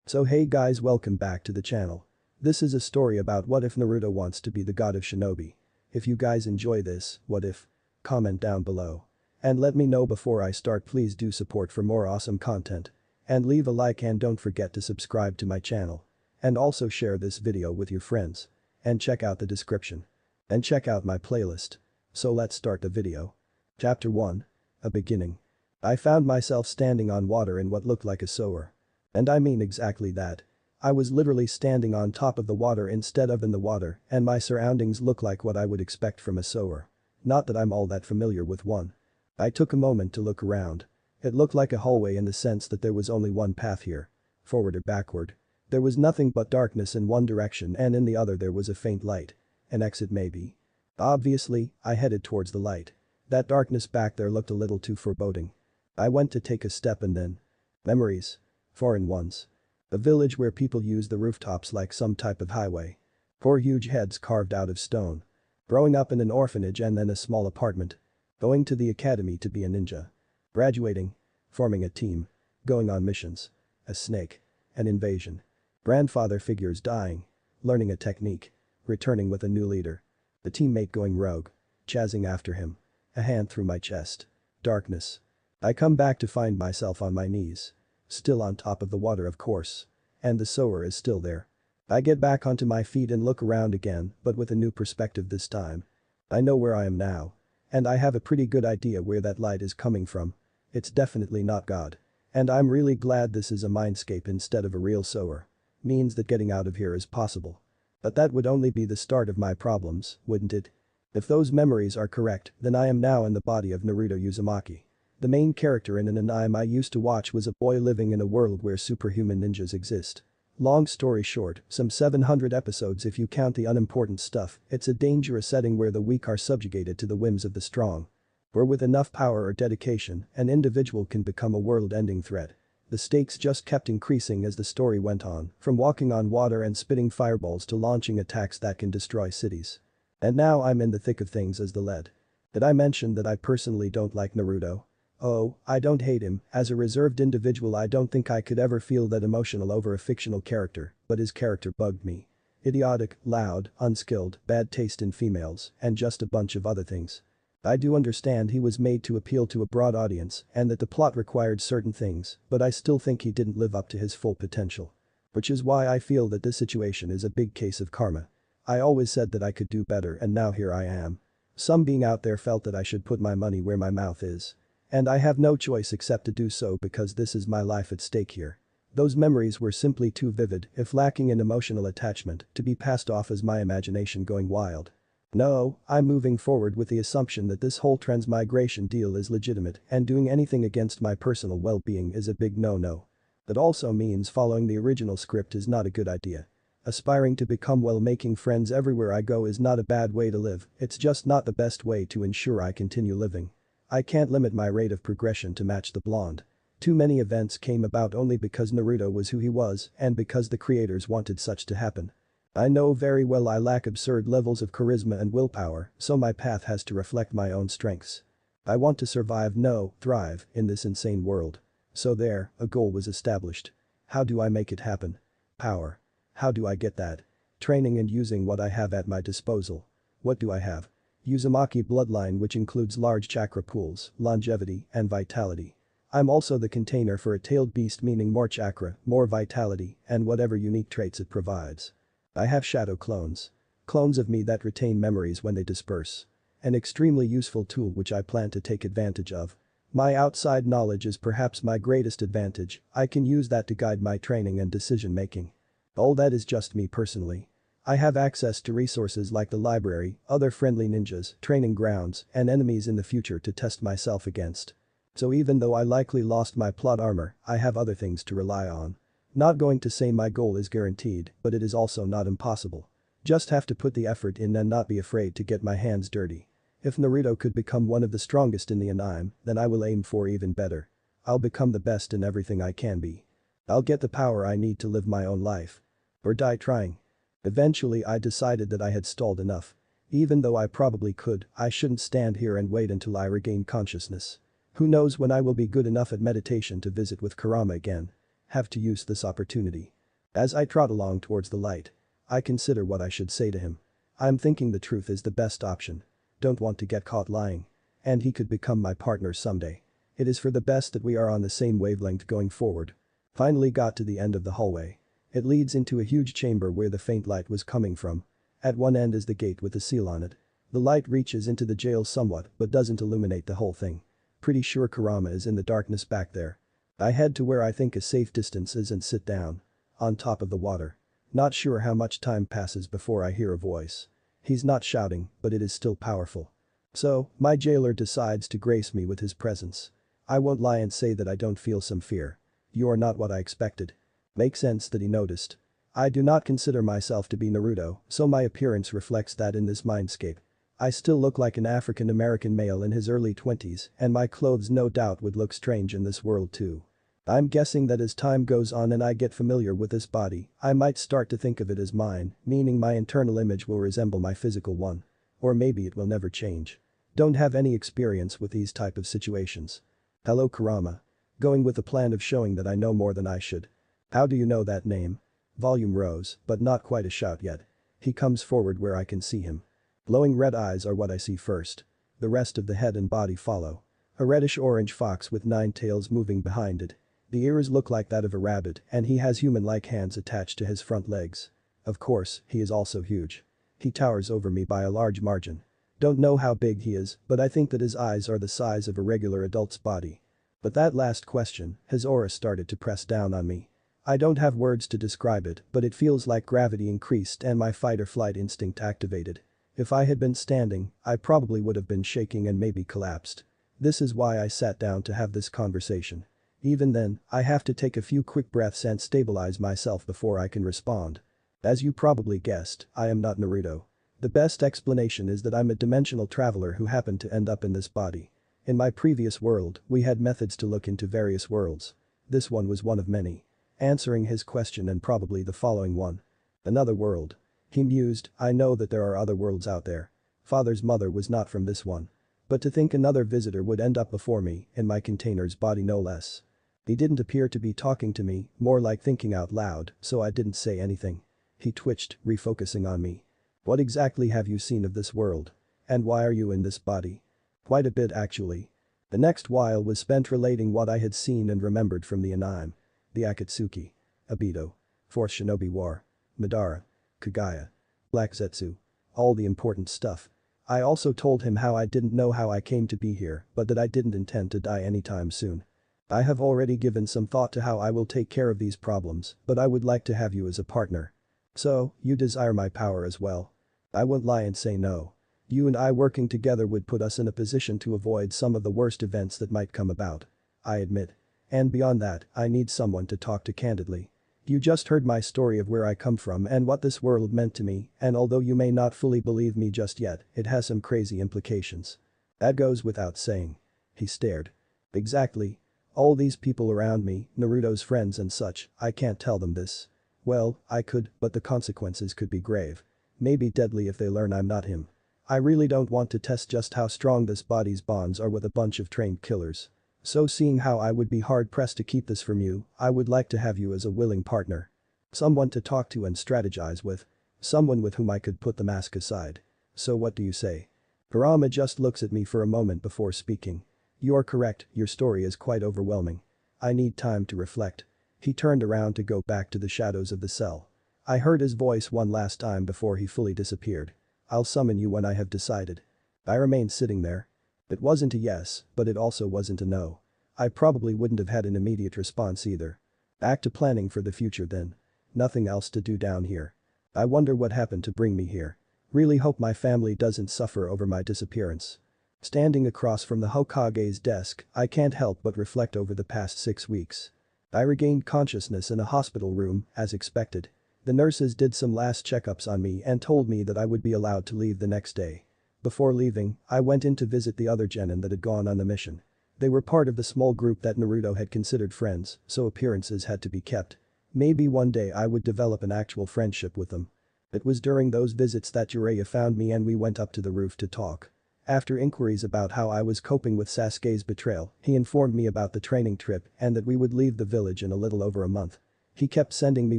So hey guys, welcome back to the channel. This is a story about what if Naruto wants to be the god of Shinobi. If you guys enjoy this, what if? Comment down below. And let me know before I start. Please do support for more awesome content. And leave a like and don't forget to subscribe to my channel. And also share this video with your friends. And check out the description. And check out my playlist. So let's start the video. Chapter 1. A beginning. I found myself standing on water in what looked like a sewer. And I mean exactly that. I was literally standing on top of the water instead of in the water, and my surroundings look like what I would expect from a sewer. Not that I'm all that familiar with one. I took a moment to look around. It looked like a hallway in the sense that there was only one path here. Forward or backward. There was nothing but darkness in one direction and in the other there was a faint light. An exit maybe. Obviously, I headed towards the light. That darkness back there looked a little too foreboding. I went to take a step and then. Memories. Foreign ones. A village where people use the rooftops like some type of highway. 4 huge heads carved out of stone. Growing up in an orphanage and then a small apartment. Going to the academy to be a ninja. Graduating. Forming a team. Going on missions. A snake. An invasion. Grandfather figures dying. Learning a technique. Returning with a new leader. The teammate going rogue. Chasing after him. A hand through my chest. Darkness. I come back to find myself on my knees. Still on top of the water of course. And the sewer is still there. I get back onto my feet and look around again, but with a new perspective this time. I know where I am now. And I have a pretty good idea where that light is coming from. It's definitely not God. And I'm really glad this is a mindscape instead of a real sewer. Means that getting out of here is possible. But that would only be the start of my problems, wouldn't it? If those memories are correct, then I am now in the body of Naruto Uzumaki. The main character in an anime I used to watch was a boy living in a world where superhuman ninjas exist. Long story short, some 700 episodes if you count the unimportant stuff. It's a dangerous setting where the weak are subjugated to the whims of the strong. Where with enough power or dedication, an individual can become a world-ending threat. The stakes just kept increasing as the story went on, from walking on water and spitting fireballs to launching attacks that can destroy cities. And now I'm in the thick of things as the lead. Did I mention that I personally don't like Naruto? Oh, I don't hate him. As a reserved individual I don't think I could ever feel that emotional over a fictional character, but his character bugged me. Idiotic, loud, unskilled, bad taste in females, and just a bunch of other things. I do understand he was made to appeal to a broad audience and that the plot required certain things, but I still think he didn't live up to his full potential. Which is why I feel that this situation is a big case of karma. I always said that I could do better and now here I am. Some being out there felt that I should put my money where my mouth is. And I have no choice except to do so because this is my life at stake here. Those memories were simply too vivid, if lacking in emotional attachment, to be passed off as my imagination going wild. No, I'm moving forward with the assumption that this whole transmigration deal is legitimate and doing anything against my personal well-being is a big no-no. That also means following the original script is not a good idea. Aspiring to become well making friends everywhere I go is not a bad way to live, it's just not the best way to ensure I continue living. I can't limit my rate of progression to match the blonde. Too many events came about only because Naruto was who he was and because the creators wanted such to happen. I know very well I lack absurd levels of charisma and willpower, so my path has to reflect my own strengths. I want to survive, no, thrive, in this insane world. So there, a goal was established. How do I make it happen? Power. How do I get that? Training and using what I have at my disposal. What do I have? Uzumaki bloodline which includes large chakra pools, longevity, and vitality. I'm also the container for a tailed beast meaning more chakra, more vitality, and whatever unique traits it provides. I have shadow clones. Clones of me that retain memories when they disperse. An extremely useful tool which I plan to take advantage of. My outside knowledge is perhaps my greatest advantage, I can use that to guide my training and decision making. All that is just me personally. I have access to resources like the library, other friendly ninjas, training grounds, and enemies in the future to test myself against. So even though I likely lost my plot armor, I have other things to rely on. Not going to say my goal is guaranteed, but it is also not impossible. Just have to put the effort in and not be afraid to get my hands dirty. If Naruto could become one of the strongest in the anime, then I will aim for even better. I'll become the best in everything I can be. I'll get the power I need to live my own life. Or die trying. Eventually I decided that I had stalled enough. Even though I probably could, I shouldn't stand here and wait until I regain consciousness. Who knows when I will be good enough at meditation to visit with Kurama again. have to use this opportunity. As I trot along towards the light, I consider what I should say to him. I'm thinking the truth is the best option. Don't want to get caught lying. And he could become my partner someday. It is for the best that we are on the same wavelength going forward. Finally got to the end of the hallway. It leads into a huge chamber where the faint light was coming from. At one end is the gate with a seal on it. The light reaches into the jail somewhat but doesn't illuminate the whole thing. Pretty sure Kurama is in the darkness back there. I head to where I think a safe distance is and sit down. On top of the water. Not sure how much time passes before I hear a voice. He's not shouting, but it is still powerful. So, my jailer decides to grace me with his presence. I won't lie and say that I don't feel some fear. You are not what I expected. Makes sense that he noticed. I do not consider myself to be Naruto, so my appearance reflects that in this mindscape. I still look like an African American male in his early 20s, and my clothes no doubt would look strange in this world too. I'm guessing that as time goes on and I get familiar with this body, I might start to think of it as mine, meaning my internal image will resemble my physical one. Or maybe it will never change. Don't have any experience with these type of situations. Hello Kurama. Going with the plan of showing that I know more than I should. How do you know that name? Volume rose, but not quite a shout yet. He comes forward where I can see him. Glowing red eyes are what I see first. The rest of the head and body follow. A reddish-orange fox with 9 tails moving behind it. The ears look like that of a rabbit and he has human-like hands attached to his front legs. Of course, he is also huge. He towers over me by a large margin. Don't know how big he is, but I think that his eyes are the size of a regular adult's body. But that last question, his aura started to press down on me. I don't have words to describe it, but it feels like gravity increased and my fight-or-flight instinct activated. If I had been standing, I probably would have been shaking and maybe collapsed. This is why I sat down to have this conversation. Even then, I have to take a few quick breaths and stabilize myself before I can respond. As you probably guessed, I am not Naruto. The best explanation is that I'm a dimensional traveler who happened to end up in this body. In my previous world, we had methods to look into various worlds. This one was one of many. Answering his question and probably the following one. Another world. He mused, I know that there are other worlds out there. Father's mother was not from this one. But to think another visitor would end up before me, in my container's body no less. He didn't appear to be talking to me, more like thinking out loud, so I didn't say anything. He twitched, refocusing on me. What exactly have you seen of this world? And why are you in this body? Quite a bit actually. The next while was spent relating what I had seen and remembered from the anime. The Akatsuki. Obito. Fourth Shinobi War. Madara. Kagaya. Black Zetsu. All the important stuff. I also told him how I didn't know how I came to be here, but that I didn't intend to die anytime soon. I have already given some thought to how I will take care of these problems, but I would like to have you as a partner. So, you desire my power as well? I won't lie and say no. You and I working together would put us in a position to avoid some of the worst events that might come about. I admit. And beyond that, I need someone to talk to candidly. You just heard my story of where I come from and what this world meant to me, and although you may not fully believe me just yet, it has some crazy implications. That goes without saying. He stared. Exactly. All these people around me, Naruto's friends and such, I can't tell them this. Well, I could, but the consequences could be grave. Maybe deadly if they learn I'm not him. I really don't want to test just how strong this body's bonds are with a bunch of trained killers. So seeing how I would be hard-pressed to keep this from you, I would like to have you as a willing partner. Someone to talk to and strategize with. Someone with whom I could put the mask aside. So what do you say? Kurama just looks at me for a moment before speaking. You are correct, your story is quite overwhelming. I need time to reflect. He turned around to go back to the shadows of the cell. I heard his voice one last time before he fully disappeared. I'll summon you when I have decided. I remained sitting there. It wasn't a yes, but it also wasn't a no. I probably wouldn't have had an immediate response either. Back to planning for the future then. Nothing else to do down here. I wonder what happened to bring me here. Really hope my family doesn't suffer over my disappearance. Standing across from the Hokage's desk, I can't help but reflect over the past 6 weeks. I regained consciousness in a hospital room, as expected. The nurses did some last checkups on me and told me that I would be allowed to leave the next day. Before leaving, I went in to visit the other genin that had gone on the mission. They were part of the small group that Naruto had considered friends, so appearances had to be kept. Maybe one day I would develop an actual friendship with them. It was during those visits that Jiraiya found me and we went up to the roof to talk. After inquiries about how I was coping with Sasuke's betrayal, he informed me about the training trip and that we would leave the village in a little over a month. He kept sending me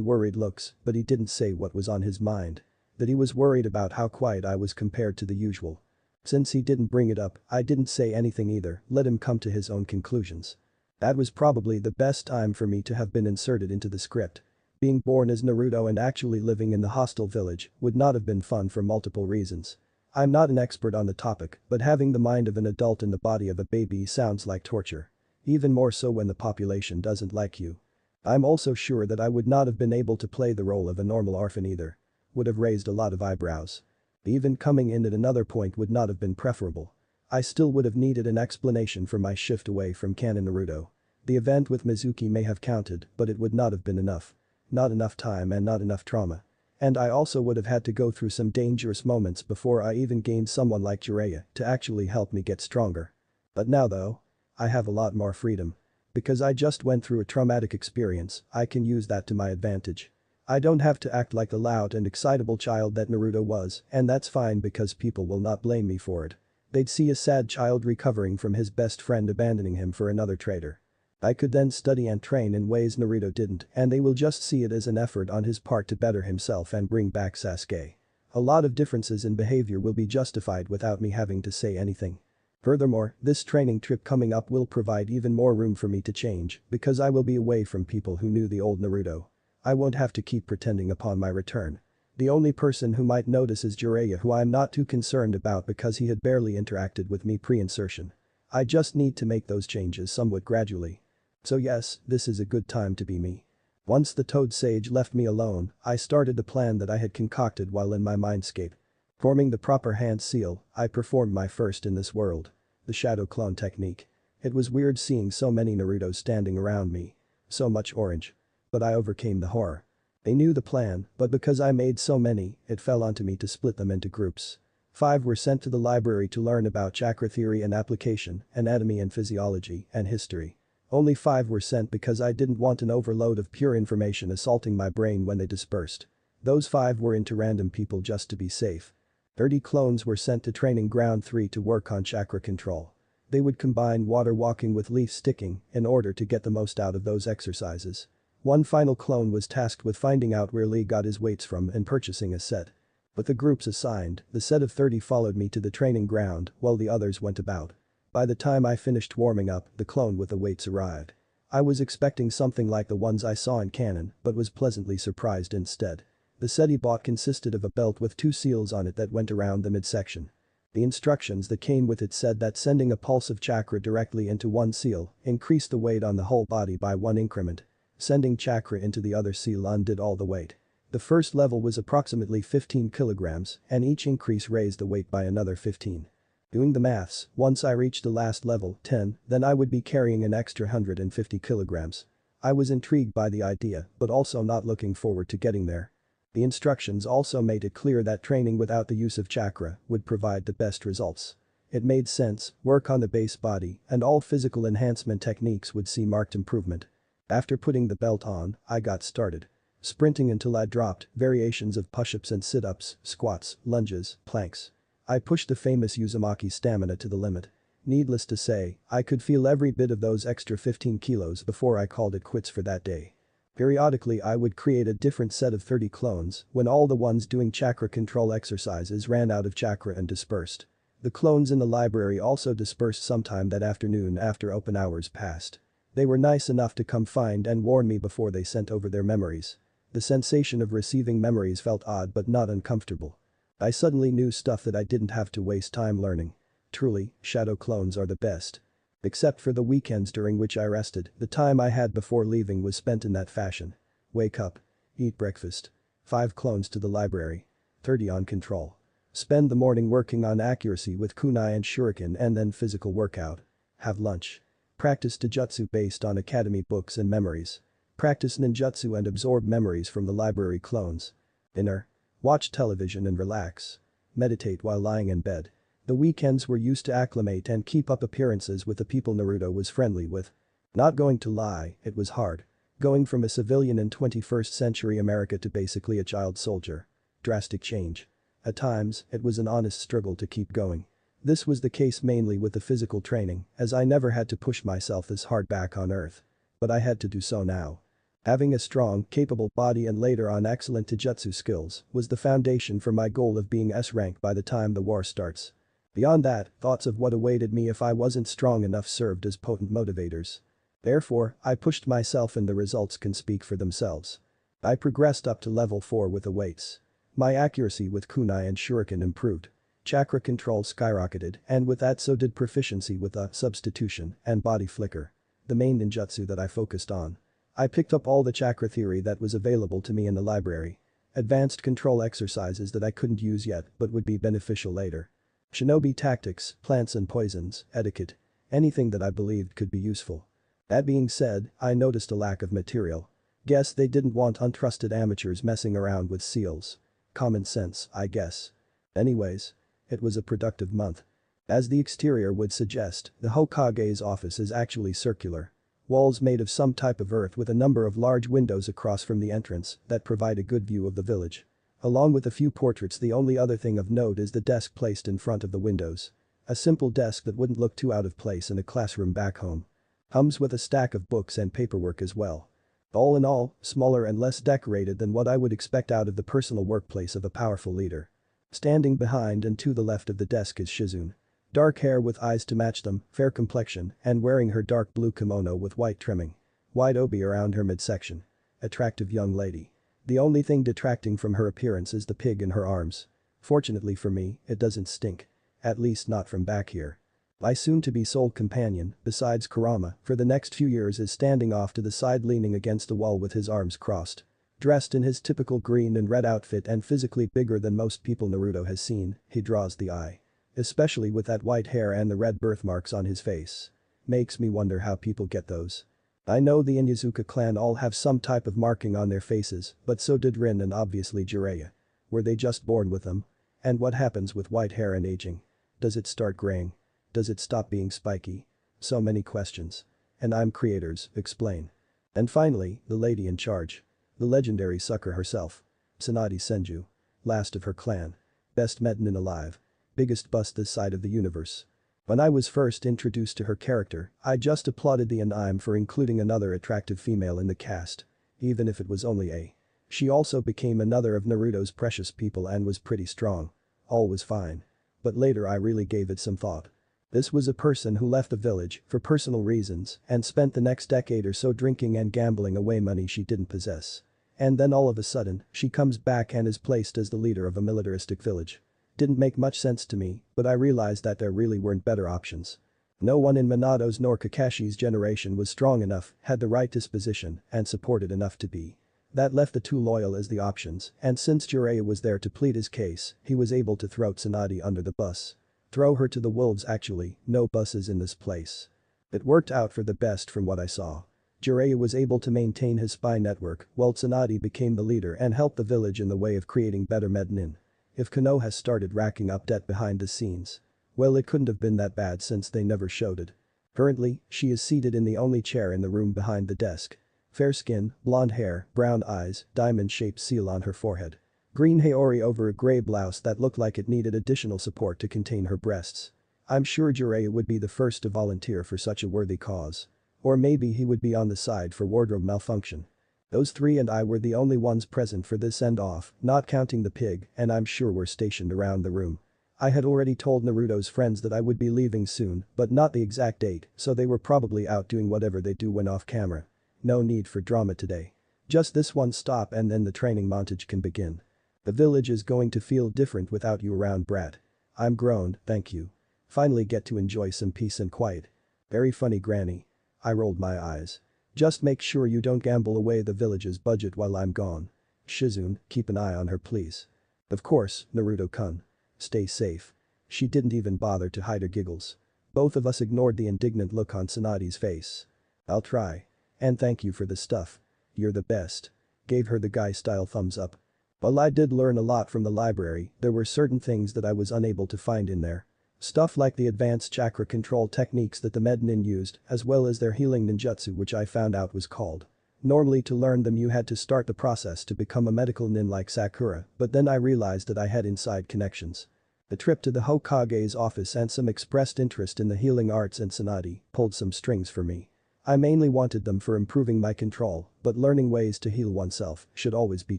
worried looks, but he didn't say what was on his mind. That he was worried about how quiet I was compared to the usual. Since he didn't bring it up, I didn't say anything either, let him come to his own conclusions. That was probably the best time for me to have been inserted into the script. Being born as Naruto and actually living in the hostile village would not have been fun for multiple reasons. I'm not an expert on the topic, but having the mind of an adult in the body of a baby sounds like torture. Even more so when the population doesn't like you. I'm also sure that I would not have been able to play the role of a normal orphan either. Would have raised a lot of eyebrows. Even coming in at another point would not have been preferable. I still would have needed an explanation for my shift away from canon Naruto. The event with Mizuki may have counted, but it would not have been enough. Not enough time and not enough trauma. And I also would have had to go through some dangerous moments before I even gained someone like Jiraiya to actually help me get stronger. But now though, I have a lot more freedom. Because I just went through a traumatic experience, I can use that to my advantage. I don't have to act like the loud and excitable child that Naruto was, and that's fine because people will not blame me for it. They'd see a sad child recovering from his best friend abandoning him for another traitor. I could then study and train in ways Naruto didn't, and they will just see it as an effort on his part to better himself and bring back Sasuke. A lot of differences in behavior will be justified without me having to say anything. Furthermore, this training trip coming up will provide even more room for me to change because I will be away from people who knew the old Naruto. I won't have to keep pretending upon my return. The only person who might notice is Jiraiya, who I'm not too concerned about because he had barely interacted with me pre-insertion. I just need to make those changes somewhat gradually. So yes, this is a good time to be me. Once the Toad Sage left me alone, I started the plan that I had concocted while in my mindscape. Forming the proper hand seal, I performed my first in this world. The shadow clone technique. It was weird seeing so many Narutos standing around me. So much orange. But I overcame the horror. They knew the plan, but because I made so many, it fell onto me to split them into groups. 5 were sent to the library to learn about chakra theory and application, anatomy and physiology, and history. Only 5 were sent because I didn't want an overload of pure information assaulting my brain when they dispersed. Those 5 were into random people just to be safe. 30 clones were sent to training ground 3 to work on chakra control. They would combine water walking with leaf sticking in order to get the most out of those exercises. One final clone was tasked with finding out where Lee got his weights from and purchasing a set. With the groups assigned, the set of 30 followed me to the training ground while the others went about. By the time I finished warming up, the clone with the weights arrived. I was expecting something like the ones I saw in canon, but was pleasantly surprised instead. The set he bought consisted of a belt with 2 seals on it that went around the midsection. The instructions that came with it said that sending a pulse of chakra directly into one seal increased the weight on the whole body by 1 increment. Sending chakra into the other seal undid all the weight. The first level was approximately 15 kilograms, and each increase raised the weight by another 15. Doing the maths, once I reached the last level, 10, then I would be carrying an extra 150 kilograms. I was intrigued by the idea, but also not looking forward to getting there. The instructions also made it clear that training without the use of chakra would provide the best results. It made sense, work on the base body, and all physical enhancement techniques would see marked improvement. After putting the belt on, I got started. Sprinting until I dropped, variations of push-ups and sit-ups, squats, lunges, planks. I pushed the famous Uzumaki stamina to the limit. Needless to say, I could feel every bit of those extra 15 kilos before I called it quits for that day. Periodically I would create a different set of 30 clones when all the ones doing chakra control exercises ran out of chakra and dispersed. The clones in the library also dispersed sometime that afternoon after open hours passed. They were nice enough to come find and warn me before they sent over their memories. The sensation of receiving memories felt odd but not uncomfortable. I suddenly knew stuff that I didn't have to waste time learning. Truly, shadow clones are the best. Except for the weekends during which I rested, the time I had before leaving was spent in that fashion. Wake up. Eat breakfast. 5 clones to the library. 30 on control. Spend the morning working on accuracy with kunai and shuriken and then physical workout. Have lunch. Practice taijutsu based on academy books and memories. Practice ninjutsu and absorb memories from the library clones. Dinner. Watch television and relax. Meditate while lying in bed. The weekends were used to acclimate and keep up appearances with the people Naruto was friendly with. Not going to lie, it was hard. Going from a civilian in 21st century America to basically a child soldier. Drastic change. At times, it was an honest struggle to keep going. This was the case mainly with the physical training, as I never had to push myself this hard back on Earth. But I had to do so now. Having a strong, capable body and later on excellent taijutsu skills was the foundation for my goal of being S-rank by the time the war starts. Beyond that, thoughts of what awaited me if I wasn't strong enough served as potent motivators. Therefore, I pushed myself and the results can speak for themselves. I progressed up to level 4 with the weights. My accuracy with kunai and shuriken improved. Chakra control skyrocketed and with that so did proficiency with substitution and body flicker. The main ninjutsu that I focused on. I picked up all the chakra theory that was available to me in the library. Advanced control exercises that I couldn't use yet but would be beneficial later. Shinobi tactics, plants and poisons, etiquette. Anything that I believed could be useful. That being said, I noticed a lack of material. Guess they didn't want untrusted amateurs messing around with seals. Common sense, I guess. Anyways. It was a productive month. As the exterior would suggest, the Hokage's office is actually circular. Walls made of some type of earth with a number of large windows across from the entrance that provide a good view of the village. Along with a few portraits, the only other thing of note is the desk placed in front of the windows. A simple desk that wouldn't look too out of place in a classroom back home. Hums with a stack of books and paperwork as well. All in all, smaller and less decorated than what I would expect out of the personal workplace of a powerful leader. Standing behind and to the left of the desk is Shizune. Dark hair with eyes to match them, fair complexion, and wearing her dark blue kimono with white trimming. Wide obi around her midsection. Attractive young lady. The only thing detracting from her appearance is the pig in her arms. Fortunately for me, it doesn't stink. At least not from back here. My soon-to-be sole companion, besides Kurama, for the next few years is standing off to the side leaning against the wall with his arms crossed. Dressed in his typical green and red outfit and physically bigger than most people Naruto has seen, he draws the eye. Especially with that white hair and the red birthmarks on his face. Makes me wonder how people get those. I know the Inyazuka clan all have some type of marking on their faces, but so did Rin and obviously Jiraiya. Were they just born with them? And what happens with white hair and aging? Does it start graying? Does it stop being spiky? So many questions. And I'm creators, explain. And finally, the lady in charge. The legendary sucker herself. Tsunade Senju. Last of her clan. Best Metanin alive. Biggest bust this side of the universe. When I was first introduced to her character, I just applauded the anime for including another attractive female in the cast. Even if it was only a. She also became another of Naruto's precious people and was pretty strong. All was fine. But later I really gave it some thought. This was a person who left the village for personal reasons and spent the next decade or so drinking and gambling away money she didn't possess. And then all of a sudden, she comes back and is placed as the leader of a militaristic village. Didn't make much sense to me, but I realized that there really weren't better options. No one in Minato's nor Kakashi's generation was strong enough, had the right disposition, and supported enough to be. That left the two loyal as the options, and since Jiraiya was there to plead his case, he was able to throw Tsunade under the bus. Throw her to the wolves actually, no buses in this place. It worked out for the best from what I saw. Jiraiya was able to maintain his spy network while Tsunade became the leader and helped the village in the way of creating better Metanin. If Konoha has started racking up debt behind the scenes. Well, it couldn't have been that bad since they never showed it. Currently, she is seated in the only chair in the room behind the desk. Fair skin, blonde hair, brown eyes, diamond-shaped seal on her forehead. Green haori over a gray blouse that looked like it needed additional support to contain her breasts. I'm sure Jiraiya would be the first to volunteer for such a worthy cause. Or maybe he would be on the side for wardrobe malfunction. Those three and I were the only ones present for this send-off, not counting the pig, and I'm sure were stationed around the room. I had already told Naruto's friends that I would be leaving soon, but not the exact date, so they were probably out doing whatever they do when off camera. No need for drama today. Just this one stop and then the training montage can begin. The village is going to feel different without you around, brat. I'm grown, thank you. Finally get to enjoy some peace and quiet. Very funny, granny. I rolled my eyes. Just make sure you don't gamble away the village's budget while I'm gone. Shizune, keep an eye on her please. Of course, Naruto-kun. Stay safe. She didn't even bother to hide her giggles. Both of us ignored the indignant look on Tsunade's face. I'll try. And thank you for the stuff. You're the best. Gave her the guy-style thumbs up. While I did learn a lot from the library, there were certain things that I was unable to find in there. Stuff like the advanced chakra control techniques that the Metanin used, as well as their healing ninjutsu, which I found out was called. Normally to learn them you had to start the process to become a medical nin like Sakura, but then I realized that I had inside connections. A trip to the Hokage's office and some expressed interest in the healing arts and Tsunade pulled some strings for me. I mainly wanted them for improving my control, but learning ways to heal oneself should always be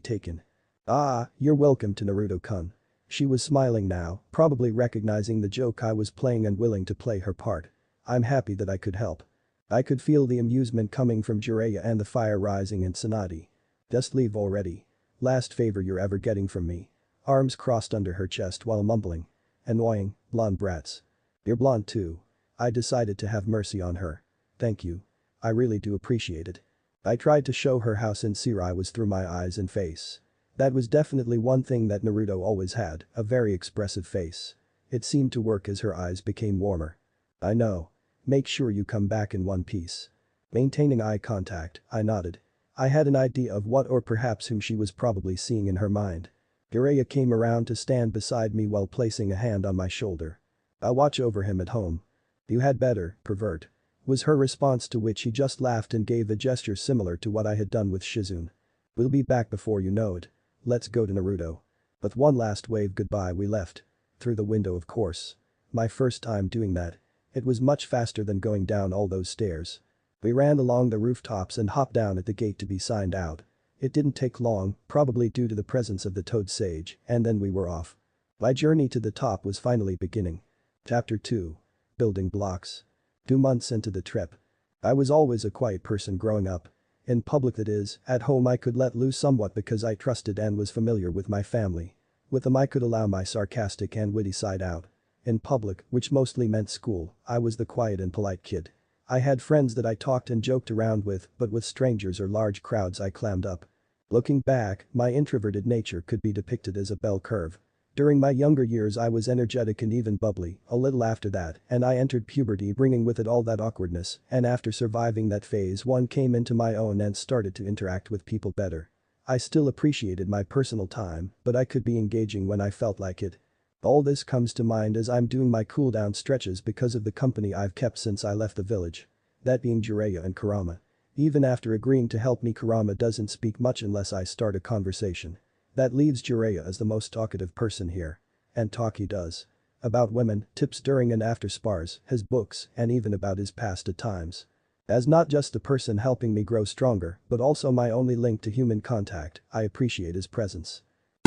taken. Ah, you're welcome to Naruto-kun. She was smiling now, probably recognizing the joke I was playing and willing to play her part. I'm happy that I could help. I could feel the amusement coming from Jiraiya and the fire rising in Tsunade. Just leave already. Last favor you're ever getting from me. Arms crossed under her chest while mumbling. Annoying, blonde brats. You're blonde too. I decided to have mercy on her. Thank you. I really do appreciate it. I tried to show her how sincere I was through my eyes and face. That was definitely one thing that Naruto always had, a very expressive face. It seemed to work as her eyes became warmer. I know. Make sure you come back in one piece. Maintaining eye contact, I nodded. I had an idea of what or perhaps whom she was probably seeing in her mind. Jiraiya came around to stand beside me while placing a hand on my shoulder. I'll watch over him at home. You had better, pervert. Was her response, to which he just laughed and gave a gesture similar to what I had done with Shizune. We'll be back before you know it. Let's go to Naruto. With one last wave goodbye we left. Through the window, of course. My first time doing that. It was much faster than going down all those stairs. We ran along the rooftops and hopped down at the gate to be signed out. It didn't take long, probably due to the presence of the toad sage, and then we were off. My journey to the top was finally beginning. Chapter 2. Building blocks. 2 months into the trip. I was always a quiet person growing up. In public, that is, at home I could let loose somewhat because I trusted and was familiar with my family. With them I could allow my sarcastic and witty side out. In public, which mostly meant school, I was the quiet and polite kid. I had friends that I talked and joked around with, but with strangers or large crowds I clammed up. Looking back, my introverted nature could be depicted as a bell curve. During my younger years I was energetic and even bubbly, a little after that, and I entered puberty bringing with it all that awkwardness, and after surviving that phase one came into my own and started to interact with people better. I still appreciated my personal time, but I could be engaging when I felt like it. All this comes to mind as I'm doing my cool-down stretches because of the company I've kept since I left the village. That being Jiraiya and Kurama. Even after agreeing to help me, Kurama doesn't speak much unless I start a conversation. That leaves Jiraiya as the most talkative person here. And talk he does. About women, tips during and after spars, his books, and even about his past at times. As not just the person helping me grow stronger, but also my only link to human contact, I appreciate his presence.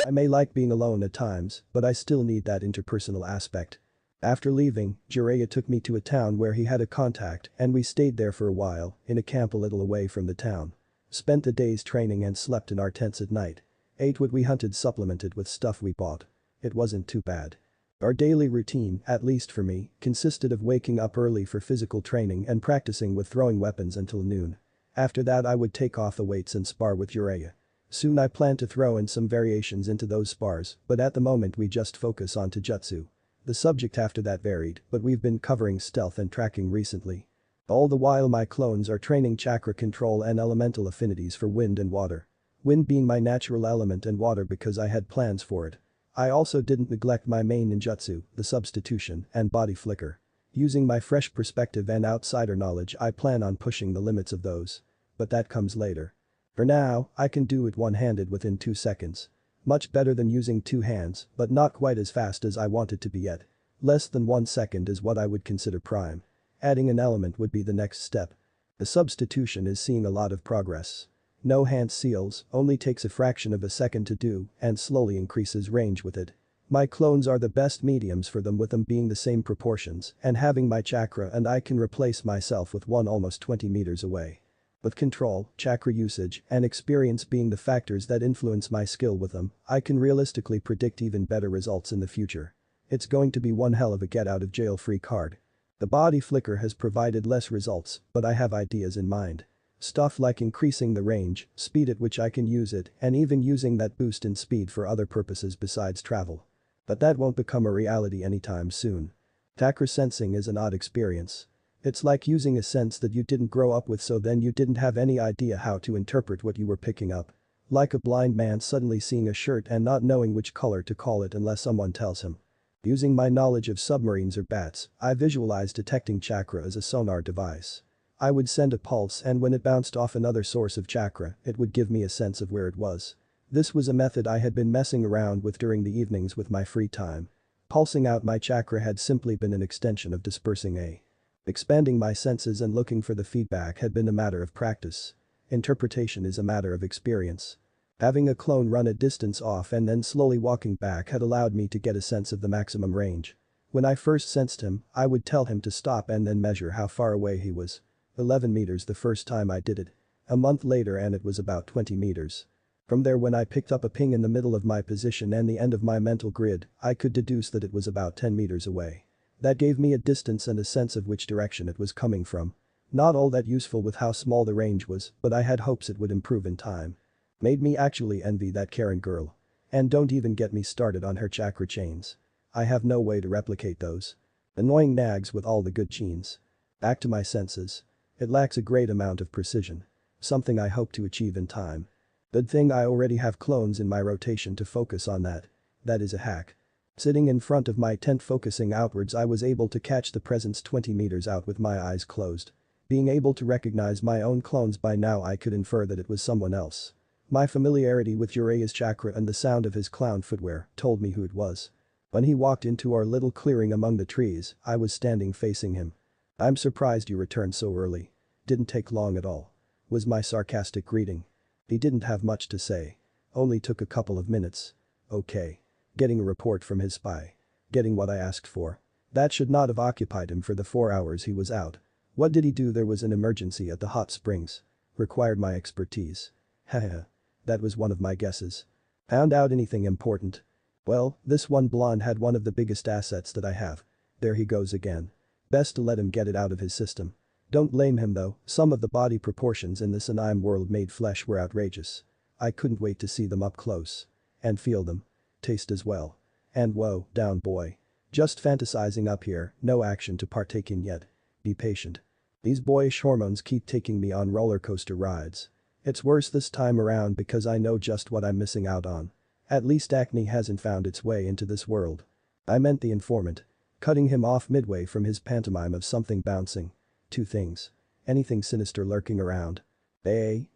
I may like being alone at times, but I still need that interpersonal aspect. After leaving, Jiraiya took me to a town where he had a contact and we stayed there for a while, in a camp a little away from the town. Spent the days training and slept in our tents at night. Ate what we hunted supplemented with stuff we bought. It wasn't too bad. Our daily routine, at least for me, consisted of waking up early for physical training and practicing with throwing weapons until noon. After that I would take off the weights and spar with Jiraiya. Soon I plan to throw in some variations into those spars, but at the moment we just focus on Taijutsu. The subject after that varied, but we've been covering stealth and tracking recently. All the while my clones are training chakra control and elemental affinities for wind and water. Wind being my natural element and water because I had plans for it. I also didn't neglect my main ninjutsu, the substitution, and body flicker. Using my fresh perspective and outsider knowledge I plan on pushing the limits of those. But that comes later. For now, I can do it one-handed within 2 seconds. Much better than using 2 hands, but not quite as fast as I want it to be yet. Less than 1 second is what I would consider prime. Adding an element would be the next step. The substitution is seeing a lot of progress. No hand seals, only takes a fraction of a second to do, and slowly increases range with it. My clones are the best mediums for them, with them being the same proportions, and having my chakra and I can replace myself with one almost 20 meters away. With control, chakra usage, and experience being the factors that influence my skill with them, I can realistically predict even better results in the future. It's going to be one hell of a get-out-of-jail-free card. The body flicker has provided less results, but I have ideas in mind. Stuff like increasing the range, speed at which I can use it, and even using that boost in speed for other purposes besides travel. But that won't become a reality anytime soon. Chakra sensing is an odd experience. It's like using a sense that you didn't grow up with, so then you didn't have any idea how to interpret what you were picking up. Like a blind man suddenly seeing a shirt and not knowing which color to call it unless someone tells him. Using my knowledge of submarines or bats, I visualized detecting chakra as a sonar device. I would send a pulse and when it bounced off another source of chakra, it would give me a sense of where it was. This was a method I had been messing around with during the evenings with my free time. Pulsing out my chakra had simply been an extension of dispersing a. Expanding my senses and looking for the feedback had been a matter of practice. Interpretation is a matter of experience. Having a clone run a distance off and then slowly walking back had allowed me to get a sense of the maximum range. When I first sensed him, I would tell him to stop and then measure how far away he was. 11 meters the first time I did it. A month later and it was about 20 meters. From there, when I picked up a ping in the middle of my position and the end of my mental grid, I could deduce that it was about 10 meters away. That gave me a distance and a sense of which direction it was coming from. Not all that useful with how small the range was, but I had hopes it would improve in time. Made me actually envy that Karen girl. And don't even get me started on her chakra chains. I have no way to replicate those. Annoying nags with all the good genes. Back to my senses. It lacks a great amount of precision. Something I hope to achieve in time. Good thing I already have clones in my rotation to focus on that. That is a hack. Sitting in front of my tent focusing outwards, I was able to catch the presence 20 meters out with my eyes closed. Being able to recognize my own clones by now, I could infer that it was someone else. My familiarity with Uraya's chakra and the sound of his clown footwear told me who it was. When he walked into our little clearing among the trees, I was standing facing him. "I'm surprised you returned so early. Didn't take long at all," was my sarcastic greeting. He didn't have much to say. Only took a couple of minutes. Okay. Getting a report from his spy. Getting what I asked for. That should not have occupied him for the 4 hours he was out. What did he do? There was an emergency at the hot springs. Required my expertise. Haha. That was one of my guesses. Found out anything important? Well, this one blonde had one of the biggest assets that I have. There he goes again. Best to let him get it out of his system. Don't blame him though, some of the body proportions in this anime world made flesh were outrageous. I couldn't wait to see them up close. And feel them. Taste as well. And whoa, down boy. Just fantasizing up here, no action to partake in yet. Be patient. These boyish hormones keep taking me on roller coaster rides. It's worse this time around because I know just what I'm missing out on. At least acne hasn't found its way into this world. I meant the informant. Cutting him off midway from his pantomime of something bouncing. 2 things. Anything sinister lurking around?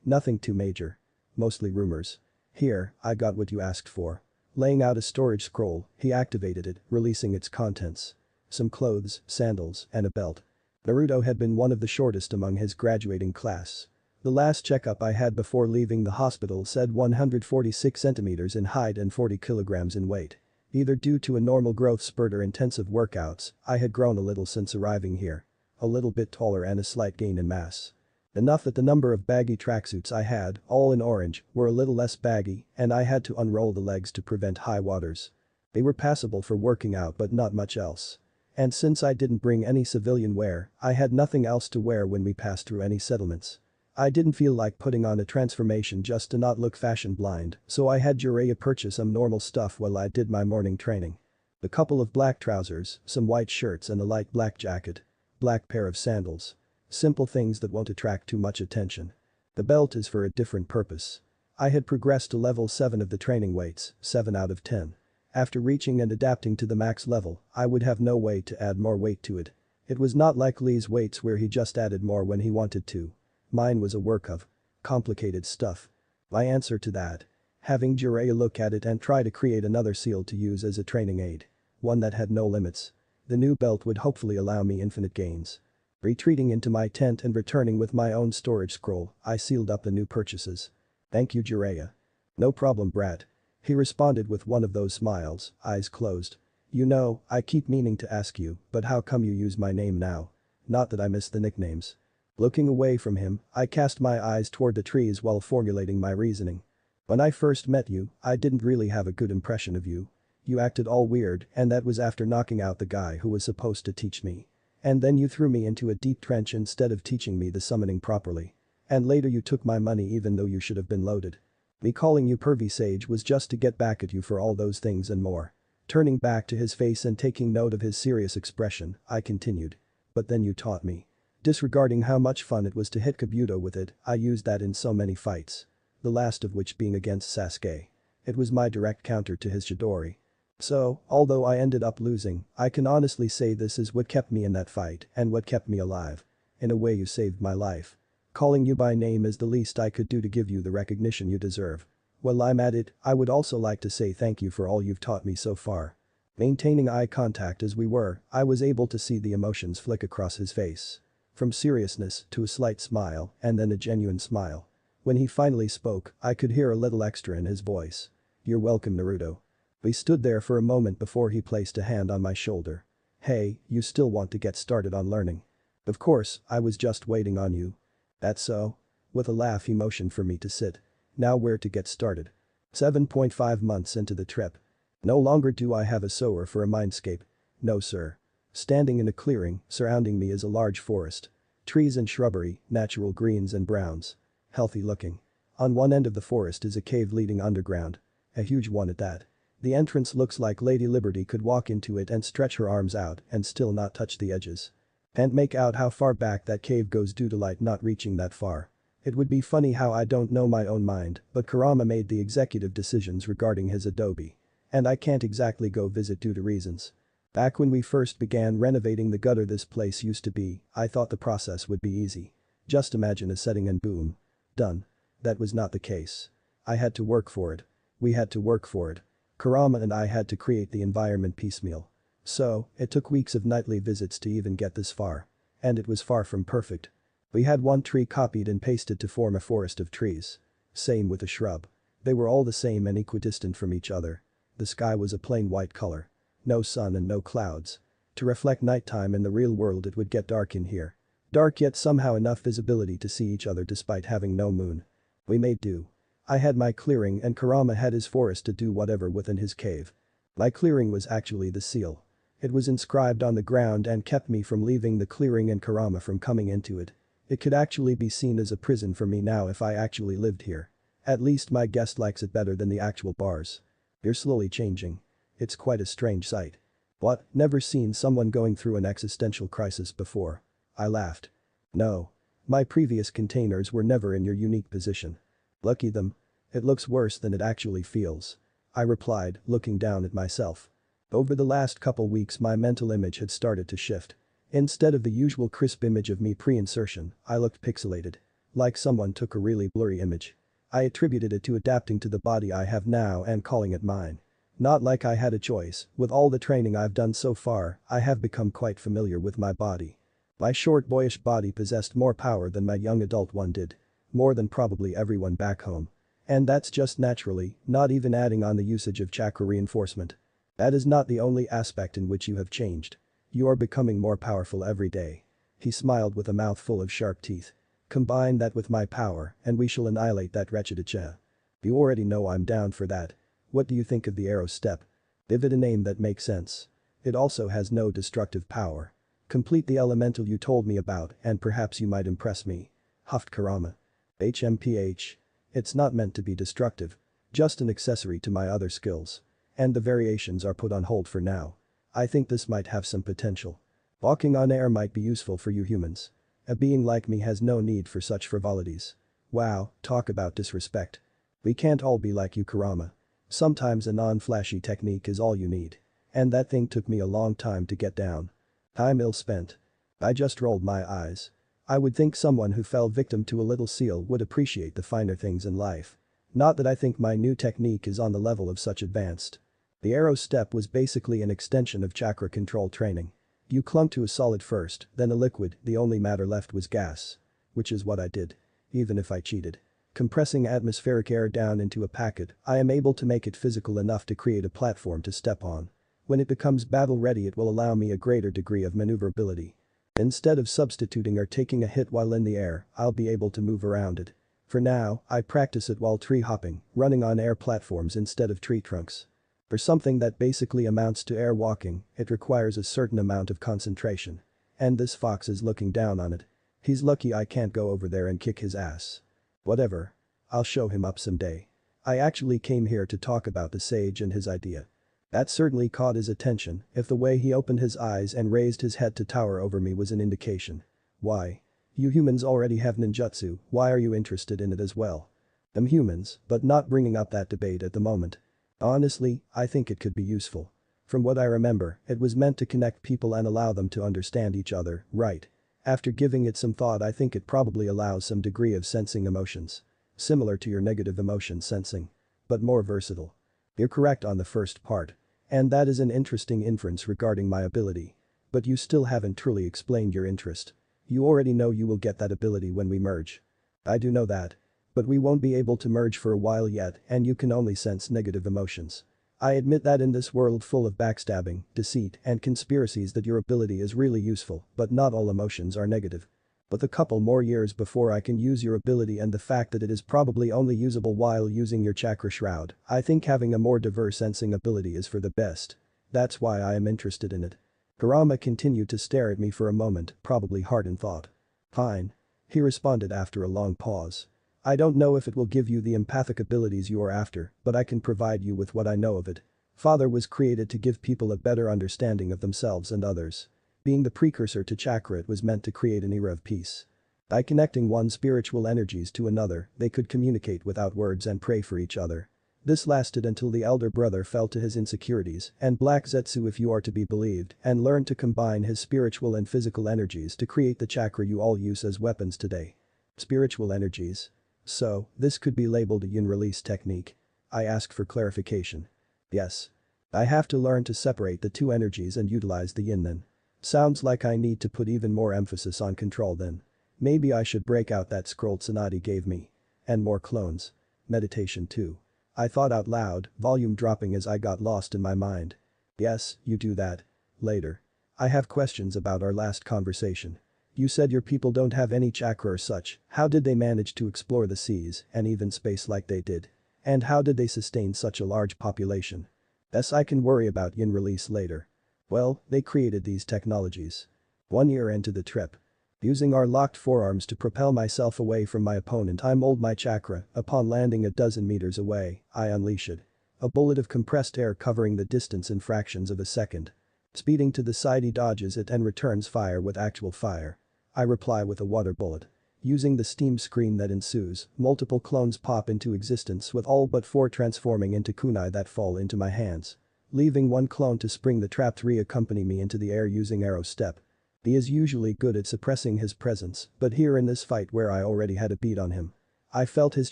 Nothing too major. Mostly rumors. Here, I got what you asked for. Laying out a storage scroll, he activated it, releasing its contents. Some clothes, sandals, and a belt. Naruto had been one of the shortest among his graduating class. The last checkup I had before leaving the hospital said 146 centimeters in height and 40 kilograms in weight. Either due to a normal growth spurt or intensive workouts, I had grown a little since arriving here. A little bit taller and a slight gain in mass. Enough that the number of baggy tracksuits I had, all in orange, were a little less baggy, and I had to unroll the legs to prevent high waters. They were passable for working out but not much else. And since I didn't bring any civilian wear, I had nothing else to wear when we passed through any settlements. I didn't feel like putting on a transformation just to not look fashion blind, so I had Jiraiya purchase some normal stuff while I did my morning training. A couple of black trousers, some white shirts and a light black jacket. Black pair of sandals. Simple things that won't attract too much attention. The belt is for a different purpose. I had progressed to level 7 of the training weights, 7 out of 10. After reaching and adapting to the max level, I would have no way to add more weight to it. It was not like Lee's weights where he just added more when he wanted to. Mine was a work of complicated stuff. My answer to that? Having Jiraiya look at it and try to create another seal to use as a training aid. One that had no limits. The new belt would hopefully allow me infinite gains. Retreating into my tent and returning with my own storage scroll, I sealed up the new purchases. Thank you, Jiraiya. No problem, brat. He responded with one of those smiles, eyes closed. You know, I keep meaning to ask you, but how come you use my name now? Not that I miss the nicknames. Looking away from him, I cast my eyes toward the trees while formulating my reasoning. When I first met you, I didn't really have a good impression of you. You acted all weird, and that was after knocking out the guy who was supposed to teach me. And then you threw me into a deep trench instead of teaching me the summoning properly. And later you took my money even though you should have been loaded. Me calling you pervy sage was just to get back at you for all those things and more. Turning back to his face and taking note of his serious expression, I continued. But then you taught me. Disregarding how much fun it was to hit Kabuto with it, I used that in so many fights. The last of which being against Sasuke. It was my direct counter to his Chidori. So, although I ended up losing, I can honestly say this is what kept me in that fight and what kept me alive. In a way you saved my life. Calling you by name is the least I could do to give you the recognition you deserve. While I'm at it, I would also like to say thank you for all you've taught me so far. Maintaining eye contact as we were, I was able to see the emotions flick across his face. From seriousness to a slight smile and then a genuine smile. When he finally spoke, I could hear a little extra in his voice. "You're welcome, Naruto." We stood there for a moment before he placed a hand on my shoulder. "Hey, you still want to get started on learning?" "Of course, I was just waiting on you." "That's so?" With a laugh he motioned for me to sit. "Now where to get started?" 7.5 months into the trip. No longer do I have a sower for a mindscape. No sir. Standing in a clearing, surrounding me is a large forest. Trees and shrubbery, natural greens and browns. Healthy looking. On one end of the forest is a cave leading underground. A huge one at that. The entrance looks like Lady Liberty could walk into it and stretch her arms out and still not touch the edges. Can't make out how far back that cave goes due to light not reaching that far. It would be funny how I don't know my own mind, but Kurama made the executive decisions regarding his adobe. And I can't exactly go visit due to reasons. Back when we first began renovating the gutter this place used to be, I thought the process would be easy. Just imagine a setting and boom. Done. That was not the case. I had to work for it. We had to work for it. Kurama and I had to create the environment piecemeal. So, it took weeks of nightly visits to even get this far. And it was far from perfect. We had one tree copied and pasted to form a forest of trees. Same with a shrub. They were all the same and equidistant from each other. The sky was a plain white color. No sun and no clouds. To reflect nighttime in the real world it would get dark in here. Dark yet somehow enough visibility to see each other despite having no moon. We made do. I had my clearing and Kurama had his forest to do whatever within his cave. My clearing was actually the seal. It was inscribed on the ground and kept me from leaving the clearing and Kurama from coming into it. It could actually be seen as a prison for me now if I actually lived here. At least my guest likes it better than the actual bars. You're slowly changing. It's quite a strange sight. What, never seen someone going through an existential crisis before? I laughed. No. My previous containers were never in your unique position. Lucky them. It looks worse than it actually feels. I replied, looking down at myself. Over the last couple weeks my mental image had started to shift. Instead of the usual crisp image of me pre-insertion, I looked pixelated. Like someone took a really blurry image. I attributed it to adapting to the body I have now and calling it mine. Not like I had a choice, with all the training I've done so far, I have become quite familiar with my body. My short boyish body possessed more power than my young adult one did. More than probably everyone back home. And that's just naturally, not even adding on the usage of chakra reinforcement. That is not the only aspect in which you have changed. You are becoming more powerful every day. He smiled with a mouth full of sharp teeth. Combine that with my power and we shall annihilate that wretched Icha. You already know I'm down for that. What do you think of the arrow step? Give it a name that makes sense. It also has no destructive power. Complete the elemental you told me about and perhaps you might impress me. Huffed Kurama. HMPH. It's not meant to be destructive. Just an accessory to my other skills. And the variations are put on hold for now. I think this might have some potential. Walking on air might be useful for you humans. A being like me has no need for such frivolities. Wow, talk about disrespect. We can't all be like you, Kurama. Sometimes a non-flashy technique is all you need. And that thing took me a long time to get down. Time ill spent. I just rolled my eyes. I would think someone who fell victim to a little seal would appreciate the finer things in life. Not that I think my new technique is on the level of such advanced. The arrow step was basically an extension of chakra control training. You clung to a solid first, then a liquid, the only matter left was gas. Which is what I did. Even if I cheated. Compressing atmospheric air down into a packet, I am able to make it physical enough to create a platform to step on. When it becomes battle ready it will allow me a greater degree of maneuverability. Instead of substituting or taking a hit while in the air, I'll be able to move around it. For now, I practice it while tree hopping, running on air platforms instead of tree trunks. For something that basically amounts to air walking, it requires a certain amount of concentration. And this fox is looking down on it. He's lucky I can't go over there and kick his ass. Whatever. I'll show him up someday. I actually came here to talk about the sage and his idea. That certainly caught his attention, if the way he opened his eyes and raised his head to tower over me was an indication. Why? You humans already have ninjutsu, why are you interested in it as well? I'm humans, but not bringing up that debate at the moment. Honestly, I think it could be useful. From what I remember, it was meant to connect people and allow them to understand each other, right? After giving it some thought I think it probably allows some degree of sensing emotions. Similar to your negative emotion sensing. But more versatile. You're correct on the first part. And that is an interesting inference regarding my ability. But you still haven't truly explained your interest. You already know you will get that ability when we merge. I do know that. But we won't be able to merge for a while yet and you can only sense negative emotions. I admit that in this world full of backstabbing, deceit, and conspiracies that your ability is really useful, but not all emotions are negative. But a couple more years before I can use your ability and the fact that it is probably only usable while using your chakra shroud, I think having a more diverse sensing ability is for the best. That's why I am interested in it. Kurama continued to stare at me for a moment, probably hard in thought. Fine. He responded after a long pause. I don't know if it will give you the empathic abilities you are after, but I can provide you with what I know of it. Father was created to give people a better understanding of themselves and others. Being the precursor to chakra, it was meant to create an era of peace. By connecting one's spiritual energies to another, they could communicate without words and pray for each other. This lasted until the elder brother fell to his insecurities and Black Zetsu, if you are to be believed, and learned to combine his spiritual and physical energies to create the chakra you all use as weapons today. Spiritual energies. So, this could be labeled a yin release technique. I asked for clarification. Yes. I have to learn to separate the two energies and utilize the yin then. Sounds like I need to put even more emphasis on control then. Maybe I should break out that scroll Tsunade gave me. And more clones. Meditation too. I thought out loud, volume dropping as I got lost in my mind. Yes, you do that. Later. I have questions about our last conversation. You said your people don't have any chakra or such, how did they manage to explore the seas and even space like they did? And how did they sustain such a large population? Yes, I can worry about yin release later. Well, they created these technologies. 1 year into the trip. Using our locked forearms to propel myself away from my opponent, I mold my chakra. Upon landing a dozen meters away, I unleash it. A bullet of compressed air covering the distance in fractions of a second. Speeding to the side, he dodges it and returns fire with actual fire. I reply with a water bullet. Using the steam screen that ensues, multiple clones pop into existence with all but 4 transforming into kunai that fall into my hands. Leaving 1 clone to spring the trap 3 accompany me into the air using arrow step. He is usually good at suppressing his presence, but here in this fight where I already had a beat on him. I felt his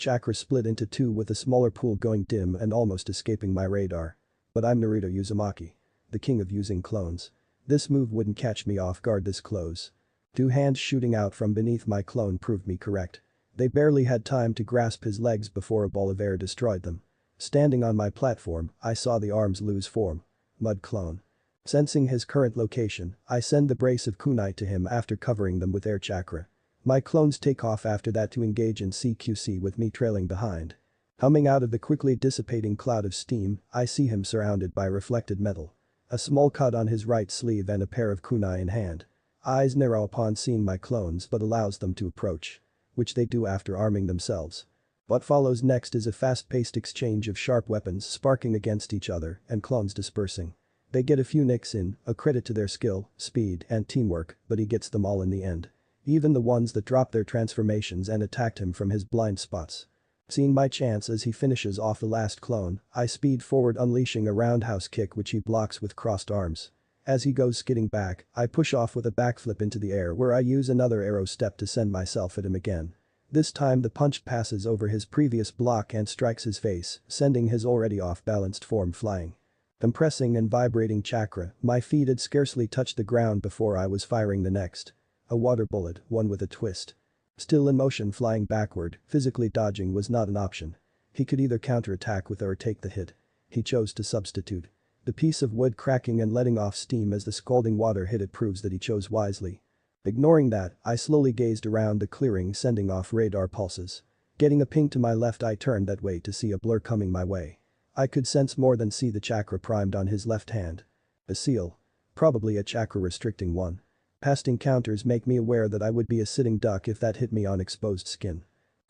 chakra split into 2 with a smaller pool going dim and almost escaping my radar. But I'm Naruto Uzumaki. The king of using clones. This move wouldn't catch me off guard this close. 2 hands shooting out from beneath my clone proved me correct. They barely had time to grasp his legs before a ball of air destroyed them. Standing on my platform, I saw the arms lose form. Mud clone. Sensing his current location, I send the brace of kunai to him after covering them with air chakra. My clones take off after that to engage in CQC with me trailing behind. Coming out of the quickly dissipating cloud of steam, I see him surrounded by reflected metal. A small cut on his right sleeve and a pair of kunai in hand. Eyes narrow upon seeing my clones but allows them to approach. Which they do after arming themselves. What follows next is a fast-paced exchange of sharp weapons sparking against each other and clones dispersing. They get a few nicks in, a credit to their skill, speed, and teamwork, but he gets them all in the end. Even the ones that dropped their transformations and attacked him from his blind spots. Seeing my chance as he finishes off the last clone, I speed forward unleashing a roundhouse kick which he blocks with crossed arms. As he goes skidding back, I push off with a backflip into the air where I use another arrow step to send myself at him again. This time the punch passes over his previous block and strikes his face, sending his already off-balanced form flying. Compressing and vibrating chakra, my feet had scarcely touched the ground before I was firing the next. A water bullet, one with a twist. Still in motion flying backward, physically dodging was not an option. He could either counterattack with or take the hit. He chose to substitute. The piece of wood cracking and letting off steam as the scalding water hit it proves that he chose wisely. Ignoring that, I slowly gazed around the clearing sending off radar pulses. Getting a ping to my left, I turned that way to see a blur coming my way. I could sense more than see the chakra primed on his left hand. A seal. Probably a chakra restricting one. Past encounters make me aware that I would be a sitting duck if that hit me on exposed skin.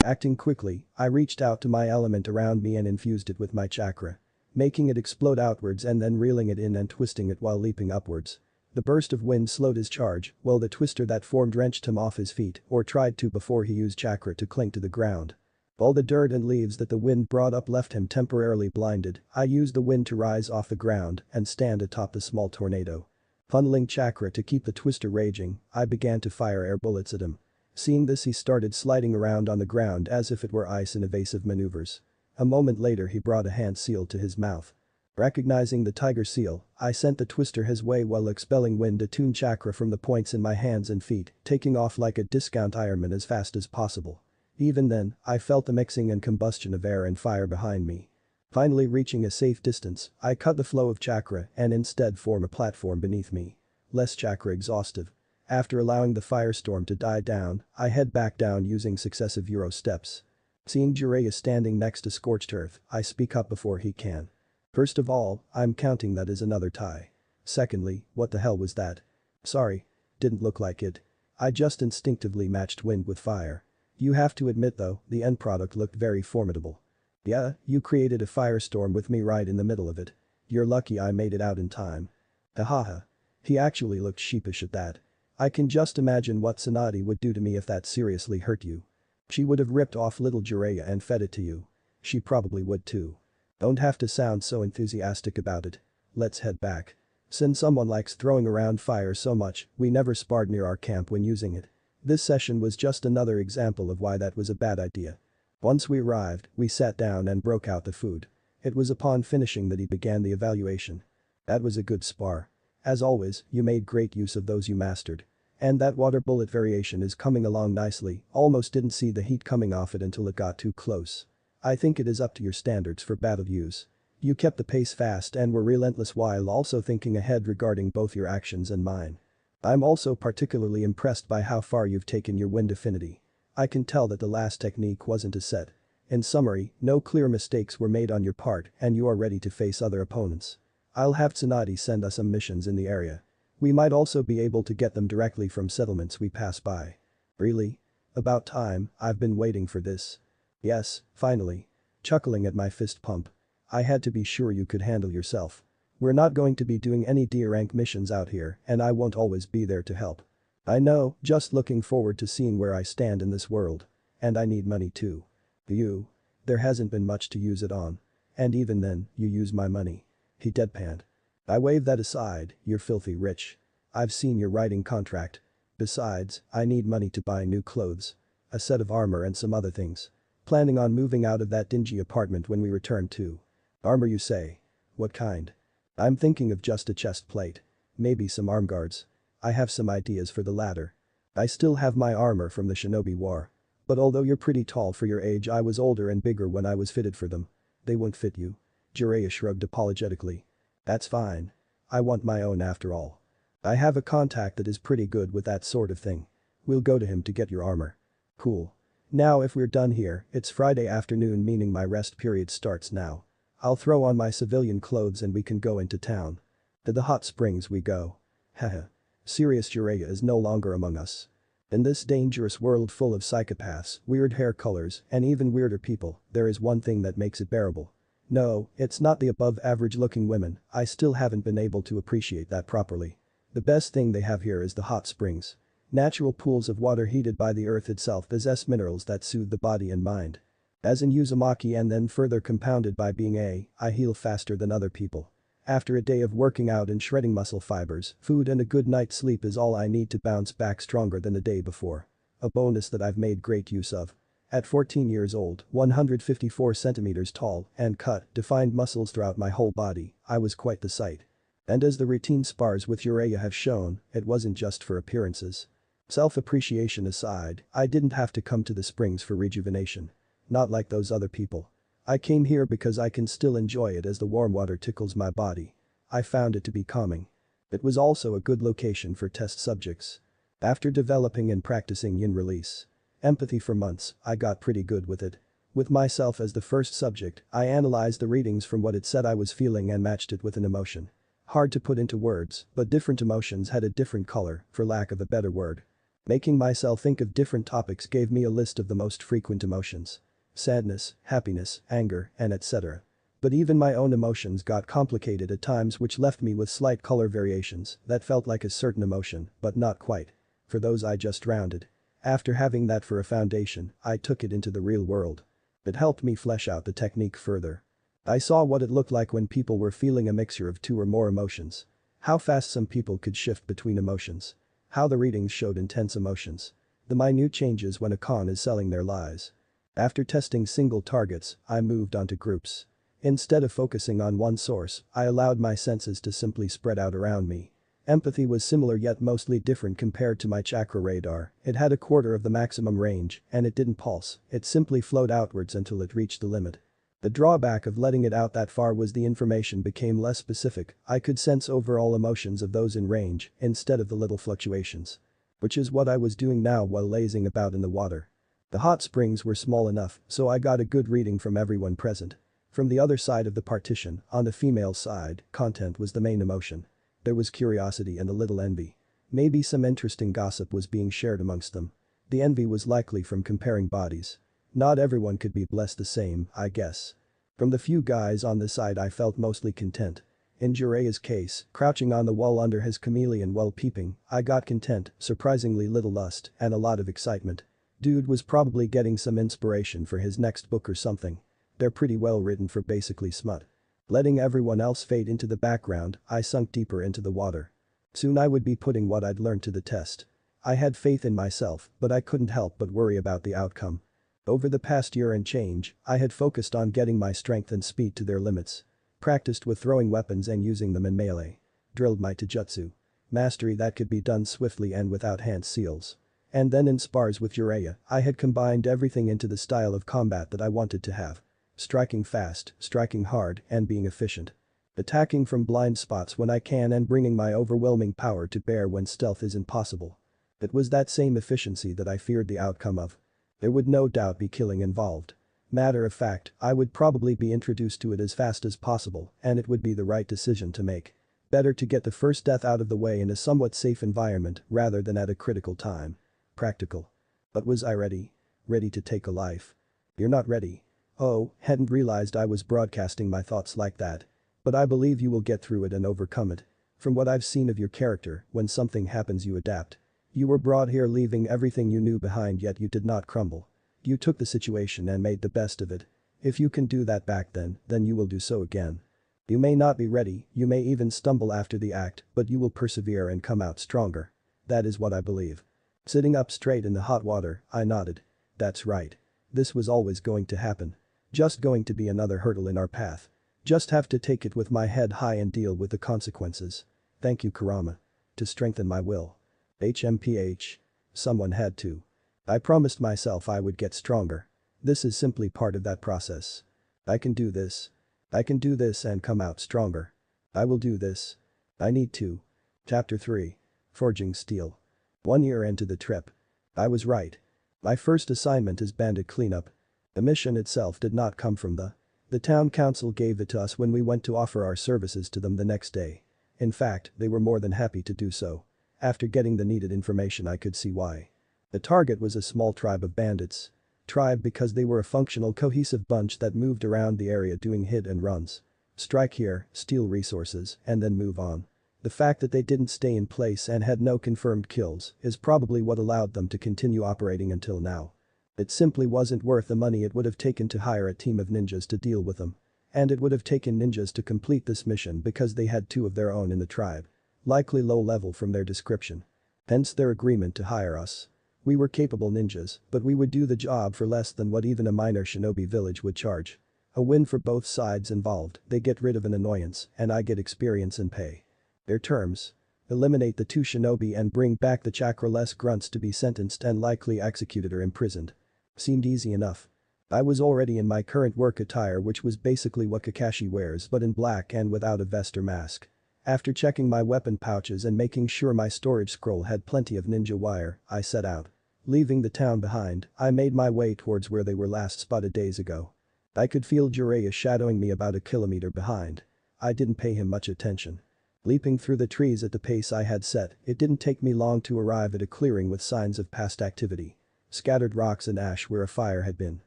Acting quickly, I reached out to my element around me and infused it with my chakra. Making it explode outwards and then reeling it in and twisting it while leaping upwards. The burst of wind slowed his charge, while the twister that formed wrenched him off his feet or tried to before he used chakra to cling to the ground. All the dirt and leaves that the wind brought up left him temporarily blinded. I used the wind to rise off the ground and stand atop the small tornado. Funneling chakra to keep the twister raging, I began to fire air bullets at him. Seeing this, he started sliding around on the ground as if it were ice in evasive maneuvers. A moment later he brought a hand seal to his mouth. Recognizing the tiger seal, I sent the twister his way while expelling wind-attuned chakra from the points in my hands and feet, taking off like a discount Ironman as fast as possible. Even then, I felt the mixing and combustion of air and fire behind me. Finally reaching a safe distance, I cut the flow of chakra and instead form a platform beneath me. Less chakra exhaustive. After allowing the firestorm to die down, I head back down using successive Euro steps. Seeing Jiraiya standing next to scorched earth, I speak up before he can. First of all, I'm counting that as another tie. Secondly, what the hell was that? Sorry. Didn't look like it. I just instinctively matched wind with fire. You have to admit though, the end product looked very formidable. Yeah, you created a firestorm with me right in the middle of it. You're lucky I made it out in time. Hahaha. He actually looked sheepish at that. I can just imagine what Tsunade would do to me if that seriously hurt you. She would have ripped off little Jiraiya and fed it to you. She probably would too. Don't have to sound so enthusiastic about it. Let's head back. Since someone likes throwing around fire so much, we never sparred near our camp when using it. This session was just another example of why that was a bad idea. Once we arrived, we sat down and broke out the food. It was upon finishing that he began the evaluation. That was a good spar. As always, you made great use of those you mastered. And that water bullet variation is coming along nicely, almost didn't see the heat coming off it until it got too close. I think it is up to your standards for battle use. You kept the pace fast and were relentless while also thinking ahead regarding both your actions and mine. I'm also particularly impressed by how far you've taken your wind affinity. I can tell that the last technique wasn't a set. In summary, no clear mistakes were made on your part and you are ready to face other opponents. I'll have Tsunade send us some missions in the area. We might also be able to get them directly from settlements we pass by. Really? About time, I've been waiting for this. Yes, finally. Chuckling at my fist pump. I had to be sure you could handle yourself. We're not going to be doing any D-rank missions out here and I won't always be there to help. I know, just looking forward to seeing where I stand in this world. And I need money too. You? There hasn't been much to use it on. And even then, you use my money. He deadpanned. I wave that aside, you're filthy rich. I've seen your writing contract. Besides, I need money to buy new clothes. A set of armor and some other things. Planning on moving out of that dingy apartment when we return too. Armor you say? What kind? I'm thinking of just a chest plate. Maybe some arm guards. I have some ideas for the latter. I still have my armor from the Shinobi War. But although you're pretty tall for your age, I was older and bigger when I was fitted for them. They won't fit you. Jiraiya shrugged apologetically. That's fine. I want my own after all. I have a contact that is pretty good with that sort of thing. We'll go to him to get your armor. Cool. Now if we're done here, it's Friday afternoon meaning my rest period starts now. I'll throw on my civilian clothes and we can go into town. To the hot springs we go. Haha. Serious Jiraiya is no longer among us. In this dangerous world full of psychopaths, weird hair colors, and even weirder people, there is one thing that makes it bearable. No, it's not the above average looking women, I still haven't been able to appreciate that properly. The best thing they have here is the hot springs. Natural pools of water heated by the earth itself possess minerals that soothe the body and mind. As in Uzumaki and then further compounded by being I heal faster than other people. After a day of working out and shredding muscle fibers, food and a good night's sleep is all I need to bounce back stronger than the day before. A bonus that I've made great use of. At 14 years old, 154 centimeters tall, and cut, defined muscles throughout my whole body, I was quite the sight. And as the routine spars with Jiraiya have shown, it wasn't just for appearances. Self-appreciation aside, I didn't have to come to the springs for rejuvenation. Not like those other people. I came here because I can still enjoy it as the warm water tickles my body. I found it to be calming. It was also a good location for test subjects. After developing and practicing yin release empathy for months, I got pretty good with it. With myself as the first subject, I analyzed the readings from what it said I was feeling and matched it with an emotion. Hard to put into words, but different emotions had a different color, for lack of a better word. Making myself think of different topics gave me a list of the most frequent emotions. Sadness, happiness, anger, and etc. But even my own emotions got complicated at times which left me with slight color variations that felt like a certain emotion, but not quite. For those I just rounded. After having that for a foundation, I took it into the real world. It helped me flesh out the technique further. I saw what it looked like when people were feeling a mixture of two or more emotions. How fast some people could shift between emotions. How the readings showed intense emotions. The minute changes when a con is selling their lies. After testing single targets, I moved onto groups. Instead of focusing on one source, I allowed my senses to simply spread out around me. Empathy was similar yet mostly different compared to my chakra radar. It had a quarter of the maximum range, and it didn't pulse, it simply flowed outwards until it reached the limit. The drawback of letting it out that far was the information became less specific. I could sense overall emotions of those in range instead of the little fluctuations. Which is what I was doing now while lazing about in the water. The hot springs were small enough, so I got a good reading from everyone present. From the other side of the partition, on the female side, content was the main emotion. There was curiosity and a little envy. Maybe some interesting gossip was being shared amongst them. The envy was likely from comparing bodies. Not everyone could be blessed the same, I guess. From the few guys on the side I felt mostly content. In Jiraiya's case, crouching on the wall under his chameleon while peeping, I got content, surprisingly little lust, and a lot of excitement. Dude was probably getting some inspiration for his next book or something. They're pretty well written for basically smut. Letting everyone else fade into the background, I sunk deeper into the water. Soon I would be putting what I'd learned to the test. I had faith in myself, but I couldn't help but worry about the outcome. Over the past year and change, I had focused on getting my strength and speed to their limits. Practiced with throwing weapons and using them in melee. Drilled my taijutsu. Mastery that could be done swiftly and without hand seals. And then in spars with Jiraiya, I had combined everything into the style of combat that I wanted to have. Striking fast, striking hard, and being efficient. Attacking from blind spots when I can and bringing my overwhelming power to bear when stealth isn't possible. It was that same efficiency that I feared the outcome of. There would no doubt be killing involved. Matter of fact, I would probably be introduced to it as fast as possible, and it would be the right decision to make. Better to get the first death out of the way in a somewhat safe environment rather than at a critical time. Practical. But was I ready? Ready to take a life? You're not ready. Oh, hadn't realized I was broadcasting my thoughts like that. But I believe you will get through it and overcome it. From what I've seen of your character, when something happens you adapt. You were brought here leaving everything you knew behind yet you did not crumble. You took the situation and made the best of it. If you can do that back then you will do so again. You may not be ready, you may even stumble after the act, but you will persevere and come out stronger. That is what I believe. Sitting up straight in the hot water, I nodded. That's right. This was always going to happen. Just going to be another hurdle in our path. Just have to take it with my head high and deal with the consequences. Thank you Kurama. To strengthen my will. HMPH. Someone had to. I promised myself I would get stronger. This is simply part of that process. I can do this. I can do this and come out stronger. I will do this. I need to. Chapter 3. Forging Steel. 1 year into the trip. I was right. My first assignment is bandit cleanup. The mission itself did not come from the town council gave it to us when we went to offer our services to them the next day. In fact, they were more than happy to do so. After getting the needed information I could see why. The target was a small tribe of bandits. Tribe because they were a functional cohesive bunch that moved around the area doing hit and runs. Strike here, steal resources, and then move on. The fact that they didn't stay in place and had no confirmed kills is probably what allowed them to continue operating until now. It simply wasn't worth the money it would have taken to hire a team of ninjas to deal with them. And it would have taken ninjas to complete this mission because they had 2 of their own in the tribe. Likely low level from their description. Hence their agreement to hire us. We were capable ninjas, but we would do the job for less than what even a minor shinobi village would charge. A win for both sides involved, they get rid of an annoyance, and I get experience and pay. Their terms. Eliminate the 2 shinobi and bring back the chakra-less grunts to be sentenced and likely executed or imprisoned. Seemed easy enough. I was already in my current work attire which was basically what Kakashi wears but in black and without a vest or mask. After checking my weapon pouches and making sure my storage scroll had plenty of ninja wire, I set out. Leaving the town behind, I made my way towards where they were last spotted days ago. I could feel Jiraiya shadowing me about a kilometer behind. I didn't pay him much attention. Leaping through the trees at the pace I had set, it didn't take me long to arrive at a clearing with signs of past activity. Scattered rocks and ash where a fire had been.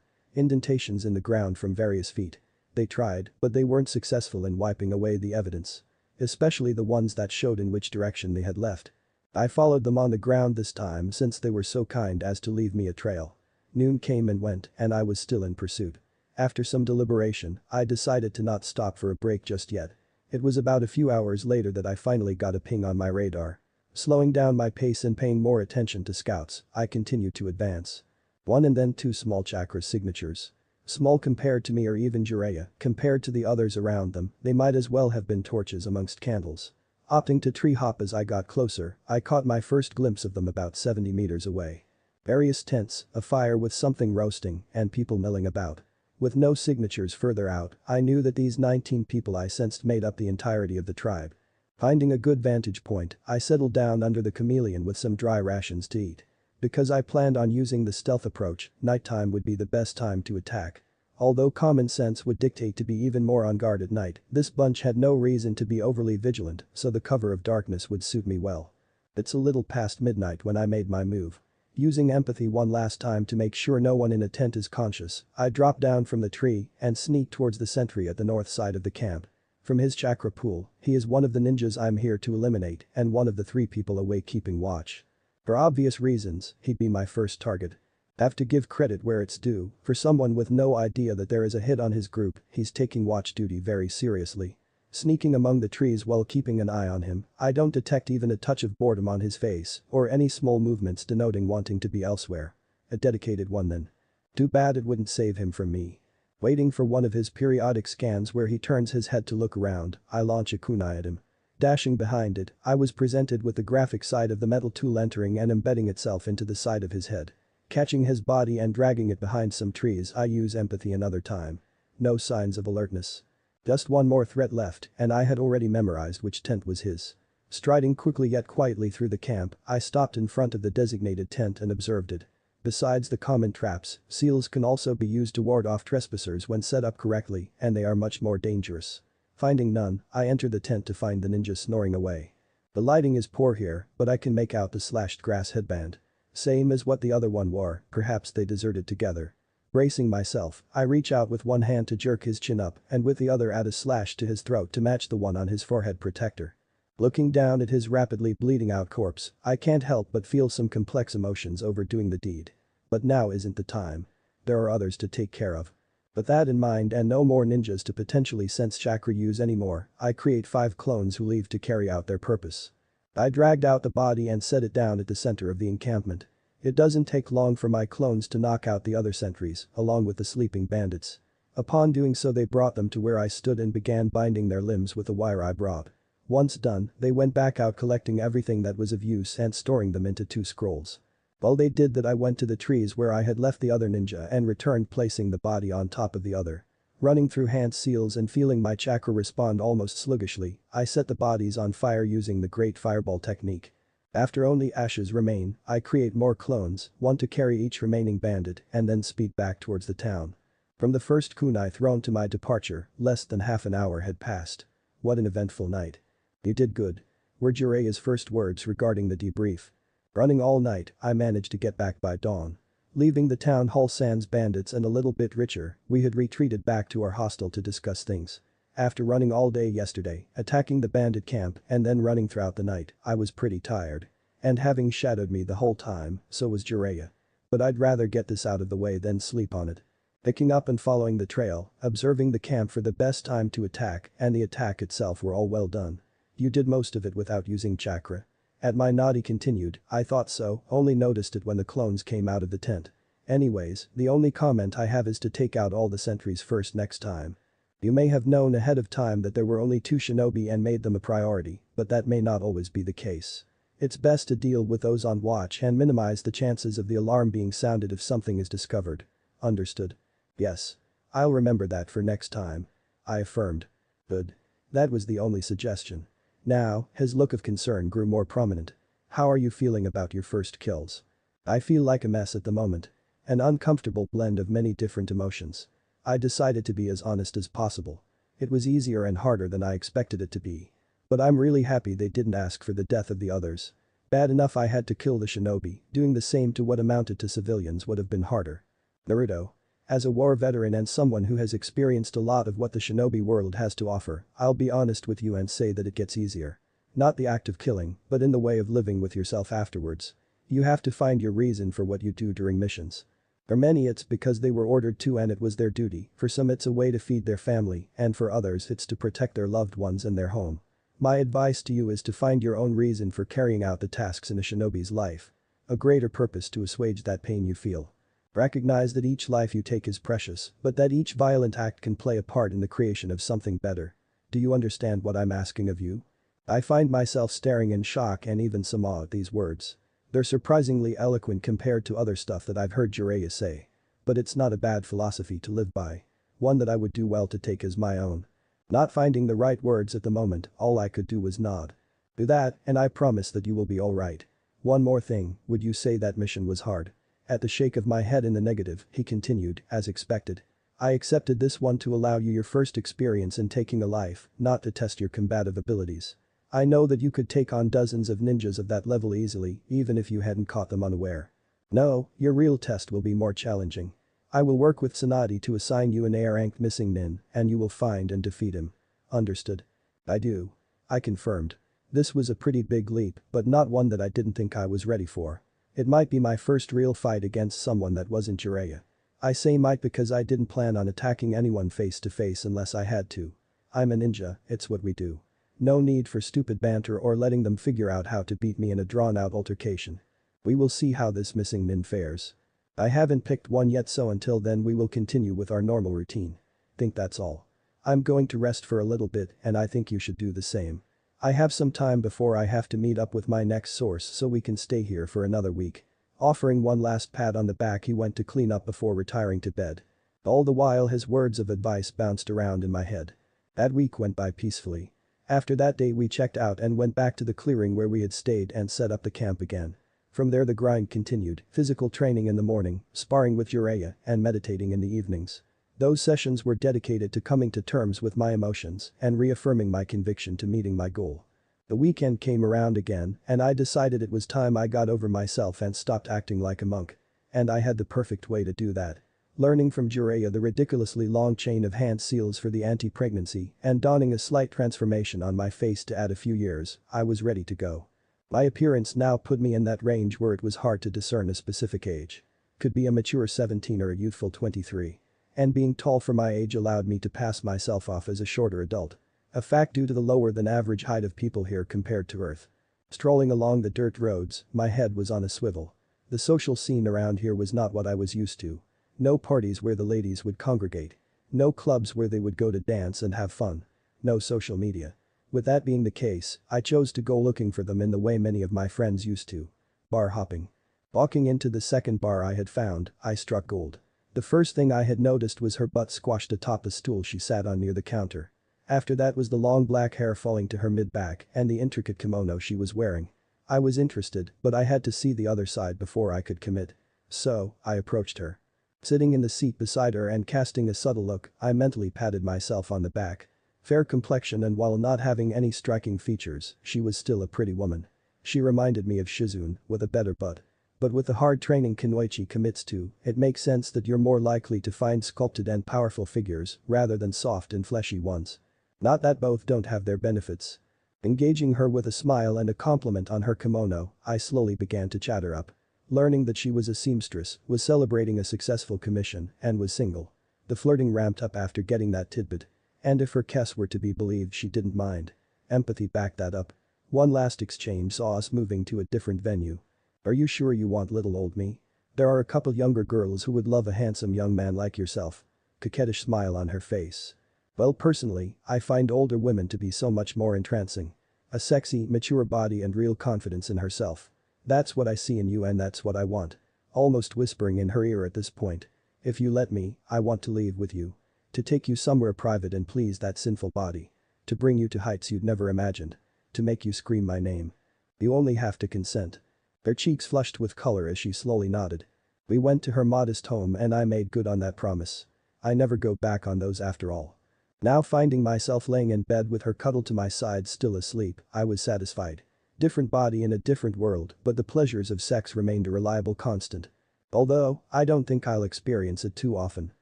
Indentations in the ground from various feet. They tried, but they weren't successful in wiping away the evidence. Especially the ones that showed in which direction they had left. I followed them on the ground this time since they were so kind as to leave me a trail. Noon came and went and I was still in pursuit. After some deliberation, I decided to not stop for a break just yet. It was about a few hours later that I finally got a ping on my radar. Slowing down my pace and paying more attention to scouts, I continued to advance. 1 and then 2 small chakra signatures. Small compared to me or even Jiraiya, compared to the others around them, they might as well have been torches amongst candles. Opting to tree hop as I got closer, I caught my first glimpse of them about 70 meters away. Various tents, a fire with something roasting, and people milling about. With no signatures further out, I knew that these 19 people I sensed made up the entirety of the tribe. Finding a good vantage point, I settled down under the chameleon with some dry rations to eat. Because I planned on using the stealth approach, nighttime would be the best time to attack. Although common sense would dictate to be even more on guard at night, this bunch had no reason to be overly vigilant, so the cover of darkness would suit me well. It's a little past midnight when I made my move. Using empathy one last time to make sure no one in a tent is conscious, I dropped down from the tree and sneaked towards the sentry at the north side of the camp. From his chakra pool, he is one of the ninjas I'm here to eliminate and one of the 3 people awake keeping watch. For obvious reasons, he'd be my first target. Have to give credit where it's due, for someone with no idea that there is a hit on his group, he's taking watch duty very seriously. Sneaking among the trees while keeping an eye on him, I don't detect even a touch of boredom on his face or any small movements denoting wanting to be elsewhere. A dedicated one then. Too bad it wouldn't save him from me. Waiting for one of his periodic scans where he turns his head to look around, I launch a kunai at him. Dashing behind it, I was presented with the graphic side of the metal tool entering and embedding itself into the side of his head. Catching his body and dragging it behind some trees, I use empathy another time. No signs of alertness. Just one more threat left, and I had already memorized which tent was his. Striding quickly yet quietly through the camp, I stopped in front of the designated tent and observed it. Besides the common traps, seals can also be used to ward off trespassers when set up correctly, and they are much more dangerous. Finding none, I enter the tent to find the ninja snoring away. The lighting is poor here, but I can make out the slashed grass headband. Same as what the other one wore, perhaps they deserted together. Bracing myself, I reach out with one hand to jerk his chin up and with the other add a slash to his throat to match the one on his forehead protector. Looking down at his rapidly bleeding out corpse, I can't help but feel some complex emotions over doing the deed. But now isn't the time. There are others to take care of. With that in mind and no more ninjas to potentially sense chakra use anymore, I create 5 clones who leave to carry out their purpose. I dragged out the body and set it down at the center of the encampment. It doesn't take long for my clones to knock out the other sentries, along with the sleeping bandits. Upon doing so they brought them to where I stood and began binding their limbs with the wire I brought. Once done, they went back out collecting everything that was of use and storing them into 2 scrolls. While they did that I went to the trees where I had left the other ninja and returned placing the body on top of the other. Running through hand seals and feeling my chakra respond almost sluggishly, I set the bodies on fire using the Great Fireball technique. After only ashes remain, I create more clones, one to carry each remaining bandit and then speed back towards the town. From the first kunai thrown to my departure, less than half an hour had passed. What an eventful night. You did good. Were Jiraiya's first words regarding the debrief. Running all night, I managed to get back by dawn. Leaving the town hall sans bandits and a little bit richer, we had retreated back to our hostel to discuss things. After running all day yesterday, attacking the bandit camp and then running throughout the night, I was pretty tired. And having shadowed me the whole time, so was Jiraiya. But I'd rather get this out of the way than sleep on it. Picking up and following the trail, observing the camp for the best time to attack and the attack itself were all well done. You did most of it without using chakra. At my nod he continued, I thought so, only noticed it when the clones came out of the tent. Anyways, the only comment I have is to take out all the sentries first next time. You may have known ahead of time that there were only 2 shinobi and made them a priority, but that may not always be the case. It's best to deal with those on watch and minimize the chances of the alarm being sounded if something is discovered. Understood? Yes. I'll remember that for next time. I affirmed. Good. That was the only suggestion. Now, his look of concern grew more prominent. How are you feeling about your first kills? I feel like a mess at the moment. An uncomfortable blend of many different emotions. I decided to be as honest as possible. It was easier and harder than I expected it to be. But I'm really happy they didn't ask for the death of the others. Bad enough I had to kill the shinobi, doing the same to what amounted to civilians would have been harder. Naruto. As a war veteran and someone who has experienced a lot of what the shinobi world has to offer, I'll be honest with you and say that it gets easier. Not the act of killing, but in the way of living with yourself afterwards. You have to find your reason for what you do during missions. For many it's because they were ordered to and it was their duty, for some it's a way to feed their family, and for others it's to protect their loved ones and their home. My advice to you is to find your own reason for carrying out the tasks in a shinobi's life. A greater purpose to assuage that pain you feel. Recognize that each life you take is precious, but that each violent act can play a part in the creation of something better. Do you understand what I'm asking of you? I find myself staring in shock and even some awe at these words. They're surprisingly eloquent compared to other stuff that I've heard Jiraiya say. But it's not a bad philosophy to live by. One that I would do well to take as my own. Not finding the right words at the moment, all I could do was nod. Do that, and I promise that you will be alright. One more thing, would you say that mission was hard? At the shake of my head in the negative, he continued, as expected. I accepted this one to allow you your first experience in taking a life, not to test your combative abilities. I know that you could take on dozens of ninjas of that level easily, even if you hadn't caught them unaware. No, your real test will be more challenging. I will work with Tsunade to assign you an A-ranked missing nin, and you will find and defeat him. Understood? I do. I confirmed. This was a pretty big leap, but not one that I didn't think I was ready for. It might be my first real fight against someone that wasn't Jiraiya. I say might because I didn't plan on attacking anyone face to face unless I had to. I'm a ninja, it's what we do. No need for stupid banter or letting them figure out how to beat me in a drawn-out altercation. We will see how this missing nin fares. I haven't picked one yet, so until then we will continue with our normal routine. Think that's all. I'm going to rest for a little bit and I think you should do the same. I have some time before I have to meet up with my next source, so we can stay here for another week. Offering one last pat on the back, he went to clean up before retiring to bed. All the while his words of advice bounced around in my head. That week went by peacefully. After that day we checked out and went back to the clearing where we had stayed and set up the camp again. From there the grind continued, physical training in the morning, sparring with Jiraiya, and meditating in the evenings. Those sessions were dedicated to coming to terms with my emotions and reaffirming my conviction to meeting my goal. The weekend came around again and I decided it was time I got over myself and stopped acting like a monk. And I had the perfect way to do that. Learning from Jiraiya the ridiculously long chain of hand seals for the anti-pregnancy and donning a slight transformation on my face to add a few years, I was ready to go. My appearance now put me in that range where it was hard to discern a specific age. Could be a mature 17 or a youthful 23. And being tall for my age allowed me to pass myself off as a shorter adult. A fact due to the lower than average height of people here compared to Earth. Strolling along the dirt roads, my head was on a swivel. The social scene around here was not what I was used to. No parties where the ladies would congregate. No clubs where they would go to dance and have fun. No social media. With that being the case, I chose to go looking for them in the way many of my friends used to. Bar hopping. Walking into the second bar I had found, I struck gold. The first thing I had noticed was her butt squashed atop a stool she sat on near the counter. After that was the long black hair falling to her mid-back and the intricate kimono she was wearing. I was interested, but I had to see the other side before I could commit. So, I approached her. Sitting in the seat beside her and casting a subtle look, I mentally patted myself on the back. Fair complexion, and while not having any striking features, she was still a pretty woman. She reminded me of Shizune, with a better butt. But with the hard training Kunoichi commits to, it makes sense that you're more likely to find sculpted and powerful figures rather than soft and fleshy ones. Not that both don't have their benefits. Engaging her with a smile and a compliment on her kimono, I slowly began to chatter up. Learning that she was a seamstress, was celebrating a successful commission, and was single. The flirting ramped up after getting that tidbit. And if her Kess were to be believed, she didn't mind. Empathy backed that up. One last exchange saw us moving to a different venue. Are you sure you want little old me? There are a couple younger girls who would love a handsome young man like yourself. Coquettish smile on her face. Well, personally, I find older women to be so much more entrancing. A sexy, mature body and real confidence in herself. That's what I see in you and that's what I want. Almost whispering in her ear at this point. If you let me, I want to leave with you. To take you somewhere private and please that sinful body. To bring you to heights you'd never imagined. To make you scream my name. You only have to consent. Her cheeks flushed with color as she slowly nodded. We went to her modest home and I made good on that promise. I never go back on those after all. Now finding myself laying in bed with her cuddled to my side still asleep, I was satisfied. Different body in a different world, but the pleasures of sex remained a reliable constant. Although, I don't think I'll experience it too often.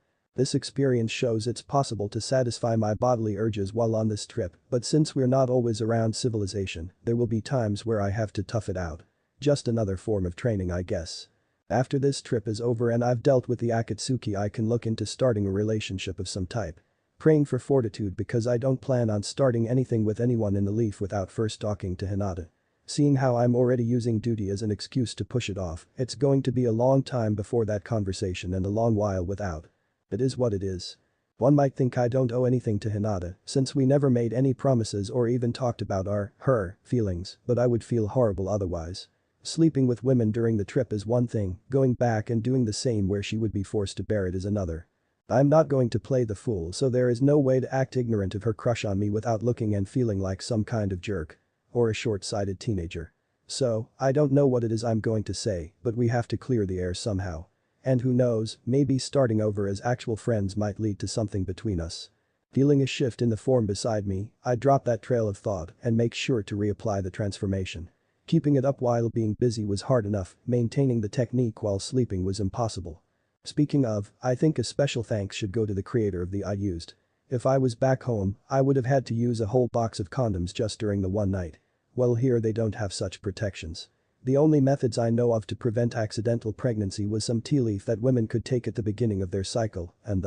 This experience shows it's possible to satisfy my bodily urges while on this trip, but since we're not always around civilization, there will be times where I have to tough it out. Just another form of training, I guess. After this trip is over and I've dealt with the Akatsuki, I can look into starting a relationship of some type. Praying for fortitude because I don't plan on starting anything with anyone in the leaf without first talking to Hinata. Seeing how I'm already using duty as an excuse to push it off, it's going to be a long time before that conversation and a long while without. It is what it is. One might think I don't owe anything to Hinata since we never made any promises or even talked about her feelings, but I would feel horrible otherwise. Sleeping with women during the trip is one thing, going back and doing the same where she would be forced to bear it is another. I'm not going to play the fool, so there is no way to act ignorant of her crush on me without looking and feeling like some kind of jerk. Or a short-sighted teenager. So, I don't know what it is I'm going to say, but we have to clear the air somehow. And who knows, maybe starting over as actual friends might lead to something between us. Feeling a shift in the form beside me, I drop that trail of thought and make sure to reapply the transformation. Keeping it up while being busy was hard enough, maintaining the technique while sleeping was impossible. Speaking of, I think a special thanks should go to the creator of the I used. If I was back home, I would have had to use a whole box of condoms just during the one night. Well, here they don't have such protections. The only methods I know of to prevent accidental pregnancy was some tea leaf that women could take at the beginning of their cycle, and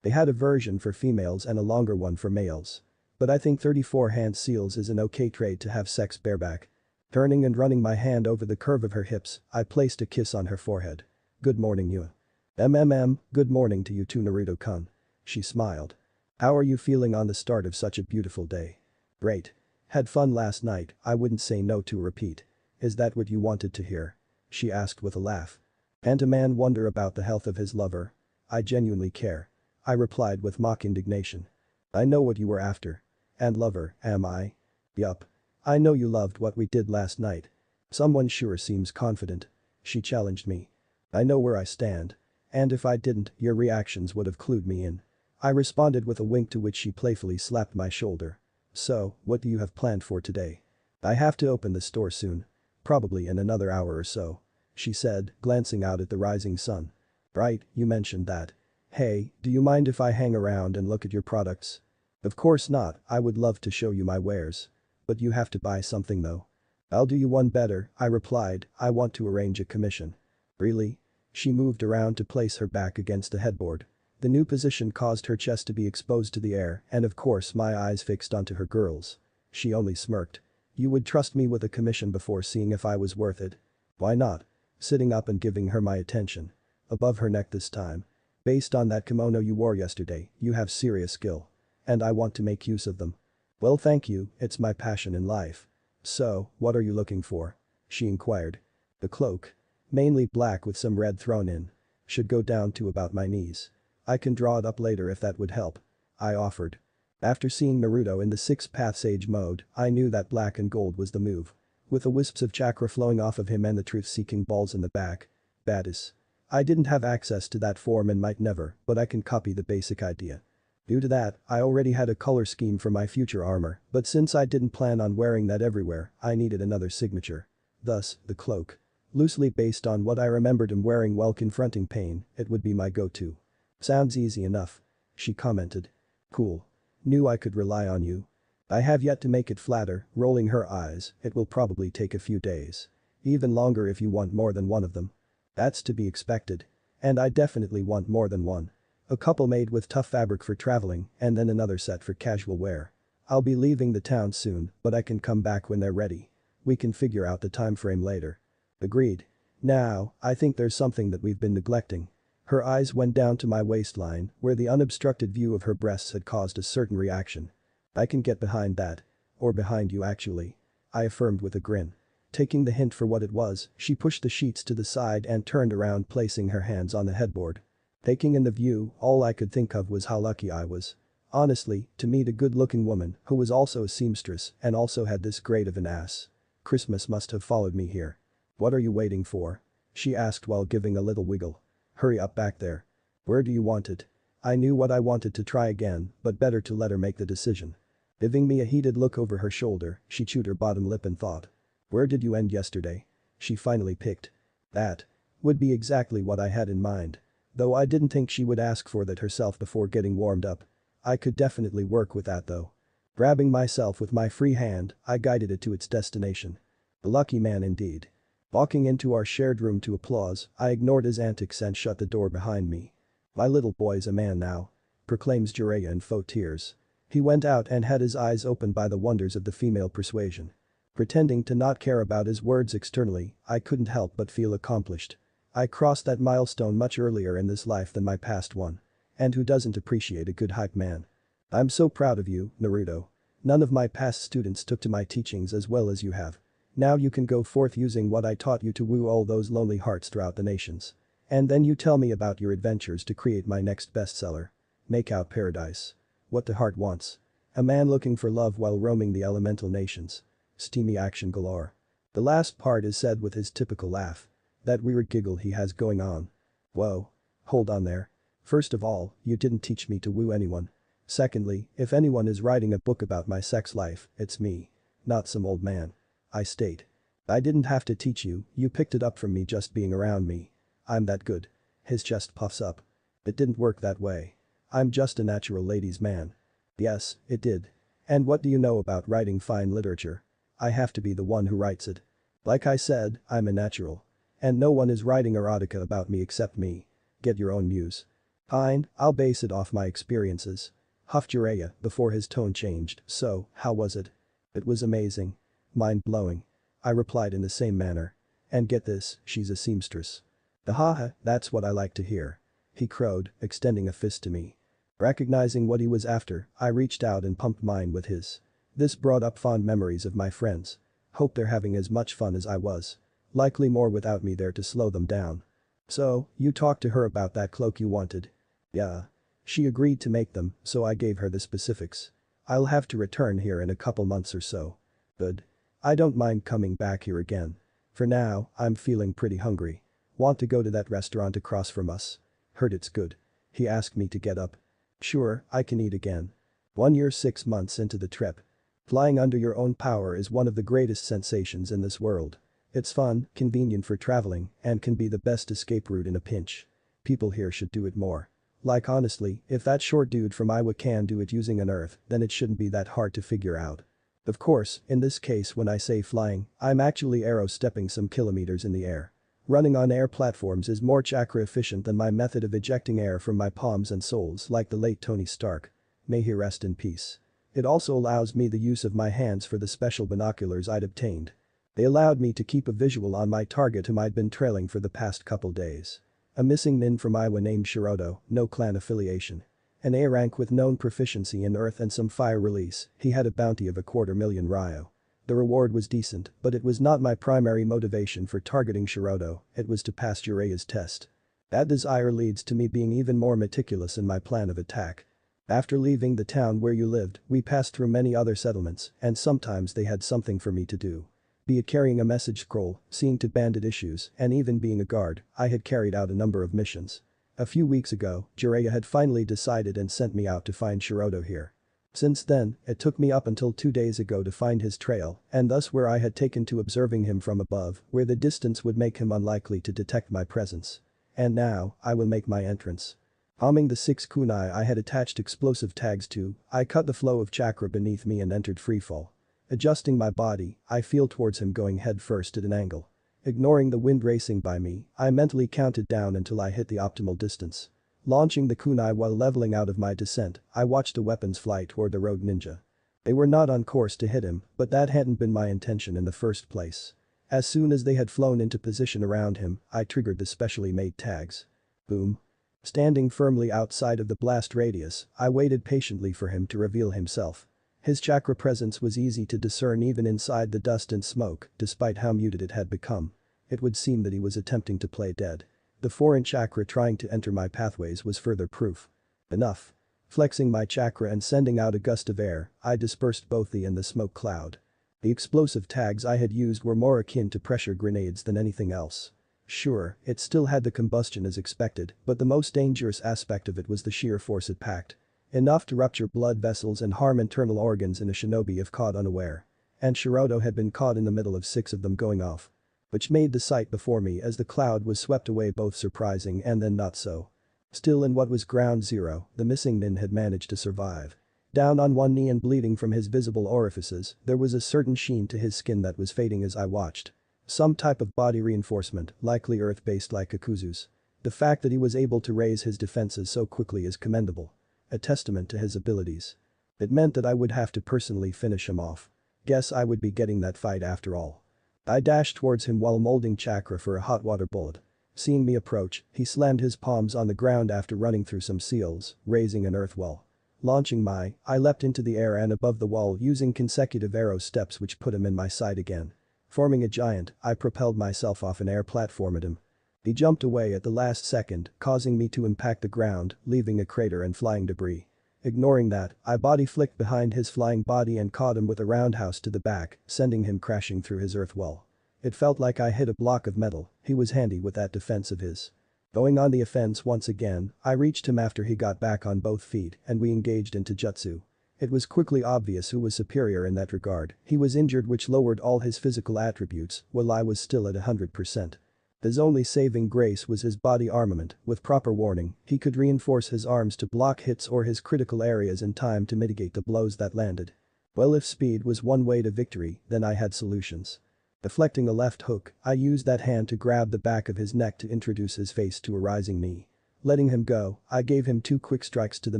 they had a version for females and a longer one for males. But I think 34 hand seals is an okay trade to have sex bareback. Turning and running my hand over the curve of her hips, I placed a kiss on her forehead. Good morning, you. Good morning to you too, Naruto-kun. She smiled. How are you feeling on the start of such a beautiful day? Great. Had fun last night, I wouldn't say no to a repeat. Is that what you wanted to hear? She asked with a laugh. Can't a man wonder about the health of his lover? I genuinely care. I replied with mock indignation. I know what you were after. And lover, am I? Yup. I know you loved what we did last night. Someone sure seems confident. She challenged me. I know where I stand. And if I didn't, your reactions would have clued me in. I responded with a wink to which she playfully slapped my shoulder. So, what do you have planned for today? I have to open the store soon. Probably in another hour or so. She said, glancing out at the rising sun. Right, you mentioned that. Hey, do you mind if I hang around and look at your products? Of course not, I would love to show you my wares. But you have to buy something though. I'll do you one better, I replied, I want to arrange a commission. Really? She moved around to place her back against a headboard. The new position caused her chest to be exposed to the air and of course my eyes fixed onto her girls. She only smirked. You would trust me with a commission before seeing if I was worth it? Why not? Sitting up and giving her my attention. Above her neck this time. Based on that kimono you wore yesterday, you have serious skill. And I want to make use of them. Well, thank you, it's my passion in life. So, what are you looking for? She inquired. The cloak. Mainly black with some red thrown in. Should go down to about my knees. I can draw it up later if that would help. I offered. After seeing Naruto in the Six Paths Age mode, I knew that black and gold was the move. With the wisps of chakra flowing off of him and the truth-seeking balls in the back. Badass. I didn't have access to that form and might never, but I can copy the basic idea. Due to that, I already had a color scheme for my future armor, but since I didn't plan on wearing that everywhere, I needed another signature. Thus, the cloak. Loosely based on what I remembered him wearing while confronting pain, it would be my go-to. Sounds easy enough. She commented. Cool. Knew I could rely on you. I have yet to make it flatter, rolling her eyes, it will probably take a few days. Even longer if you want more than one of them. That's to be expected. And I definitely want more than one. A couple made with tough fabric for traveling and then another set for casual wear. I'll be leaving the town soon, but I can come back when they're ready. We can figure out the time frame later. Agreed. Now, I think there's something that we've been neglecting. Her eyes went down to my waistline, where the unobstructed view of her breasts had caused a certain reaction. I can get behind that. Or behind you actually. I affirmed with a grin. Taking the hint for what it was, she pushed the sheets to the side and turned around placing her hands on the headboard. Taking in the view, all I could think of was how lucky I was. Honestly, to meet a good-looking woman who was also a seamstress and also had this great of an ass. Christmas must have followed me here. What are you waiting for? She asked while giving a little wiggle. Hurry up back there. Where do you want it? I knew what I wanted to try again, but better to let her make the decision. Giving me a heated look over her shoulder, she chewed her bottom lip and thought. Where did you end yesterday? She finally picked. That would be exactly what I had in mind. Though I didn't think she would ask for that herself before getting warmed up. I could definitely work with that though. Grabbing myself with my free hand, I guided it to its destination. A lucky man indeed. Walking into our shared room to applause, I ignored his antics and shut the door behind me. My little boy's a man now. Proclaims Jiraiya in faux tears. He went out and had his eyes opened by the wonders of the female persuasion. Pretending to not care about his words externally, I couldn't help but feel accomplished. I crossed that milestone much earlier in this life than my past one. And who doesn't appreciate a good hype man? I'm so proud of you, Naruto. None of my past students took to my teachings as well as you have. Now you can go forth using what I taught you to woo all those lonely hearts throughout the nations. And then you tell me about your adventures to create my next bestseller. Make out paradise. What the heart wants. A man looking for love while roaming the elemental nations. Steamy action galore. The last part is said with his typical laugh. That weird giggle he has going on. Whoa. Hold on there. First of all, you didn't teach me to woo anyone. Secondly, if anyone is writing a book about my sex life, it's me. Not some old man. I state. I didn't have to teach you, you picked it up from me just being around me. I'm that good. His chest puffs up. It didn't work that way. I'm just a natural ladies' man. Yes, it did. And what do you know about writing fine literature? I have to be the one who writes it. Like I said, I'm a natural. And no one is writing erotica about me except me. Get your own muse. Fine, I'll base it off my experiences. Huffed Jiraiya before his tone changed, so, how was it? It was amazing. Mind-blowing. I replied in the same manner. And get this, she's a seamstress. Haha, that's what I like to hear. He crowed, extending a fist to me. Recognizing what he was after, I reached out and pumped mine with his. This brought up fond memories of my friends. Hope they're having as much fun as I was. Likely more without me there to slow them down. So, you talked to her about that cloak you wanted? Yeah. She agreed to make them, so I gave her the specifics. I'll have to return here in a couple months or so. Good. I don't mind coming back here again. For now, I'm feeling pretty hungry. Want to go to that restaurant across from us? Heard it's good. He asked me to get up. Sure, I can eat again. 1 year 6 months into the trip. Flying under your own power is one of the greatest sensations in this world. It's fun, convenient for traveling, and can be the best escape route in a pinch. People here should do it more. Like honestly, if that short dude from Iowa can do it using an earth, then it shouldn't be that hard to figure out. Of course, in this case when I say flying, I'm actually aero-stepping some kilometers in the air. Running on air platforms is more chakra efficient than my method of ejecting air from my palms and soles like the late Tony Stark. May he rest in peace. It also allows me the use of my hands for the special binoculars I'd obtained. They allowed me to keep a visual on my target whom I'd been trailing for the past couple days. A missing nin from Iowa named Shiroto, no clan affiliation. An A rank with known proficiency in earth and some fire release, he had a bounty of 250,000 ryo. The reward was decent, but it was not my primary motivation for targeting Shiroto, it was to pass Jiraiya's test. That desire leads to me being even more meticulous in my plan of attack. After leaving the town where you lived, we passed through many other settlements, and sometimes they had something for me to do. Be it carrying a message scroll, seeing to bandit issues, and even being a guard, I had carried out a number of missions. A few weeks ago, Jiraiya had finally decided and sent me out to find Shiroto here. Since then, it took me up until 2 days ago to find his trail, and thus where I had taken to observing him from above, where the distance would make him unlikely to detect my presence. And now, I will make my entrance. Palming the 6 kunai I had attached explosive tags to, I cut the flow of chakra beneath me and entered freefall. Adjusting my body, I feel towards him going head first at an angle. Ignoring the wind racing by me, I mentally counted down until I hit the optimal distance. Launching the kunai while leveling out of my descent, I watched the weapons fly toward the rogue ninja. They were not on course to hit him, but that hadn't been my intention in the first place. As soon as they had flown into position around him, I triggered the specially made tags. Boom. Standing firmly outside of the blast radius, I waited patiently for him to reveal himself. His chakra presence was easy to discern even inside the dust and smoke, despite how muted it had become. It would seem that he was attempting to play dead. The foreign chakra trying to enter my pathways was further proof. Enough. Flexing my chakra and sending out a gust of air, I dispersed both the and the smoke cloud. The explosive tags I had used were more akin to pressure grenades than anything else. Sure, it still had the combustion as expected, but the most dangerous aspect of it was the sheer force it packed. Enough to rupture blood vessels and harm internal organs in a shinobi if caught unaware. And Shiroto had been caught in the middle of 6 of them going off. Which made the sight before me as the cloud was swept away both surprising and then not so. Still in what was ground zero, the missing nin had managed to survive. Down on one knee and bleeding from his visible orifices, there was a certain sheen to his skin that was fading as I watched. Some type of body reinforcement, likely earth-based like Kakuzu's. The fact that he was able to raise his defenses so quickly is commendable. A testament to his abilities. It meant that I would have to personally finish him off. Guess I would be getting that fight after all. I dashed towards him while molding chakra for a hot water bullet. Seeing me approach, he slammed his palms on the ground after running through some seals, raising an earth wall. Launching I leapt into the air and above the wall using consecutive arrow steps which put him in my sight again. Forming a giant, I propelled myself off an air platform at him. He jumped away at the last second, causing me to impact the ground, leaving a crater and flying debris. Ignoring that, I body flicked behind his flying body and caught him with a roundhouse to the back, sending him crashing through his earth wall. It felt like I hit a block of metal, he was handy with that defense of his. Going on the offense once again, I reached him after he got back on both feet and we engaged into jutsu. It was quickly obvious who was superior in that regard, he was injured which lowered all his physical attributes, while I was still at 100%. His only saving grace was his body armament, with proper warning, he could reinforce his arms to block hits or his critical areas in time to mitigate the blows that landed. Well, if speed was one way to victory, then I had solutions. Deflecting a left hook, I used that hand to grab the back of his neck to introduce his face to a rising knee. Letting him go, I gave him 2 quick strikes to the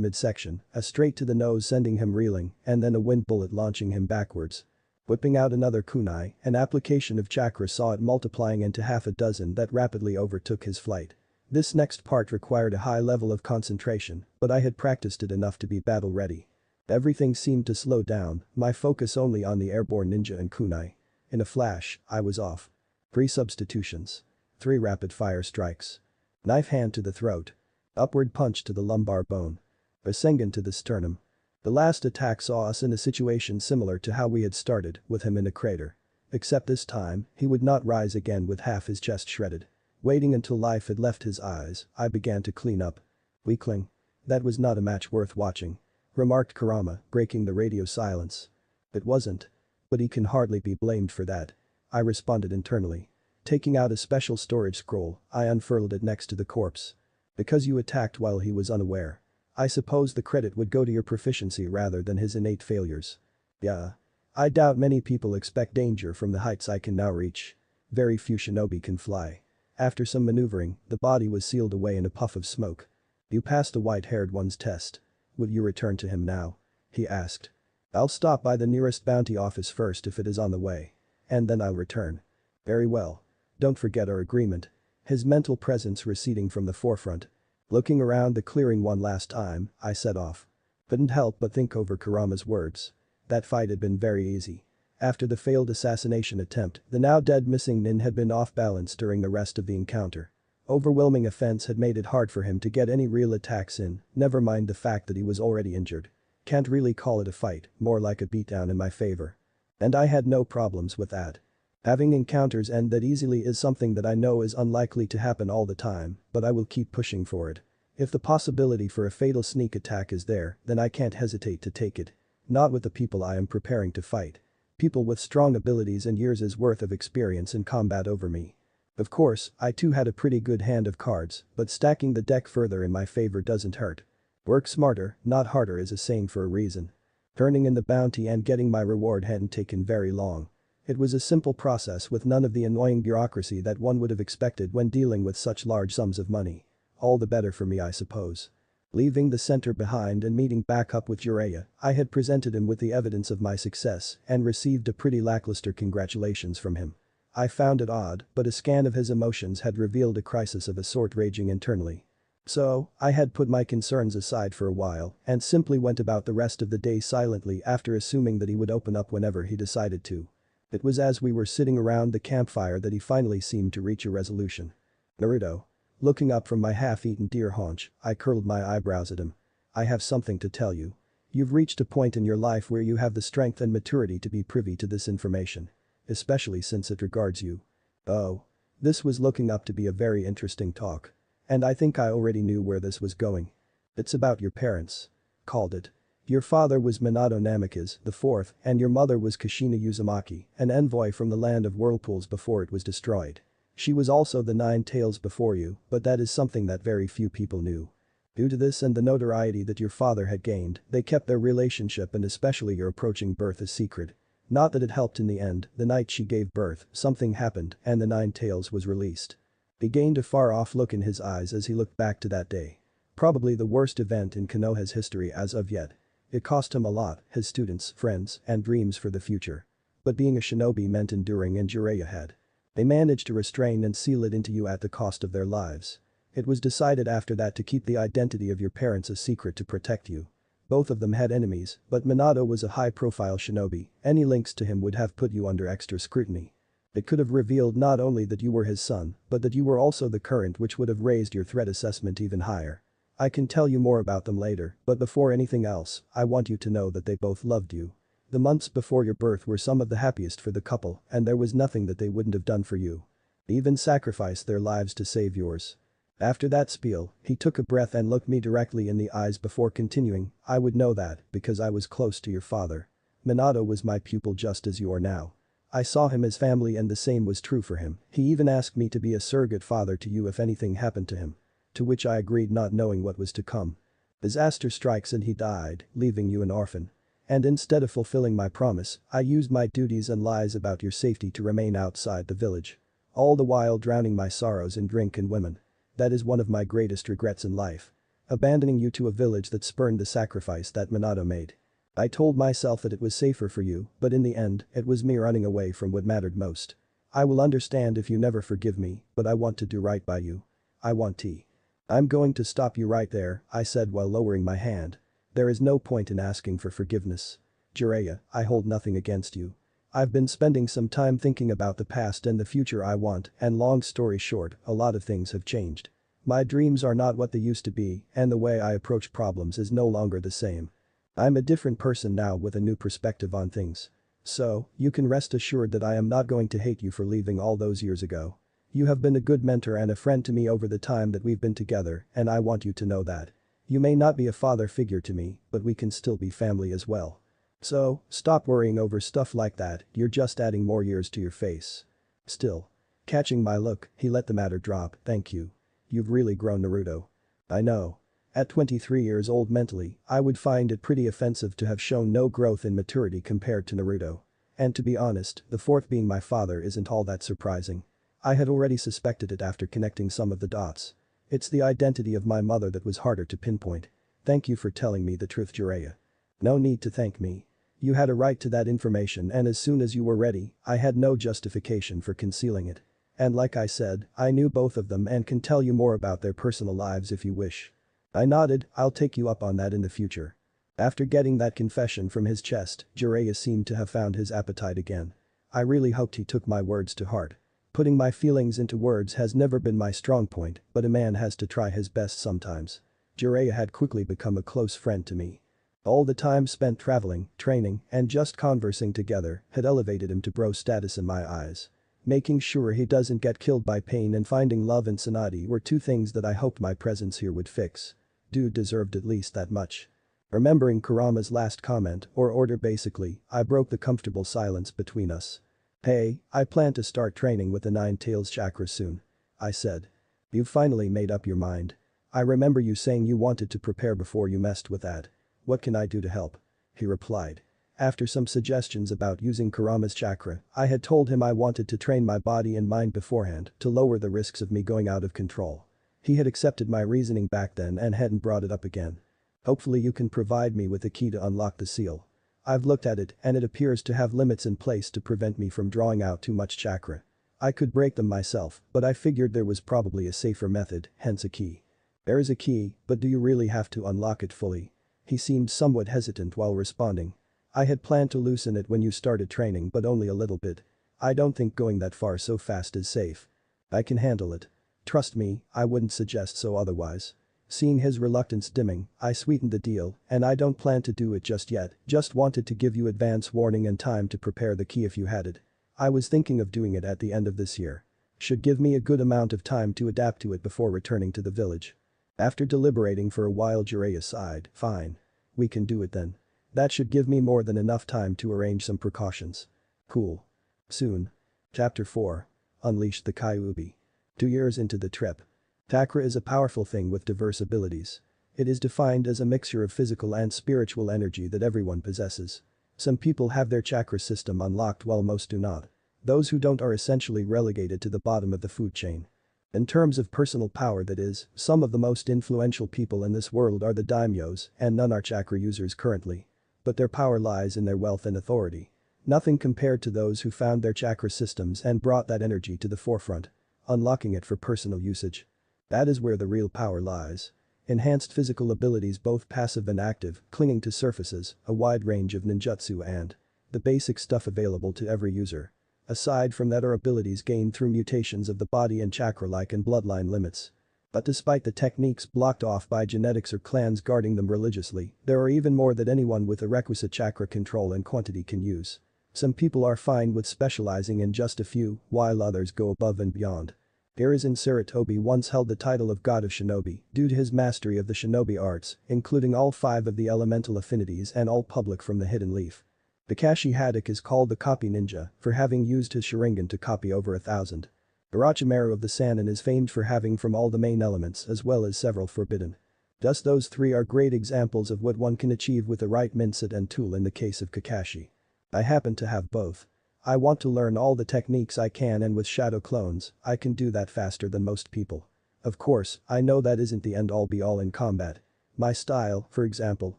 midsection, a straight to the nose sending him reeling, and then a wind bullet launching him backwards. Whipping out another kunai, an application of chakra saw it multiplying into half a dozen that rapidly overtook his flight. This next part required a high level of concentration, but I had practiced it enough to be battle ready. Everything seemed to slow down, my focus only on the airborne ninja and kunai. In a flash, I was off. 3 substitutions. 3 rapid-fire strikes. Knife hand to the throat. Upward punch to the lumbar bone. Rasengan to the sternum. The last attack saw us in a situation similar to how we had started, with him in a crater. Except this time, he would not rise again with half his chest shredded. Waiting until life had left his eyes, I began to clean up. Weakling. That was not a match worth watching. Remarked Kurama, breaking the radio silence. It wasn't. But he can hardly be blamed for that. I responded internally. Taking out a special storage scroll, I unfurled it next to the corpse. Because you attacked while he was unaware. I suppose the credit would go to your proficiency rather than his innate failures. Yeah. I doubt many people expect danger from the heights I can now reach. Very few shinobi can fly. After some maneuvering, the body was sealed away in a puff of smoke. You passed the white-haired one's test. Would you return to him now? He asked. I'll stop by the nearest bounty office first if it is on the way. And then I'll return. Very well. Don't forget our agreement. His mental presence receding from the forefront. Looking around the clearing one last time, I set off. Couldn't help but think over Kurama's words. That fight had been very easy. After the failed assassination attempt, the now dead missing nin had been off balance during the rest of the encounter. Overwhelming offense had made it hard for him to get any real attacks in, never mind the fact that he was already injured. Can't really call it a fight, more like a beatdown in my favor. And I had no problems with that. Having encounters end that easily is something that I know is unlikely to happen all the time, but I will keep pushing for it. If the possibility for a fatal sneak attack is there, then I can't hesitate to take it. Not with the people I am preparing to fight. People with strong abilities and years' worth of experience in combat over me. Of course, I too had a pretty good hand of cards, but stacking the deck further in my favor doesn't hurt. Work smarter, not harder is a saying for a reason. Turning in the bounty and getting my reward hadn't taken very long. It was a simple process with none of the annoying bureaucracy that one would have expected when dealing with such large sums of money. All the better for me, I suppose. Leaving the center behind and meeting back up with Jiraiya, I had presented him with the evidence of my success and received a pretty lackluster congratulations from him. I found it odd, but a scan of his emotions had revealed a crisis of a sort raging internally. So, I had put my concerns aside for a while and simply went about the rest of the day silently after assuming that he would open up whenever he decided to. It was as we were sitting around the campfire that he finally seemed to reach a resolution. Naruto. Looking up from my half-eaten deer haunch, I curled my eyebrows at him. I have something to tell you. You've reached a point in your life where you have the strength and maturity to be privy to this information. Especially since it regards you. Oh. This was looking up to be a very interesting talk. And I think I already knew where this was going. It's about your parents. Called it. Your father was Minato Namikaze, the fourth, and your mother was Kushina Uzumaki, an envoy from the land of whirlpools before it was destroyed. She was also the 9 tails before you, but that is something that very few people knew. Due to this and the notoriety that your father had gained, they kept their relationship and especially your approaching birth a secret. Not that it helped in the end, the night she gave birth, something happened and the 9 tails was released. He gained a far-off look in his eyes as he looked back to that day. Probably the worst event in Konoha's history as of yet. It cost him a lot, his students, friends, and dreams for the future. But being a shinobi meant enduring, and Jiraiya had. They managed to restrain and seal it into you at the cost of their lives. It was decided after that to keep the identity of your parents a secret to protect you. Both of them had enemies, but Minato was a high-profile shinobi. Any links to him would have put you under extra scrutiny. It could have revealed not only that you were his son, but that you were also the current, which would have raised your threat assessment even higher. I can tell you more about them later, but before anything else, I want you to know that they both loved you. The months before your birth were some of the happiest for the couple, and there was nothing that they wouldn't have done for you. They even sacrificed their lives to save yours. After that spiel, he took a breath and looked me directly in the eyes before continuing, I would know that, because I was close to your father. Minato was my pupil just as you are now. I saw him as family, and the same was true for him. He even asked me to be a surrogate father to you if anything happened to him. To which I agreed, not knowing what was to come. Disaster strikes and he died, leaving you an orphan. And instead of fulfilling my promise, I used my duties and lies about your safety to remain outside the village. All the while drowning my sorrows in drink and women. That is one of my greatest regrets in life. Abandoning you to a village that spurned the sacrifice that Minato made. I told myself that it was safer for you, but in the end, it was me running away from what mattered most. I will understand if you never forgive me, but I want to do right by you. I want tea. I'm going to stop you right there, I said while lowering my hand. There is no point in asking for forgiveness. Jiraiya, I hold nothing against you. I've been spending some time thinking about the past and the future I want, and long story short, a lot of things have changed. My dreams are not what they used to be, and the way I approach problems is no longer the same. I'm a different person now with a new perspective on things. So, you can rest assured that I am not going to hate you for leaving all those years ago. You have been a good mentor and a friend to me over the time that we've been together, and I want you to know that. You may not be a father figure to me, but we can still be family as well. So, stop worrying over stuff like that, you're just adding more years to your face. Still. Catching my look, he let the matter drop, thank you. You've really grown, Naruto. I know. At 23 years old mentally, I would find it pretty offensive to have shown no growth in maturity compared to Naruto. And to be honest, the fourth being my father isn't all that surprising. I had already suspected it after connecting some of the dots. It's the identity of my mother that was harder to pinpoint. Thank you for telling me the truth, Jiraiya. No need to thank me. You had a right to that information, and as soon as you were ready, I had no justification for concealing it. And like I said, I knew both of them and can tell you more about their personal lives if you wish. I nodded, I'll take you up on that in the future. After getting that confession from his chest, Jiraiya seemed to have found his appetite again. I really hoped he took my words to heart. Putting my feelings into words has never been my strong point, but a man has to try his best sometimes. Jiraiya had quickly become a close friend to me. All the time spent traveling, training, and just conversing together had elevated him to bro status in my eyes. Making sure he doesn't get killed by pain and finding love in Tsunade were two things that I hoped my presence here would fix. Dude deserved at least that much. Remembering Kurama's last comment, or order basically, I broke the comfortable silence between us. Hey, I plan to start training with the Nine Tails chakra soon. I said. You've finally made up your mind. I remember you saying you wanted to prepare before you messed with that. What can I do to help? He replied. After some suggestions about using Kurama's chakra, I had told him I wanted to train my body and mind beforehand to lower the risks of me going out of control. He had accepted my reasoning back then and hadn't brought it up again. Hopefully you can provide me with the key to unlock the seal. I've looked at it and it appears to have limits in place to prevent me from drawing out too much chakra. I could break them myself, but I figured there was probably a safer method, hence a key. There is a key, but do you really have to unlock it fully? He seemed somewhat hesitant while responding. I had planned to loosen it when you started training, but only a little bit. I don't think going that far so fast is safe. I can handle it. Trust me, I wouldn't suggest so otherwise. Seeing his reluctance dimming, I sweetened the deal, and I don't plan to do it just yet, just wanted to give you advance warning and time to prepare the key if you had it. I was thinking of doing it at the end of this year. Should give me a good amount of time to adapt to it before returning to the village. After deliberating for a while, Jiraiya sighed, fine. We can do it then. That should give me more than enough time to arrange some precautions. Cool. Soon. Chapter 4. Unleash the Kyuubi. 2 years into the trip. Chakra is a powerful thing with diverse abilities. It is defined as a mixture of physical and spiritual energy that everyone possesses. Some people have their chakra system unlocked while most do not. Those who don't are essentially relegated to the bottom of the food chain. In terms of personal power, that is, some of the most influential people in this world are the daimyos, and none are chakra users currently. But their power lies in their wealth and authority. Nothing compared to those who found their chakra systems and brought that energy to the forefront, unlocking it for personal usage. That is where the real power lies. Enhanced physical abilities, both passive and active, clinging to surfaces, a wide range of ninjutsu and the basic stuff available to every user. Aside from that are abilities gained through mutations of the body and chakra-like and bloodline limits. But despite the techniques blocked off by genetics or clans guarding them religiously, there are even more that anyone with the requisite chakra control and quantity can use. Some people are fine with specializing in just a few, while others go above and beyond. Hiruzen Sarutobi once held the title of God of Shinobi due to his mastery of the shinobi arts, including all 5 of the elemental affinities and all public from the hidden leaf. Kakashi Haddock is called the copy ninja for having used his Sharingan to copy over 1,000. Orochimaru of the Sannin is famed for having from all the main elements as well as several forbidden. Thus those 3 are great examples of what one can achieve with the right mindset and tool in the case of Kakashi. I happen to have both. I want to learn all the techniques I can, and with shadow clones, I can do that faster than most people. Of course, I know that isn't the end-all be-all in combat. My style, for example,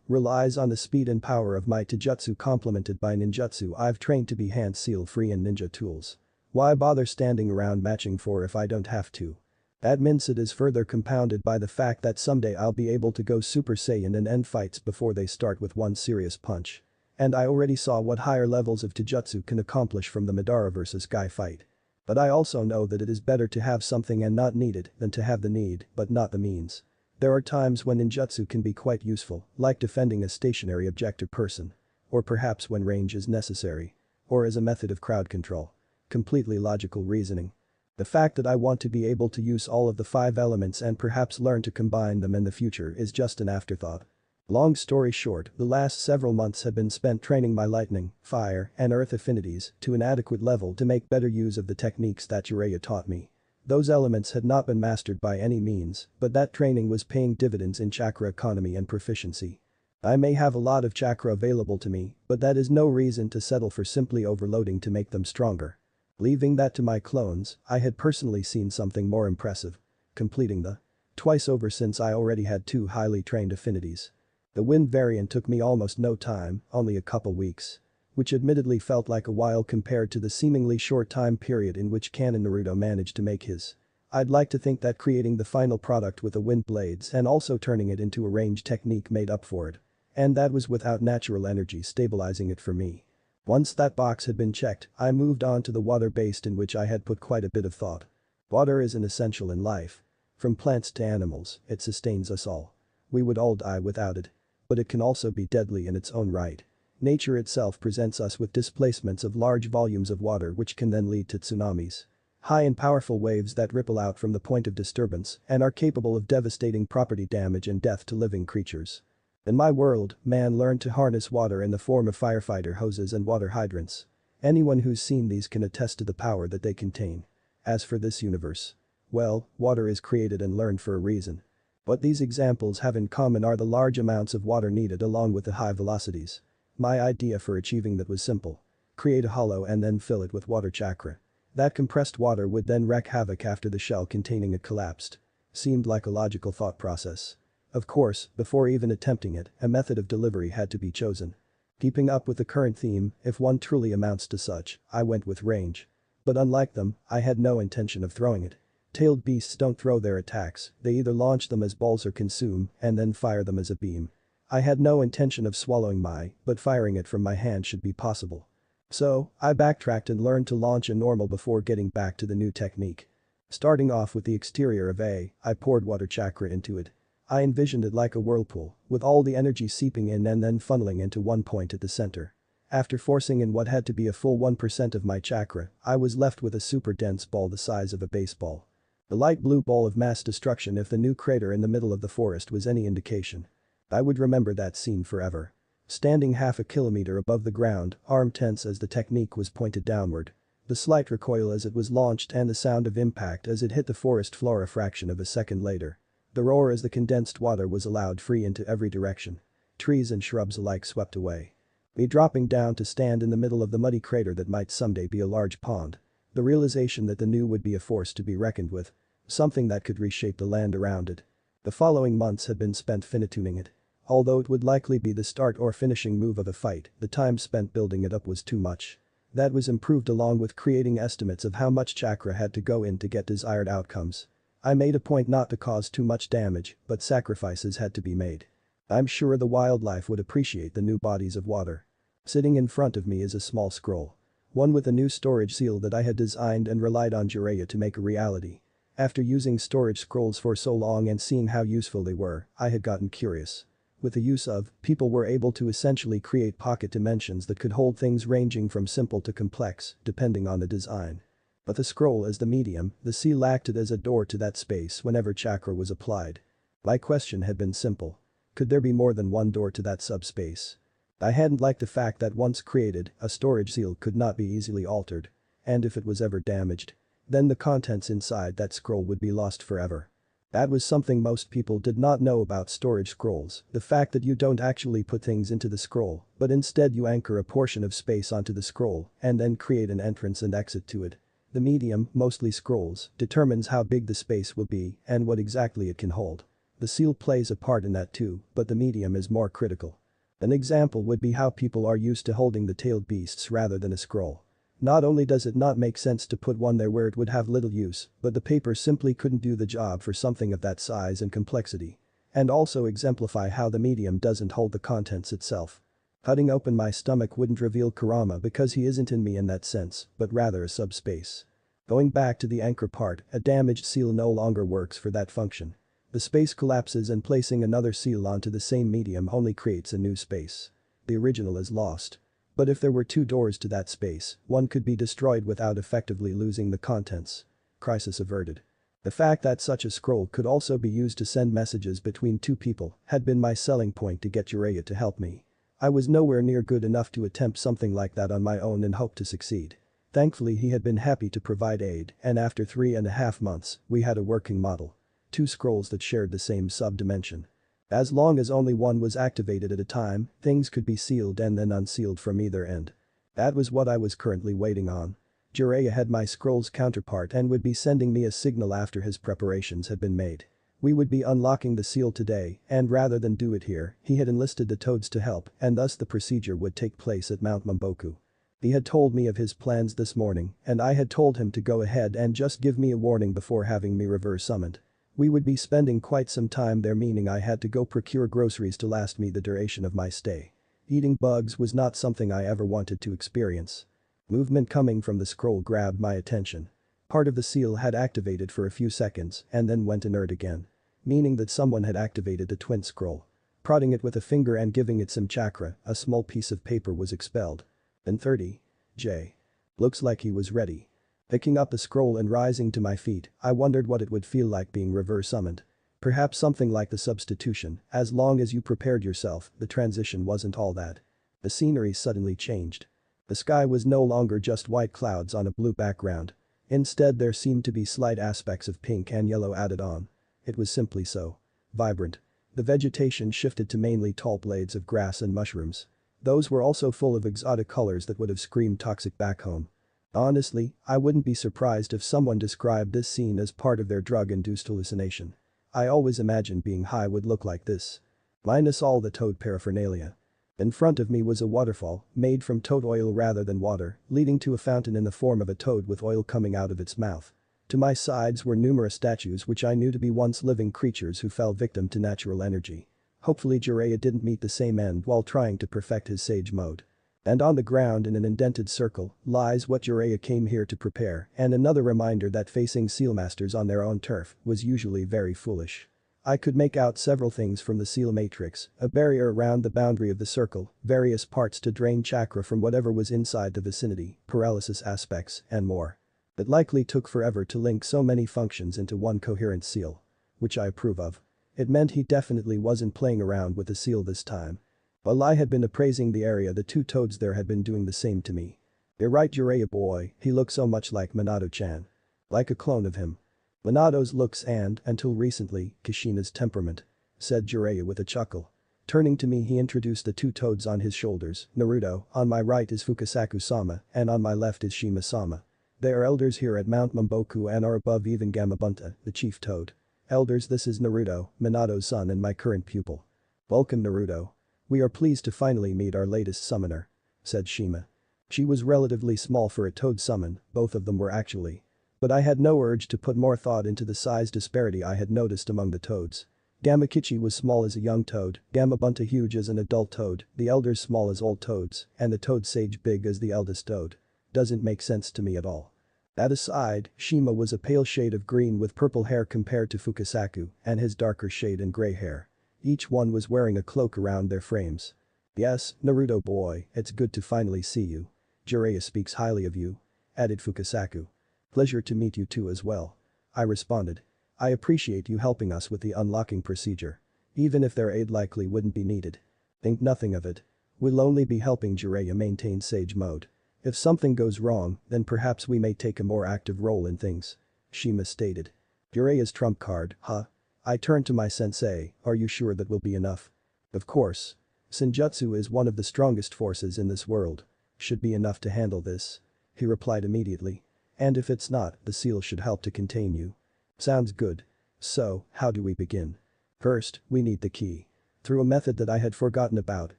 relies on the speed and power of my taijutsu complemented by ninjutsu I've trained to be hand-seal-free in ninja tools. Why bother standing around matching for if I don't have to? That mindset is further compounded by the fact that someday I'll be able to go Super Saiyan and end fights before they start with one serious punch. And I already saw what higher levels of taijutsu can accomplish from the Madara vs Guy fight. But I also know that it is better to have something and not need it than to have the need but not the means. There are times when ninjutsu can be quite useful, like defending a stationary objective person. Or perhaps when range is necessary. Or as a method of crowd control. Completely logical reasoning. The fact that I want to be able to use all of the 5 elements and perhaps learn to combine them in the future is just an afterthought. Long story short, the last several months have been spent training my lightning, fire, and earth affinities to an adequate level to make better use of the techniques that Jiraiya taught me. Those elements had not been mastered by any means, but that training was paying dividends in chakra economy and proficiency. I may have a lot of chakra available to me, but that is no reason to settle for simply overloading to make them stronger. Leaving that to my clones, I had personally seen something more impressive. Completing the twice over since I already had 2 highly trained affinities. The wind variant took me almost no time, only a couple weeks. Which admittedly felt like a while compared to the seemingly short time period in which Canon Naruto managed to make his. I'd like to think that creating the final product with the wind blades and also turning it into a range technique made up for it. And that was without natural energy stabilizing it for me. Once that box had been checked, I moved on to the water-based, in which I had put quite a bit of thought. Water is an essential in life. From plants to animals, it sustains us all. We would all die without it. But it can also be deadly in its own right. Nature itself presents us with displacements of large volumes of water which can then lead to tsunamis. High and powerful waves that ripple out from the point of disturbance and are capable of devastating property damage and death to living creatures. In my world, man learned to harness water in the form of firefighter hoses and water hydrants. Anyone who's seen these can attest to the power that they contain. As for this universe, well, water is created and learned for a reason. What these examples have in common are the large amounts of water needed along with the high velocities. My idea for achieving that was simple. Create a hollow and then fill it with water chakra. That compressed water would then wreak havoc after the shell containing it collapsed. Seemed like a logical thought process. Of course, before even attempting it, a method of delivery had to be chosen. Keeping up with the current theme, if one truly amounts to such, I went with range. But unlike them, I had no intention of throwing it. Tailed beasts don't throw their attacks, they either launch them as balls or consume, and then fire them as a beam. I had no intention of swallowing but firing it from my hand should be possible. So, I backtracked and learned to launch a normal before getting back to the new technique. Starting off with the exterior of I poured water chakra into it. I envisioned it like a whirlpool, with all the energy seeping in and then funneling into one point at the center. After forcing in what had to be a full 1% of my chakra, I was left with a super dense ball the size of a baseball. The light blue ball of mass destruction, if the new crater in the middle of the forest was any indication. I would remember that scene forever. Standing half a kilometer above the ground, arm tense as the technique was pointed downward. The slight recoil as it was launched and the sound of impact as it hit the forest floor a fraction of a second later. The roar as the condensed water was allowed free into every direction. Trees and shrubs alike swept away. Me dropping down to stand in the middle of the muddy crater that might someday be a large pond. The realization that the new would be a force to be reckoned with. Something that could reshape the land around it. The following months had been spent fine-tuning it. Although it would likely be the start or finishing move of a fight, the time spent building it up was too much. That was improved along with creating estimates of how much chakra had to go in to get desired outcomes. I made a point not to cause too much damage, but sacrifices had to be made. I'm sure the wildlife would appreciate the new bodies of water. Sitting in front of me is a small scroll. One with a new storage seal that I had designed and relied on Jiraiya to make a reality. After using storage scrolls for so long and seeing how useful they were, I had gotten curious. With the use of, people were able to essentially create pocket dimensions that could hold things ranging from simple to complex, depending on the design. But the scroll as the medium, the seal acted as a door to that space whenever chakra was applied. My question had been simple. Could there be more than one door to that subspace? I hadn't liked the fact that once created, a storage seal could not be easily altered. And if it was ever damaged, then the contents inside that scroll would be lost forever. That was something most people did not know about storage scrolls, the fact that you don't actually put things into the scroll, but instead you anchor a portion of space onto the scroll and then create an entrance and exit to it. The medium, mostly scrolls, determines how big the space will be and what exactly it can hold. The seal plays a part in that too, but the medium is more critical. An example would be how people are used to holding the tailed beasts rather than a scroll. Not only does it not make sense to put one there where it would have little use, but the paper simply couldn't do the job for something of that size and complexity. And also exemplify how the medium doesn't hold the contents itself. Cutting open my stomach wouldn't reveal Kurama because he isn't in me in that sense, but rather a subspace. Going back to the anchor part, a damaged seal no longer works for that function. The space collapses and placing another seal onto the same medium only creates a new space. The original is lost. But if there were two doors to that space, one could be destroyed without effectively losing the contents. Crisis averted. The fact that such a scroll could also be used to send messages between two people had been my selling point to get Jiraiya to help me. I was nowhere near good enough to attempt something like that on my own and hope to succeed. Thankfully he had been happy to provide aid and after 3.5 months, we had a working model. Two scrolls that shared the same sub-dimension. As long as only one was activated at a time, things could be sealed and then unsealed from either end. That was what I was currently waiting on. Jiraiya had my scroll's counterpart and would be sending me a signal after his preparations had been made. We would be unlocking the seal today, and rather than do it here, he had enlisted the toads to help, and thus the procedure would take place at Mount Mamboku. He had told me of his plans this morning, and I had told him to go ahead and just give me a warning before having me reverse summoned. We would be spending quite some time there, meaning I had to go procure groceries to last me the duration of my stay. Eating bugs was not something I ever wanted to experience. Movement coming from the scroll grabbed my attention. Part of the seal had activated for a few seconds and then went inert again. Meaning that someone had activated the twin scroll. Prodding it with a finger and giving it some chakra, a small piece of paper was expelled. In 30. J. Looks like he was ready. Picking up the scroll and rising to my feet, I wondered what it would feel like being reverse summoned. Perhaps something like the substitution, as long as you prepared yourself, the transition wasn't all that. The scenery suddenly changed. The sky was no longer just white clouds on a blue background. Instead there seemed to be slight aspects of pink and yellow added on. It was simply so vibrant. The vegetation shifted to mainly tall blades of grass and mushrooms. Those were also full of exotic colors that would have screamed toxic back home. Honestly, I wouldn't be surprised if someone described this scene as part of their drug-induced hallucination. I always imagined being high would look like this. Minus all the toad paraphernalia. In front of me was a waterfall, made from toad oil rather than water, leading to a fountain in the form of a toad with oil coming out of its mouth. To my sides were numerous statues which I knew to be once living creatures who fell victim to natural energy. Hopefully Jiraiya didn't meet the same end while trying to perfect his sage mode. And on the ground in an indented circle lies what Jiraiya came here to prepare, and another reminder that facing sealmasters on their own turf was usually very foolish. I could make out several things from the seal matrix, a barrier around the boundary of the circle, various parts to drain chakra from whatever was inside the vicinity, paralysis aspects, and more. It likely took forever to link so many functions into one coherent seal. Which I approve of. It meant he definitely wasn't playing around with the seal this time. While I had been appraising the area, the two toads there had been doing the same to me. You're right, Jiraiya boy, he looks so much like Minato-chan. Like a clone of him. Minato's looks and, until recently, Kushina's temperament. Said Jiraiya with a chuckle. Turning to me he introduced the two toads on his shoulders, Naruto, on my right is Fukasaku-sama, and on my left is Shima-sama. They are elders here at Mount Mamboku and are above even Gamabunta, the chief toad. Elders, this is Naruto, Minato's son and my current pupil. "Welcome Naruto. We are pleased to finally meet our latest summoner," said Shima. She was relatively small for a toad summon, both of them were actually. But I had no urge to put more thought into the size disparity I had noticed among the toads. Gamakichi was small as a young toad, Gamabunta huge as an adult toad, the elders small as old toads, and the toad sage big as the eldest toad. Doesn't make sense to me at all. That aside, Shima was a pale shade of green with purple hair compared to Fukasaku and his darker shade and gray hair. Each one was wearing a cloak around their frames. "Yes, Naruto boy, it's good to finally see you. Jiraiya speaks highly of you," added Fukasaku. "Pleasure to meet you too as well," I responded. "I appreciate you helping us with the unlocking procedure. Even if their aid likely wouldn't be needed." "Think nothing of it. We'll only be helping Jiraiya maintain sage mode. If something goes wrong, then perhaps we may take a more active role in things," Shima stated. "Jiraiya's trump card, huh?" I turned to my sensei, "Are you sure that will be enough?" "Of course. Senjutsu is one of the strongest forces in this world. Should be enough to handle this," he replied immediately. "And if it's not, the seal should help to contain you." "Sounds good. So, how do we begin?" "First, we need the key." Through a method that I had forgotten about,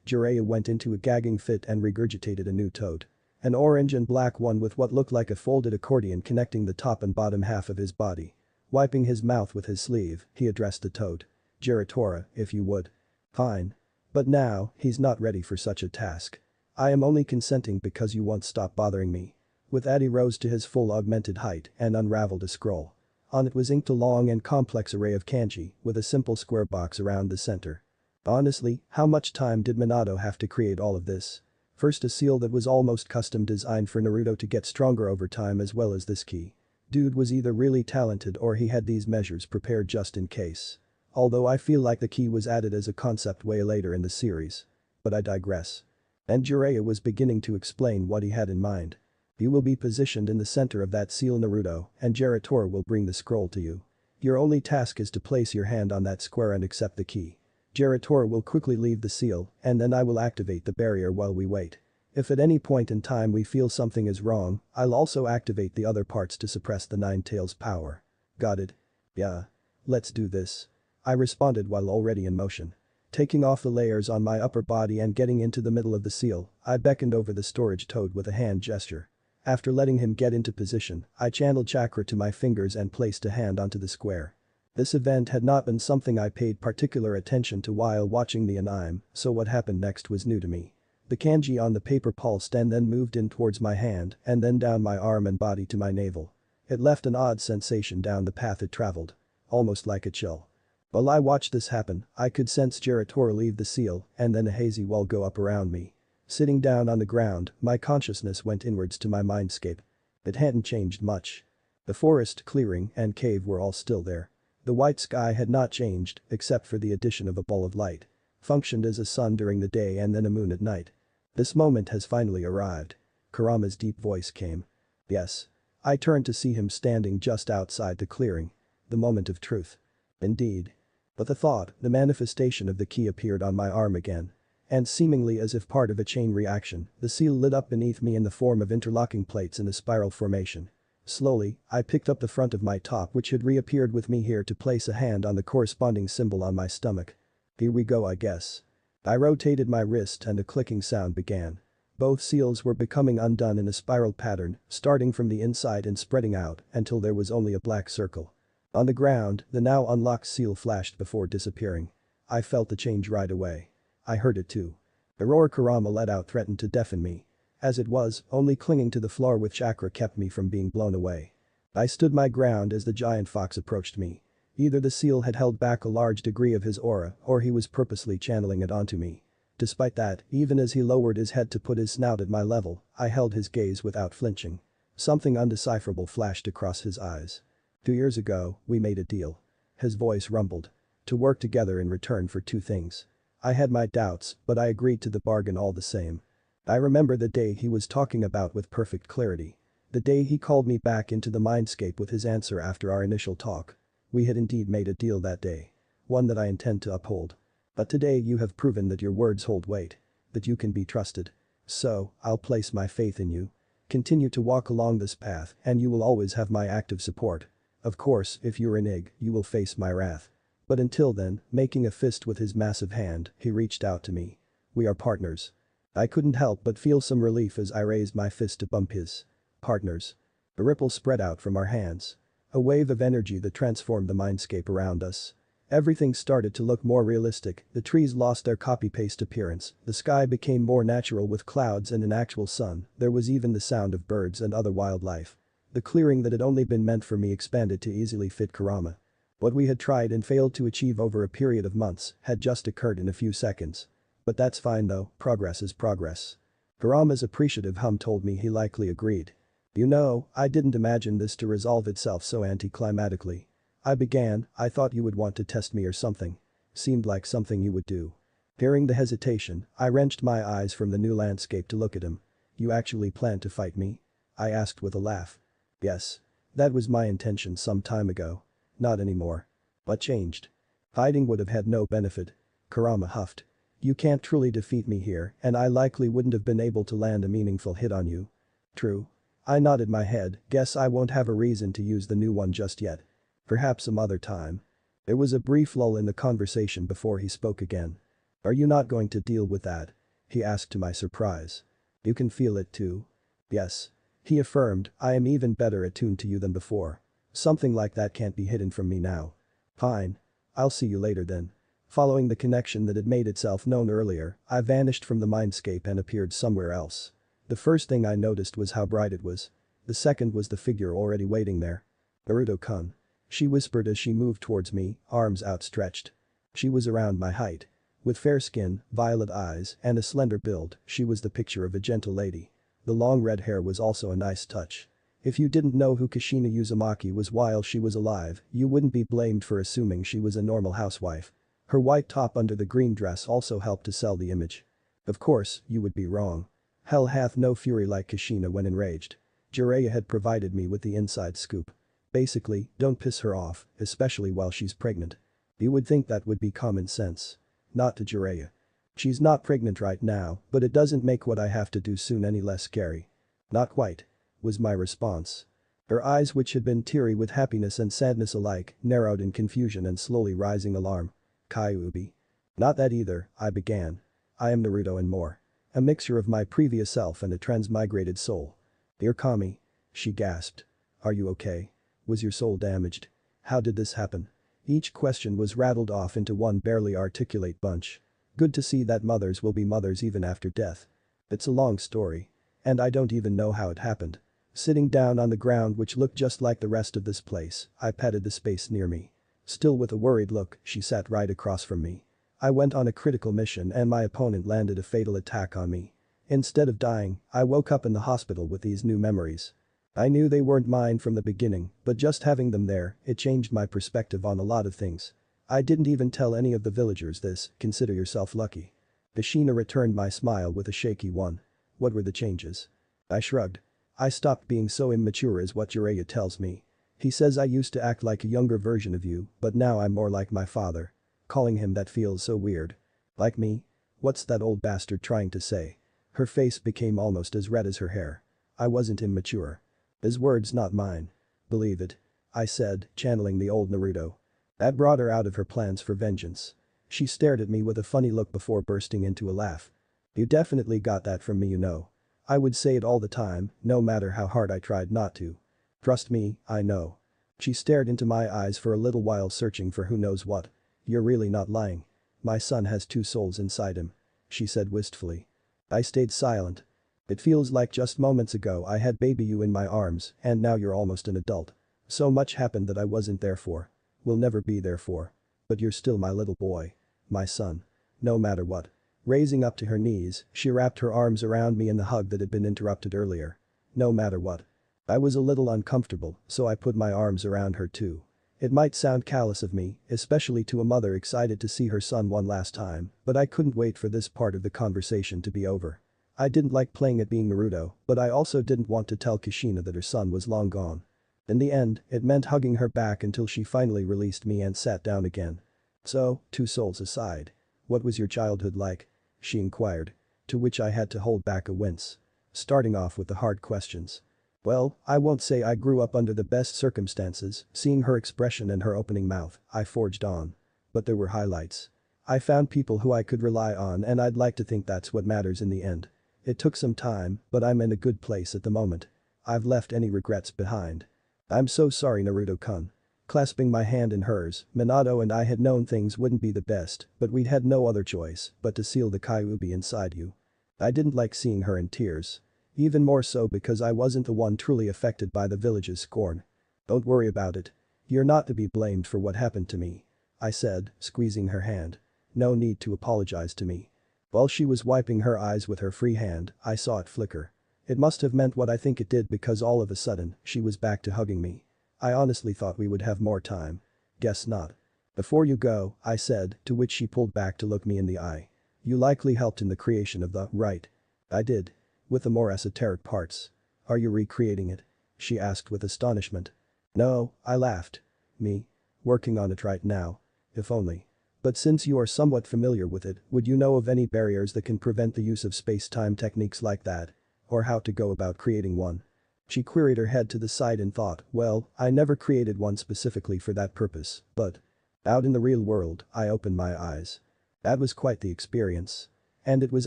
Jiraiya went into a gagging fit and regurgitated a new toad. An orange and black one with what looked like a folded accordion connecting the top and bottom half of his body. Wiping his mouth with his sleeve, he addressed the toad. "Giratora, if you would." "Fine. But now, he's not ready for such a task. I am only consenting because you won't stop bothering me." With that he rose to his full augmented height and unraveled a scroll. On it was inked a long and complex array of kanji, with a simple square box around the center. Honestly, how much time did Minato have to create all of this? First a seal that was almost custom designed for Naruto to get stronger over time as well as this key. Dude was either really talented or he had these measures prepared just in case. Although I feel like the key was added as a concept way later in the series. But I digress. And Jiraiya was beginning to explain what he had in mind. "You will be positioned in the center of that seal Naruto, and Giratora will bring the scroll to you. Your only task is to place your hand on that square and accept the key. Giratora will quickly leave the seal, and then I will activate the barrier while we wait. If at any point in time we feel something is wrong, I'll also activate the other parts to suppress the Nine Tails' power." "Got it?" "Yeah. Let's do this." I responded while already in motion. Taking off the layers on my upper body and getting into the middle of the seal, I beckoned over the storage toad with a hand gesture. After letting him get into position, I channeled chakra to my fingers and placed a hand onto the square. This event had not been something I paid particular attention to while watching the anime, so what happened next was new to me. The kanji on the paper pulsed and then moved in towards my hand and then down my arm and body to my navel. It left an odd sensation down the path it traveled. Almost like a chill. While I watched this happen, I could sense Giratora leave the seal and then a hazy wall go up around me. Sitting down on the ground, my consciousness went inwards to my mindscape. It hadn't changed much. The forest, clearing, and cave were all still there. The white sky had not changed, except for the addition of a ball of light. Functioned as a sun during the day and then a moon at night. "This moment has finally arrived." Kurama's deep voice came. "Yes." I turned to see him standing just outside the clearing. The moment of truth. Indeed. But the thought, the manifestation of the key appeared on my arm again. And seemingly as if part of a chain reaction, the seal lit up beneath me in the form of interlocking plates in a spiral formation. Slowly, I picked up the front of my top which had reappeared with me here to place a hand on the corresponding symbol on my stomach. Here we go I guess. I rotated my wrist and a clicking sound began. Both seals were becoming undone in a spiral pattern, starting from the inside and spreading out until there was only a black circle. On the ground, the now unlocked seal flashed before disappearing. I felt the change right away. I heard it too. The roar Kurama let out threatened to deafen me. As it was, only clinging to the floor with chakra kept me from being blown away. I stood my ground as the giant fox approached me. Either the seal had held back a large degree of his aura or he was purposely channeling it onto me. Despite that, even as he lowered his head to put his snout at my level, I held his gaze without flinching. Something undecipherable flashed across his eyes. 2 years ago, we made a deal. His voice rumbled. To work together in return for 2 things. I had my doubts, but I agreed to the bargain all the same. I remember the day he was talking about with perfect clarity. The day he called me back into the mindscape with his answer after our initial talk. We had indeed made a deal that day. One that I intend to uphold. But today you have proven that your words hold weight. That you can be trusted. So, I'll place my faith in you. Continue to walk along this path and you will always have my active support. Of course, if you renege, you will face my wrath. But until then, making a fist with his massive hand, he reached out to me. We are partners. I couldn't help but feel some relief as I raised my fist to bump his. Partners. A ripple spread out from our hands. A wave of energy that transformed the mindscape around us. Everything started to look more realistic, the trees lost their copy-paste appearance, the sky became more natural with clouds and an actual sun, there was even the sound of birds and other wildlife. The clearing that had only been meant for me expanded to easily fit Kurama. What we had tried and failed to achieve over a period of months had just occurred in a few seconds. But that's fine though, progress is progress. Kurama's appreciative hum told me he likely agreed. You know, I didn't imagine this to resolve itself so anticlimactically. I thought you would want to test me or something. Seemed like something you would do. Hearing the hesitation, I wrenched my eyes from the new landscape to look at him. You actually plan to fight me? I asked with a laugh. Yes. That was my intention some time ago. Not anymore. What changed? Fighting would have had no benefit. Kurama huffed. You can't truly defeat me here and I likely wouldn't have been able to land a meaningful hit on you. True. I nodded my head, guess I won't have a reason to use the new one just yet. Perhaps some other time. There was a brief lull in the conversation before he spoke again. Are you not going to deal with that? He asked to my surprise. You can feel it too? Yes. He affirmed, I am even better attuned to you than before. Something like that can't be hidden from me now. Fine. I'll see you later then. Following the connection that had made itself known earlier, I vanished from the mindscape and appeared somewhere else. The first thing I noticed was how bright it was. The second was the figure already waiting there. Naruto-kun. She whispered as she moved towards me, arms outstretched. She was around my height. With fair skin, violet eyes, and a slender build, she was the picture of a gentle lady. The long red hair was also a nice touch. If you didn't know who Kushina Uzumaki was while she was alive, you wouldn't be blamed for assuming she was a normal housewife. Her white top under the green dress also helped to sell the image. Of course, you would be wrong. Hell hath no fury like Kushina when enraged. Jiraiya had provided me with the inside scoop. Basically, don't piss her off, especially while she's pregnant. You would think that would be common sense. Not to Jiraiya. She's not pregnant right now, but it doesn't make what I have to do soon any less scary. Not quite. Was my response. Her eyes, which had been teary with happiness and sadness alike, narrowed in confusion and slowly rising alarm. Kyuubi. Not that either, I began. I am Naruto and more. A mixture of my previous self and a transmigrated soul. Dear Kami. She gasped. Are you okay? Was your soul damaged? How did this happen? Each question was rattled off into one barely articulate bunch. Good to see that mothers will be mothers even after death. It's a long story. And I don't even know how it happened. Sitting down on the ground which looked just like the rest of this place, I patted the space near me. Still with a worried look, she sat right across from me. I went on a critical mission and my opponent landed a fatal attack on me. Instead of dying, I woke up in the hospital with these new memories. I knew they weren't mine from the beginning, but just having them there, it changed my perspective on a lot of things. I didn't even tell any of the villagers this, consider yourself lucky. Kushina returned my smile with a shaky one. What were the changes? I shrugged. I stopped being so immature is what Jiraiya tells me. He says I used to act like a younger version of you, but now I'm more like my father. Calling him that feels so weird. Like me? What's that old bastard trying to say? Her face became almost as red as her hair. I wasn't immature. His words, not mine. Believe it. I said, channeling the old Naruto. That brought her out of her plans for vengeance. She stared at me with a funny look before bursting into a laugh. You definitely got that from me, you know. I would say it all the time, no matter how hard I tried not to. Trust me, I know. She stared into my eyes for a little while searching for who knows what. You're really not lying. My son has two souls inside him. She said wistfully. I stayed silent. It feels like just moments ago I had baby you in my arms and now you're almost an adult. So much happened that I wasn't there for. Will never be there for. But you're still my little boy. My son. No matter what. Raising up to her knees, she wrapped her arms around me in the hug that had been interrupted earlier. No matter what. I was a little uncomfortable, so I put my arms around her too. It might sound callous of me, especially to a mother excited to see her son one last time, but I couldn't wait for this part of the conversation to be over. I didn't like playing at being Naruto, but I also didn't want to tell Kushina that her son was long gone. In the end, it meant hugging her back until she finally released me and sat down again. So, two souls aside. What was your childhood like? She inquired. To which I had to hold back a wince. Starting off with the hard questions. Well, I won't say I grew up under the best circumstances, seeing her expression and her opening mouth, I forged on. but there were highlights. I found people who I could rely on, and I'd like to think that's what matters in the end. It took some time, but I'm in a good place at the moment. I've left any regrets behind. I'm so sorry, Naruto-kun. Clasping my hand in hers, Minato and I had known things wouldn't be the best, but we'd had no other choice but to seal the Kyuubi inside you. I didn't like seeing her in tears. Even more so because I wasn't the one truly affected by the village's scorn. Don't worry about it. You're not to be blamed for what happened to me. I said, squeezing her hand. No need to apologize to me. While she was wiping her eyes with her free hand, I saw it flicker. It must have meant what I think it did because all of a sudden, she was back to hugging me. I honestly thought we would have more time. Guess not. Before you go, I said, to which she pulled back to look me in the eye. You likely helped in the creation of the, right? I did. With the more esoteric parts. Are you recreating it? She asked with astonishment. No, I laughed. Me? Working on it right now. If only. But since you are somewhat familiar with it, would you know of any barriers that can prevent the use of space-time techniques like that? Or how to go about creating one? She queried her head to the side and thought, well, I never created one specifically for that purpose, but out in the real world, I opened my eyes. That was quite the experience. And it was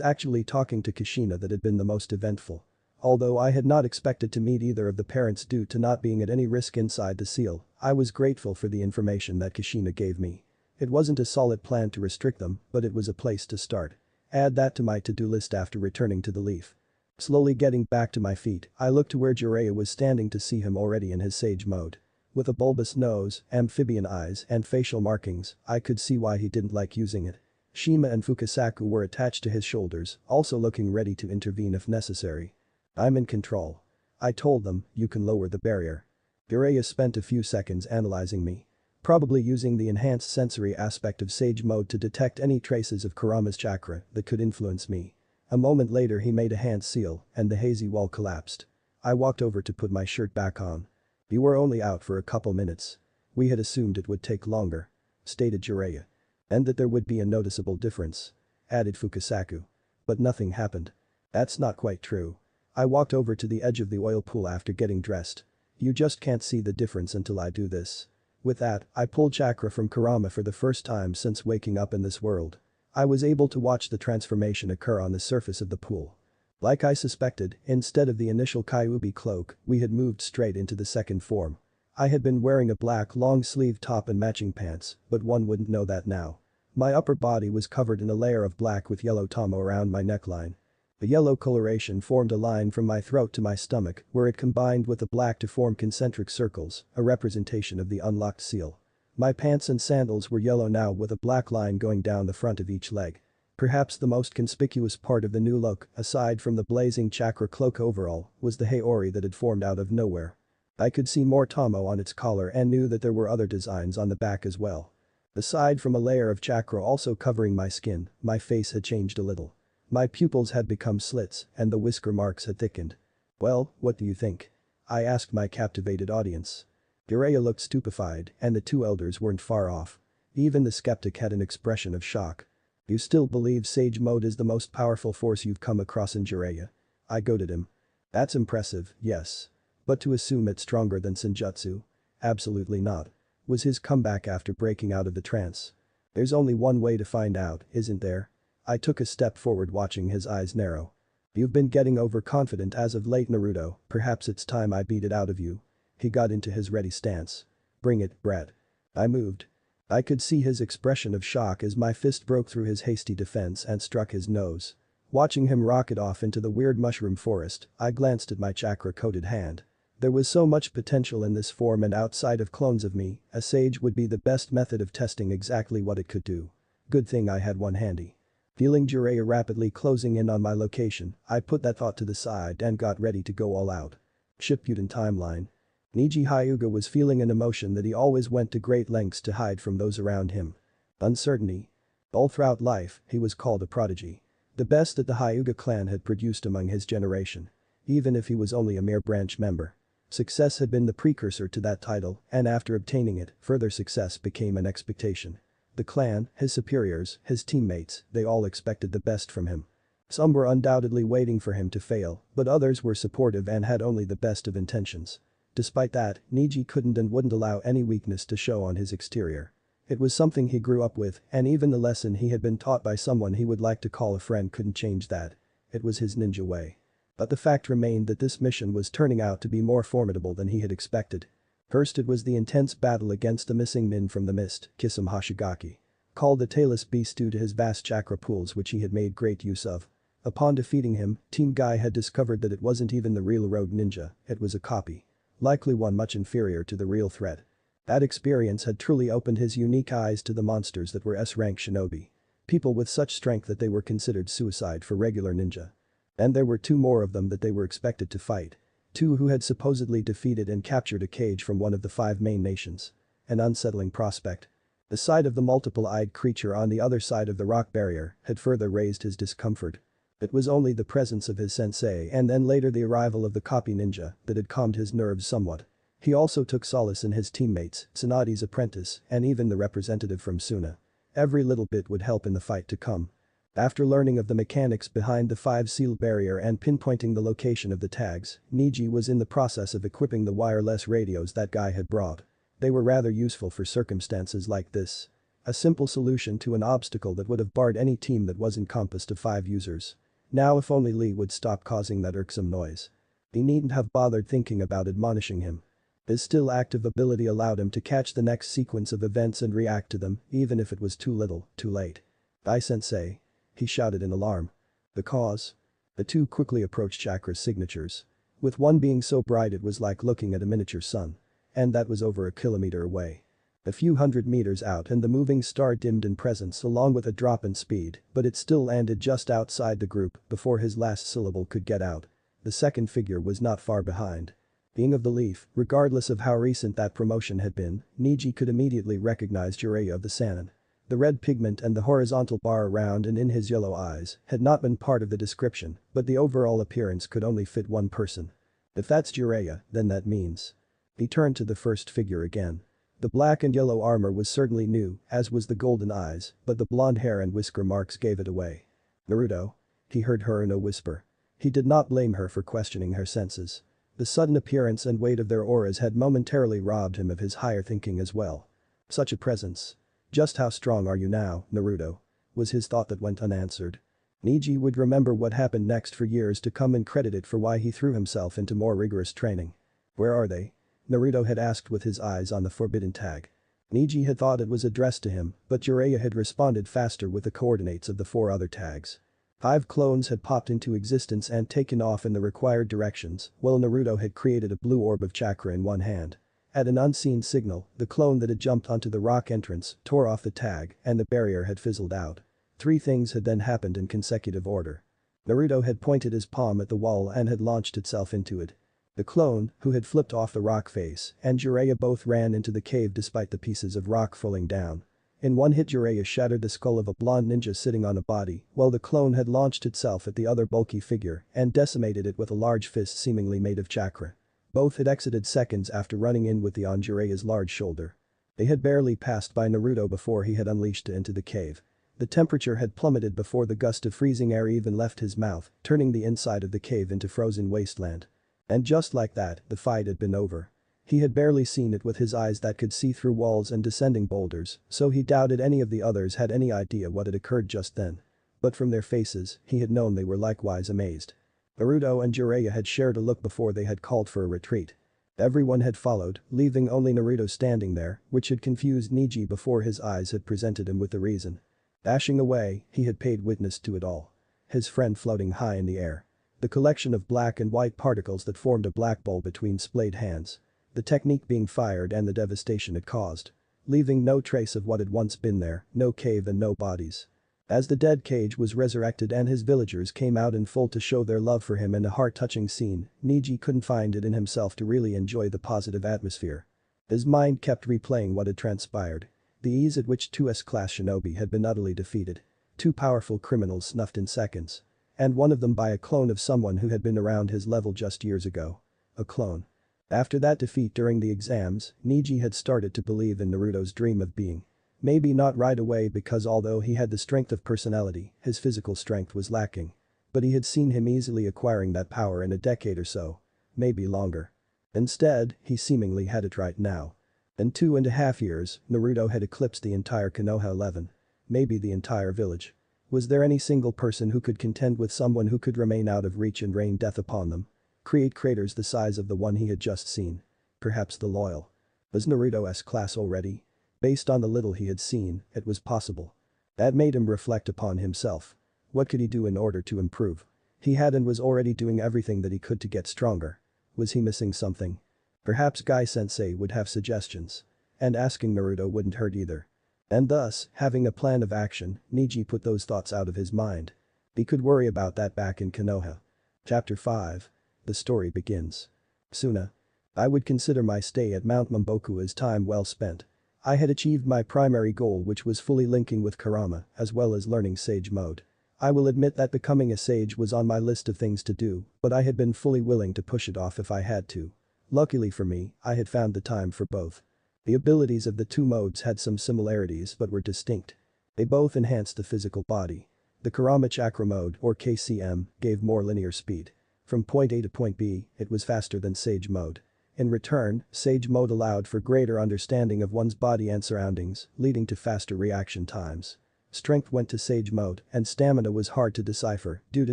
actually talking to Kushina that had been the most eventful. Although I had not expected to meet either of the parents due to not being at any risk inside the seal, I was grateful for the information that Kushina gave me. It wasn't a solid plan to restrict them, but it was a place to start. Add that to my to-do list after returning to the leaf. Slowly getting back to my feet, I looked to where Jiraiya was standing to see him already in his sage mode. With a bulbous nose, amphibian eyes, and facial markings, I could see why he didn't like using it. Shima and Fukasaku were attached to his shoulders, also looking ready to intervene if necessary. I'm in control. I told them, you can lower the barrier. Jiraiya spent a few seconds analyzing me. Probably using the enhanced sensory aspect of Sage Mode to detect any traces of Kurama's chakra that could influence me. A moment later he made a hand seal, and the hazy wall collapsed. I walked over to put my shirt back on. You were only out for a couple minutes. We had assumed it would take longer. Stated Jiraiya. And that there would be a noticeable difference. Added Fukasaku. But nothing happened. That's not quite true. I walked over to the edge of the oil pool after getting dressed. You just can't see the difference until I do this. With that, I pulled chakra from Kurama for the first time since waking up in this world. I was able to watch the transformation occur on the surface of the pool. Like I suspected, instead of the initial Kyuubi cloak, we had moved straight into the second form. I had been wearing a black long-sleeved top and matching pants, but one wouldn't know that now. My upper body was covered in a layer of black with yellow tomo around my neckline. The yellow coloration formed a line from my throat to my stomach, where it combined with the black to form concentric circles, a representation of the unlocked seal. My pants and sandals were yellow now with a black line going down the front of each leg. Perhaps the most conspicuous part of the new look, aside from the blazing chakra cloak overall, was the haori that had formed out of nowhere. I could see more tomo on its collar and knew that there were other designs on the back as well. Aside from a layer of chakra also covering my skin, my face had changed a little. My pupils had become slits and the whisker marks had thickened. Well, what do you think? I asked my captivated audience. Jiraiya looked stupefied and the two elders weren't far off. Even the skeptic had an expression of shock. You still believe Sage Mode is the most powerful force you've come across in Jiraiya? I goaded him. That's impressive, yes. But to assume it's stronger than Senjutsu? Absolutely not. Was his comeback after breaking out of the trance. There's only one way to find out, isn't there? I took a step forward watching his eyes narrow. You've been getting overconfident as of late, Naruto, perhaps it's time I beat it out of you. He got into his ready stance. Bring it, brat. I moved. I could see his expression of shock as my fist broke through his hasty defense and struck his nose. Watching him rocket off into the weird mushroom forest, I glanced at my chakra-coated hand. There was so much potential in this form and outside of clones of me, a sage would be the best method of testing exactly what it could do. Good thing I had one handy. Feeling Jiraiya rapidly closing in on my location, I put that thought to the side and got ready to go all out. Shippuden timeline. Neji Hyuga was feeling an emotion that he always went to great lengths to hide from those around him. Uncertainty. All throughout life, he was called a prodigy. The best that the Hyuga clan had produced among his generation. Even if he was only a mere branch member. Success had been the precursor to that title, and after obtaining it, further success became an expectation. The clan, his superiors, his teammates, they all expected the best from him. Some were undoubtedly waiting for him to fail, but others were supportive and had only the best of intentions. Despite that, Neji couldn't and wouldn't allow any weakness to show on his exterior. It was something he grew up with, and even the lesson he had been taught by someone he would like to call a friend couldn't change that. It was his ninja way. But the fact remained that this mission was turning out to be more formidable than he had expected. First it was the intense battle against the missing Min from the mist, Kisame Hoshigaki. Called the Tailless Beast due to his vast chakra pools which he had made great use of. Upon defeating him, Team Guy had discovered that it wasn't even the real rogue ninja, it was a copy. Likely one much inferior to the real threat. That experience had truly opened his unique eyes to the monsters that were S-rank shinobi. People with such strength that they were considered suicide for regular ninja. And there were two more of them that they were expected to fight. Two who had supposedly defeated and captured a cage from one of the 5 main nations. An unsettling prospect. The sight of the multiple-eyed creature on the other side of the rock barrier had further raised his discomfort. It was only the presence of his sensei and then later the arrival of the copy ninja that had calmed his nerves somewhat. He also took solace in his teammates, Tsunadi's apprentice, and even the representative from Suna. Every little bit would help in the fight to come. After learning of the mechanics behind the 5-seal barrier and pinpointing the location of the tags, Niji was in the process of equipping the wireless radios that Guy had brought. They were rather useful for circumstances like this. A simple solution to an obstacle that would have barred any team that was encompassed of 5 users. Now if only Lee would stop causing that irksome noise. He needn't have bothered thinking about admonishing him. His still active ability allowed him to catch the next sequence of events and react to them, even if it was too little, too late. "Guy-sensei," he shouted in alarm. "The cause?" The two quickly approached Chakra's signatures. With one being so bright it was like looking at a miniature sun. And that was over a kilometer away. A few hundred meters out and the moving star dimmed in presence along with a drop in speed, but it still landed just outside the group before his last syllable could get out. The second figure was not far behind. Being of the Leaf, regardless of how recent that promotion had been, Niji could immediately recognize Jiraiya of the Sannin. The red pigment and the horizontal bar around and in his yellow eyes had not been part of the description, but the overall appearance could only fit one person. If that's Jiraiya, then that means. He turned to the first figure again. The black and yellow armor was certainly new, as was the golden eyes, but the blonde hair and whisker marks gave it away. "Naruto?" he heard Haruno whisper. He did not blame her for questioning her senses. The sudden appearance and weight of their auras had momentarily robbed him of his higher thinking as well. Such a presence. "Just how strong are you now, Naruto?" was his thought that went unanswered. Niji would remember what happened next for years to come and credit it for why he threw himself into more rigorous training. "Where are they?" Naruto had asked with his eyes on the forbidden tag. Niji had thought it was addressed to him, but Jiraiya had responded faster with the coordinates of the 4 other tags. 5 clones had popped into existence and taken off in the required directions, while Naruto had created a blue orb of chakra in one hand. At an unseen signal, the clone that had jumped onto the rock entrance tore off the tag and the barrier had fizzled out. 3 things had then happened in consecutive order. Naruto had pointed his palm at the wall and had launched itself into it. The clone, who had flipped off the rock face, and Jiraiya both ran into the cave despite the pieces of rock falling down. In one hit Jiraiya shattered the skull of a blonde ninja sitting on a body, while the clone had launched itself at the other bulky figure and decimated it with a large fist seemingly made of chakra. Both had exited seconds after running in with the on Jiraiya's large shoulder. They had barely passed by Naruto before he had unleashed it into the cave. The temperature had plummeted before the gust of freezing air even left his mouth, turning the inside of the cave into frozen wasteland. And just like that, the fight had been over. He had barely seen it with his eyes that could see through walls and descending boulders, so he doubted any of the others had any idea what had occurred just then. But from their faces, he had known they were likewise amazed. Naruto and Jiraiya had shared a look before they had called for a retreat. Everyone had followed, leaving only Naruto standing there, which had confused Niji before his eyes had presented him with the reason. Dashing away, he had paid witness to it all. His friend floating high in the air. The collection of black and white particles that formed a black bowl between splayed hands. The technique being fired and the devastation it caused. Leaving no trace of what had once been there, no cave and no bodies. As the dead cage was resurrected and his villagers came out in full to show their love for him in a heart-touching scene, Niji couldn't find it in himself to really enjoy the positive atmosphere. His mind kept replaying what had transpired. The ease at which 2 S-class shinobi had been utterly defeated. 2 powerful criminals snuffed in seconds. And one of them by a clone of someone who had been around his level just years ago. A clone. After that defeat during the exams, Niji had started to believe in Naruto's dream of being. Maybe not right away because although he had the strength of personality, his physical strength was lacking. But he had seen him easily acquiring that power in a decade or so. Maybe longer. Instead, he seemingly had it right now. In 2.5 years, Naruto had eclipsed the entire Konoha 11. Maybe the entire village. Was there any single person who could contend with someone who could remain out of reach and rain death upon them? Create craters the size of the one he had just seen. Perhaps the loyal. Was Naruto S-class already? Based on the little he had seen, it was possible. That made him reflect upon himself. What could he do in order to improve? He had and was already doing everything that he could to get stronger. Was he missing something? Perhaps Guy-sensei would have suggestions. And asking Naruto wouldn't hurt either. And thus, having a plan of action, Neji put those thoughts out of his mind. He could worry about that back in Konoha. Chapter 5. The story begins. Suna. I would consider my stay at Mount Mamboku as time well spent. I had achieved my primary goal, which was fully linking with Kurama, as well as learning Sage Mode. I will admit that becoming a sage was on my list of things to do, but I had been fully willing to push it off if I had to. Luckily for me, I had found the time for both. The abilities of the two modes had some similarities but were distinct. They both enhanced the physical body. The Kurama Chakra mode, or KCM, gave more linear speed. From point A to point B, it was faster than Sage mode. In return, Sage mode allowed for greater understanding of one's body and surroundings, leading to faster reaction times. Strength went to Sage mode, and stamina was hard to decipher due to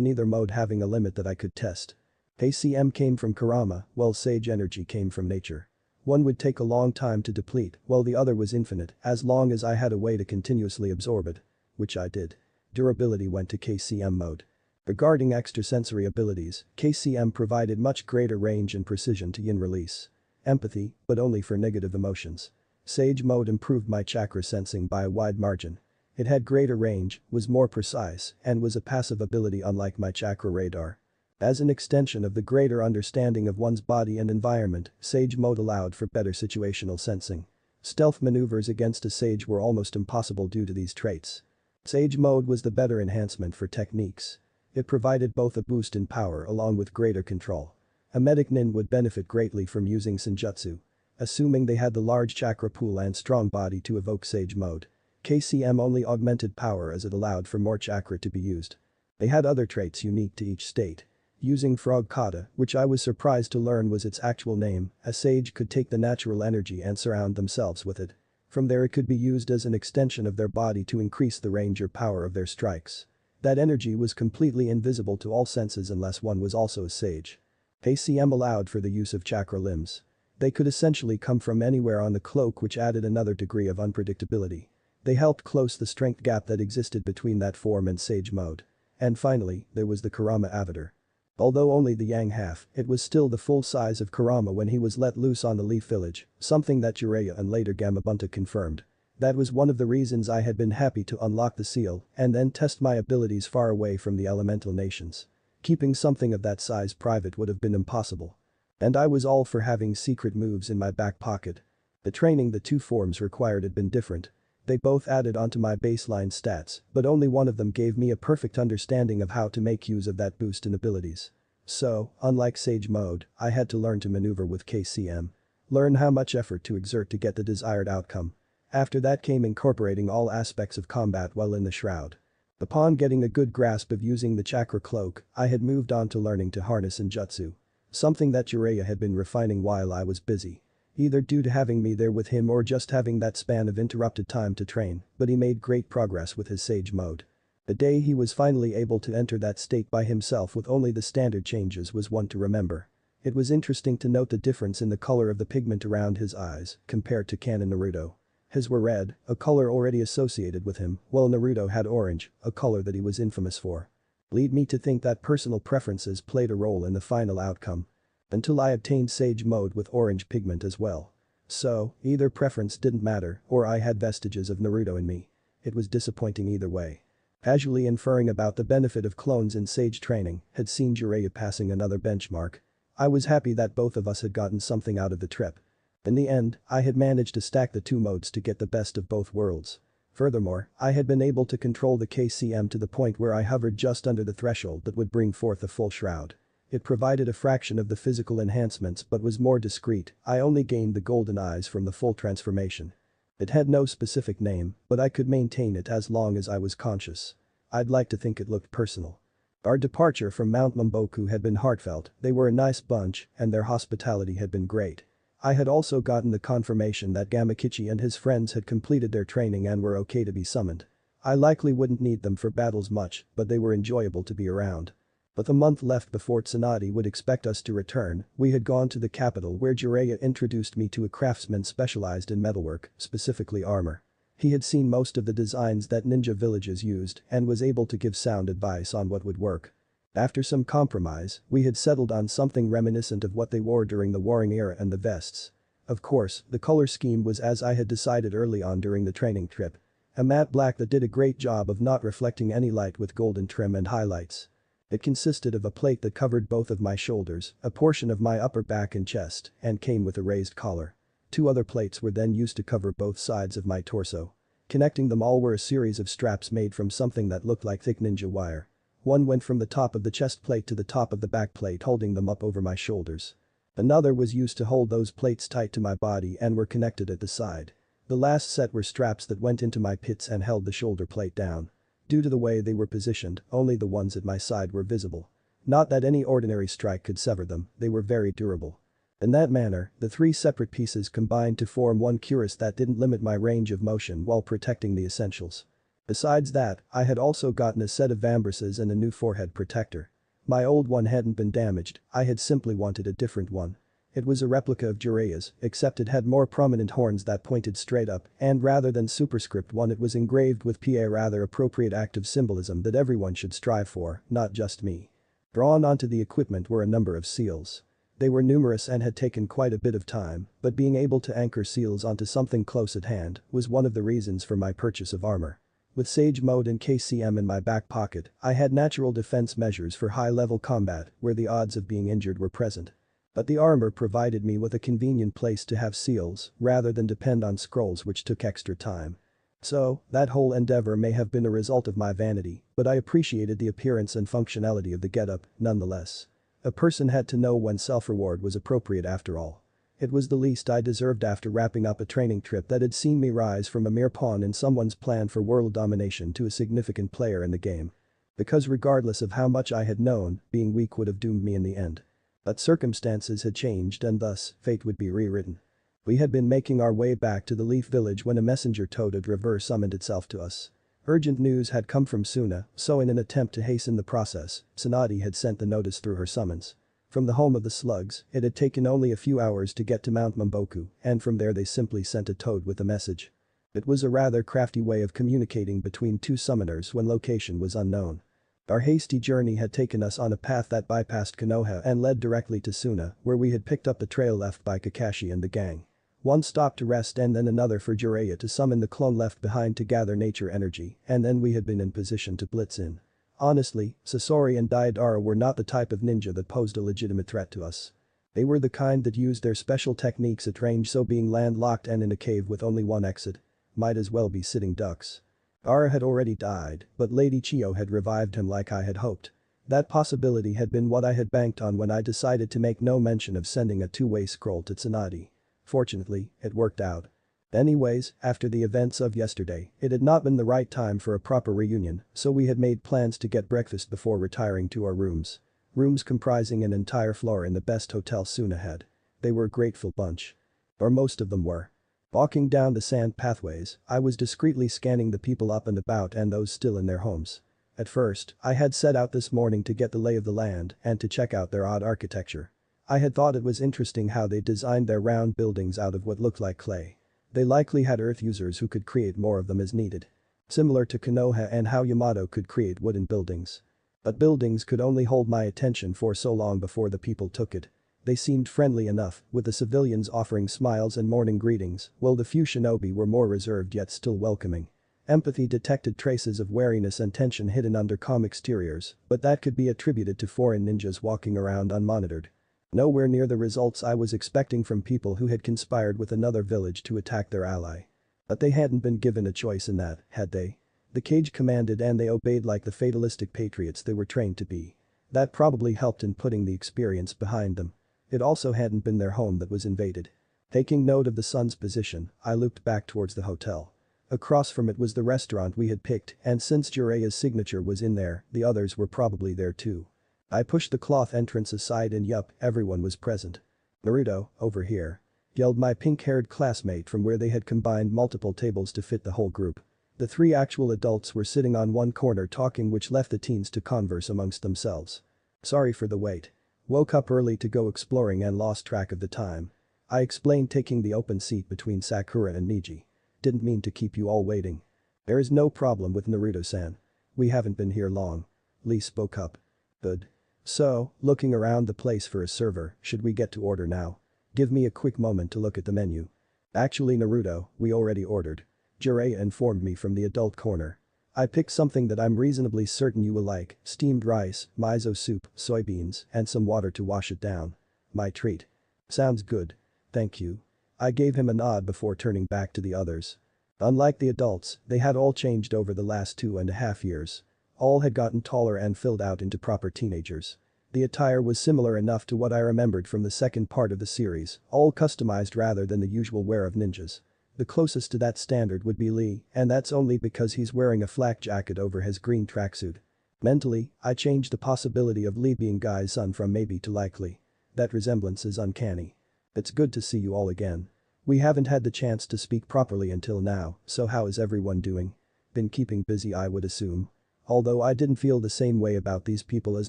neither mode having a limit that I could test. KCM came from Kurama, while Sage energy came from nature. One would take a long time to deplete, while the other was infinite as long as I had a way to continuously absorb it. Which I did. Durability went to KCM mode. Regarding extrasensory abilities, KCM provided much greater range and precision to yin release. Empathy, but only for negative emotions. Sage mode improved my chakra sensing by a wide margin. It had greater range, was more precise, and was a passive ability unlike my chakra radar. As an extension of the greater understanding of one's body and environment, Sage mode allowed for better situational sensing. Stealth maneuvers against a sage were almost impossible due to these traits. Sage mode was the better enhancement for techniques. It provided both a boost in power along with greater control. A medic nin would benefit greatly from using Senjutsu. Assuming they had the large chakra pool and strong body to evoke Sage mode. KCM only augmented power as it allowed for more chakra to be used. They had other traits unique to each state. Using Frog Kata, which I was surprised to learn was its actual name, a sage could take the natural energy and surround themselves with it. From there it could be used as an extension of their body to increase the range or power of their strikes. That energy was completely invisible to all senses unless one was also a sage. KCM allowed for the use of chakra limbs. They could essentially come from anywhere on the cloak, which added another degree of unpredictability. They helped close the strength gap that existed between that form and Sage mode. And finally, there was the Kurama avatar. Although only the yang half, it was still the full size of Kurama when he was let loose on the Leaf Village, something that Jiraiya and later Gamabunta confirmed. That was one of the reasons I had been happy to unlock the seal and then test my abilities far away from the elemental nations. Keeping something of that size private would have been impossible. And I was all for having secret moves in my back pocket. The training the two forms required had been different. They both added onto my baseline stats, but only one of them gave me a perfect understanding of how to make use of that boost in abilities. So, unlike Sage mode, I had to learn to maneuver with KCM. Learn how much effort to exert to get the desired outcome. After that came incorporating all aspects of combat while in the shroud. Upon getting a good grasp of using the chakra cloak, I had moved on to learning to harness in jutsu. Something that Jiraiya had been refining while I was busy. Either due to having me there with him or just having that span of interrupted time to train, but he made great progress with his Sage mode. The day he was finally able to enter that state by himself with only the standard changes was one to remember. It was interesting to note the difference in the color of the pigment around his eyes compared to canon Naruto. His were red, a color already associated with him, while Naruto had orange, a color that he was infamous for. Lead me to think that personal preferences played a role in the final outcome. Until I obtained Sage mode with orange pigment as well. So, either preference didn't matter or I had vestiges of Naruto in me. It was disappointing either way. Casually inferring about the benefit of clones in Sage training, had seen Jiraiya passing another benchmark. I was happy that both of us had gotten something out of the trip. In the end, I had managed to stack the two modes to get the best of both worlds. Furthermore, I had been able to control the KCM to the point where I hovered just under the threshold that would bring forth a full shroud. It provided a fraction of the physical enhancements but was more discreet. I only gained the golden eyes from the full transformation. It had no specific name, but I could maintain it as long as I was conscious. I'd like to think it looked personal. Our departure from Mount Mamboku had been heartfelt, they were a nice bunch and their hospitality had been great. I had also gotten the confirmation that Gamakichi and his friends had completed their training and were okay to be summoned. I likely wouldn't need them for battles much, but they were enjoyable to be around. With a month left before Tsunade would expect us to return, we had gone to the capital where Jiraiya introduced me to a craftsman specialized in metalwork, specifically armor. He had seen most of the designs that ninja villages used and was able to give sound advice on what would work. After some compromise, we had settled on something reminiscent of what they wore during the warring era and the vests. Of course, the color scheme was as I had decided early on during the training trip. A matte black that did a great job of not reflecting any light with golden trim and highlights. It consisted of a plate that covered both of my shoulders, a portion of my upper back and chest, and came with a raised collar. 2 other plates were then used to cover both sides of my torso. Connecting them all were a series of straps made from something that looked like thick ninja wire. One went from the top of the chest plate to the top of the back plate, holding them up over my shoulders. Another was used to hold those plates tight to my body and were connected at the side. The last set were straps that went into my pits and held the shoulder plate down. Due to the way they were positioned, only the ones at my side were visible. Not that any ordinary strike could sever them, they were very durable. In that manner, the 3 separate pieces combined to form one cuirass that didn't limit my range of motion while protecting the essentials. Besides that, I had also gotten a set of vambraces and a new forehead protector. My old one hadn't been damaged, I had simply wanted a different one. It was a replica of Jiraiya's, except it had more prominent horns that pointed straight up, and rather than superscript 1 it was engraved with a rather appropriate act of symbolism that everyone should strive for, not just me. Drawn onto the equipment were a number of seals. They were numerous and had taken quite a bit of time, but being able to anchor seals onto something close at hand was one of the reasons for my purchase of armor. With Sage Mode and KCM in my back pocket, I had natural defense measures for high-level combat where the odds of being injured were present. But the armor provided me with a convenient place to have seals rather than depend on scrolls which took extra time. So, that whole endeavor may have been a result of my vanity, but I appreciated the appearance and functionality of the getup, nonetheless. A person had to know when self-reward was appropriate after all. It was the least I deserved after wrapping up a training trip that had seen me rise from a mere pawn in someone's plan for world domination to a significant player in the game. Because regardless of how much I had known, being weak would have doomed me in the end. But circumstances had changed and thus, fate would be rewritten. We had been making our way back to the Leaf Village when a messenger toaded river summoned itself to us. Urgent news had come from Suna, so in an attempt to hasten the process, Tsunade had sent the notice through her summons. From the home of the slugs, it had taken only a few hours to get to Mount Mamboku, and from there they simply sent a toad with a message. It was a rather crafty way of communicating between 2 summoners when location was unknown. Our hasty journey had taken us on a path that bypassed Konoha and led directly to Suna, where we had picked up the trail left by Kakashi and the gang. One stop to rest and then another for Jiraiya to summon the clone left behind to gather nature energy, and then we had been in position to blitz in. Honestly, Sasori and Deidara were not the type of ninja that posed a legitimate threat to us. They were the kind that used their special techniques at range, so being landlocked and in a cave with only one exit might as well be sitting ducks. Ara had already died, but Lady Chiyo had revived him like I had hoped. That possibility had been what I had banked on when I decided to make no mention of sending a 2-way scroll to Tsunade. Fortunately, it worked out. Anyways, after the events of yesterday, it had not been the right time for a proper reunion, so we had made plans to get breakfast before retiring to our rooms. Rooms comprising an entire floor in the best hotel Suna had. They were a grateful bunch. Or most of them were. Walking down the sand pathways, I was discreetly scanning the people up and about and those still in their homes. At first, I had set out this morning to get the lay of the land and to check out their odd architecture. I had thought it was interesting how they designed their round buildings out of what looked like clay. They likely had earth users who could create more of them as needed. Similar to Konoha and how Yamato could create wooden buildings. But buildings could only hold my attention for so long before the people took it. They seemed friendly enough, with the civilians offering smiles and morning greetings, while the few shinobi were more reserved yet still welcoming. Empathy detected traces of wariness and tension hidden under calm exteriors, but that could be attributed to foreign ninjas walking around unmonitored. Nowhere near the results I was expecting from people who had conspired with another village to attack their ally. But they hadn't been given a choice in that, had they? The cage commanded and they obeyed like the fatalistic patriots they were trained to be. That probably helped in putting the experience behind them. It also hadn't been their home that was invaded. Taking note of the sun's position, I looked back towards the hotel. Across from it was the restaurant we had picked, and since Jiraiya's signature was in there, the others were probably there too. I pushed the cloth entrance aside and yup, everyone was present. Naruto, over here. yelled my pink-haired classmate from where they had combined multiple tables to fit the whole group. The three actual adults were sitting on one corner talking, which left the teens to converse amongst themselves. Sorry for the wait. Woke up early to go exploring and lost track of the time. I explained, taking the open seat between Sakura and Niji. Didn't mean to keep you all waiting. There is no problem with Naruto-san. We haven't been here long. Lee spoke up. Good. So, looking around the place for a server, should we get to order now? Give me a quick moment to look at the menu. Actually, Naruto, we already ordered. Jiraiya informed me from the adult corner. I picked something that I'm reasonably certain you will like: steamed rice, miso soup, soybeans, and some water to wash it down. My treat. Sounds good. Thank you. I gave him a nod before turning back to the others. Unlike the adults, they had all changed over the last 2.5 years. All had gotten taller and filled out into proper teenagers. The attire was similar enough to what I remembered from the second part of the series, all customized rather than the usual wear of ninjas. The closest to that standard would be Lee, and that's only because he's wearing a flak jacket over his green tracksuit. Mentally, I changed the possibility of Lee being Guy's son from maybe to likely. That resemblance is uncanny. It's good to see you all again. We haven't had the chance to speak properly until now, so how is everyone doing? Been keeping busy, I would assume. Although I didn't feel the same way about these people as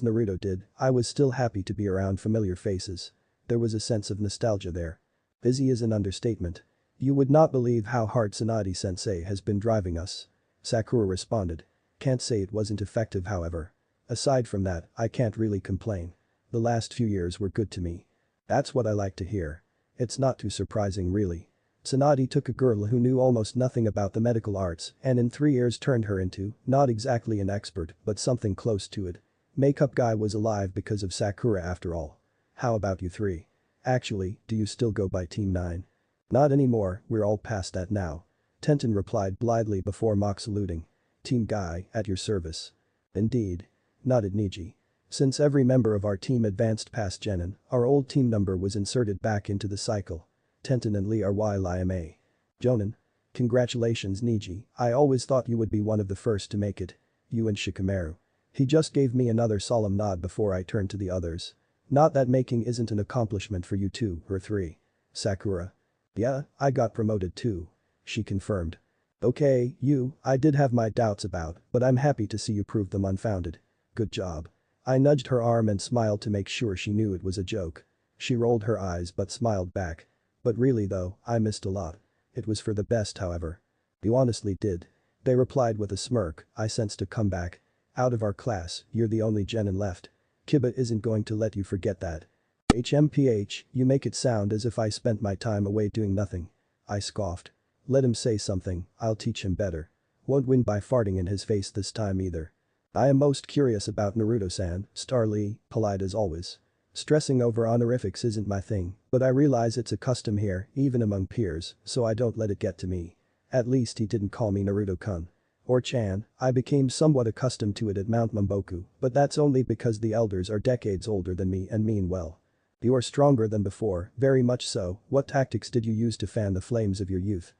Naruto did, I was still happy to be around familiar faces. There was a sense of nostalgia there. Busy is an understatement. You would not believe how hard Tsunade-sensei has been driving us. Sakura responded. Can't say it wasn't effective, however. Aside from that, I can't really complain. The last few years were good to me. That's what I like to hear. It's not too surprising, really. Tsunade took a girl who knew almost nothing about the medical arts and in 3 years turned her into, not exactly an expert, but something close to it. Makeup Guy was alive because of Sakura after all. How about you three? Actually, do you still go by Team 9? Not anymore, we're all past that now. Tenten replied blithely before mock saluting. Team Guy, at your service. Indeed. Nodded Niji. Since every member of our team advanced past Genin, our old team number was inserted back into the cycle. Tenten and Lee are YLIMA. Jonin. Congratulations, Niji, I always thought you would be one of the first to make it. You and Shikamaru. He just gave me another solemn nod before I turned to the others. Not that making isn't an accomplishment for you two or three. Sakura. Yeah, I got promoted too. She confirmed. Okay, you, I did have my doubts about, but I'm happy to see you proved them unfounded. Good job. I nudged her arm and smiled to make sure she knew it was a joke. She rolled her eyes but smiled back. But really though, I missed a lot. It was for the best, however. You honestly did. They replied with a smirk. I sensed a comeback. Out of our class, you're the only Genin left. Kiba isn't going to let you forget that. HMPH, you make it sound as if I spent my time away doing nothing. I scoffed. Let him say something, I'll teach him better. Won't win by farting in his face this time either. I am most curious about Naruto-san, Star Lee, polite as always. Stressing over honorifics isn't my thing, but I realize it's a custom here, even among peers, so I don't let it get to me. At least he didn't call me Naruto-kun. Or Chan, I became somewhat accustomed to it at Mount Mamboku, but that's only because the elders are decades older than me and mean well. You're stronger than before, very much so. What tactics did you use to fan the flames of your youth?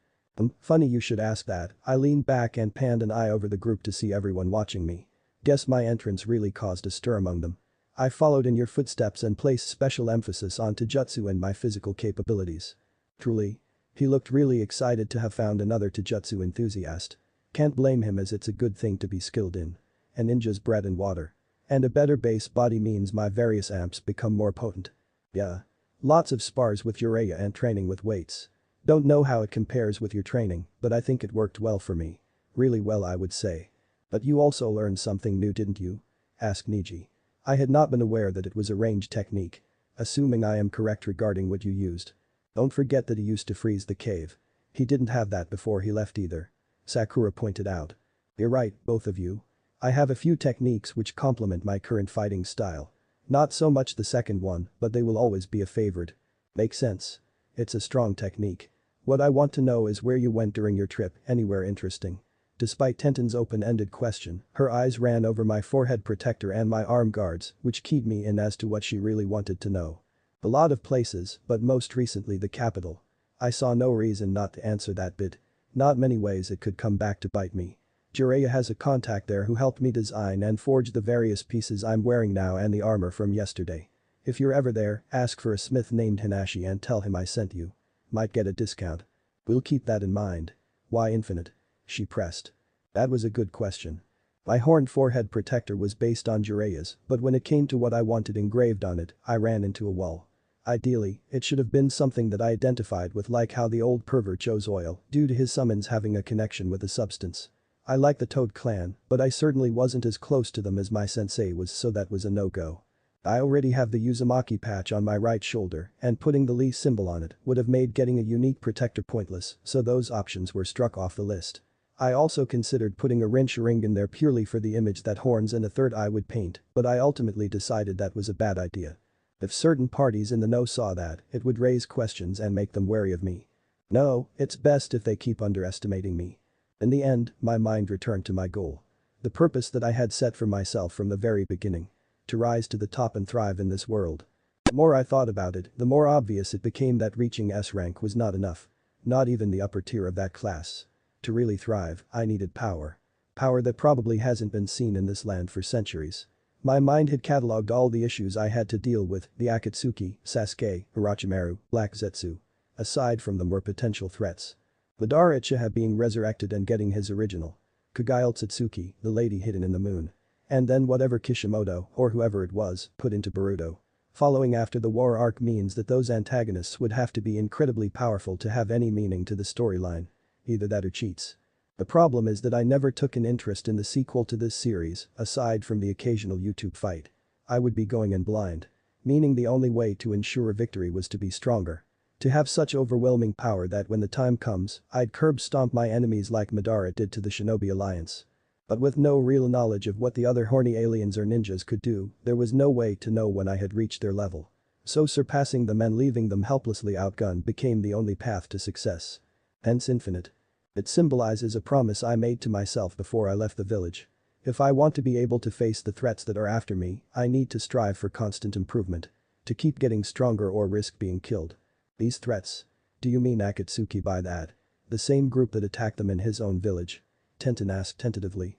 Funny you should ask that. I leaned back and panned an eye over the group to see everyone watching me. Guess my entrance really caused a stir among them. I followed in your footsteps and placed special emphasis on Taijutsu and my physical capabilities. Truly. He looked really excited to have found another Taijutsu enthusiast. Can't blame him, as it's a good thing to be skilled in. A ninja's bread and water. And a better base body means my various amps become more potent. Yeah. Lots of spars with Jiraiya and training with weights. Don't know how it compares with your training, but I think it worked well for me. Really well, I would say. But you also learned something new, didn't you? Asked Niji. I had not been aware that it was a ranged technique. Assuming I am correct regarding what you used. Don't forget that he used to freeze the cave. He didn't have that before he left either. Sakura pointed out. You're right, both of you. I have a few techniques which complement my current fighting style. Not so much the second one, but they will always be a favorite. Makes sense. It's a strong technique. What I want to know is where you went during your trip, anywhere interesting. Despite Tenten's open-ended question, her eyes ran over my forehead protector and my arm guards, which keyed me in as to what she really wanted to know. A lot of places, but most recently the capital. I saw no reason not to answer that bit. Not many ways it could come back to bite me. Jiraiya has a contact there who helped me design and forge the various pieces I'm wearing now and the armor from yesterday. If you're ever there, ask for a smith named Hinashi and tell him I sent you. Might get a discount. We'll keep that in mind. Why infinite? She pressed. That was a good question. My horned forehead protector was based on Jiraiya's, but when it came to what I wanted engraved on it, I ran into a wall. Ideally, it should have been something that I identified with, like how the old pervert chose oil due to his summons having a connection with the substance. I like the Toad clan, but I certainly wasn't as close to them as my sensei was, so that was a no-go. I already have the Uzumaki patch on my right shoulder, and putting the Lee symbol on it would have made getting a unique protector pointless, so those options were struck off the list. I also considered putting a Rin Sharingan there purely for the image that horns and a third eye would paint, but I ultimately decided that was a bad idea. If certain parties in the know saw that, it would raise questions and make them wary of me. No, it's best if they keep underestimating me. In the end, my mind returned to my goal. The purpose that I had set for myself from the very beginning. To rise to the top and thrive in this world. The more I thought about it, the more obvious it became that reaching S rank was not enough. Not even the upper tier of that class. To really thrive, I needed power. Power that probably hasn't been seen in this land for centuries. My mind had catalogued all the issues I had to deal with, the Akatsuki, Sasuke, Orochimaru, Black Zetsu. Aside from them were potential threats. Madara Uchiha being resurrected and getting his original. Kagyle Tsutsuki, the lady hidden in the moon. And then whatever Kishimoto, or whoever it was, put into Boruto. Following after the war arc means that those antagonists would have to be incredibly powerful to have any meaning to the storyline. Either that or cheats. The problem is that I never took an interest in the sequel to this series, aside from the occasional YouTube fight. I would be going in blind. Meaning the only way to ensure victory was to be stronger. To have such overwhelming power that when the time comes, I'd curb stomp my enemies like Madara did to the Shinobi Alliance. But with no real knowledge of what the other horny aliens or ninjas could do, there was no way to know when I had reached their level. So surpassing them and leaving them helplessly outgunned became the only path to success. Hence infinite. It symbolizes a promise I made to myself before I left the village. If I want to be able to face the threats that are after me, I need to strive for constant improvement. To keep getting stronger or risk being killed. These threats? Do you mean Akatsuki by that? The same group that attacked them in his own village? Tenten asked tentatively.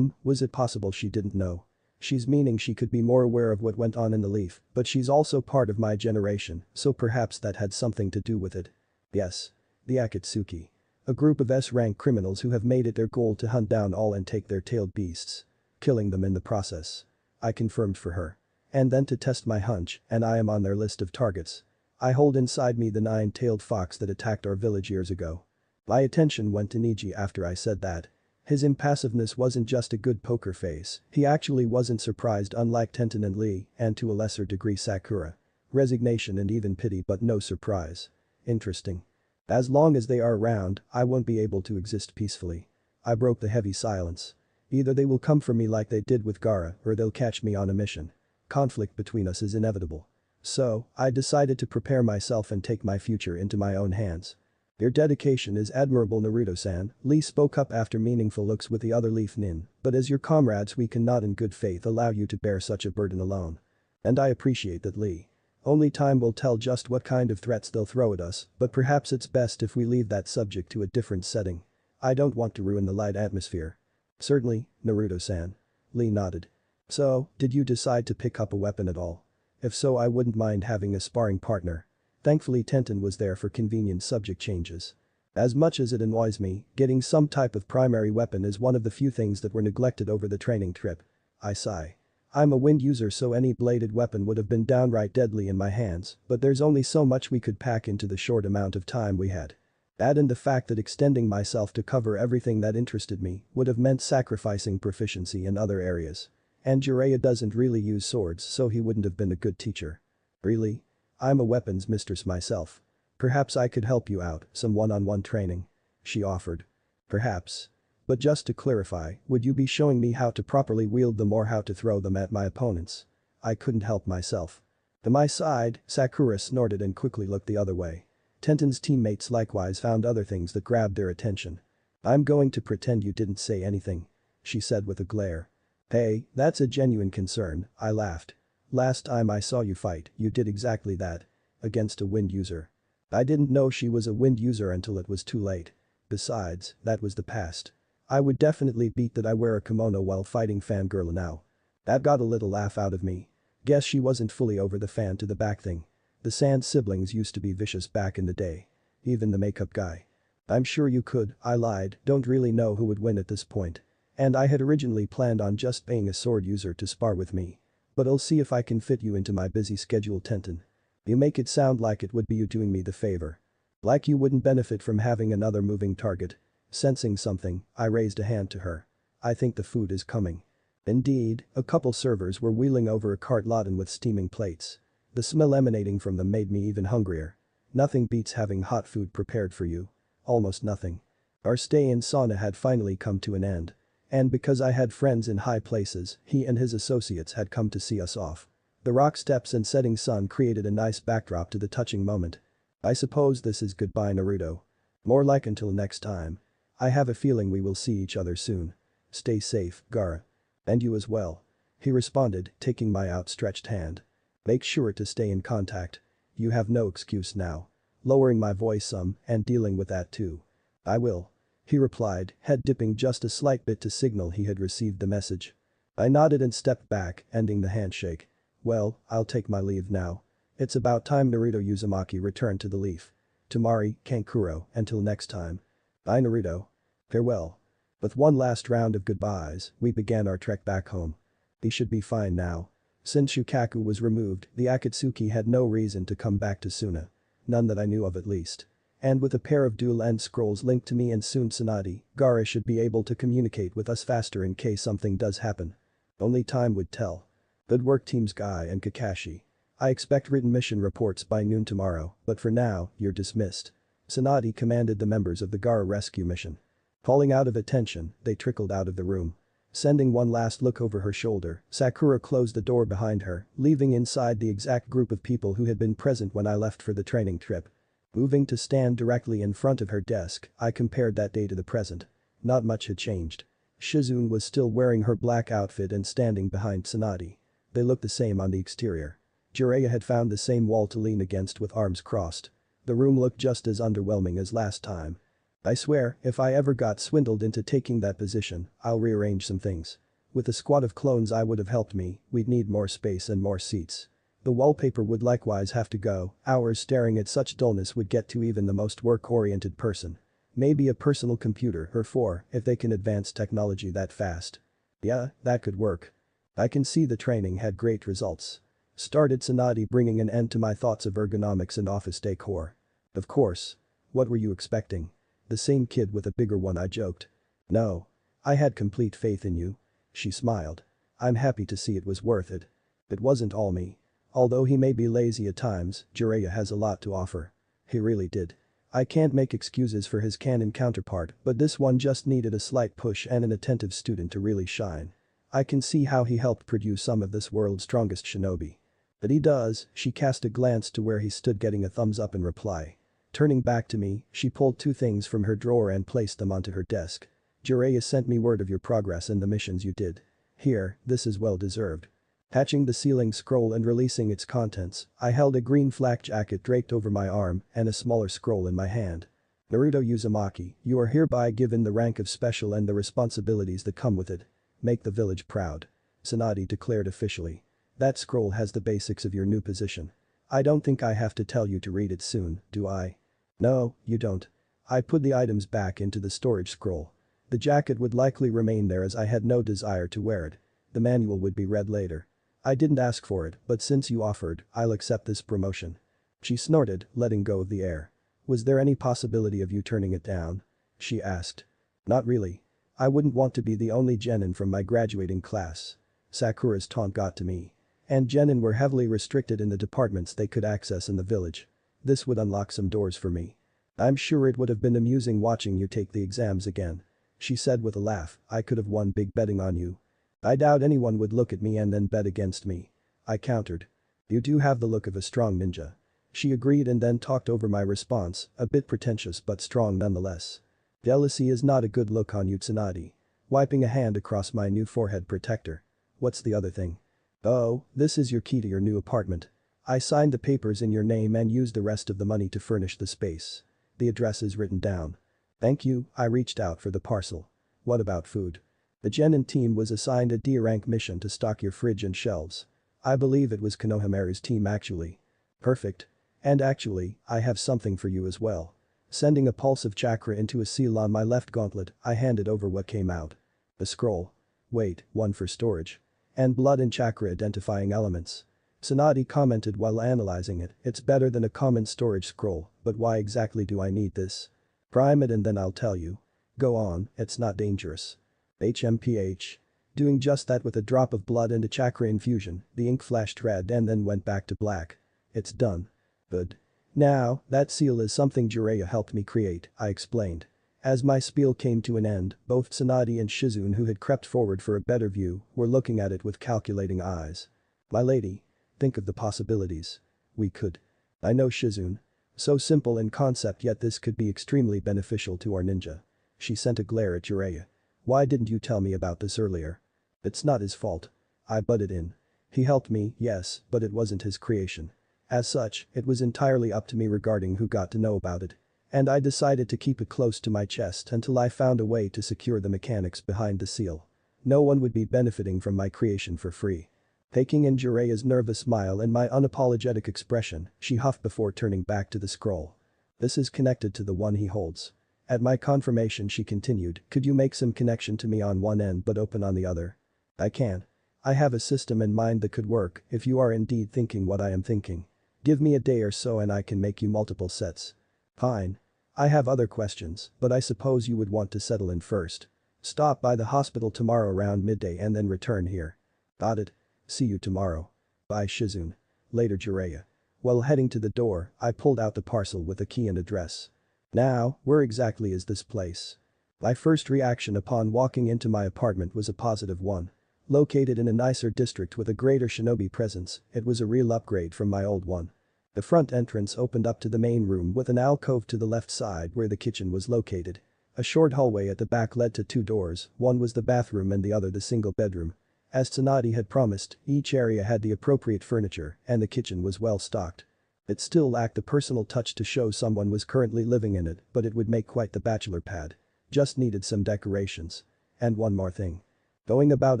Was it possible she didn't know? She's meaning she could be more aware of what went on in the Leaf, but she's also part of my generation, so perhaps that had something to do with it. Yes. The Akatsuki. A group of S-rank criminals who have made it their goal to hunt down all and take their tailed beasts. Killing them in the process. I confirmed for her. And then to test my hunch, and I am on their list of targets. I hold inside me the 9-tailed fox that attacked our village years ago. My attention went to Niji after I said that. His impassiveness wasn't just a good poker face, he actually wasn't surprised, unlike Tenten and Lee, and to a lesser degree Sakura. Resignation and even pity, but no surprise. Interesting. As long as they are around, I won't be able to exist peacefully. I broke the heavy silence. Either they will come for me like they did with Gaara, or they'll catch me on a mission. Conflict between us is inevitable. So, I decided to prepare myself and take my future into my own hands. Your dedication is admirable, Naruto-san, Lee spoke up after meaningful looks with the other Leaf Nin, but as your comrades we cannot in good faith allow you to bear such a burden alone. And I appreciate that, Lee. Only time will tell just what kind of threats they'll throw at us, but perhaps it's best if we leave that subject to a different setting. I don't want to ruin the light atmosphere. Certainly, Naruto-san. Lee nodded. So, did you decide to pick up a weapon at all? If so, I wouldn't mind having a sparring partner. Thankfully Tenten was there for convenient subject changes. As much as it annoys me, getting some type of primary weapon is one of the few things that were neglected over the training trip. I sigh. I'm a wind user, so any bladed weapon would have been downright deadly in my hands, but there's only so much we could pack into the short amount of time we had. Add in the fact that extending myself to cover everything that interested me would have meant sacrificing proficiency in other areas. And Jiraiya doesn't really use swords, so he wouldn't have been a good teacher. Really? I'm a weapons mistress myself. Perhaps I could help you out, some one-on-one training. She offered. Perhaps. But just to clarify, would you be showing me how to properly wield them or how to throw them at my opponents? I couldn't help myself. To my side, Sakura snorted and quickly looked the other way. Tenten's teammates likewise found other things that grabbed their attention. I'm going to pretend you didn't say anything. She said with a glare. Hey, that's a genuine concern, I laughed. Last time I saw you fight, you did exactly that. Against a wind user. I didn't know she was a wind user until it was too late. Besides, that was the past. I would definitely beat that I wear a kimono while fighting fangirl now. That got a little laugh out of me. Guess she wasn't fully over the fan to the back thing. The Sand siblings used to be vicious back in the day. Even the makeup guy. I'm sure you could, I lied, don't really know who would win at this point. And I had originally planned on just paying a sword user to spar with me. But I'll see if I can fit you into my busy schedule, Tenten. You make it sound like it would be you doing me the favor. Like you wouldn't benefit from having another moving target. Sensing something, I raised a hand to her. I think the food is coming. Indeed, a couple servers were wheeling over a cart laden with steaming plates. The smell emanating from them made me even hungrier. Nothing beats having hot food prepared for you. Almost nothing. Our stay in sauna had finally come to an end. And because I had friends in high places, he and his associates had come to see us off. The rock steps and setting sun created a nice backdrop to the touching moment. I suppose this is goodbye, Naruto. More like until next time. I have a feeling we will see each other soon. Stay safe, Gaara. And you as well. He responded, taking my outstretched hand. Make sure to stay in contact. You have no excuse now. Lowering my voice some and dealing with that too. I will. He replied, head dipping just a slight bit to signal he had received the message. I nodded and stepped back, ending the handshake. Well, I'll take my leave now. It's about time Naruto Uzumaki returned to the leaf. Tamari, Kankuro, until next time. Bye Naruto. Farewell. With one last round of goodbyes, we began our trek back home. He should be fine now. Since Shukaku was removed, the Akatsuki had no reason to come back to Suna. None that I knew of at least. And with a pair of dual-end scrolls linked to me and soon Tsunade, Gaara should be able to communicate with us faster in case something does happen. Only time would tell. Good work Teams Guy and Kakashi. I expect written mission reports by noon tomorrow, but for now, you're dismissed. Tsunade commanded the members of the Gaara rescue mission. Falling out of attention, they trickled out of the room. Sending one last look over her shoulder, Sakura closed the door behind her, leaving inside the exact group of people who had been present when I left for the training trip. Moving to stand directly in front of her desk, I compared that day to the present. Not much had changed. Shizune was still wearing her black outfit and standing behind Tsunade. They looked the same on the exterior. Jiraiya had found the same wall to lean against with arms crossed. The room looked just as underwhelming as last time. I swear, if I ever got swindled into taking that position, I'll rearrange some things. With the squad of clones I would have helped me, we'd need more space and more seats. The wallpaper would likewise have to go, hours staring at such dullness would get to even the most work-oriented person. Maybe a personal computer or four if they can advance technology that fast. Yeah, that could work. I can see the training had great results. Started Tsunade bringing an end to my thoughts of ergonomics and office decor. Of course. What were you expecting? The same kid with a bigger one, I joked. No. I had complete faith in you. She smiled. I'm happy to see it was worth it. It wasn't all me. Although he may be lazy at times, Jiraiya has a lot to offer. He really did. I can't make excuses for his canon counterpart, but this one just needed a slight push and an attentive student to really shine. I can see how he helped produce some of this world's strongest shinobi. But he does, she cast a glance to where he stood getting a thumbs up in reply. Turning back to me, she pulled two things from her drawer and placed them onto her desk. Jiraiya sent me word of your progress and the missions you did. Here, this is well deserved. Hatching the sealing scroll and releasing its contents, I held a green flak jacket draped over my arm and a smaller scroll in my hand. Naruto Uzumaki, you are hereby given the rank of special and the responsibilities that come with it. Make the village proud. Tsunade declared officially. That scroll has the basics of your new position. I don't think I have to tell you to read it soon, do I? No, you don't. I put the items back into the storage scroll. The jacket would likely remain there as I had no desire to wear it. The manual would be read later. I didn't ask for it, but since you offered, I'll accept this promotion. She snorted, letting go of the air. Was there any possibility of you turning it down? She asked. Not really. I wouldn't want to be the only genin from my graduating class. Sakura's taunt got to me. And genin were heavily restricted in the departments they could access in the village. This would unlock some doors for me. I'm sure it would have been amusing watching you take the exams again. She said with a laugh, I could have won big betting on you. I doubt anyone would look at me and then bet against me. I countered. You do have the look of a strong ninja. She agreed and then talked over my response, a bit pretentious but strong nonetheless. Jealousy is not a good look on you, Tsunade. Wiping a hand across my new forehead protector. What's the other thing? Oh, this is your key to your new apartment. I signed the papers in your name and used the rest of the money to furnish the space. The address is written down. Thank you, I reached out for the parcel. What about food? The genin team was assigned a D-rank mission to stock your fridge and shelves. I believe it was Konohamaru's team actually. Perfect. And actually, I have something for you as well. Sending a pulse of chakra into a seal on my left gauntlet, I handed over what came out. A scroll. Wait, one for storage. And blood and chakra identifying elements. Tsunade commented while analyzing it, it's better than a common storage scroll, but why exactly do I need this? Prime it and then I'll tell you. Go on, it's not dangerous. HMPH. Doing just that with a drop of blood and a chakra infusion, the ink flashed red and then went back to black. It's done. Good. Now, that seal is something Jiraiya helped me create, I explained. As my spiel came to an end, both Tsunade and Shizune, who had crept forward for a better view, were looking at it with calculating eyes. My lady. Think of the possibilities. We could. I know, Shizune. So simple in concept, yet this could be extremely beneficial to our ninja. She sent a glare at Jiraiya. Why didn't you tell me about this earlier? It's not his fault. I butted in. He helped me, yes, but it wasn't his creation. As such, it was entirely up to me regarding who got to know about it. And I decided to keep it close to my chest until I found a way to secure the mechanics behind the seal. No one would be benefiting from my creation for free. Taking in Jiraiya's nervous smile and my unapologetic expression, she huffed before turning back to the scroll. This is connected to the one he holds. At my confirmation she continued, could you make some connection to me on one end but open on the other? I can. I have a system in mind that could work if you are indeed thinking what I am thinking. Give me a day or so and I can make you multiple sets. Fine. I have other questions, but I suppose you would want to settle in first. Stop by the hospital tomorrow around midday and then return here. Got it. See you tomorrow. Bye Shizune. Later Jiraiya. While heading to the door, I pulled out the parcel with a key and address. Now, where exactly is this place? My first reaction upon walking into my apartment was a positive one. Located in a nicer district with a greater shinobi presence, it was a real upgrade from my old one. The front entrance opened up to the main room with an alcove to the left side where the kitchen was located. A short hallway at the back led to two doors, one was the bathroom and the other the single bedroom. As Tsunade had promised, each area had the appropriate furniture and the kitchen was well stocked. It still lacked the personal touch to show someone was currently living in it, but it would make quite the bachelor pad. Just needed some decorations. And one more thing. Going about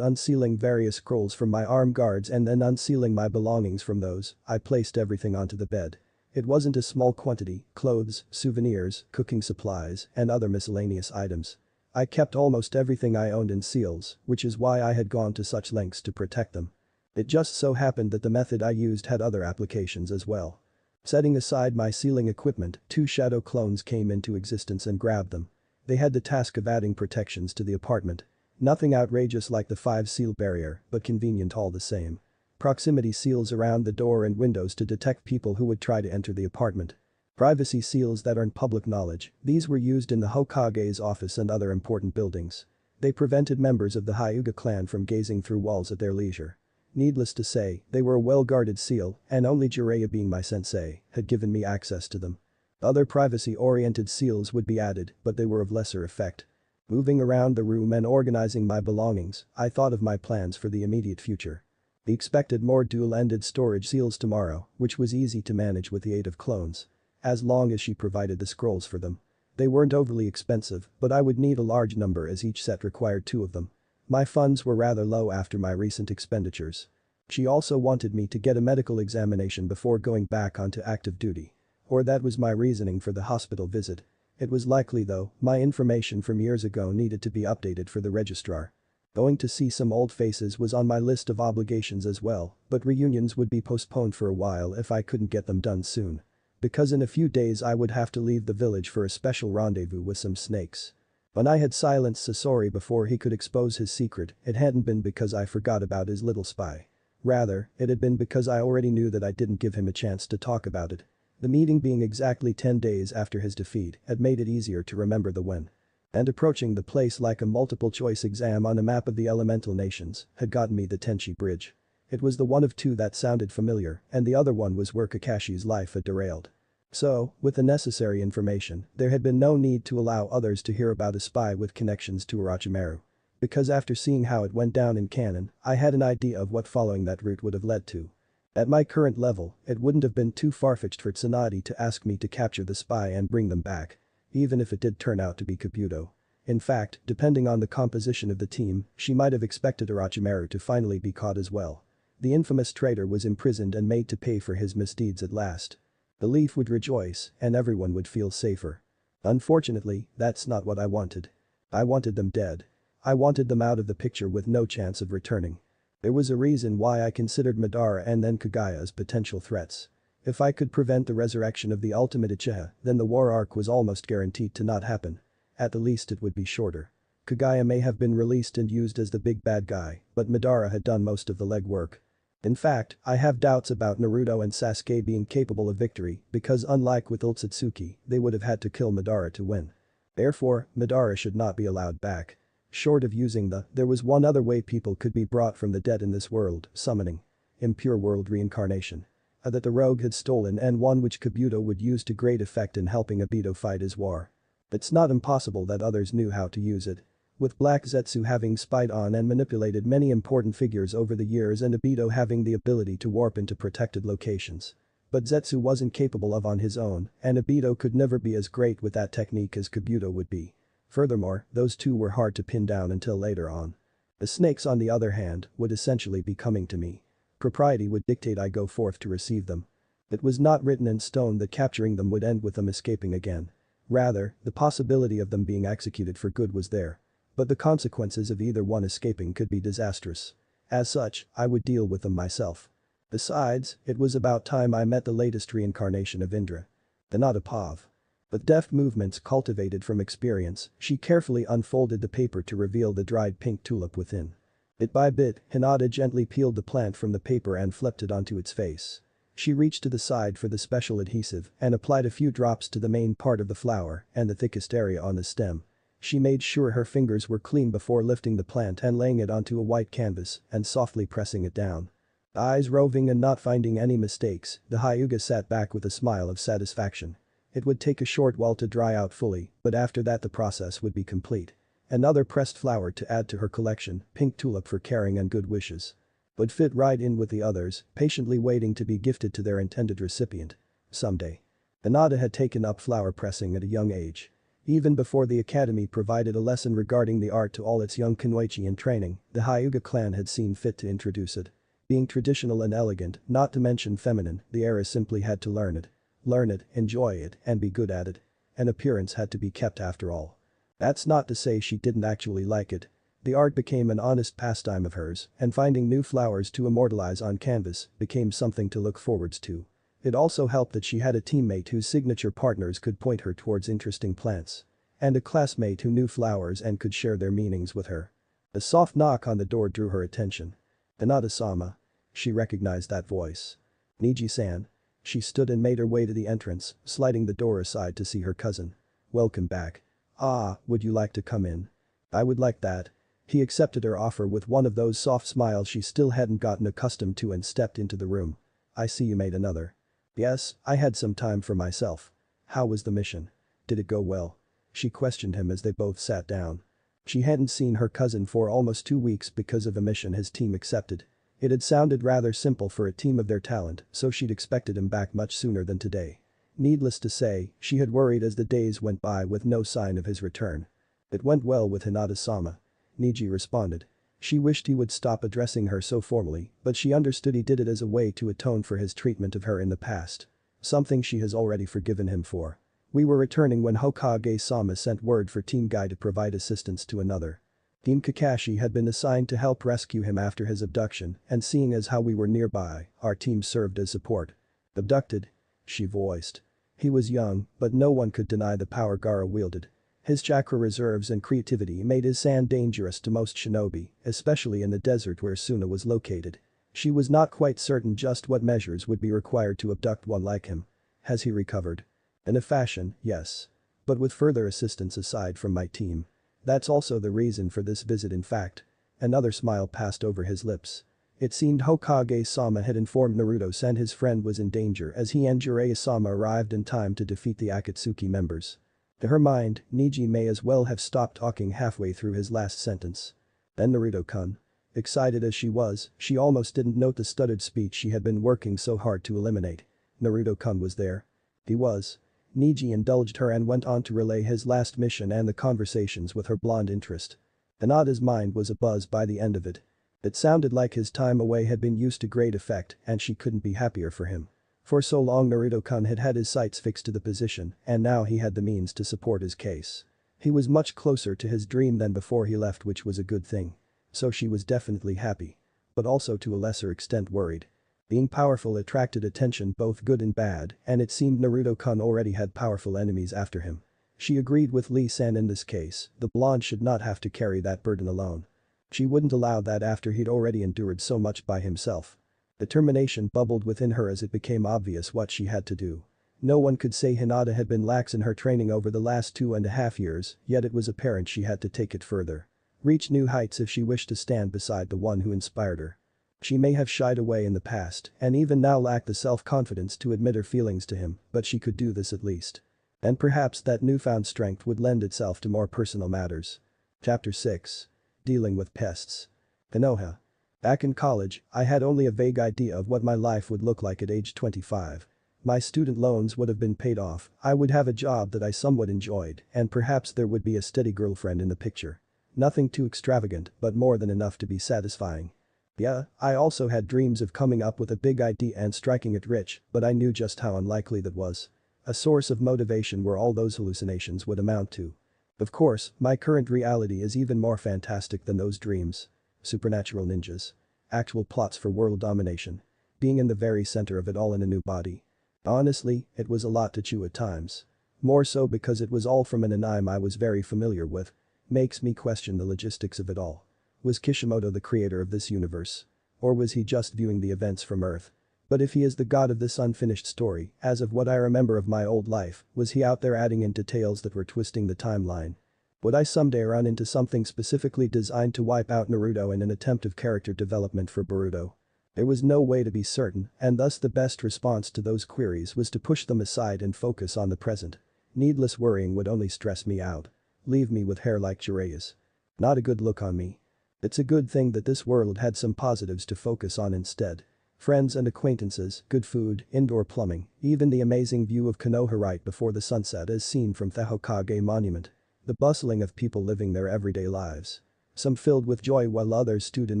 unsealing various scrolls from my arm guards and then unsealing my belongings from those, I placed everything onto the bed. It wasn't a small quantity, clothes, souvenirs, cooking supplies, and other miscellaneous items. I kept almost everything I owned in seals, which is why I had gone to such lengths to protect them. It just so happened that the method I used had other applications as well. Setting aside my sealing equipment, two shadow clones came into existence and grabbed them. They had the task of adding protections to the apartment. Nothing outrageous like the 5-seal barrier, but convenient all the same. Proximity seals around the door and windows to detect people who would try to enter the apartment. Privacy seals that aren't public knowledge, these were used in the Hokage's office and other important buildings. They prevented members of the Hyuga clan from gazing through walls at their leisure. Needless to say, they were a well-guarded seal, and only Jiraiya, being my sensei, had given me access to them. Other privacy-oriented seals would be added, but they were of lesser effect. Moving around the room and organizing my belongings, I thought of my plans for the immediate future. The expected more dual-ended storage seals tomorrow, which was easy to manage with the aid of clones. As long as she provided the scrolls for them. They weren't overly expensive, but I would need a large number as each set required 2 of them. My funds were rather low after my recent expenditures. She also wanted me to get a medical examination before going back onto active duty. Or that was my reasoning for the hospital visit. It was likely though, my information from years ago needed to be updated for the registrar. Going to see some old faces was on my list of obligations as well, but reunions would be postponed for a while if I couldn't get them done soon. Because in a few days I would have to leave the village for a special rendezvous with some snakes. When I had silenced Sasori before he could expose his secret, it hadn't been because I forgot about his little spy. Rather, it had been because I already knew that I didn't give him a chance to talk about it. The meeting being exactly 10 days after his defeat had made it easier to remember the when. And approaching the place like a multiple-choice exam on a map of the elemental nations had gotten me the Tenchi Bridge. It was the one of 2 that sounded familiar, and the other one was where Kakashi's life had derailed. So, with the necessary information, there had been no need to allow others to hear about a spy with connections to Orochimaru. Because after seeing how it went down in canon, I had an idea of what following that route would have led to. At my current level, it wouldn't have been too far-fetched for Tsunade to ask me to capture the spy and bring them back. Even if it did turn out to be Kabuto. In fact, depending on the composition of the team, she might have expected Orochimaru to finally be caught as well. The infamous traitor was imprisoned and made to pay for his misdeeds at last. The Leaf would rejoice, and everyone would feel safer. Unfortunately, that's not what I wanted. I wanted them dead. I wanted them out of the picture with no chance of returning. There was a reason why I considered Madara and then Kagaya as potential threats. If I could prevent the resurrection of the ultimate Uchiha, then the war arc was almost guaranteed to not happen. At the least it would be shorter. Kagaya may have been released and used as the big bad guy, but Madara had done most of the legwork. In fact, I have doubts about Naruto and Sasuke being capable of victory because unlike with Otsutsuki, they would have had to kill Madara to win. Therefore, Madara should not be allowed back. Short of using there was one other way people could be brought from the dead in this world, summoning. Impure world reincarnation. That the rogue had stolen and one which Kabuto would use to great effect in helping Obito fight his war. It's not impossible that others knew how to use it. With Black Zetsu having spied on and manipulated many important figures over the years and Obito having the ability to warp into protected locations. But Zetsu wasn't capable of on his own, and Obito could never be as great with that technique as Kabuto would be. Furthermore, those two were hard to pin down until later on. The snakes on the other hand would essentially be coming to me. Propriety would dictate I go forth to receive them. It was not written in stone that capturing them would end with them escaping again. Rather, the possibility of them being executed for good was there. But the consequences of either one escaping could be disastrous. As such, I would deal with them myself. Besides, it was about time I met the latest reincarnation of Indra. The Nadapav. With deft movements cultivated from experience, she carefully unfolded the paper to reveal the dried pink tulip within. Bit by bit, Hinata gently peeled the plant from the paper and flipped it onto its face. She reached to the side for the special adhesive and applied a few drops to the main part of the flower and the thickest area on the stem. She made sure her fingers were clean before lifting the plant and laying it onto a white canvas and softly pressing it down. Eyes roving and not finding any mistakes, the Hyuga sat back with a smile of satisfaction. It would take a short while to dry out fully, but after that the process would be complete. Another pressed flower to add to her collection, pink tulip for caring and good wishes. Would fit right in with the others, patiently waiting to be gifted to their intended recipient. Someday. Hinata had taken up flower pressing at a young age. Even before the academy provided a lesson regarding the art to all its young Kunoichi in training, the Hyuga clan had seen fit to introduce it. Being traditional and elegant, not to mention feminine, the heiress simply had to learn it. Learn it, enjoy it, and be good at it. An appearance had to be kept after all. That's not to say she didn't actually like it. The art became an honest pastime of hers, and finding new flowers to immortalize on canvas became something to look forwards to. It also helped that she had a teammate whose signature partners could point her towards interesting plants. And a classmate who knew flowers and could share their meanings with her. A soft knock on the door drew her attention. Hinata-sama. She recognized that voice. Niji-san. She stood and made her way to the entrance, sliding the door aside to see her cousin. Welcome back. Ah, would you like to come in? I would like that. He accepted her offer with one of those soft smiles she still hadn't gotten accustomed to and stepped into the room. I see you made another. Yes, I had some time for myself. How was the mission? Did it go well? She questioned him as they both sat down. She hadn't seen her cousin for almost 2 weeks because of a mission his team accepted. It had sounded rather simple for a team of their talent, so she'd expected him back much sooner than today. Needless to say, she had worried as the days went by with no sign of his return. It went well with Hinata-sama. Niji responded. She wished he would stop addressing her so formally, but she understood he did it as a way to atone for his treatment of her in the past. Something she has already forgiven him for. We were returning when Hokage-sama sent word for Team Guy to provide assistance to another. Team Kakashi had been assigned to help rescue him after his abduction, and seeing as how we were nearby, our team served as support. Abducted? She voiced. He was young, but no one could deny the power Gaara wielded. His chakra reserves and creativity made his sand dangerous to most shinobi, especially in the desert where Suna was located. She was not quite certain just what measures would be required to abduct one like him. Has he recovered? In a fashion, yes. But with further assistance aside from my team. That's also the reason for this visit in fact. Another smile passed over his lips. It seemed Hokage-sama had informed Naruto-san his friend was in danger as he and Jiraiya-sama arrived in time to defeat the Akatsuki members. To her mind, Niji may as well have stopped talking halfway through his last sentence. Then Naruto-kun. Excited as she was, she almost didn't note the stuttered speech she had been working so hard to eliminate. Naruto-kun was there. He was. Niji indulged her and went on to relay his last mission and the conversations with her blonde interest. Hinata's mind was abuzz by the end of it. It sounded like his time away had been used to great effect and she couldn't be happier for him. For so long Naruto-kun had had his sights fixed to the position, and now he had the means to support his case. He was much closer to his dream than before he left, which was a good thing. So she was definitely happy. But also to a lesser extent worried. Being powerful attracted attention, both good and bad, and it seemed Naruto-kun already had powerful enemies after him. She agreed with Lee-san in this case, the blonde should not have to carry that burden alone. She wouldn't allow that after he'd already endured so much by himself. Determination bubbled within her as it became obvious what she had to do. No one could say Hinata had been lax in her training over the last 2.5 years, yet it was apparent she had to take it further. Reach new heights if she wished to stand beside the one who inspired her. She may have shied away in the past and even now lacked the self-confidence to admit her feelings to him, but she could do this at least. And perhaps that newfound strength would lend itself to more personal matters. Chapter 6. Dealing with pests. Konoha. Back in college, I had only a vague idea of what my life would look like at age 25. My student loans would have been paid off, I would have a job that I somewhat enjoyed, and perhaps there would be a steady girlfriend in the picture. Nothing too extravagant, but more than enough to be satisfying. Yeah, I also had dreams of coming up with a big idea and striking it rich, but I knew just how unlikely that was. A source of motivation were all those hallucinations would amount to. Of course, my current reality is even more fantastic than those dreams. Supernatural ninjas. Actual plots for world domination. Being in the very center of it all in a new body. Honestly, it was a lot to chew at times. More so because it was all from an anime I was very familiar with. Makes me question the logistics of it all. Was Kishimoto the creator of this universe? Or was he just viewing the events from Earth? But if he is the god of this unfinished story, as of what I remember of my old life, was he out there adding in details that were twisting the timeline? Would I someday run into something specifically designed to wipe out Naruto in an attempt of character development for Boruto? There was no way to be certain, and thus the best response to those queries was to push them aside and focus on the present. Needless worrying would only stress me out. Leave me with hair like Jiraiya's. Not a good look on me. It's a good thing that this world had some positives to focus on instead. Friends and acquaintances, good food, indoor plumbing, even the amazing view of Konoha right before the sunset as seen from the Hokage Monument. The bustling of people living their everyday lives. Some filled with joy while others stewed in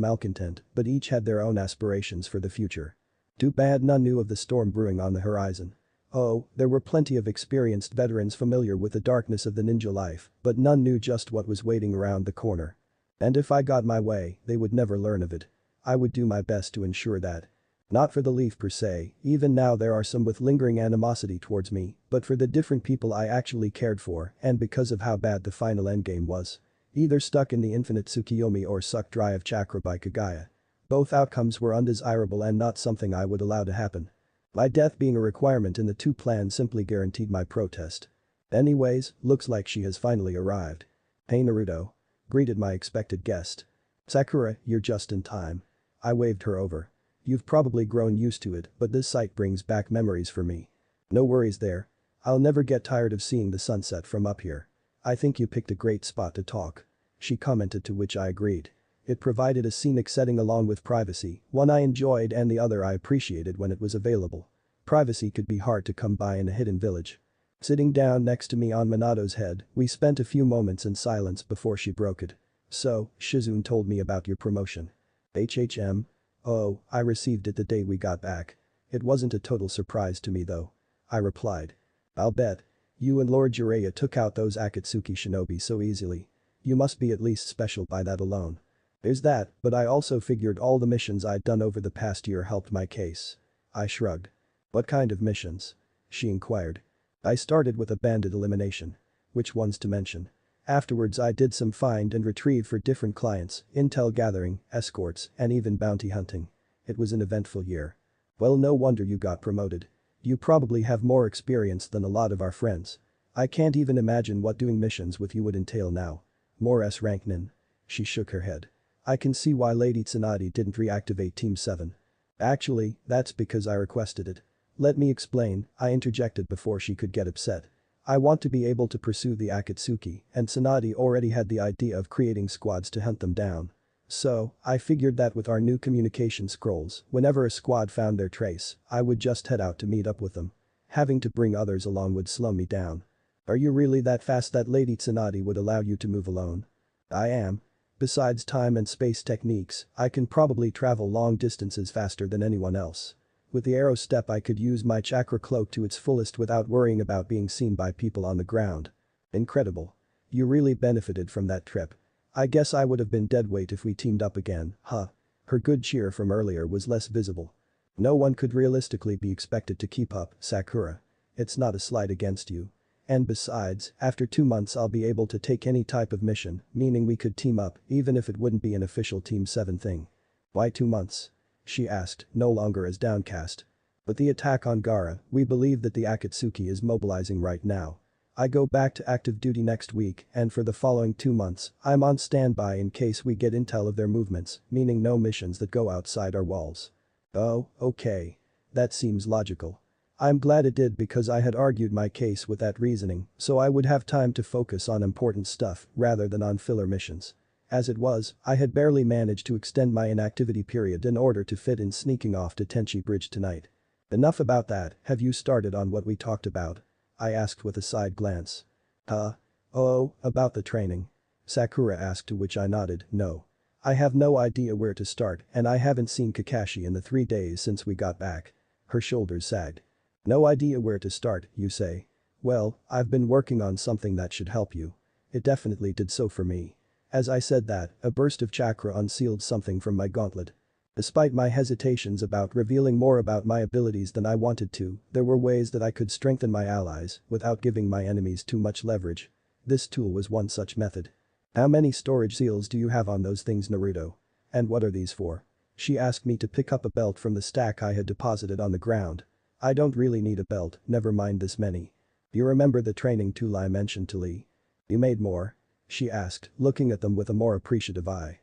malcontent, but each had their own aspirations for the future. Too bad none knew of the storm brewing on the horizon. Oh, there were plenty of experienced veterans familiar with the darkness of the ninja life, but none knew just what was waiting around the corner. And if I got my way, they would never learn of it. I would do my best to ensure that. Not for the Leaf per se, even now there are some with lingering animosity towards me, but for the different people I actually cared for and because of how bad the final endgame was. Either stuck in the infinite Tsukiyomi or sucked dry of chakra by Kagaya. Both outcomes were undesirable and not something I would allow to happen. My death being a requirement in the two plans simply guaranteed my protest. Anyways, looks like she has finally arrived. Hey Naruto. Greeted my expected guest. Sakura, you're just in time. I waved her over. You've probably grown used to it, but this sight brings back memories for me. No worries there. I'll never get tired of seeing the sunset from up here. I think you picked a great spot to talk. She commented, to which I agreed. It provided a scenic setting along with privacy, one I enjoyed and the other I appreciated when it was available. Privacy could be hard to come by in a hidden village. Sitting down next to me on Minato's head, we spent a few moments in silence before she broke it. So, Shizune told me about your promotion. HHM? Oh, I received it the day we got back. It wasn't a total surprise to me though. I replied. I'll bet. You and Lord Jiraiya took out those Akatsuki shinobi so easily. You must be at least special by that alone. There's that, but I also figured all the missions I'd done over the past year helped my case. I shrugged. What kind of missions? She inquired. I started with a bandit elimination. Which ones to mention? Afterwards I did some find and retrieve for different clients, intel gathering, escorts, and even bounty hunting. It was an eventful year. Well, no wonder you got promoted. You probably have more experience than a lot of our friends. I can't even imagine what doing missions with you would entail now. More S-rank nin. She shook her head. I can see why Lady Tsunade didn't reactivate Team 7. Actually, that's because I requested it. Let me explain, I interjected before she could get upset. I want to be able to pursue the Akatsuki, and Tsunade already had the idea of creating squads to hunt them down. So, I figured that with our new communication scrolls, whenever a squad found their trace, I would just head out to meet up with them. Having to bring others along would slow me down. Are you really that fast that Lady Tsunade would allow you to move alone? I am. Besides time and space techniques, I can probably travel long distances faster than anyone else. With the arrow step I could use my chakra cloak to its fullest without worrying about being seen by people on the ground. Incredible. You really benefited from that trip. I guess I would have been dead weight if we teamed up again, huh? Her good cheer from earlier was less visible. No one could realistically be expected to keep up, Sakura. It's not a slight against you. And besides, after 2 months I'll be able to take any type of mission, meaning we could team up, even if it wouldn't be an official Team 7 thing. Why 2 months? She asked, no longer as downcast. But the attack on Gaara, we believe that the Akatsuki is mobilizing right now. I go back to active duty next week and for the following 2 months, I'm on standby in case we get intel of their movements, meaning no missions that go outside our walls. Oh, okay. That seems logical. I'm glad it did because I had argued my case with that reasoning, so I would have time to focus on important stuff rather than on filler missions. As it was, I had barely managed to extend my inactivity period in order to fit in sneaking off to Tenchi Bridge tonight. Enough about that, have you started on what we talked about? I asked with a side glance. Huh? Oh, about the training? Sakura asked, to which I nodded, no. I have no idea where to start and I haven't seen Kakashi in the 3 days since we got back. Her shoulders sagged. No idea where to start, you say? Well, I've been working on something that should help you. It definitely did so for me. As I said that, a burst of chakra unsealed something from my gauntlet. Despite my hesitations about revealing more about my abilities than I wanted to, there were ways that I could strengthen my allies without giving my enemies too much leverage. This tool was one such method. How many storage seals do you have on those things, Naruto? And what are these for? She asked me to pick up a belt from the stack I had deposited on the ground. I don't really need a belt, never mind this many. You remember the training tool I mentioned to Lee? You made more? She asked, looking at them with a more appreciative eye.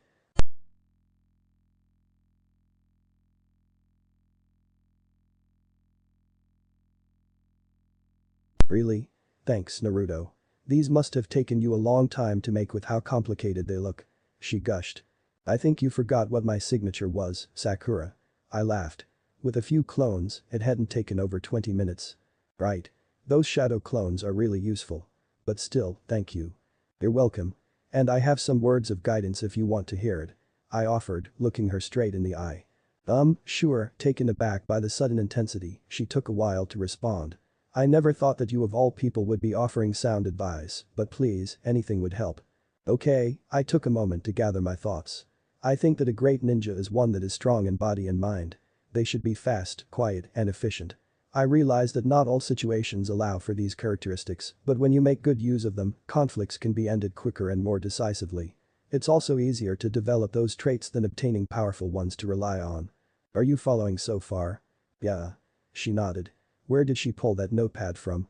Really? Thanks, Naruto. These must have taken you a long time to make with how complicated they look. She gushed. I think you forgot what my signature was, Sakura. I laughed. With a few clones, it hadn't taken over 20 minutes. Right. Those shadow clones are really useful. But still, thank you. You're welcome. And I have some words of guidance if you want to hear it. I offered, looking her straight in the eye. Sure, taken aback by the sudden intensity, she took a while to respond. I never thought that you of all people would be offering sound advice, but please, anything would help. Okay, I took a moment to gather my thoughts. I think that a great ninja is one that is strong in body and mind. They should be fast, quiet, and efficient. I realize that not all situations allow for these characteristics, but when you make good use of them, conflicts can be ended quicker and more decisively. It's also easier to develop those traits than obtaining powerful ones to rely on. Are you following so far? Yeah. She nodded. Where did she pull that notepad from?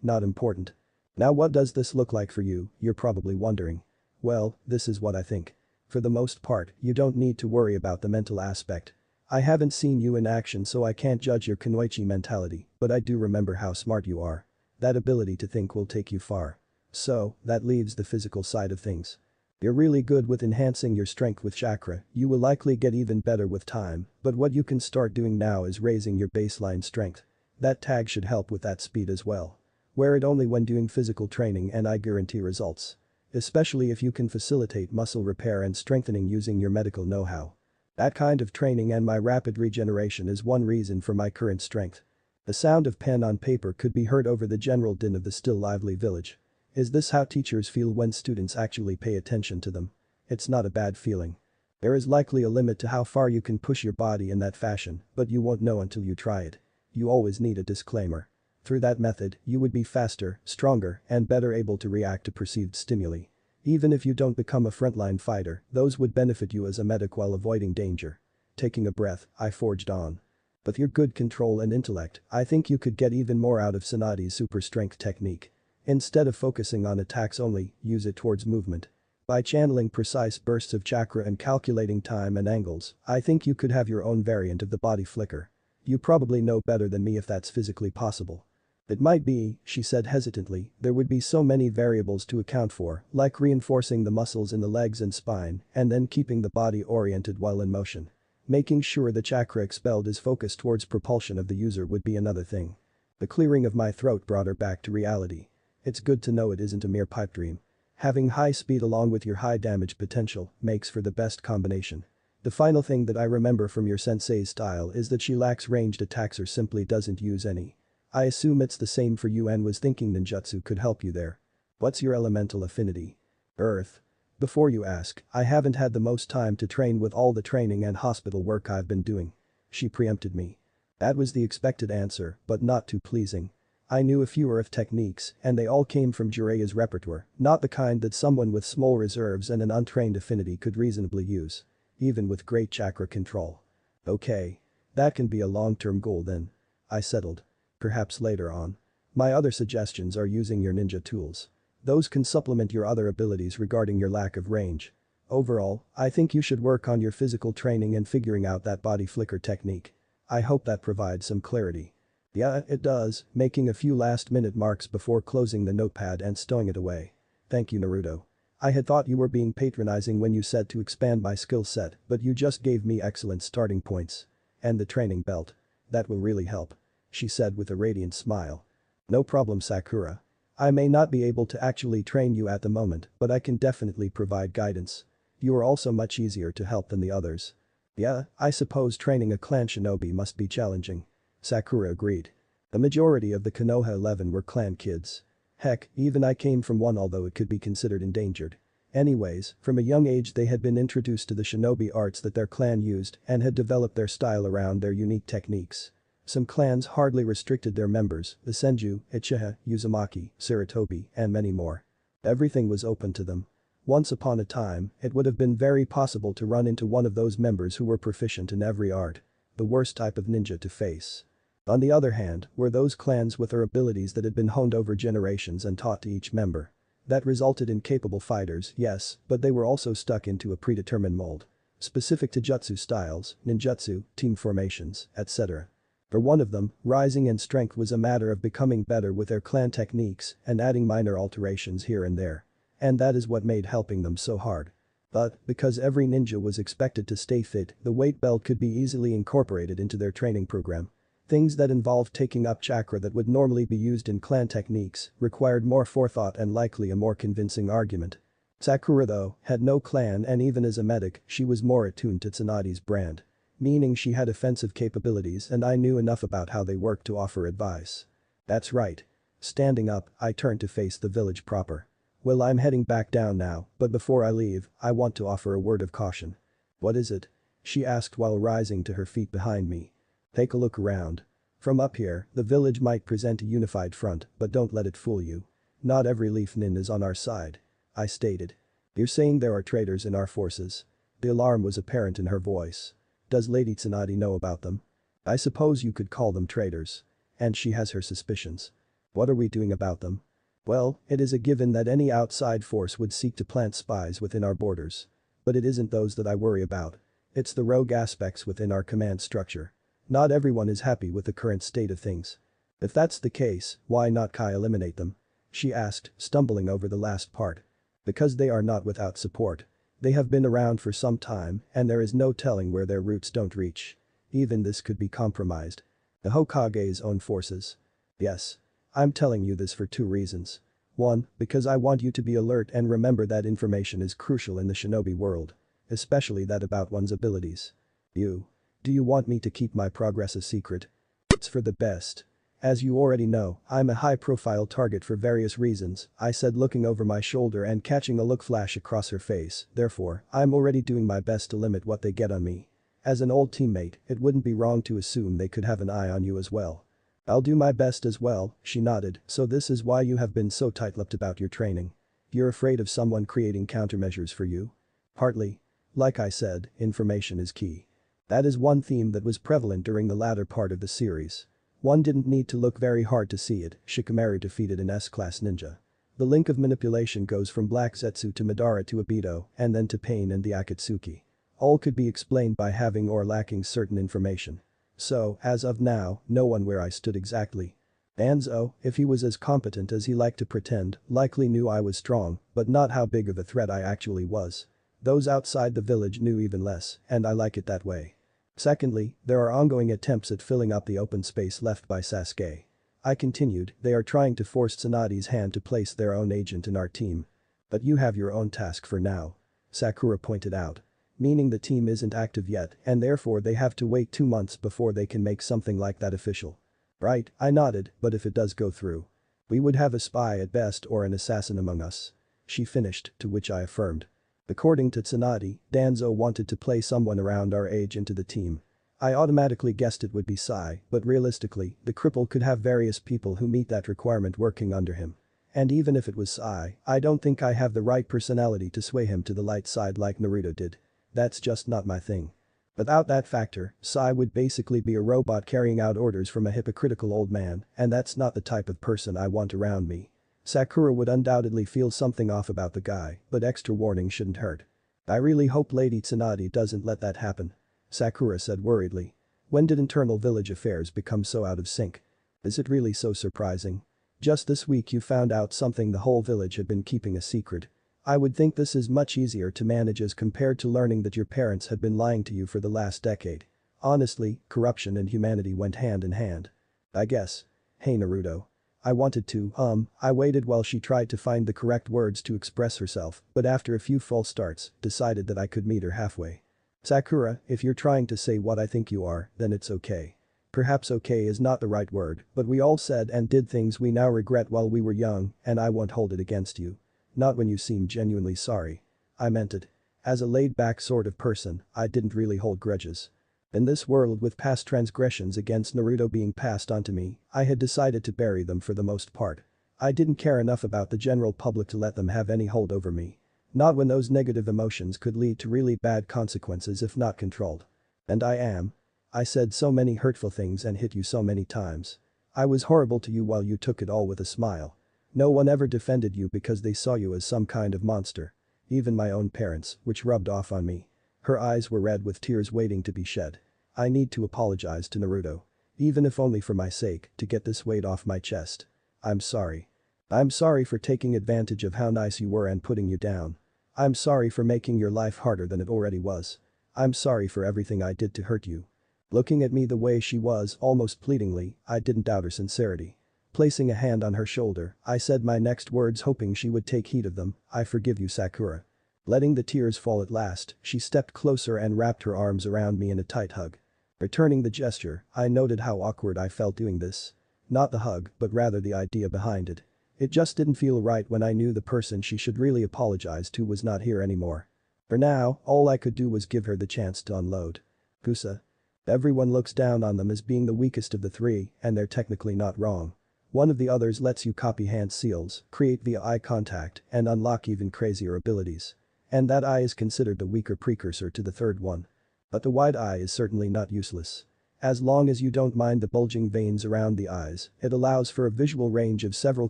Not important. Now what does this look like for you, you're probably wondering. Well, this is what I think. For the most part, you don't need to worry about the mental aspect. I haven't seen you in action so I can't judge your kunoichi mentality, but I do remember how smart you are. That ability to think will take you far. So, that leaves the physical side of things. You're really good with enhancing your strength with chakra, you will likely get even better with time, but what you can start doing now is raising your baseline strength. That tag should help with that speed as well. Wear it only when doing physical training and I guarantee results. Especially if you can facilitate muscle repair and strengthening using your medical know-how. That kind of training and my rapid regeneration is one reason for my current strength. The sound of pen on paper could be heard over the general din of the still lively village. Is this how teachers feel when students actually pay attention to them? It's not a bad feeling. There is likely a limit to how far you can push your body in that fashion, but you won't know until you try it. You always need a disclaimer. Through that method, you would be faster, stronger, and better able to react to perceived stimuli. Even if you don't become a frontline fighter, those would benefit you as a medic while avoiding danger. Taking a breath, I forged on. With your good control and intellect, I think you could get even more out of Tsunade's super strength technique. Instead of focusing on attacks only, use it towards movement. By channeling precise bursts of chakra and calculating time and angles, I think you could have your own variant of the body flicker. You probably know better than me if that's physically possible. It might be, she said hesitantly, there would be so many variables to account for, like reinforcing the muscles in the legs and spine, and then keeping the body oriented while in motion. Making sure the chakra expelled is focused towards propulsion of the user would be another thing. The clearing of my throat brought her back to reality. It's good to know it isn't a mere pipe dream. Having high speed along with your high damage potential makes for the best combination. The final thing that I remember from your sensei's style is that she lacks ranged attacks or simply doesn't use any. I assume it's the same for you and was thinking ninjutsu could help you there. What's your elemental affinity? Earth. Before you ask, I haven't had the most time to train with all the training and hospital work I've been doing. She preempted me. That was the expected answer, but not too pleasing. I knew a few earth techniques, and they all came from Jireya's repertoire, not the kind that someone with small reserves and an untrained affinity could reasonably use. Even with great chakra control. Okay. That can be a long-term goal then. I settled. Perhaps later on. My other suggestions are using your ninja tools. Those can supplement your other abilities regarding your lack of range. Overall, I think you should work on your physical training and figuring out that body flicker technique. I hope that provides some clarity. Yeah, it does, making a few last-minute marks before closing the notepad and stowing it away. Thank you, Naruto. I had thought you were being patronizing when you said to expand my skill set, but you just gave me excellent starting points. And the training belt. That will really help. She said with a radiant smile. No problem, Sakura. I may not be able to actually train you at the moment, but I can definitely provide guidance. You are also much easier to help than the others. Yeah, I suppose training a clan shinobi must be challenging. Sakura agreed. The majority of the Konoha 11 were clan kids. Heck, even I came from one, although it could be considered endangered. Anyways, from a young age they had been introduced to the shinobi arts that their clan used and had developed their style around their unique techniques. Some clans hardly restricted their members, the Senju, Uchiha, Uzumaki, Sarutobi, and many more. Everything was open to them. Once upon a time, it would have been very possible to run into one of those members who were proficient in every art. The worst type of ninja to face. On the other hand, were those clans with their abilities that had been honed over generations and taught to each member. That resulted in capable fighters, yes, but they were also stuck into a predetermined mold. Specific to jutsu styles, ninjutsu, team formations, etc. For one of them, rising in strength was a matter of becoming better with their clan techniques and adding minor alterations here and there. And that is what made helping them so hard. But, because every ninja was expected to stay fit, the weight belt could be easily incorporated into their training program. Things that involved taking up chakra that would normally be used in clan techniques required more forethought and likely a more convincing argument. Sakura, though, had no clan, and even as a medic, she was more attuned to Tsunadi's brand. Meaning she had offensive capabilities and I knew enough about how they worked to offer advice. That's right. Standing up, I turned to face the village proper. Well, I'm heading back down now, but before I leave, I want to offer a word of caution. What is it? She asked while rising to her feet behind me. Take a look around. From up here, the village might present a unified front, but don't let it fool you. Not every leaf nin is on our side. I stated. You're saying there are traitors in our forces? The alarm was apparent in her voice. Does Lady Tsunade know about them? I suppose you could call them traitors. And she has her suspicions. What are we doing about them? Well, it is a given that any outside force would seek to plant spies within our borders. But it isn't those that I worry about. It's the rogue aspects within our command structure. Not everyone is happy with the current state of things. If that's the case, why not eliminate them? She asked, stumbling over the last part. Because they are not without support. They have been around for some time and there is no telling where their roots don't reach. Even this could be compromised. The Hokage's own forces. Yes. I'm telling you this for two reasons. One, because I want you to be alert and remember that information is crucial in the shinobi world. Especially that about one's abilities. Do you want me to keep my progress a secret? It's for the best. As you already know, I'm a high-profile target for various reasons, I said looking over my shoulder and catching a look flash across her face, therefore, I'm already doing my best to limit what they get on me. As an old teammate, it wouldn't be wrong to assume they could have an eye on you as well. I'll do my best as well, she nodded, so this is why you have been so tight-lipped about your training. You're afraid of someone creating countermeasures for you? Partly. Like I said, information is key. That is one theme that was prevalent during the latter part of the series. One didn't need to look very hard to see it, Shikamaru defeated an S-class ninja. The link of manipulation goes from Black Zetsu to Madara to Obito and then to Pain and the Akatsuki. All could be explained by having or lacking certain information. So, as of now, no one where I stood exactly. Danzo, if he was as competent as he liked to pretend, likely knew I was strong, but not how big of a threat I actually was. Those outside the village knew even less, and I like it that way. Secondly, there are ongoing attempts at filling up the open space left by Sasuke. I continued, they are trying to force Tsunade's hand to place their own agent in our team. But you have your own task for now. Sakura pointed out. meaning the team isn't active yet and therefore they have to wait 2 months before they can make something like that official. Right, I nodded, but if it does go through. We would have a spy at best or an assassin among us. She finished, to which I affirmed. According to Tsunade, Danzo wanted to play someone around our age into the team. I automatically guessed it would be Sai, but realistically, the cripple could have various people who meet that requirement working under him. And even if it was Sai, I don't think I have the right personality to sway him to the light side like Naruto did. That's just not my thing. Without that factor, Sai would basically be a robot carrying out orders from a hypocritical old man, and that's not the type of person I want around me. Sakura would undoubtedly feel something off about the guy, but extra warning shouldn't hurt. I really hope Lady Tsunade doesn't let that happen. Sakura said worriedly. When did internal village affairs become so out of sync? Is it really so surprising? Just this week you found out something the whole village had been keeping a secret. I would think this is much easier to manage as compared to learning that your parents had been lying to you for the last decade. Honestly, corruption and humanity went hand in hand. I guess. Hey Naruto. I wanted to, I waited while she tried to find the correct words to express herself, but after a few false starts, decided that I could meet her halfway. Sakura, if you're trying to say what I think you are, then it's okay. Perhaps okay is not the right word, but we all said and did things we now regret while we were young, and I won't hold it against you. Not when you seem genuinely sorry. I meant it. As a laid-back sort of person, I didn't really hold grudges. In this world with past transgressions against Naruto being passed onto me, I had decided to bury them for the most part. I didn't care enough about the general public to let them have any hold over me. Not when those negative emotions could lead to really bad consequences if not controlled. And I said so many hurtful things and hit you so many times. I was horrible to you while you took it all with a smile. No one ever defended you because they saw you as some kind of monster. Even my own parents, which rubbed off on me. Her eyes were red with tears waiting to be shed. I need to apologize to Naruto. Even if only for my sake, to get this weight off my chest. I'm sorry. I'm sorry for taking advantage of how nice you were and putting you down. I'm sorry for making your life harder than it already was. I'm sorry for everything I did to hurt you. Looking at me the way she was, almost pleadingly, I didn't doubt her sincerity. Placing a hand on her shoulder, I said my next words hoping she would take heed of them, I forgive you Sakura. Letting the tears fall at last, she stepped closer and wrapped her arms around me in a tight hug. Returning the gesture, I noted how awkward I felt doing this. Not the hug, but rather the idea behind it. It just didn't feel right when I knew the person she should really apologize to was not here anymore. For now, all I could do was give her the chance to unload. Kusa. Everyone looks down on them as being the weakest of the three, and they're technically not wrong. One of the others lets you copy hand seals, create via eye contact, and unlock even crazier abilities. And that eye is considered the weaker precursor to the third one. But the wide eye is certainly not useless. As long as you don't mind the bulging veins around the eyes, it allows for a visual range of several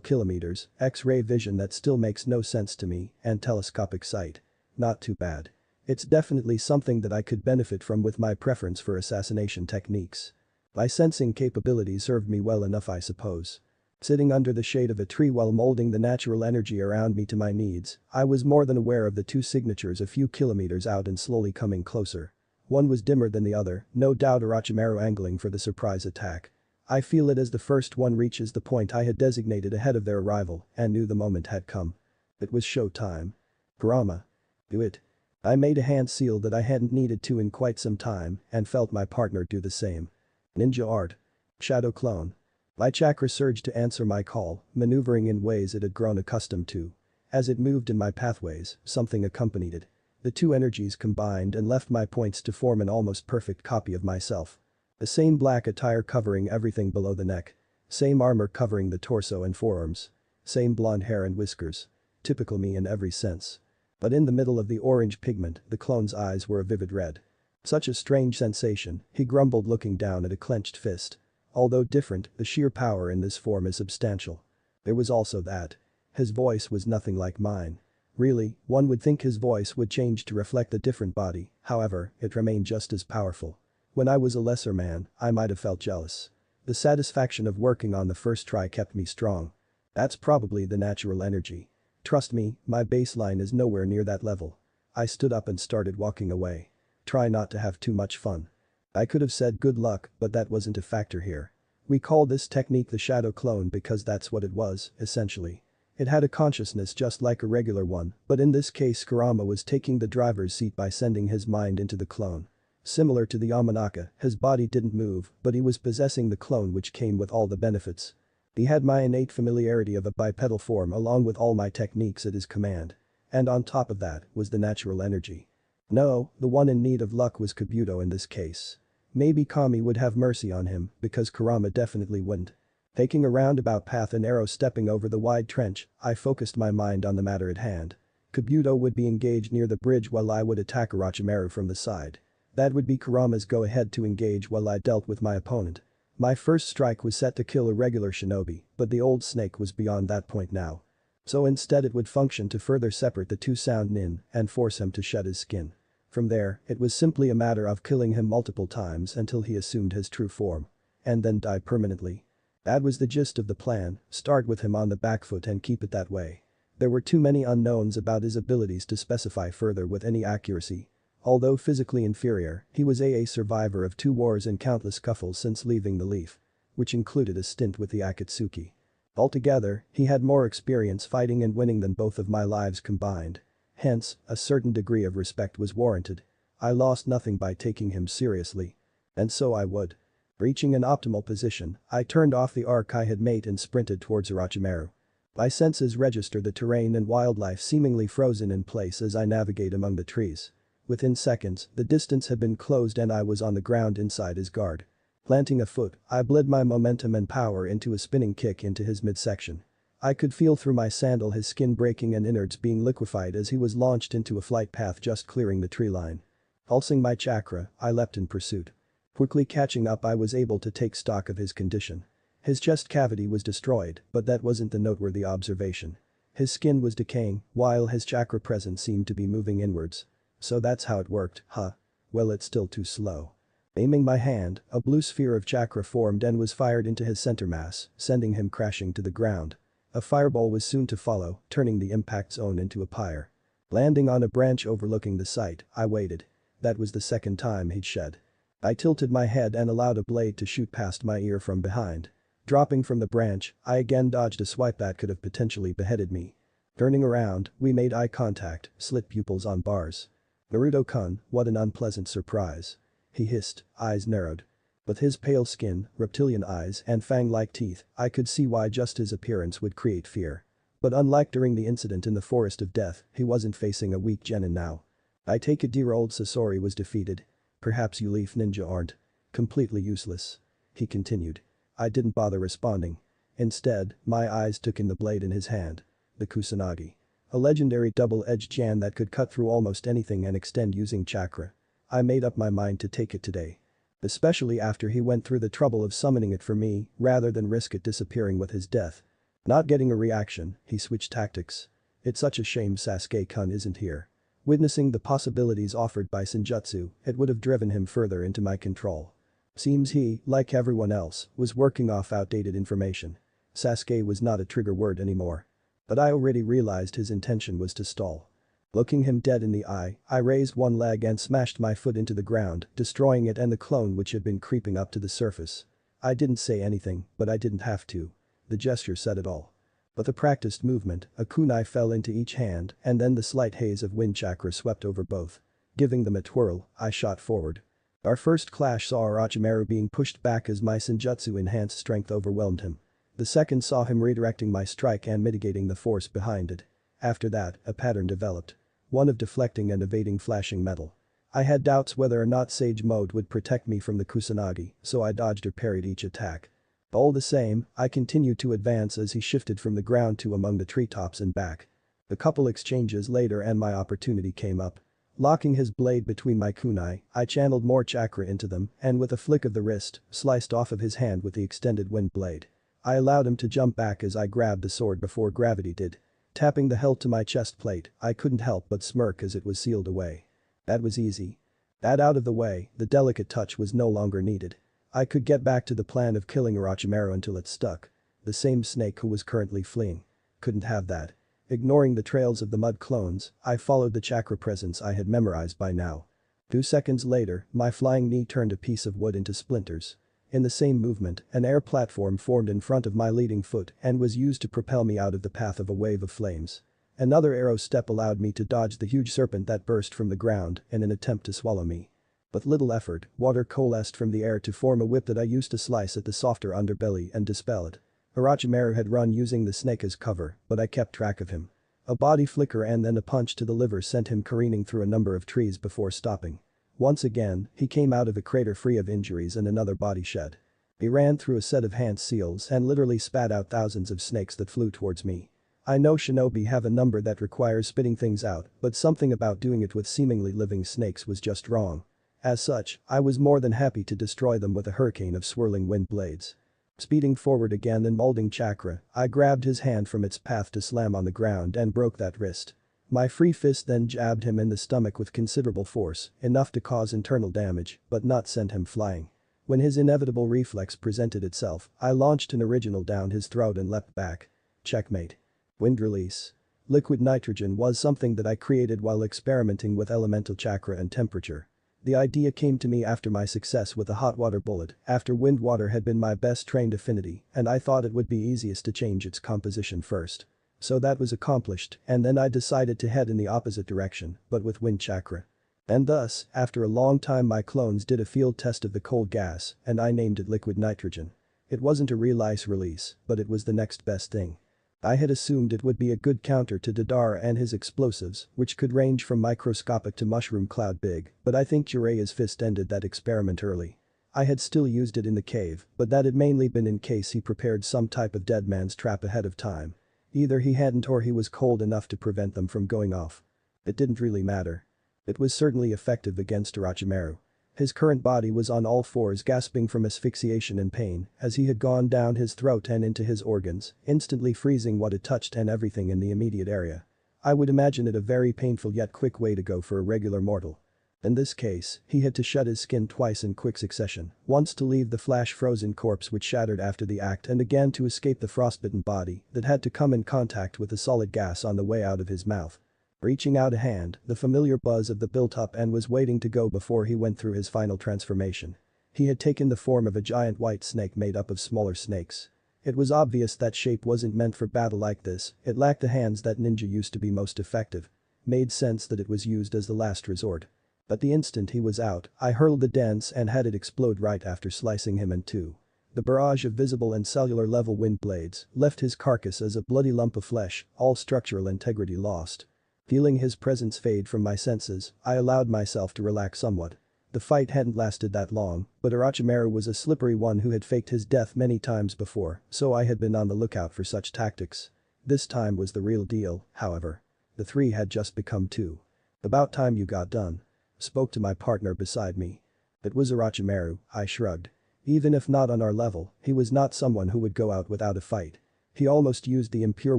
kilometers, X-ray vision that still makes no sense to me, and telescopic sight. Not too bad. It's definitely something that I could benefit from with my preference for assassination techniques. My sensing capability served me well enough I suppose. Sitting under the shade of a tree while molding the natural energy around me to my needs, I was more than aware of the two signatures a few kilometers out and slowly coming closer. One was dimmer than the other, no doubt Orochimaru angling for the surprise attack. I feel it as the first one reaches the point I had designated ahead of their arrival and knew the moment had come. It was show time. Kurama. Do it. I made a hand seal that I hadn't needed to in quite some time and felt my partner do the same. Ninja art. Shadow clone. My chakra surged to answer my call, maneuvering in ways it had grown accustomed to. As it moved in my pathways, something accompanied it. The two energies combined and left my points to form an almost perfect copy of myself. The same black attire covering everything below the neck. Same armor covering the torso and forearms. Same blonde hair and whiskers. Typical me in every sense. But in the middle of the orange pigment, the clone's eyes were a vivid red. Such a strange sensation, he grumbled looking down at a clenched fist. Although different, the sheer power in this form is substantial. There was also that. His voice was nothing like mine. Really, one would think his voice would change to reflect a different body, however, it remained just as powerful. When I was a lesser man, I might have felt jealous. The satisfaction of working on the first try kept me strong. That's probably the natural energy. Trust me, my baseline is nowhere near that level. I stood up and started walking away. Try not to have too much fun. I could have said good luck, but that wasn't a factor here. We call this technique the shadow clone because that's what it was, essentially. It had a consciousness just like a regular one, but in this case Kurama was taking the driver's seat by sending his mind into the clone. Similar to the Yamanaka, his body didn't move, but he was possessing the clone which came with all the benefits. He had my innate familiarity of a bipedal form along with all my techniques at his command. And on top of that was the natural energy. No, the one in need of luck was Kabuto in this case. Maybe Kami would have mercy on him, because Kurama definitely wouldn't. Taking a roundabout path and arrow stepping over the wide trench, I focused my mind on the matter at hand. Kabuto would be engaged near the bridge while I would attack Orochimaru from the side. That would be Kurama's go-ahead to engage while I dealt with my opponent. My first strike was set to kill a regular shinobi, but the old snake was beyond that point now. So instead it would function to further separate the two sound nin and force him to shed his skin. From there, it was simply a matter of killing him multiple times until he assumed his true form. And then die permanently. That was the gist of the plan, start with him on the back foot and keep it that way. There were too many unknowns about his abilities to specify further with any accuracy. Although physically inferior, he was a survivor of 2 wars and countless scuffles since leaving the Leaf. Which included a stint with the Akatsuki. Altogether, he had more experience fighting and winning than both of my lives combined. Hence, a certain degree of respect was warranted. I lost nothing by taking him seriously. And so I would. Reaching an optimal position, I turned off the arc I had made and sprinted towards Orochimaru. My senses register the terrain and wildlife seemingly frozen in place as I navigate among the trees. Within seconds, the distance had been closed and I was on the ground inside his guard. Planting a foot, I bled my momentum and power into a spinning kick into his midsection. I could feel through my sandal his skin breaking and innards being liquefied as he was launched into a flight path just clearing the tree line. Pulsing my chakra, I leapt in pursuit. Quickly catching up I was able to take stock of his condition. His chest cavity was destroyed, but that wasn't the noteworthy observation. His skin was decaying, while his chakra presence seemed to be moving inwards. So that's how it worked, huh? Well, it's still too slow. Aiming my hand, a blue sphere of chakra formed and was fired into his center mass, sending him crashing to the ground. A fireball was soon to follow, turning the impact zone into a pyre. Landing on a branch overlooking the site, I waited. That was the second time he'd shed. I tilted my head and allowed a blade to shoot past my ear from behind. Dropping from the branch, I again dodged a swipe that could have potentially beheaded me. Turning around, we made eye contact, slit pupils on bars. Naruto-kun, what an unpleasant surprise. He hissed, eyes narrowed. With his pale skin, reptilian eyes and fang-like teeth, I could see why just his appearance would create fear. But unlike during the incident in the Forest of Death, he wasn't facing a weak genin now. I take it dear old Sasori was defeated. Perhaps you Leaf Ninja aren't. Completely useless. He continued. I didn't bother responding. Instead, my eyes took in the blade in his hand. The Kusanagi. A legendary double-edged jan that could cut through almost anything and extend using chakra. I made up my mind to take it today. Especially after he went through the trouble of summoning it for me, rather than risk it disappearing with his death. Not getting a reaction, he switched tactics. It's such a shame Sasuke-kun isn't here. Witnessing the possibilities offered by Senjutsu, it would have driven him further into my control. Seems he, like everyone else, was working off outdated information. Sasuke was not a trigger word anymore. But I already realized his intention was to stall. Looking him dead in the eye, I raised one leg and smashed my foot into the ground, destroying it and the clone which had been creeping up to the surface. I didn't say anything, but I didn't have to. The gesture said it all. With a practiced movement, a kunai fell into each hand and then the slight haze of wind chakra swept over both. Giving them a twirl, I shot forward. Our first clash saw Orochimaru being pushed back as my Senjutsu-enhanced strength overwhelmed him. The second saw him redirecting my strike and mitigating the force behind it. After that, a pattern developed. One of deflecting and evading flashing metal. I had doubts whether or not Sage Mode would protect me from the Kusanagi, so I dodged or parried each attack. All the same, I continued to advance as he shifted from the ground to among the treetops and back. A couple exchanges later and my opportunity came up. Locking his blade between my kunai, I channeled more chakra into them and with a flick of the wrist, sliced off of his hand with the extended wind blade. I allowed him to jump back as I grabbed the sword before gravity did. Tapping the hilt to my chest plate, I couldn't help but smirk as it was sealed away. That was easy. That out of the way, the delicate touch was no longer needed. I could get back to the plan of killing Orochimaru until it stuck. The same snake who was currently fleeing. Couldn't have that. Ignoring the trails of the mud clones, I followed the chakra presence I had memorized by now. 2 seconds later, my flying knee turned a piece of wood into splinters. In the same movement, an air platform formed in front of my leading foot and was used to propel me out of the path of a wave of flames. Another arrow step allowed me to dodge the huge serpent that burst from the ground in an attempt to swallow me. With little effort, water coalesced from the air to form a whip that I used to slice at the softer underbelly and dispel it. Orochimaru had run using the snake as cover, but I kept track of him. A body flicker and then a punch to the liver sent him careening through a number of trees before stopping. Once again, he came out of the crater free of injuries and another body shed. He ran through a set of hand seals and literally spat out thousands of snakes that flew towards me. I know shinobi have a number that requires spitting things out, but something about doing it with seemingly living snakes was just wrong. As such, I was more than happy to destroy them with a hurricane of swirling wind blades. Speeding forward again and molding chakra, I grabbed his hand from its path to slam on the ground and broke that wrist. My free fist then jabbed him in the stomach with considerable force, enough to cause internal damage, but not send him flying. When his inevitable reflex presented itself, I launched an original down his throat and leapt back. Checkmate. Wind release. Liquid nitrogen was something that I created while experimenting with elemental chakra and temperature. The idea came to me after my success with a hot water bullet, after wind water had been my best trained affinity, and I thought it would be easiest to change its composition first. So that was accomplished, and then I decided to head in the opposite direction, but with wind chakra. And thus, after a long time my clones did a field test of the cold gas, and I named it liquid nitrogen. It wasn't a real ice release, but it was the next best thing. I had assumed it would be a good counter to Dadara and his explosives, which could range from microscopic to mushroom cloud big, but I think Jiraiya's fist ended that experiment early. I had still used it in the cave, but that had mainly been in case he prepared some type of dead man's trap ahead of time. Either he hadn't or he was cold enough to prevent them from going off. It didn't really matter. It was certainly effective against Orochimaru. His current body was on all fours gasping from asphyxiation and pain as he had gone down his throat and into his organs, instantly freezing what it touched and everything in the immediate area. I would imagine it a very painful yet quick way to go for a regular mortal. In this case, he had to shed his skin twice in quick succession, once to leave the flash-frozen corpse which shattered after the act and again to escape the frostbitten body that had to come in contact with the solid gas on the way out of his mouth. Reaching out a hand, the familiar buzz of the built up and was waiting to go before he went through his final transformation. He had taken the form of a giant white snake made up of smaller snakes. It was obvious that shape wasn't meant for battle like this, it lacked the hands that ninja used to be most effective. Made sense that it was used as the last resort. But the instant he was out, I hurled the dance and had it explode right after slicing him in two. The barrage of visible and cellular level wind blades left his carcass as a bloody lump of flesh, all structural integrity lost. Feeling his presence fade from my senses, I allowed myself to relax somewhat. The fight hadn't lasted that long, but Orochimaru was a slippery one who had faked his death many times before, so I had been on the lookout for such tactics. This time was the real deal, however. The three had just become two. "About time you got done." Spoke to my partner beside me. It was Orochimaru, I shrugged. Even if not on our level, he was not someone who would go out without a fight. He almost used the impure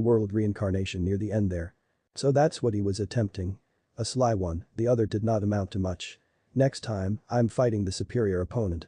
world reincarnation near the end there. So that's what he was attempting. A sly one, the other did not amount to much. Next time, I'm fighting the superior opponent.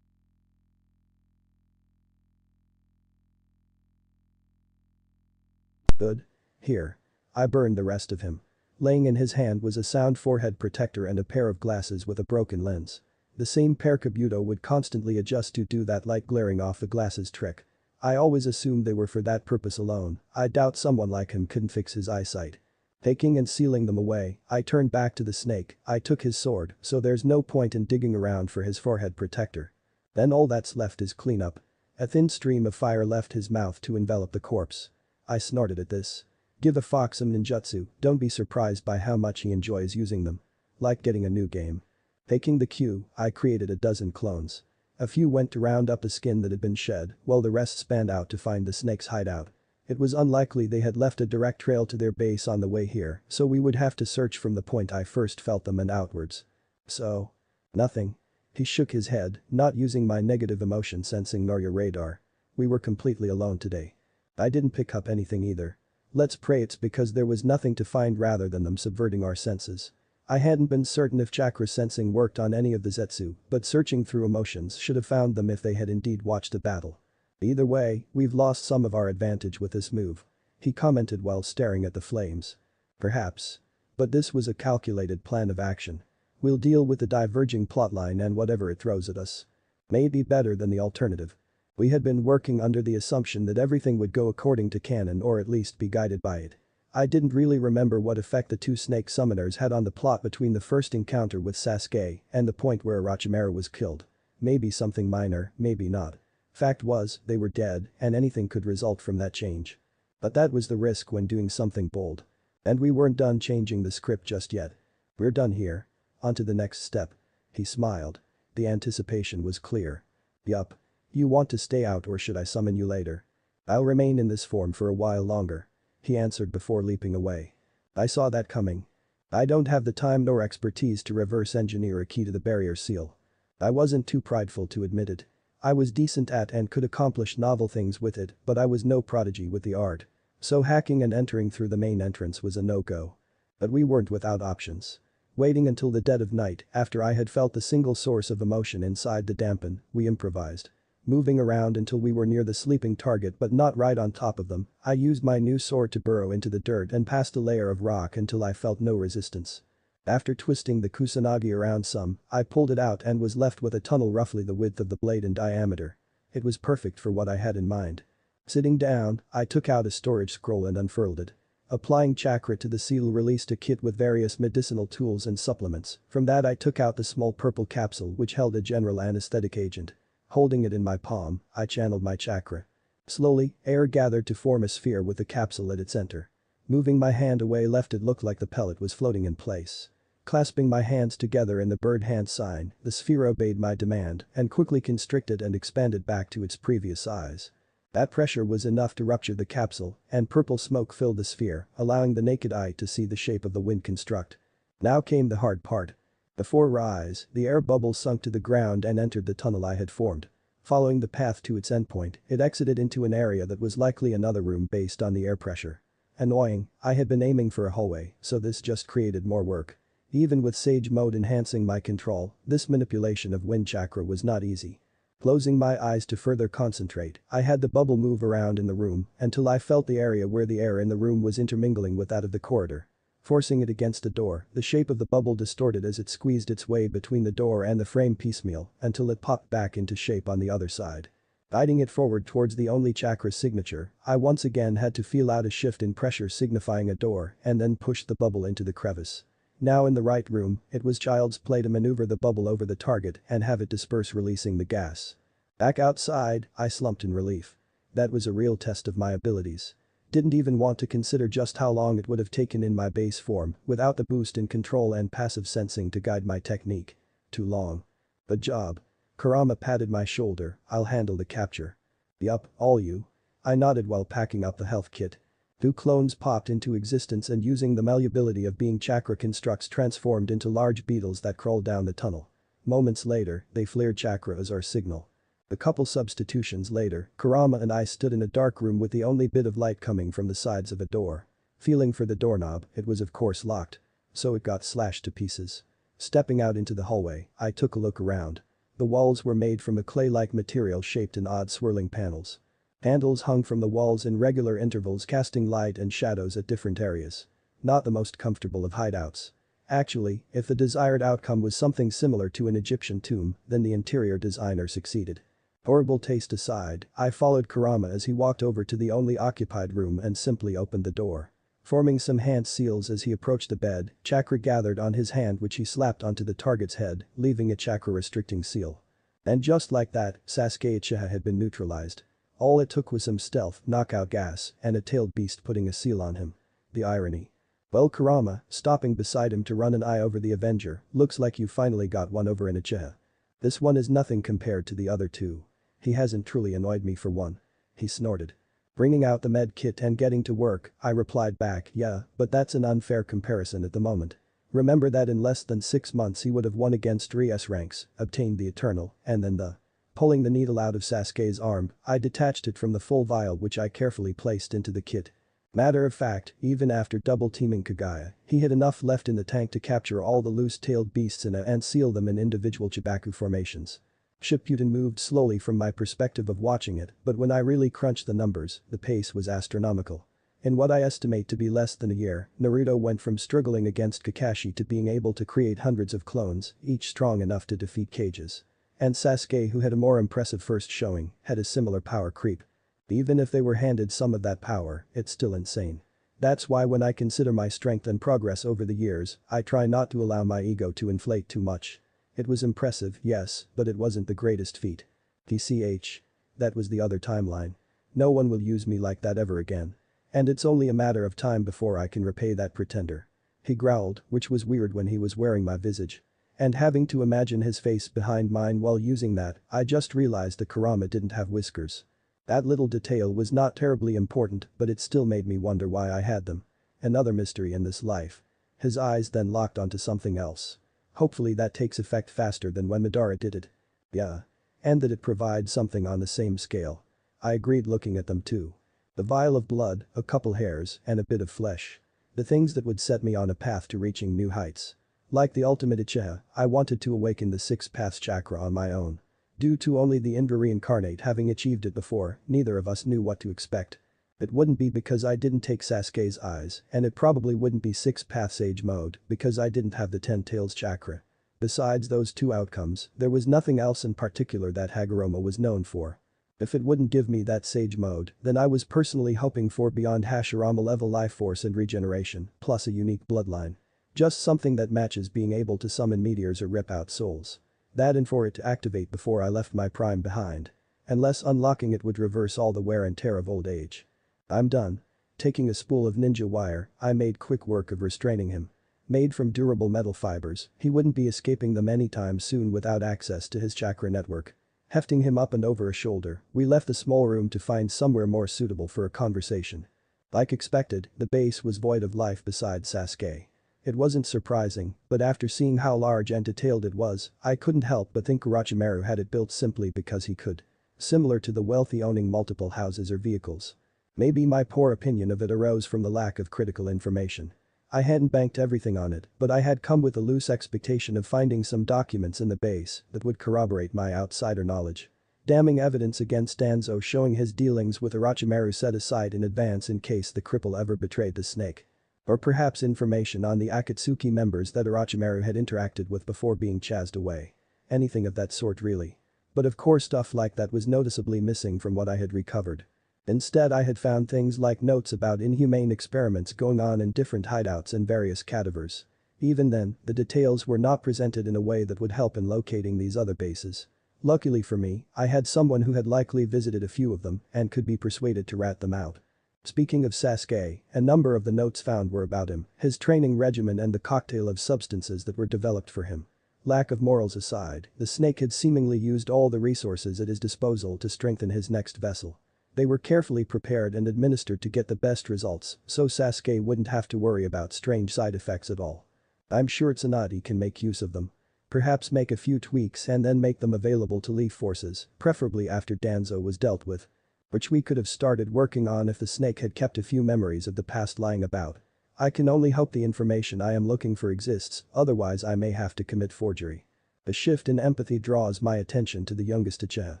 Good. Here. I burned the rest of him. Laying in his hand was a sound forehead protector and a pair of glasses with a broken lens. The same pair Kabuto would constantly adjust to do that light glaring off the glasses trick. I always assumed they were for that purpose alone, I doubt someone like him couldn't fix his eyesight. Taking and sealing them away, I turned back to the snake, I took his sword, so there's no point in digging around for his forehead protector. Then all that's left is cleanup. A thin stream of fire left his mouth to envelop the corpse. I snorted at this. Give a fox some ninjutsu, don't be surprised by how much he enjoys using them. Like getting a new game. Taking the cue, I created a dozen clones. A few went to round up a skin that had been shed, while the rest spanned out to find the snake's hideout. It was unlikely they had left a direct trail to their base on the way here, so we would have to search from the point I first felt them and outwards. So? Nothing. He shook his head, not using my negative emotion sensing nor your radar. We were completely alone today. I didn't pick up anything either. Let's pray it's because there was nothing to find rather than them subverting our senses. I hadn't been certain if chakra sensing worked on any of the Zetsu, but searching through emotions should have found them if they had indeed watched the battle. Either way, we've lost some of our advantage with this move. He commented while staring at the flames. Perhaps. But this was a calculated plan of action. We'll deal with the diverging plotline and whatever it throws at us. May be better than the alternative. We had been working under the assumption that everything would go according to canon or at least be guided by it. I didn't really remember what effect the two snake summoners had on the plot between the first encounter with Sasuke and the point where Orochimaru was killed. Maybe something minor, maybe not. Fact was, they were dead, and anything could result from that change. But that was the risk when doing something bold. And we weren't done changing the script just yet. We're done here. On to the next step. He smiled. The anticipation was clear. Yup. You want to stay out or should I summon you later? I'll remain in this form for a while longer. He answered before leaping away. I saw that coming. I don't have the time nor expertise to reverse engineer a key to the barrier seal. I wasn't too prideful to admit it. I was decent at and could accomplish novel things with it, but I was no prodigy with the art. So hacking and entering through the main entrance was a no-go. But we weren't without options. Waiting until the dead of night, after I had felt the single source of emotion inside the dampen, we improvised. Moving around until we were near the sleeping target but not right on top of them, I used my new sword to burrow into the dirt and past a layer of rock until I felt no resistance. After twisting the kusanagi around some, I pulled it out and was left with a tunnel roughly the width of the blade in diameter. It was perfect for what I had in mind. Sitting down, I took out a storage scroll and unfurled it. Applying chakra to the seal released a kit with various medicinal tools and supplements. From that I took out the small purple capsule which held a general anesthetic agent. Holding it in my palm, I channeled my chakra. Slowly, air gathered to form a sphere with the capsule at its center. Moving my hand away left it look like the pellet was floating in place. Clasping my hands together in the bird hand sign, the sphere obeyed my demand and quickly constricted and expanded back to its previous size. That pressure was enough to rupture the capsule, and purple smoke filled the sphere, allowing the naked eye to see the shape of the wind construct. Now came the hard part. Before rise, the air bubble sunk to the ground and entered the tunnel I had formed. Following the path to its endpoint, it exited into an area that was likely another room based on the air pressure. Annoying, I had been aiming for a hallway, so this just created more work. Even with Sage Mode enhancing my control, this manipulation of wind chakra was not easy. Closing my eyes to further concentrate, I had the bubble move around in the room until I felt the area where the air in the room was intermingling with that of the corridor. Forcing it against the door, the shape of the bubble distorted as it squeezed its way between the door and the frame piecemeal until it popped back into shape on the other side. Guiding it forward towards the only chakra signature, I once again had to feel out a shift in pressure signifying a door and then push the bubble into the crevice. Now in the right room, it was child's play to maneuver the bubble over the target and have it disperse releasing the gas. Back outside, I slumped in relief. That was a real test of my abilities. Didn't even want to consider just how long it would have taken in my base form without the boost in control and passive sensing to guide my technique. Too long. Good job. Kurama patted my shoulder, I'll handle the capture. Yup, all you. I nodded while packing up the health kit. Two clones popped into existence and using the malleability of being chakra constructs transformed into large beetles that crawled down the tunnel. Moments later, they flared chakra as our signal. A couple substitutions later, Kurama and I stood in a dark room with the only bit of light coming from the sides of a door. Feeling for the doorknob, it was of course locked. So it got slashed to pieces. Stepping out into the hallway, I took a look around. The walls were made from a clay-like material shaped in odd swirling panels. Handles hung from the walls in regular intervals casting light and shadows at different areas. Not the most comfortable of hideouts. Actually, if the desired outcome was something similar to an Egyptian tomb, then the interior designer succeeded. Horrible taste aside, I followed Kurama as he walked over to the only occupied room and simply opened the door. Forming some hand seals as he approached the bed, chakra gathered on his hand which he slapped onto the target's head, leaving a chakra-restricting seal. And just like that, Sasuke Uchiha had been neutralized. All it took was some stealth, knockout gas, and a tailed beast putting a seal on him. The irony. Well Kurama, stopping beside him to run an eye over the Avenger, looks like you finally got one over in Uchiha. This one is nothing compared to the other two. He hasn't truly annoyed me for one. He snorted. Bringing out the med kit and getting to work, I replied back, yeah, but that's an unfair comparison at the moment. Remember that in less than 6 months he would have won against 3S ranks, obtained the Eternal, and then the. Pulling the needle out of Sasuke's arm, I detached it from the full vial which I carefully placed into the kit. Matter of fact, even after double-teaming Kagaya, he had enough left in the tank to capture all the loose-tailed beasts and seal them in individual Chibaku formations. Shippuden moved slowly from my perspective of watching it, but when I really crunched the numbers, the pace was astronomical. In what I estimate to be less than a year, Naruto went from struggling against Kakashi to being able to create hundreds of clones, each strong enough to defeat Cages. And Sasuke, who had a more impressive first showing, had a similar power creep. Even if they were handed some of that power, it's still insane. That's why when I consider my strength and progress over the years, I try not to allow my ego to inflate too much. It was impressive, yes, but it wasn't the greatest feat. TCH. That was the other timeline. No one will use me like that ever again. And it's only a matter of time before I can repay that pretender. He growled, which was weird when he was wearing my visage. And having to imagine his face behind mine while using that, I just realized that Kurama didn't have whiskers. That little detail was not terribly important, but it still made me wonder why I had them. Another mystery in this life. His eyes then locked onto something else. Hopefully that takes effect faster than when Madara did it. Yeah. And that it provides something on the same scale. I agreed, looking at them too. The vial of blood, a couple hairs, and a bit of flesh. The things that would set me on a path to reaching new heights. Like the ultimate Uchiha, I wanted to awaken the six paths chakra on my own. Due to only the Indra reincarnate having achieved it before, neither of us knew what to expect. It wouldn't be because I didn't take Sasuke's eyes, and it probably wouldn't be six paths age mode because I didn't have the 10 tails chakra. Besides those two outcomes, there was nothing else in particular that Hagoromo was known for. If it wouldn't give me that sage mode, then I was personally hoping for beyond Hashirama level life force and regeneration, plus a unique bloodline. Just something that matches being able to summon meteors or rip out souls. That and for it to activate before I left my prime behind. Unless unlocking it would reverse all the wear and tear of old age. I'm done. Taking a spool of ninja wire, I made quick work of restraining him. Made from durable metal fibers, he wouldn't be escaping them anytime soon without access to his chakra network. Hefting him up and over a shoulder, we left the small room to find somewhere more suitable for a conversation. Like expected, the base was void of life besides Sasuke. It wasn't surprising, but after seeing how large and detailed it was, I couldn't help but think Orochimaru had it built simply because he could. Similar to the wealthy owning multiple houses or vehicles. Maybe my poor opinion of it arose from the lack of critical information. I hadn't banked everything on it, but I had come with a loose expectation of finding some documents in the base that would corroborate my outsider knowledge. Damning evidence against Danzo showing his dealings with Orochimaru set aside in advance in case the cripple ever betrayed the snake. Or perhaps information on the Akatsuki members that Orochimaru had interacted with before being chased away. Anything of that sort really. But of course stuff like that was noticeably missing from what I had recovered. Instead I had found things like notes about inhumane experiments going on in different hideouts and various cadavers. Even then, the details were not presented in a way that would help in locating these other bases. Luckily for me, I had someone who had likely visited a few of them and could be persuaded to rat them out. Speaking of Sasuke, a number of the notes found were about him, his training regimen and the cocktail of substances that were developed for him. Lack of morals aside, the snake had seemingly used all the resources at his disposal to strengthen his next vessel. They were carefully prepared and administered to get the best results, so Sasuke wouldn't have to worry about strange side effects at all. I'm sure Tsunade can make use of them. Perhaps make a few tweaks and then make them available to Leaf forces, preferably after Danzo was dealt with. Which we could have started working on if the snake had kept a few memories of the past lying about. I can only hope the information I am looking for exists, otherwise I may have to commit forgery. A shift in empathy draws my attention to the youngest Uchiha.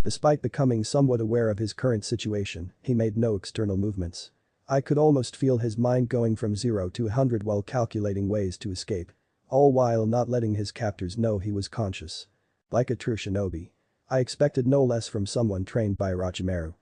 Despite becoming somewhat aware of his current situation, he made no external movements. I could almost feel his mind going from 0 to 100 while calculating ways to escape. All while not letting his captors know he was conscious. Like a true shinobi. I expected no less from someone trained by Orochimaru.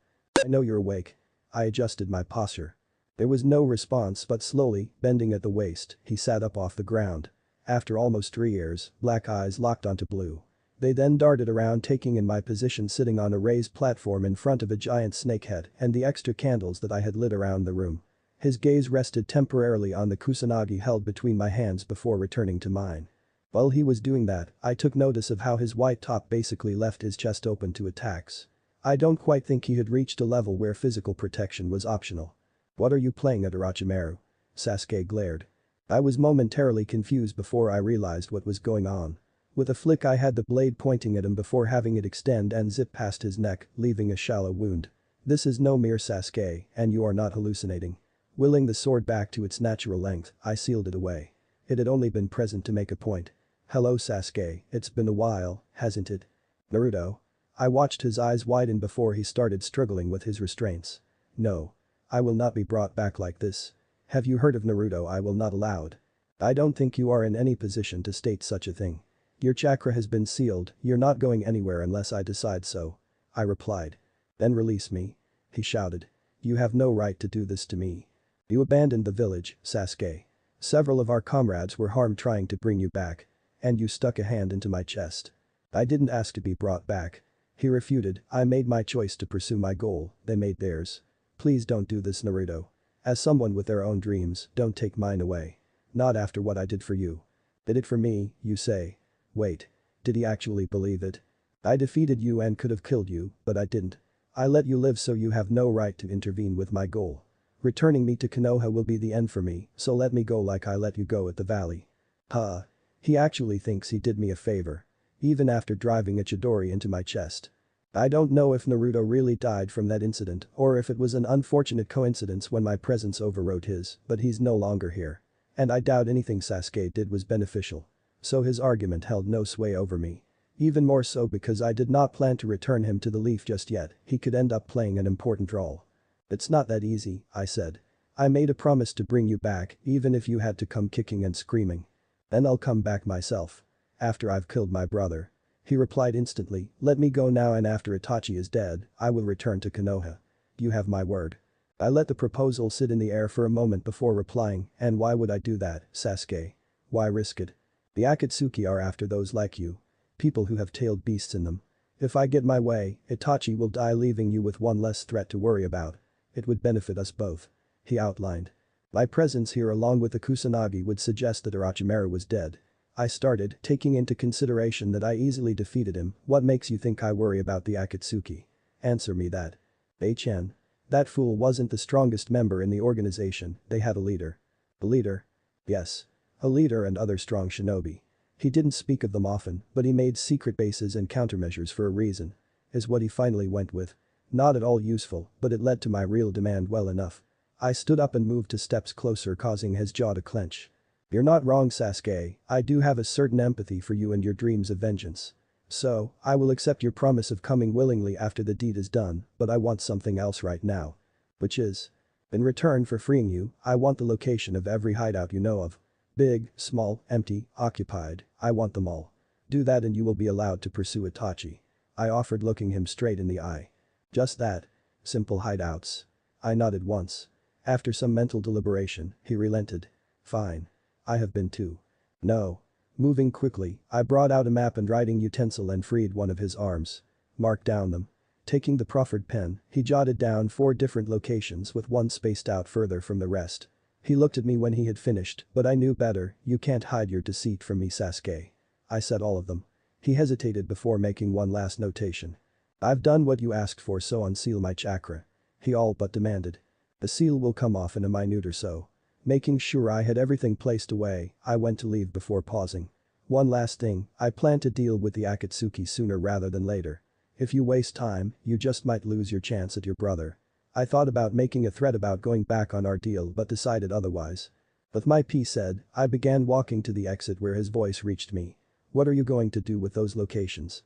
I know you're awake. I adjusted my posture. There was no response but slowly, bending at the waist, he sat up off the ground. After almost 3 years, black eyes locked onto blue. They then darted around taking in my position sitting on a raised platform in front of a giant snake head and the extra candles that I had lit around the room. His gaze rested temporarily on the kusanagi held between my hands before returning to mine. While he was doing that, I took notice of how his white top basically left his chest open to attacks. I don't quite think he had reached a level where physical protection was optional. What are you playing at, Orochimaru? Sasuke glared. I was momentarily confused before I realized what was going on. With a flick I had the blade pointing at him before having it extend and zip past his neck, leaving a shallow wound. This is no mere Sasuke, and you are not hallucinating. Willing the sword back to its natural length, I sealed it away. It had only been present to make a point. Hello Sasuke, it's been a while, hasn't it? Naruto. I watched his eyes widen before he started struggling with his restraints. No. I will not be brought back like this. Have you heard of Naruto? I will not allowed. I don't think you are in any position to state such a thing. Your chakra has been sealed, you're not going anywhere unless I decide so. I replied. Then release me. He shouted. You have no right to do this to me. You abandoned the village, Sasuke. Several of our comrades were harmed trying to bring you back. And you stuck a hand into my chest. I didn't ask to be brought back. He refuted. I made my choice to pursue my goal, they made theirs. Please don't do this, Naruto. As someone with their own dreams, don't take mine away. Not after what I did for you. Did it for me, you say? Wait. Did he actually believe it? I defeated you and could have killed you, but I didn't. I let you live, so you have no right to intervene with my goal. Returning me to Konoha will be the end for me, so let me go like I let you go at the valley. Huh. He actually thinks he did me a favor. Even after driving a Chidori into my chest. I don't know if Naruto really died from that incident or if it was an unfortunate coincidence when my presence overrode his, but he's no longer here. And I doubt anything Sasuke did was beneficial. So his argument held no sway over me. Even more so because I did not plan to return him to the Leaf just yet, he could end up playing an important role. It's not that easy, I said. I made a promise to bring you back, even if you had to come kicking and screaming. Then I'll come back myself. After I've killed my brother. He replied instantly, let me go now, and after Itachi is dead, I will return to Konoha. You have my word. I let the proposal sit in the air for a moment before replying, and why would I do that, Sasuke? Why risk it? The Akatsuki are after those like you. People who have tailed beasts in them. If I get my way, Itachi will die, leaving you with one less threat to worry about. It would benefit us both. He outlined. My presence here along with the Kusanagi would suggest that Orochimaru was dead. I started, taking into consideration that I easily defeated him. What makes you think I worry about the Akatsuki? Answer me that. Bei-chan. That fool wasn't the strongest member in the organization, they had a leader. A leader? Yes. A leader and other strong shinobi. He didn't speak of them often, but he made secret bases and countermeasures for a reason. Is what he finally went with. Not at all useful, but it led to my real demand well enough. I stood up and moved 2 steps closer, causing his jaw to clench. You're not wrong, Sasuke, I do have a certain empathy for you and your dreams of vengeance. So, I will accept your promise of coming willingly after the deed is done, but I want something else right now. Which is? In return for freeing you, I want the location of every hideout you know of. Big, small, empty, occupied, I want them all. Do that and you will be allowed to pursue Itachi. I offered, looking him straight in the eye. Just that. Simple hideouts. I nodded once. After some mental deliberation, he relented. Fine. I have been too. No. Moving quickly, I brought out a map and writing utensil and freed one of his arms. Marked down them. Taking the proffered pen, he jotted down 4 different locations with one spaced out further from the rest. He looked at me when he had finished, but I knew better. You can't hide your deceit from me, Sasuke. I said all of them. He hesitated before making one last notation. I've done what you asked for, so unseal my chakra. He all but demanded. The seal will come off in a minute or so. Making sure I had everything placed away, I went to leave before pausing. One last thing, I plan to deal with the Akatsuki sooner rather than later. If you waste time, you just might lose your chance at your brother. I thought about making a threat about going back on our deal but decided otherwise. With my piece said, I began walking to the exit where his voice reached me. What are you going to do with those locations?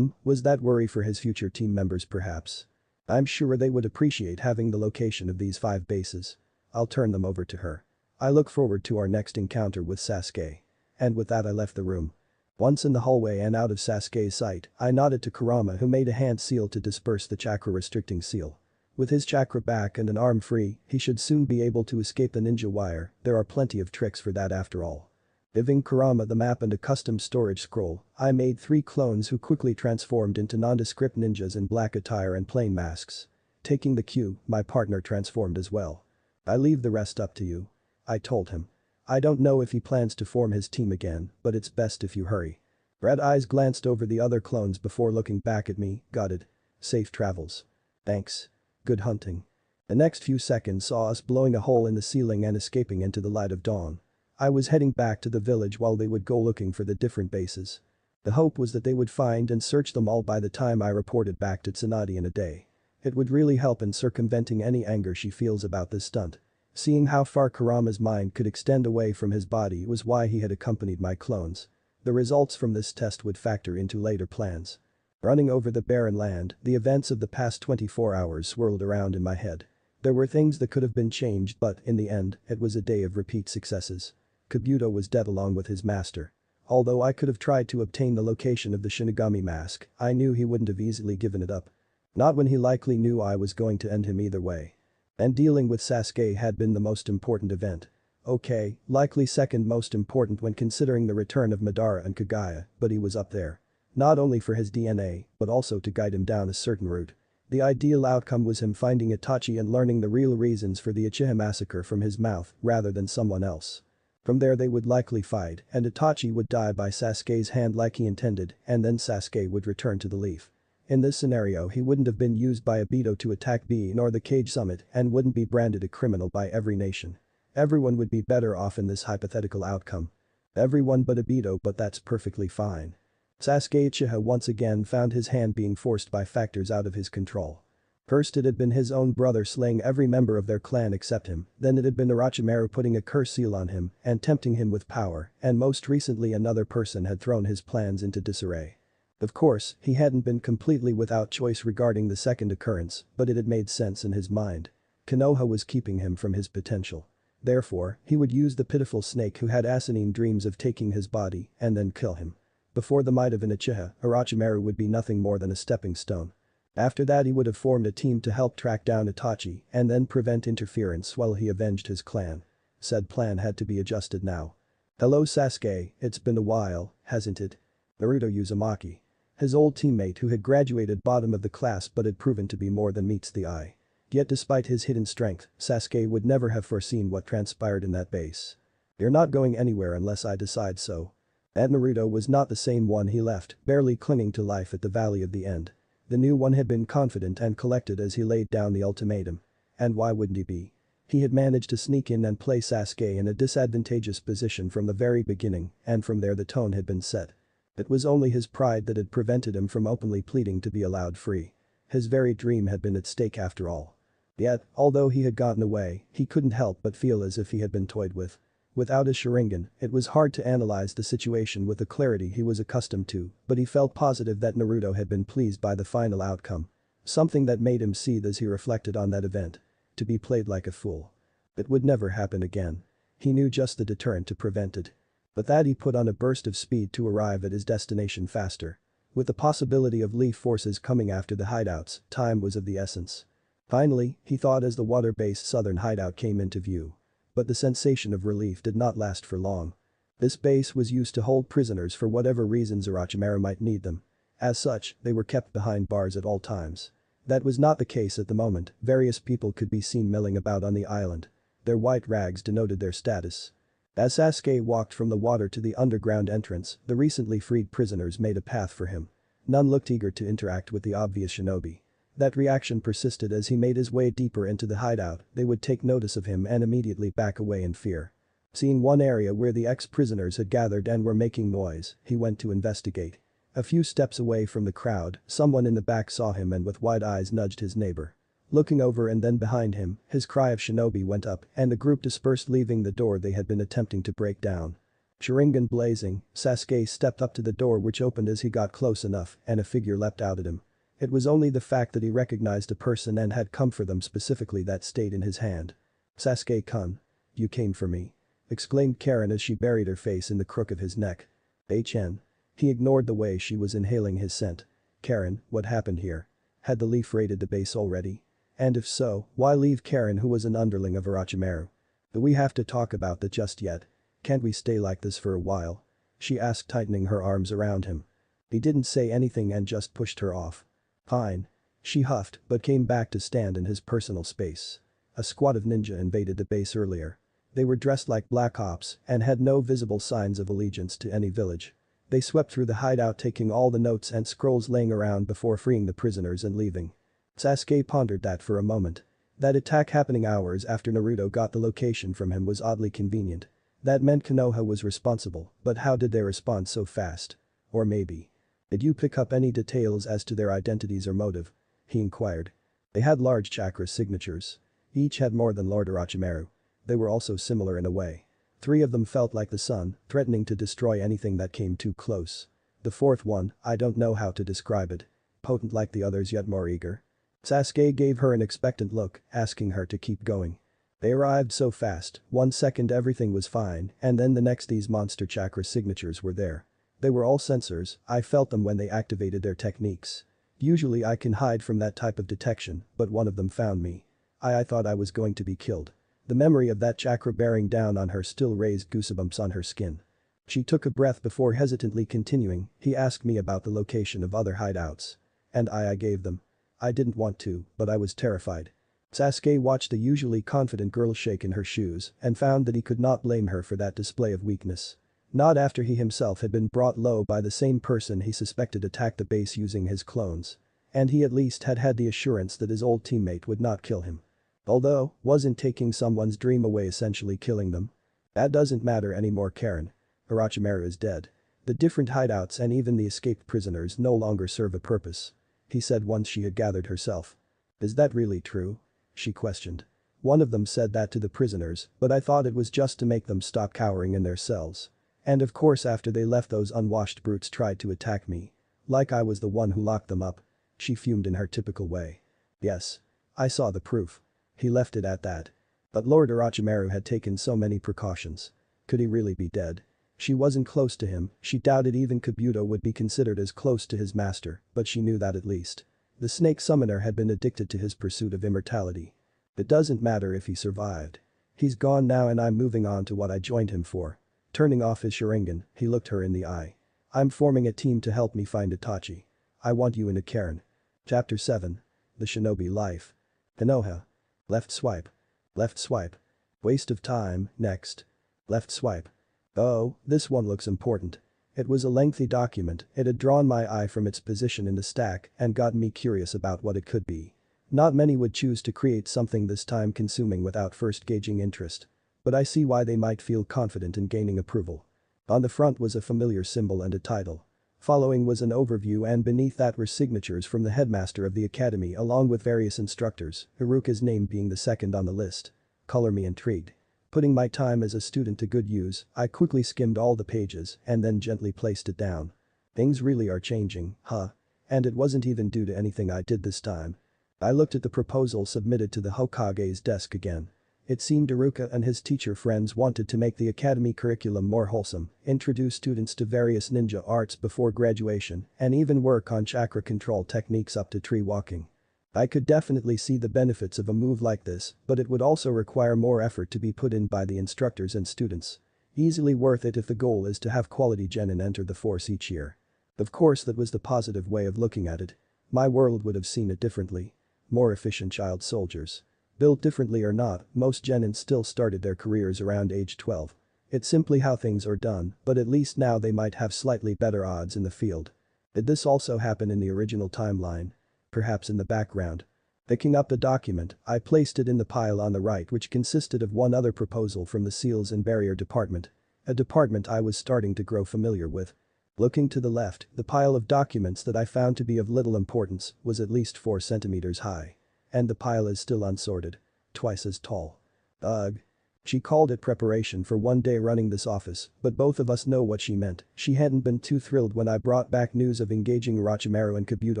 Was that worry for his future team members perhaps? I'm sure they would appreciate having the location of these 5 bases. I'll turn them over to her. I look forward to our next encounter with Sasuke. And with that I left the room. Once in the hallway and out of Sasuke's sight, I nodded to Kurama, who made a hand seal to disperse the chakra restricting seal. With his chakra back and an arm free, he should soon be able to escape the ninja wire. There are plenty of tricks for that after all. Giving Kurama the map and a custom storage scroll, I made 3 clones who quickly transformed into nondescript ninjas in black attire and plain masks. Taking the cue, my partner transformed as well. I leave the rest up to you. I told him. I don't know if he plans to form his team again, but it's best if you hurry. Red eyes glanced over the other clones before looking back at me. Got it. Safe travels. Thanks. Good hunting. The next few seconds saw us blowing a hole in the ceiling and escaping into the light of dawn. I was heading back to the village while they would go looking for the different bases. The hope was that they would find and search them all by the time I reported back to Tsunade in a day. It would really help in circumventing any anger she feels about this stunt. Seeing how far Kurama's mind could extend away from his body was why he had accompanied my clones. The results from this test would factor into later plans. Running over the barren land, the events of the past 24 hours swirled around in my head. There were things that could have been changed but, in the end, it was a day of repeat successes. Kabuto was dead along with his master. Although I could have tried to obtain the location of the Shinigami mask, I knew he wouldn't have easily given it up. Not when he likely knew I was going to end him either way. And dealing with Sasuke had been the most important event. Okay, likely second most important when considering the return of Madara and Kagaya, but he was up there. Not only for his DNA, but also to guide him down a certain route. The ideal outcome was him finding Itachi and learning the real reasons for the Uchiha massacre from his mouth rather than someone else. From there they would likely fight and Itachi would die by Sasuke's hand like he intended and then Sasuke would return to the leaf. In this scenario he wouldn't have been used by Obito to attack B nor the Cage Summit and wouldn't be branded a criminal by every nation. Everyone would be better off in this hypothetical outcome. Everyone but Obito, but that's perfectly fine. Sasuke Uchiha once again found his hand being forced by factors out of his control. First it had been his own brother slaying every member of their clan except him, then it had been Orochimaru putting a curse seal on him and tempting him with power, and most recently another person had thrown his plans into disarray. Of course, he hadn't been completely without choice regarding the second occurrence, but it had made sense in his mind. Konoha was keeping him from his potential. Therefore, he would use the pitiful snake who had asinine dreams of taking his body and then kill him. Before the might of an Uchiha, Orochimaru would be nothing more than a stepping stone. After that he would have formed a team to help track down Itachi and then prevent interference while he avenged his clan. Said plan had to be adjusted now. Hello Sasuke, it's been a while, hasn't it? Naruto Uzumaki. His old teammate who had graduated bottom of the class but had proven to be more than meets the eye. Yet despite his hidden strength, Sasuke would never have foreseen what transpired in that base. You're not going anywhere unless I decide so. And Naruto was not the same one he left, barely clinging to life at the Valley of the End. The new one had been confident and collected as he laid down the ultimatum. And why wouldn't he be? He had managed to sneak in and play Sasuke in a disadvantageous position from the very beginning, and from there the tone had been set. It was only his pride that had prevented him from openly pleading to be allowed free. His very dream had been at stake after all. Yet, although he had gotten away, he couldn't help but feel as if he had been toyed with. Without his Sharingan, it was hard to analyze the situation with the clarity he was accustomed to, but he felt positive that Naruto had been pleased by the final outcome. Something that made him seethe as he reflected on that event. To be played like a fool. It would never happen again. He knew just the deterrent to prevent it. But that he put on a burst of speed to arrive at his destination faster. With the possibility of Leaf forces coming after the hideouts, time was of the essence. Finally, he thought as the water-based southern hideout came into view. But the sensation of relief did not last for long. This base was used to hold prisoners for whatever reasons Orochimaru might need them. As such, they were kept behind bars at all times. That was not the case at the moment, various people could be seen milling about on the island. Their white rags denoted their status. As Sasuke walked from the water to the underground entrance, the recently freed prisoners made a path for him. None looked eager to interact with the obvious shinobi. That reaction persisted as he made his way deeper into the hideout, they would take notice of him and immediately back away in fear. Seeing one area where the ex-prisoners had gathered and were making noise, he went to investigate. A few steps away from the crowd, someone in the back saw him and with wide eyes nudged his neighbor. Looking over and then behind him, his cry of shinobi went up and the group dispersed leaving the door they had been attempting to break down. Sharingan blazing, Sasuke stepped up to the door which opened as he got close enough and a figure leapt out at him. It was only the fact that he recognized a person and had come for them specifically that stayed in his hand. Sasuke-kun. You came for me. Exclaimed Karen as she buried her face in the crook of his neck. HN. He ignored the way she was inhaling his scent. Karen, what happened here? Had the Leaf raided the base already? And if so, why leave Karen who was an underling of Orochimaru? Do we have to talk about that just yet? Can't we stay like this for a while? She asked tightening her arms around him. He didn't say anything and just pushed her off. Fine. She huffed but came back to stand in his personal space. A squad of ninja invaded the base earlier. They were dressed like black ops and had no visible signs of allegiance to any village. They swept through the hideout taking all the notes and scrolls laying around before freeing the prisoners and leaving. Sasuke pondered that for a moment. That attack happening hours after Naruto got the location from him was oddly convenient. That meant Konoha was responsible, but how did they respond so fast? Or maybe. Did you pick up any details as to their identities or motive? He inquired. They had large chakra signatures. Each had more than Lord Orochimaru. They were also similar in a way. 3 of them felt like the sun, threatening to destroy anything that came too close. The fourth one, I don't know how to describe it. Potent like the others yet more eager. Sasuke gave her an expectant look, asking her to keep going. They arrived so fast, 1 second everything was fine, and then the next these monster chakra signatures were there. They were all sensors, I felt them when they activated their techniques. Usually I can hide from that type of detection, but one of them found me. I thought I was going to be killed. The memory of that chakra bearing down on her still raised goosebumps on her skin. She took a breath before hesitantly continuing, he asked me about the location of other hideouts. And I gave them. I didn't want to, but I was terrified. Sasuke watched the usually confident girl shake in her shoes and found that he could not blame her for that display of weakness. Not after he himself had been brought low by the same person he suspected attacked the base using his clones. And he at least had had the assurance that his old teammate would not kill him. Although, wasn't taking someone's dream away essentially killing them? That doesn't matter anymore, Karen. Orochimaru is dead. The different hideouts and even the escaped prisoners no longer serve a purpose. He said once she had gathered herself. Is that really true? She questioned. One of them said that to the prisoners, but I thought it was just to make them stop cowering in their cells. And of course after they left those unwashed brutes tried to attack me. Like I was the one who locked them up. She fumed in her typical way. Yes. I saw the proof. He left it at that. But Lord Orochimaru had taken so many precautions. Could he really be dead? She wasn't close to him, she doubted even Kabuto would be considered as close to his master, but she knew that at least. The snake summoner had been addicted to his pursuit of immortality. It doesn't matter if he survived. He's gone now and I'm moving on to what I joined him for. Turning off his Sharingan, he looked her in the eye. I'm forming a team to help me find Itachi. I want you and Karen. Chapter 7. The Shinobi Life. Konoha. Left swipe. Left swipe. Waste of time, next. Left swipe. Oh, this one looks important. It was a lengthy document, it had drawn my eye from its position in the stack and gotten me curious about what it could be. Not many would choose to create something this time consuming without first gauging interest. But I see why they might feel confident in gaining approval. On the front was a familiar symbol and a title. Following was an overview and beneath that were signatures from the headmaster of the academy along with various instructors, Haruka's name being the second on the list. Color me intrigued. Putting my time as a student to good use, I quickly skimmed all the pages and then gently placed it down. Things really are changing, huh? And it wasn't even due to anything I did this time. I looked at the proposal submitted to the Hokage's desk again. It seemed Haruka and his teacher friends wanted to make the academy curriculum more wholesome, introduce students to various ninja arts before graduation, and even work on chakra control techniques up to tree walking. I could definitely see the benefits of a move like this, but it would also require more effort to be put in by the instructors and students. Easily worth it if the goal is to have quality genin enter the force each year. Of course that was the positive way of looking at it. My world would have seen it differently. More efficient child soldiers. Built differently or not, most genin still started their careers around age 12. It's simply how things are done, but at least now they might have slightly better odds in the field. Did this also happen in the original timeline? Perhaps in the background. Picking up the document, I placed it in the pile on the right which consisted of one other proposal from the Seals and Barrier Department. A department I was starting to grow familiar with. Looking to the left, the pile of documents that I found to be of little importance was at least 4 centimeters high. And the pile is still unsorted. Twice as tall. Ugh. She called it preparation for one day running this office, but both of us know what she meant. She hadn't been too thrilled when I brought back news of engaging Orochimaru and Kabuto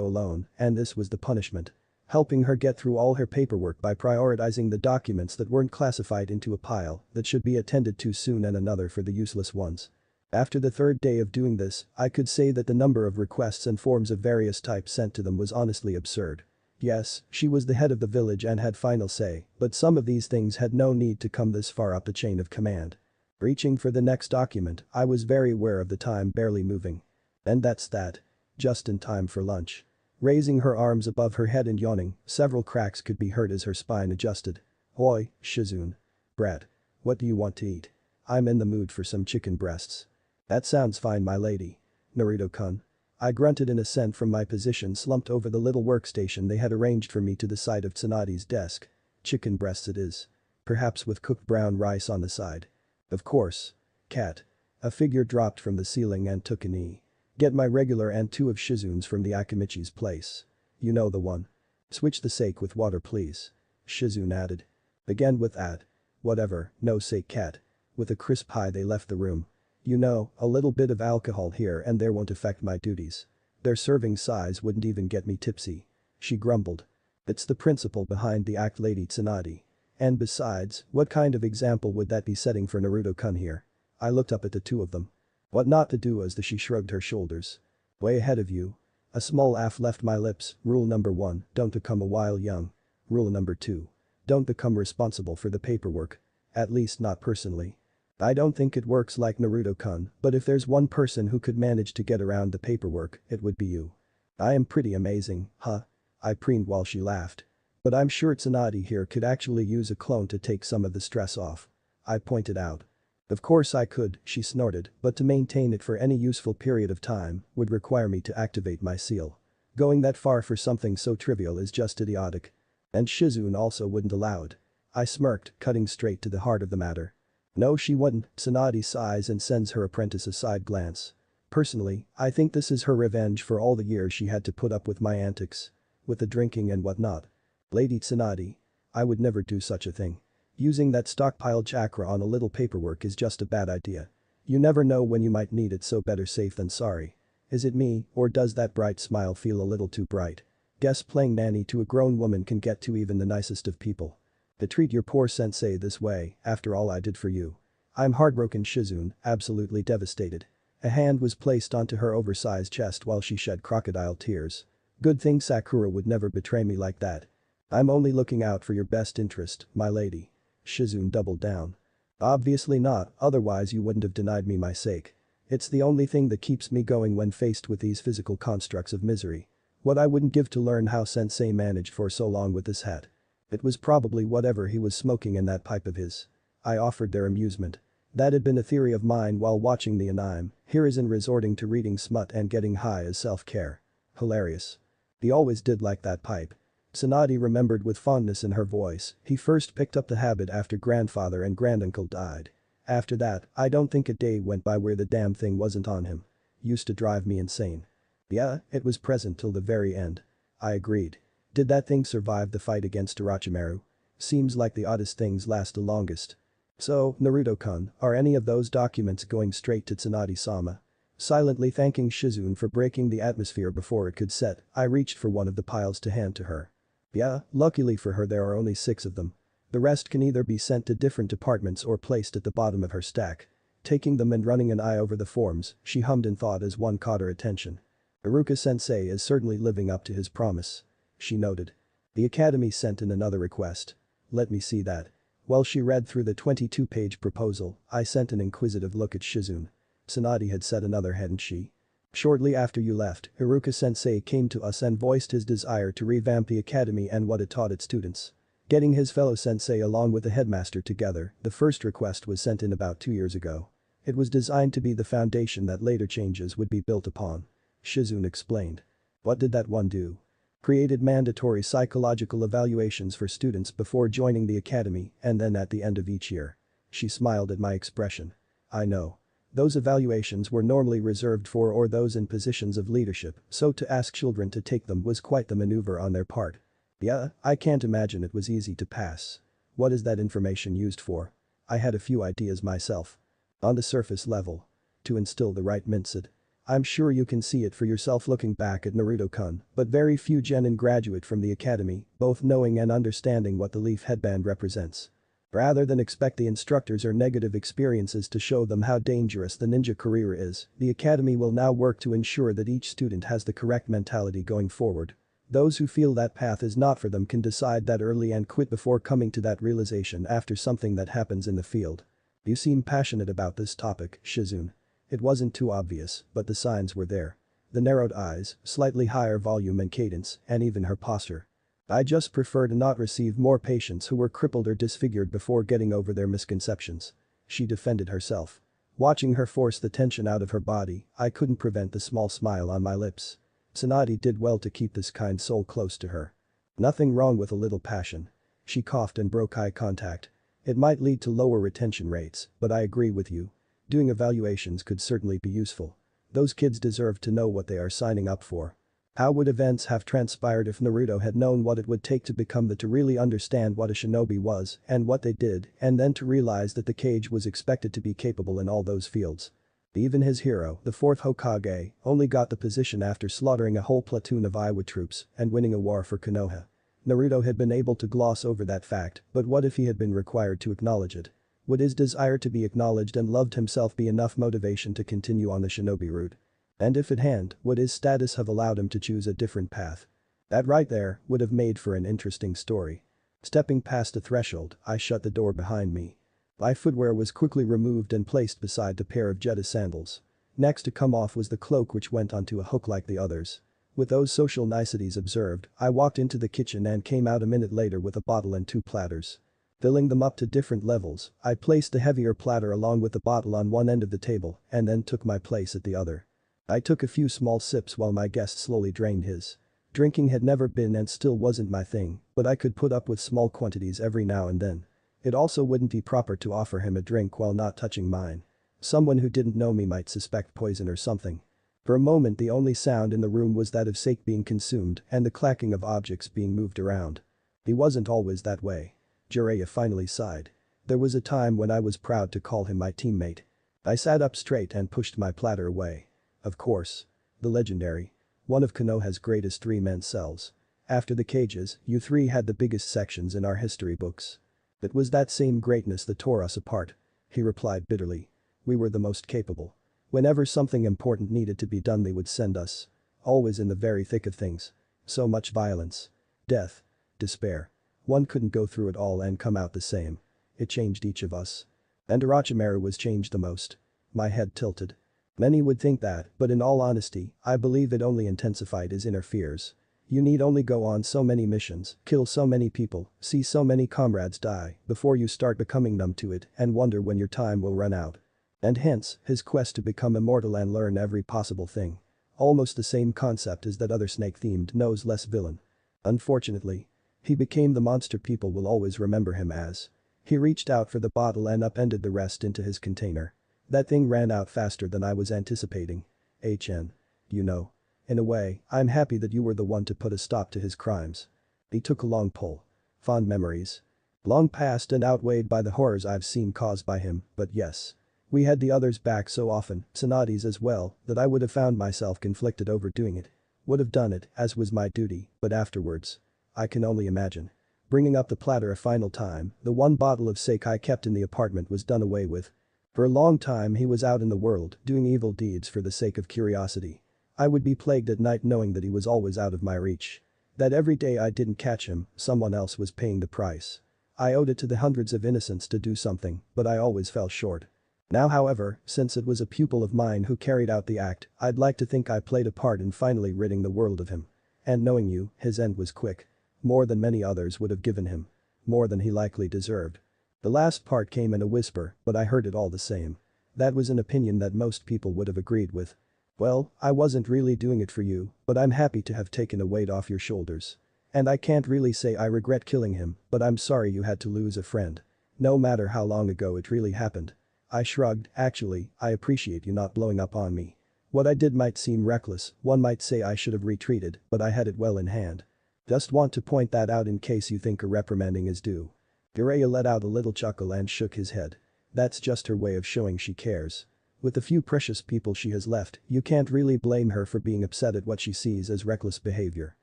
alone, and this was the punishment. Helping her get through all her paperwork by prioritizing the documents that weren't classified into a pile that should be attended to soon and another for the useless ones. After the third day of doing this, I could say that the number of requests and forms of various types sent to them was honestly absurd. Yes, she was the head of the village and had final say, but some of these things had no need to come this far up the chain of command. Reaching for the next document, I was very aware of the time barely moving. And that's that. Just in time for lunch. Raising her arms above her head and yawning, several cracks could be heard as her spine adjusted. Oi, Shizune. Brat. What do you want to eat? I'm in the mood for some chicken breasts. That sounds fine, my lady. Naruto-kun. I grunted in assent from my position slumped over the little workstation they had arranged for me to the side of Tsunade's desk. Chicken breasts it is. Perhaps with cooked brown rice on the side. Of course. Cat. A figure dropped from the ceiling and took a knee. Get my regular and 2 of Shizune's from the Akimichi's place. You know the one. Switch the sake with water please. Shizune added. Again with that. Whatever, no sake cat. With a crisp hi they left the room. You know, a little bit of alcohol here and there won't affect my duties. Their serving size wouldn't even get me tipsy. She grumbled. It's the principle behind the act, Lady Tsunade. And besides, what kind of example would that be setting for Naruto-kun here? I looked up at the two of them. What not to do as she shrugged her shoulders. Way ahead of you. A small laugh left my lips. Rule number 1, don't become a while young. Rule number 2. Don't become responsible for the paperwork. At least not personally. I don't think it works like Naruto-kun, but if there's one person who could manage to get around the paperwork, it would be you. I am pretty amazing, huh? I preened while she laughed. But I'm sure Tsunade here could actually use a clone to take some of the stress off. I pointed out. Of course I could, she snorted, but to maintain it for any useful period of time would require me to activate my seal. Going that far for something so trivial is just idiotic. And Shizune also wouldn't allow it. I smirked, cutting straight to the heart of the matter. No, she wouldn't. Tsunade sighs and sends her apprentice a side glance. Personally, I think this is her revenge for all the years she had to put up with my antics. With the drinking and whatnot. Lady Tsunade. I would never do such a thing. Using that stockpiled chakra on a little paperwork is just a bad idea. You never know when you might need it, so better safe than sorry. Is it me, or does that bright smile feel a little too bright? Guess playing nanny to a grown woman can get to even the nicest of people. To treat your poor sensei this way, after all I did for you. I'm heartbroken, Shizune, absolutely devastated. A hand was placed onto her oversized chest while she shed crocodile tears. Good thing Sakura would never betray me like that. I'm only looking out for your best interest, my lady. Shizune doubled down. Obviously not, otherwise you wouldn't have denied me my sake. It's the only thing that keeps me going when faced with these physical constructs of misery. What I wouldn't give to learn how sensei managed for so long with this hat. It was probably whatever he was smoking in that pipe of his. I offered their amusement. That had been a theory of mine while watching the anime, here is in resorting to reading smut and getting high as self-care. Hilarious. He always did like that pipe. Tsunade remembered with fondness in her voice, he first picked up the habit after grandfather and granduncle died. After that, I don't think a day went by where the damn thing wasn't on him. Used to drive me insane. Yeah, it was present till the very end. I agreed. Did that thing survive the fight against Orochimaru? Seems like the oddest things last the longest. So, Naruto-kun, are any of those documents going straight to Tsunade-sama? Silently thanking Shizune for breaking the atmosphere before it could set, I reached for one of the piles to hand to her. Yeah, luckily for her there are only 6 of them. The rest can either be sent to different departments or placed at the bottom of her stack. Taking them and running an eye over the forms, she hummed in thought as one caught her attention. Iruka-sensei is certainly living up to his promise. She noted. The academy sent in another request. Let me see that. While she read through the 22-page proposal, I sent an inquisitive look at Shizune. Tsunade had said another, hadn't she? Shortly after you left, Iruka-sensei came to us and voiced his desire to revamp the academy and what it taught its students. Getting his fellow sensei along with the headmaster together, the first request was sent in about 2 years ago. It was designed to be the foundation that later changes would be built upon. Shizune explained. What did that one do? Created mandatory psychological evaluations for students before joining the academy and then at the end of each year. She smiled at my expression. I know. Those evaluations were normally reserved for or those in positions of leadership, so to ask children to take them was quite the maneuver on their part. Yeah, I can't imagine it was easy to pass. What is that information used for? I had a few ideas myself. On the surface level. To instill the right mindset. I'm sure you can see it for yourself looking back at Naruto-kun, but very few genin graduate from the academy, both knowing and understanding what the leaf headband represents. Rather than expect the instructors or negative experiences to show them how dangerous the ninja career is, the academy will now work to ensure that each student has the correct mentality going forward. Those who feel that path is not for them can decide that early and quit before coming to that realization after something that happens in the field. You seem passionate about this topic, Shizune. It wasn't too obvious, but the signs were there. The narrowed eyes, slightly higher volume and cadence, and even her posture. I just prefer to not receive more patients who were crippled or disfigured before getting over their misconceptions. She defended herself. Watching her force the tension out of her body, I couldn't prevent the small smile on my lips. Tsunade did well to keep this kind soul close to her. Nothing wrong with a little passion. She coughed and broke eye contact. It might lead to lower retention rates, but I agree with you. Doing evaluations could certainly be useful. Those kids deserve to know what they are signing up for. How would events have transpired if Naruto had known what it would take to become the to really understand what a shinobi was and what they did and then to realize that the cage was expected to be capable in all those fields? Even his hero, the fourth Hokage, only got the position after slaughtering a whole platoon of Iwa troops and winning a war for Konoha. Naruto had been able to gloss over that fact, but what if he had been required to acknowledge it? Would his desire to be acknowledged and loved himself be enough motivation to continue on the shinobi route? And if it hadn't, would his status have allowed him to choose a different path? That right there would have made for an interesting story. Stepping past the threshold, I shut the door behind me. My footwear was quickly removed and placed beside the pair of Jetta sandals. Next to come off was the cloak, which went onto a hook like the others. With those social niceties observed, I walked into the kitchen and came out a minute later with a bottle and 2 platters. Filling them up to different levels, I placed the heavier platter along with the bottle on one end of the table and then took my place at the other. I took a few small sips while my guest slowly drained his. Drinking had never been and still wasn't my thing, but I could put up with small quantities every now and then. It also wouldn't be proper to offer him a drink while not touching mine. Someone who didn't know me might suspect poison or something. For a moment the only sound in the room was that of sake being consumed and the clacking of objects being moved around. He wasn't always that way. Jiraiya finally sighed. There was a time when I was proud to call him my teammate. I sat up straight and pushed my platter away. Of course. The legendary. One of Konoha's greatest 3-man cells. After the cages, you 3 had the biggest sections in our history books. It was that same greatness that tore us apart. He replied bitterly. We were the most capable. Whenever something important needed to be done they would send us. Always in the very thick of things. So much violence. Death. Despair. One couldn't go through it all and come out the same. It changed each of us. And Orochimaru was changed the most. My head tilted. Many would think that, but in all honesty, I believe it only intensified his inner fears. You need only go on so many missions, kill so many people, see so many comrades die, before you start becoming numb to it and wonder when your time will run out. And hence, his quest to become immortal and learn every possible thing. Almost the same concept as that other snake-themed nose less villain. Unfortunately, he became the monster people will always remember him as. He reached out for the bottle and upended the rest into his container. That thing ran out faster than I was anticipating. HN. You know. In a way, I'm happy that you were the one to put a stop to his crimes. He took a long pull. Fond memories. Long past and outweighed by the horrors I've seen caused by him, but yes. We had the others back so often, Tsunades as well, that I would have found myself conflicted over doing it. Would have done it, as was my duty, but afterwards. I can only imagine. Bringing up the platter a final time, the 1 bottle of sake I kept in the apartment was done away with. For a long time he was out in the world, doing evil deeds for the sake of curiosity. I would be plagued at night knowing that he was always out of my reach. That every day I didn't catch him, someone else was paying the price. I owed it to the hundreds of innocents to do something, but I always fell short. Now however, since it was a pupil of mine who carried out the act, I'd like to think I played a part in finally ridding the world of him. And knowing you, his end was quick. More than many others would have given him. More than he likely deserved. The last part came in a whisper, but I heard it all the same. That was an opinion that most people would have agreed with. Well, I wasn't really doing it for you, but I'm happy to have taken a weight off your shoulders. And I can't really say I regret killing him, but I'm sorry you had to lose a friend. No matter how long ago it really happened. I shrugged. Actually, I appreciate you not blowing up on me. What I did might seem reckless, one might say I should have retreated, but I had it well in hand. Just want to point that out in case you think a reprimanding is due. Jiraiya let out a little chuckle and shook his head. That's just her way of showing she cares. With the few precious people she has left, you can't really blame her for being upset at what she sees as reckless behavior.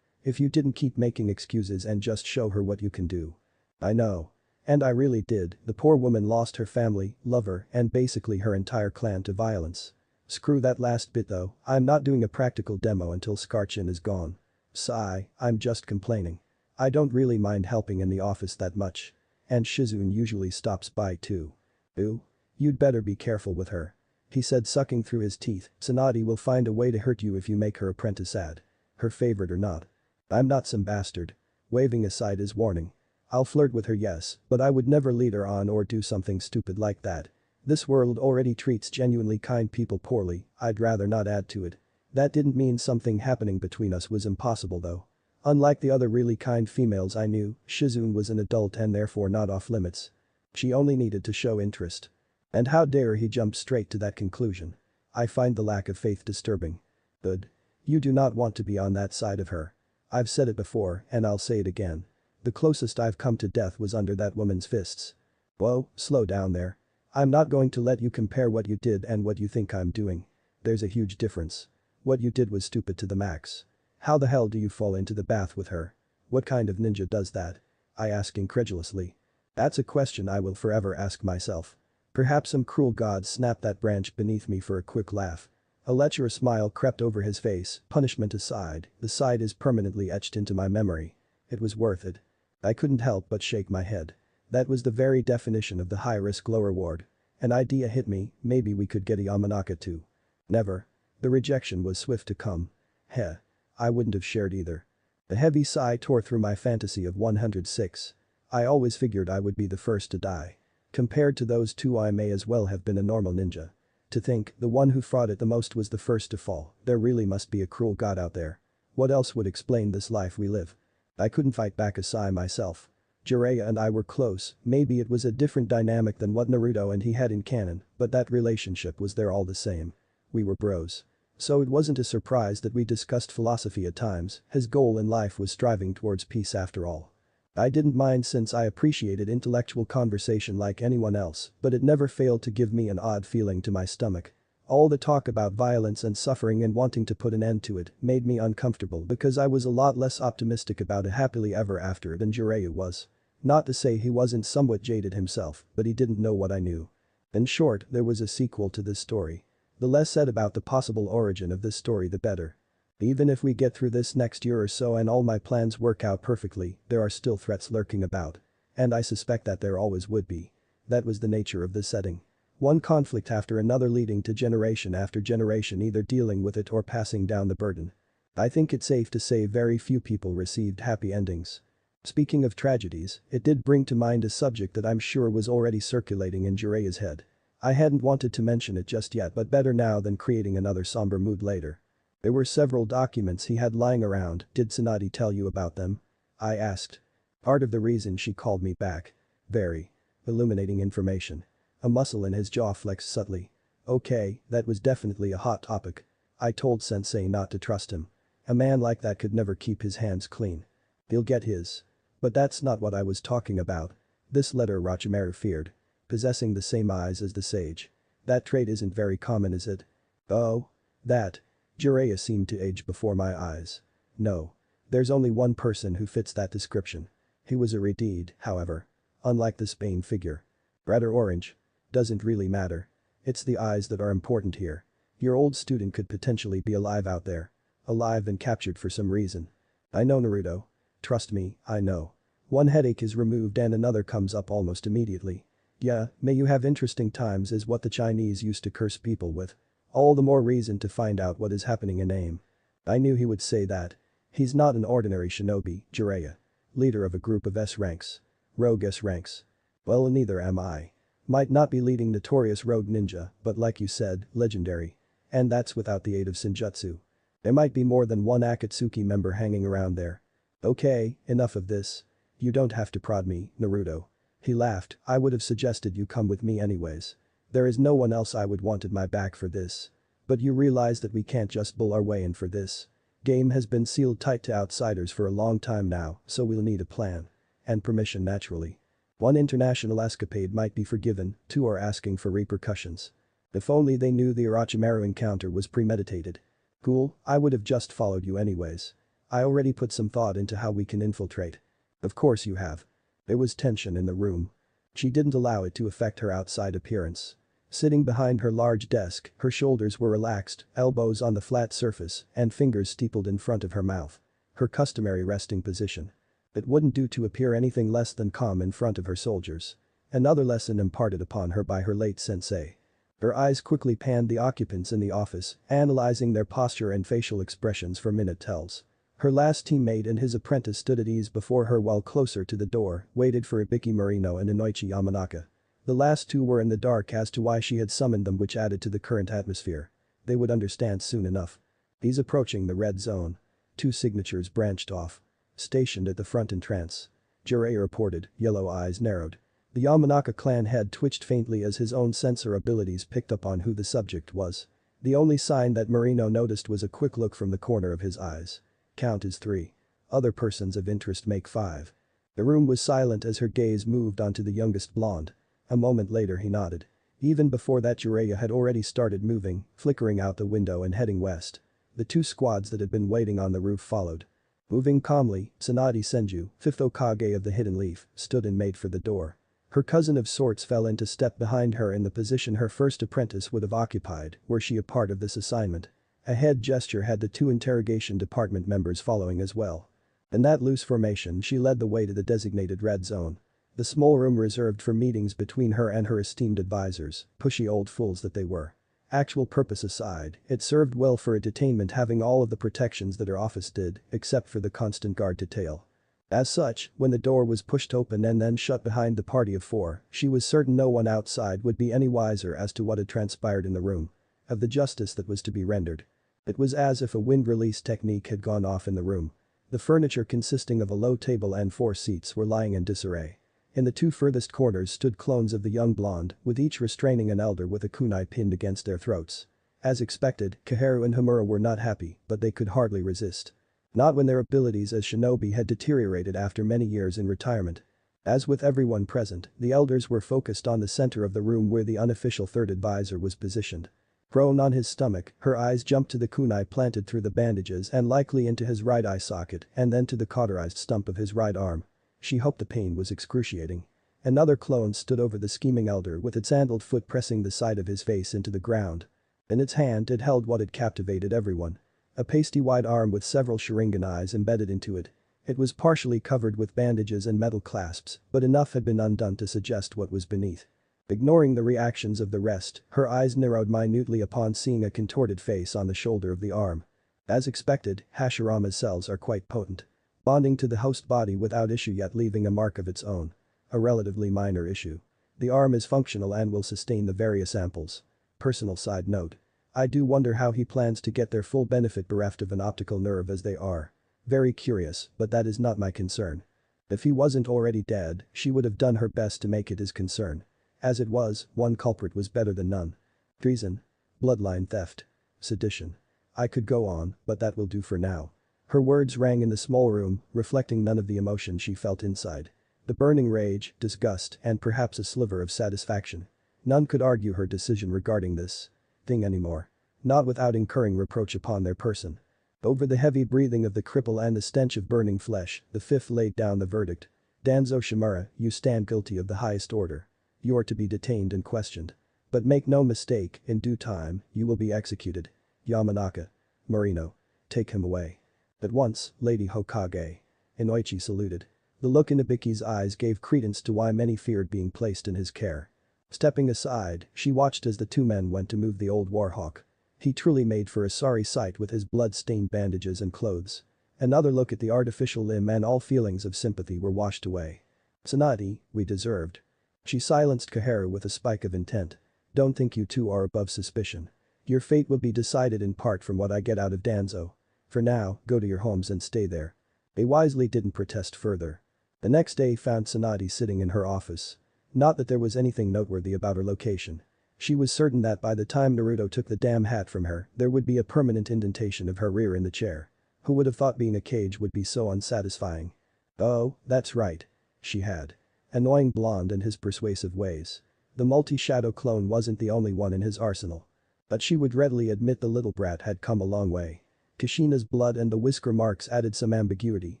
If you didn't keep making excuses and just show her what you can do. I know. And I really did. The poor woman lost her family, lover, and basically her entire clan to violence. Screw that last bit though, I'm not doing a practical demo until Scarchin is gone. Sigh, I'm just complaining. I don't really mind helping in the office that much. And Shizune usually stops by too. Ooh. You'd better be careful with her. He said, sucking through his teeth. Tsunade will find a way to hurt you if you make her apprentice sad. Her favorite or not. I'm not some bastard. Waving aside his warning. I'll flirt with her, yes, but I would never lead her on or do something stupid like that. This world already treats genuinely kind people poorly, I'd rather not add to it. That didn't mean something happening between us was impossible though. Unlike the other really kind females I knew, Shizune was an adult and therefore not off limits. She only needed to show interest. And how dare he jump straight to that conclusion. I find the lack of faith disturbing. Good. You do not want to be on that side of her. I've said it before and I'll say it again. The closest I've come to death was under that woman's fists. Whoa, slow down there. I'm not going to let you compare what you did and what you think I'm doing. There's a huge difference. What you did was stupid to the max. How the hell do you fall into the bath with her? What kind of ninja does that? I ask incredulously. That's a question I will forever ask myself. Perhaps some cruel god snapped that branch beneath me for a quick laugh. A lecherous smile crept over his face, punishment aside, the sight is permanently etched into my memory. It was worth it. I couldn't help but shake my head. That was the very definition of the high-risk low-reward. An idea hit me, maybe we could get a Yamanaka too. Never. The rejection was swift to come. Heh. I wouldn't have shared either. A heavy sigh tore through my fantasy of 106. I always figured I would be the first to die. Compared to those two I may as well have been a normal ninja. To think, the one who fought it the most was the first to fall, there really must be a cruel god out there. What else would explain this life we live? I couldn't fight back a sigh myself. Jiraiya and I were close, maybe it was a different dynamic than what Naruto and he had in canon, but that relationship was there all the same. We were bros. So it wasn't a surprise that we discussed philosophy at times, his goal in life was striving towards peace after all. I didn't mind since I appreciated intellectual conversation like anyone else, but it never failed to give me an odd feeling to my stomach. All the talk about violence and suffering and wanting to put an end to it made me uncomfortable because I was a lot less optimistic about a happily ever after than Jiraiya was. Not to say he wasn't somewhat jaded himself, but he didn't know what I knew. In short, there was a sequel to this story. The less said about the possible origin of this story the better. Even if we get through this next year or so and all my plans work out perfectly, there are still threats lurking about. And I suspect that there always would be. That was the nature of this setting. One conflict after another leading to generation after generation either dealing with it or passing down the burden. I think it's safe to say very few people received happy endings. Speaking of tragedies, it did bring to mind a subject that I'm sure was already circulating in Jiraiya's head. I hadn't wanted to mention it just yet, but better now than creating another somber mood later. There were several documents he had lying around, did Tsunade tell you about them? I asked. Part of the reason she called me back. Very illuminating information. A muscle in his jaw flexed subtly. Okay, that was definitely a hot topic. I told Sensei not to trust him. A man like that could never keep his hands clean. He'll get his. But that's not what I was talking about. This letter Orochimaru feared. Possessing the same eyes as the sage. That trait isn't very common, is it? Oh. That. Jiraiya seemed to age before my eyes. No. There's only one person who fits that description. He was a redeed, however. Unlike the Spain figure. Red or orange. Doesn't really matter. It's the eyes that are important here. Your old student could potentially be alive out there. Alive and captured for some reason. I know, Naruto. Trust me, I know. One headache is removed and another comes up almost immediately. Yeah, may you have interesting times is what the Chinese used to curse people with. All the more reason to find out what is happening in AIM. I knew he would say that. He's not an ordinary shinobi, Jiraiya. Leader of a group of S ranks. Rogue S ranks. Well, neither am I. Might not be leading notorious rogue ninja, but like you said, legendary. And that's without the aid of Senjutsu. There might be more than one Akatsuki member hanging around there. Okay, enough of this. You don't have to prod me, Naruto. He laughed, I would have suggested you come with me anyways. There is no one else I would want at my back for this. But you realize that we can't just bull our way in for this. Game has been sealed tight to outsiders for a long time now, so we'll need a plan. And permission naturally. One international escapade might be forgiven, two are asking for repercussions. If only they knew the Orochimaru encounter was premeditated. Cool, I would have just followed you anyways. I already put some thought into how we can infiltrate. Of course you have. There was tension in the room. She didn't allow it to affect her outside appearance. Sitting behind her large desk, her shoulders were relaxed, elbows on the flat surface, and fingers steepled in front of her mouth. Her customary resting position. It wouldn't do to appear anything less than calm in front of her soldiers. Another lesson imparted upon her by her late sensei. Her eyes quickly panned the occupants in the office, analyzing their posture and facial expressions for minute tells. Her last teammate and his apprentice stood at ease before her while closer to the door, waited for Ibiki Marino and Inoichi Yamanaka. The last two were in the dark as to why she had summoned them, which added to the current atmosphere. They would understand soon enough. He's approaching the red zone. Two signatures branched off. Stationed at the front entrance. Jiraiya reported, yellow eyes narrowed. The Yamanaka clan head twitched faintly as his own sensor abilities picked up on who the subject was. The only sign that Marino noticed was a quick look from the corner of his eyes. Count is 3. Other persons of interest make 5. The room was silent as her gaze moved onto the youngest blonde. A moment later he nodded. Even before that Jiraiya had already started moving, flickering out the window and heading west. The two squads that had been waiting on the roof followed. Moving calmly, Tsunade Senju, 5th Hokage of the Hidden Leaf, stood and made for the door. Her cousin of sorts fell into step behind her in the position her first apprentice would have occupied were she a part of this assignment. A head gesture had the two interrogation department members following as well. In that loose formation she led the way to the designated red zone. The small room reserved for meetings between her and her esteemed advisors, pushy old fools that they were. Actual purpose aside, it served well for a detainment having all of the protections that her office did, except for the constant guard detail. As such, when the door was pushed open and then shut behind the party of four, she was certain no one outside would be any wiser as to what had transpired in the room. Of the justice that was to be rendered. It was as if a wind release technique had gone off in the room. The furniture consisting of a low table and 4 seats were lying in disarray. In the 2 furthest corners stood clones of the young blonde, with each restraining an elder with a kunai pinned against their throats. As expected, Kaharu and Homura were not happy, but they could hardly resist. Not when their abilities as shinobi had deteriorated after many years in retirement. As with everyone present, the elders were focused on the center of the room where the unofficial third advisor was positioned. Prone on his stomach, her eyes jumped to the kunai planted through the bandages and likely into his right eye socket and then to the cauterized stump of his right arm. She hoped the pain was excruciating. Another clone stood over the scheming elder with its sandaled foot pressing the side of his face into the ground. In its hand it held what had captivated everyone. A pasty white arm with several Sharingan eyes embedded into it. It was partially covered with bandages and metal clasps, but enough had been undone to suggest what was beneath. Ignoring the reactions of the rest, her eyes narrowed minutely upon seeing a contorted face on the shoulder of the arm. As expected, Hashirama's cells are quite potent. Bonding to the host body without issue yet leaving a mark of its own. A relatively minor issue. The arm is functional and will sustain the various amples. Personal side note. I do wonder how he plans to get their full benefit bereft of an optical nerve as they are. Very curious, but that is not my concern. If he wasn't already dead, she would have done her best to make it his concern. As it was, one culprit was better than none. Treason. Bloodline theft. Sedition. I could go on, but that will do for now. Her words rang in the small room, reflecting none of the emotion she felt inside. The burning rage, disgust, and perhaps a sliver of satisfaction. None could argue her decision regarding this thing anymore. Not without incurring reproach upon their person. Over the heavy breathing of the cripple and the stench of burning flesh, the fifth laid down the verdict. Danzo Shimura, you stand guilty of the highest order. You are to be detained and questioned. But make no mistake, in due time, you will be executed. Yamanaka. Morino. Take him away. At once, Lady Hokage. Inoichi saluted. The look in Ibiki's eyes gave credence to why many feared being placed in his care. Stepping aside, she watched as the two men went to move the old warhawk. He truly made for a sorry sight with his blood-stained bandages and clothes. Another look at the artificial limb and all feelings of sympathy were washed away. Tsunade, we deserved. She silenced Kaharu with a spike of intent. Don't think you two are above suspicion. Your fate will be decided in part from what I get out of Danzo. For now, go to your homes and stay there. They wisely didn't protest further. The next day found Tsunade sitting in her office. Not that there was anything noteworthy about her location. She was certain that by the time Naruto took the damn hat from her, there would be a permanent indentation of her rear in the chair. Who would have thought being a cage would be so unsatisfying? Oh, that's right. She had. Annoying blonde and his persuasive ways. The multi-shadow clone wasn't the only one in his arsenal. But she would readily admit the little brat had come a long way. Kushina's blood and the whisker marks added some ambiguity,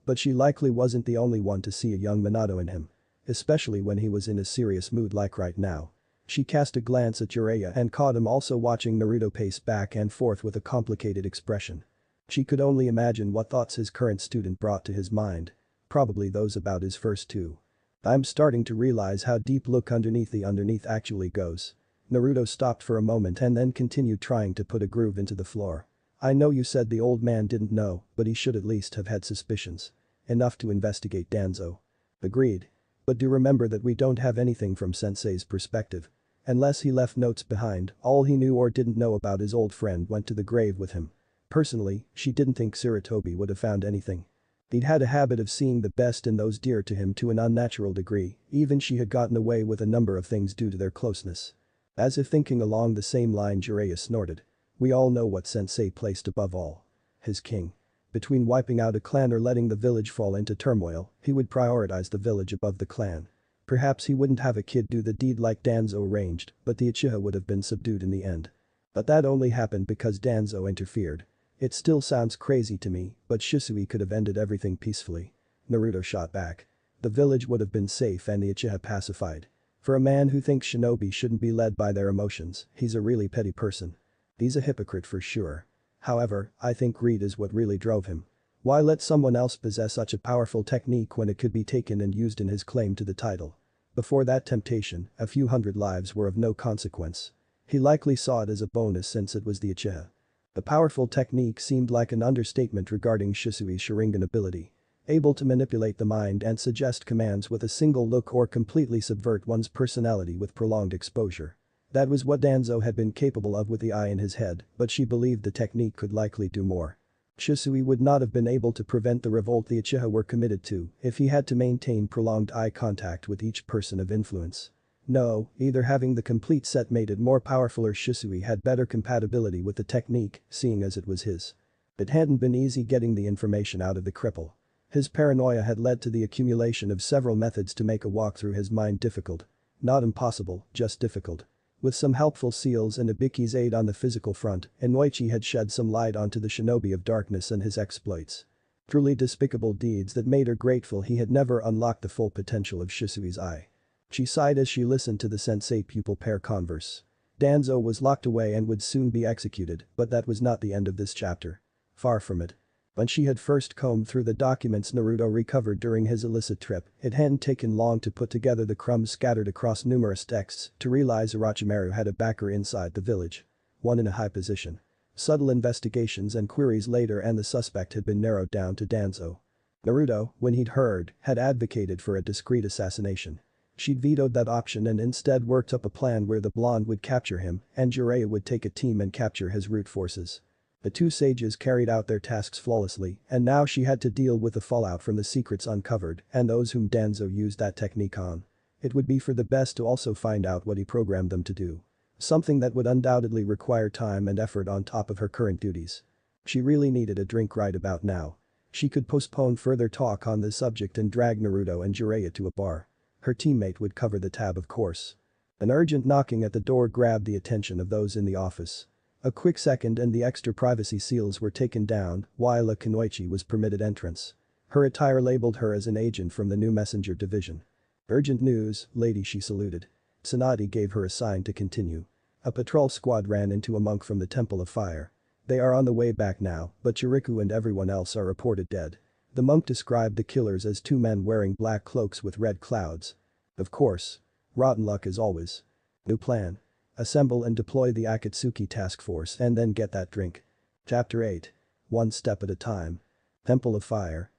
but she likely wasn't the only one to see a young Minato in him. Especially when he was in a serious mood like right now. She cast a glance at Jiraiya and caught him also watching Naruto pace back and forth with a complicated expression. She could only imagine what thoughts his current student brought to his mind. Probably those about his first two. I'm starting to realize how deep look underneath the underneath actually goes. Naruto stopped for a moment and then continued trying to put a groove into the floor. I know you said the old man didn't know, but he should at least have had suspicions. Enough to investigate Danzo. Agreed. But do remember that we don't have anything from Sensei's perspective. Unless he left notes behind, all he knew or didn't know about his old friend went to the grave with him. Personally, she didn't think Sarutobi would have found anything. He'd had a habit of seeing the best in those dear to him to an unnatural degree, even she had gotten away with a number of things due to their closeness. As if thinking along the same line, Jiraiya snorted. We all know what Sensei placed above all. His king. Between wiping out a clan or letting the village fall into turmoil, he would prioritize the village above the clan. Perhaps he wouldn't have a kid do the deed like Danzo arranged, but the Uchiha would have been subdued in the end. But that only happened because Danzo interfered. It still sounds crazy to me, but Shisui could have ended everything peacefully. Naruto shot back. The village would have been safe and the Uchiha pacified. For a man who thinks shinobi shouldn't be led by their emotions, he's a really petty person. He's a hypocrite for sure. However, I think greed is what really drove him. Why let someone else possess such a powerful technique when it could be taken and used in his claim to the title? Before that temptation, a few hundred lives were of no consequence. He likely saw it as a bonus since it was the Uchiha. The powerful technique seemed like an understatement regarding Shisui's Sharingan ability. Able to manipulate the mind and suggest commands with a single look or completely subvert one's personality with prolonged exposure. That was what Danzo had been capable of with the eye in his head, but she believed the technique could likely do more. Shisui would not have been able to prevent the revolt the Uchiha were committed to if he had to maintain prolonged eye contact with each person of influence. No, either having the complete set made it more powerful or Shisui had better compatibility with the technique, seeing as it was his. It hadn't been easy getting the information out of the cripple. His paranoia had led to the accumulation of several methods to make a walk through his mind difficult. Not impossible, just difficult. With some helpful seals and Ibiki's aid on the physical front, Inoichi had shed some light onto the shinobi of darkness and his exploits. Truly despicable deeds that made her grateful he had never unlocked the full potential of Shisui's eye. She sighed as she listened to the sensei-pupil pair converse. Danzo was locked away and would soon be executed, but that was not the end of this chapter. Far from it. When she had first combed through the documents Naruto recovered during his illicit trip, it hadn't taken long to put together the crumbs scattered across numerous texts to realize Orochimaru had a backer inside the village. One in a high position. Subtle investigations and queries later and the suspect had been narrowed down to Danzo. Naruto, when he'd heard, had advocated for a discreet assassination. She'd vetoed that option and instead worked up a plan where the blonde would capture him and Jiraiya would take a team and capture his root forces. The two sages carried out their tasks flawlessly and now she had to deal with the fallout from the secrets uncovered and those whom Danzo used that technique on. It would be for the best to also find out what he programmed them to do. Something that would undoubtedly require time and effort on top of her current duties. She really needed a drink right about now. She could postpone further talk on this subject and drag Naruto and Jiraiya to a bar. Her teammate would cover the tab of course. An urgent knocking at the door grabbed the attention of those in the office. A quick second and the extra privacy seals were taken down while a Kunoichi was permitted entrance. Her attire labeled her as an agent from the new messenger division. Urgent news, lady, she saluted. Tsunade gave her a sign to continue. A patrol squad ran into a monk from the Temple of Fire. They are on the way back now, but Chiriku and everyone else are reported dead. The monk described the killers as two men wearing black cloaks with red clouds. Of course. Rotten luck as always. New plan. Assemble and deploy the Akatsuki task force and then get that drink. Chapter 8. One step at a time. Temple of Fire.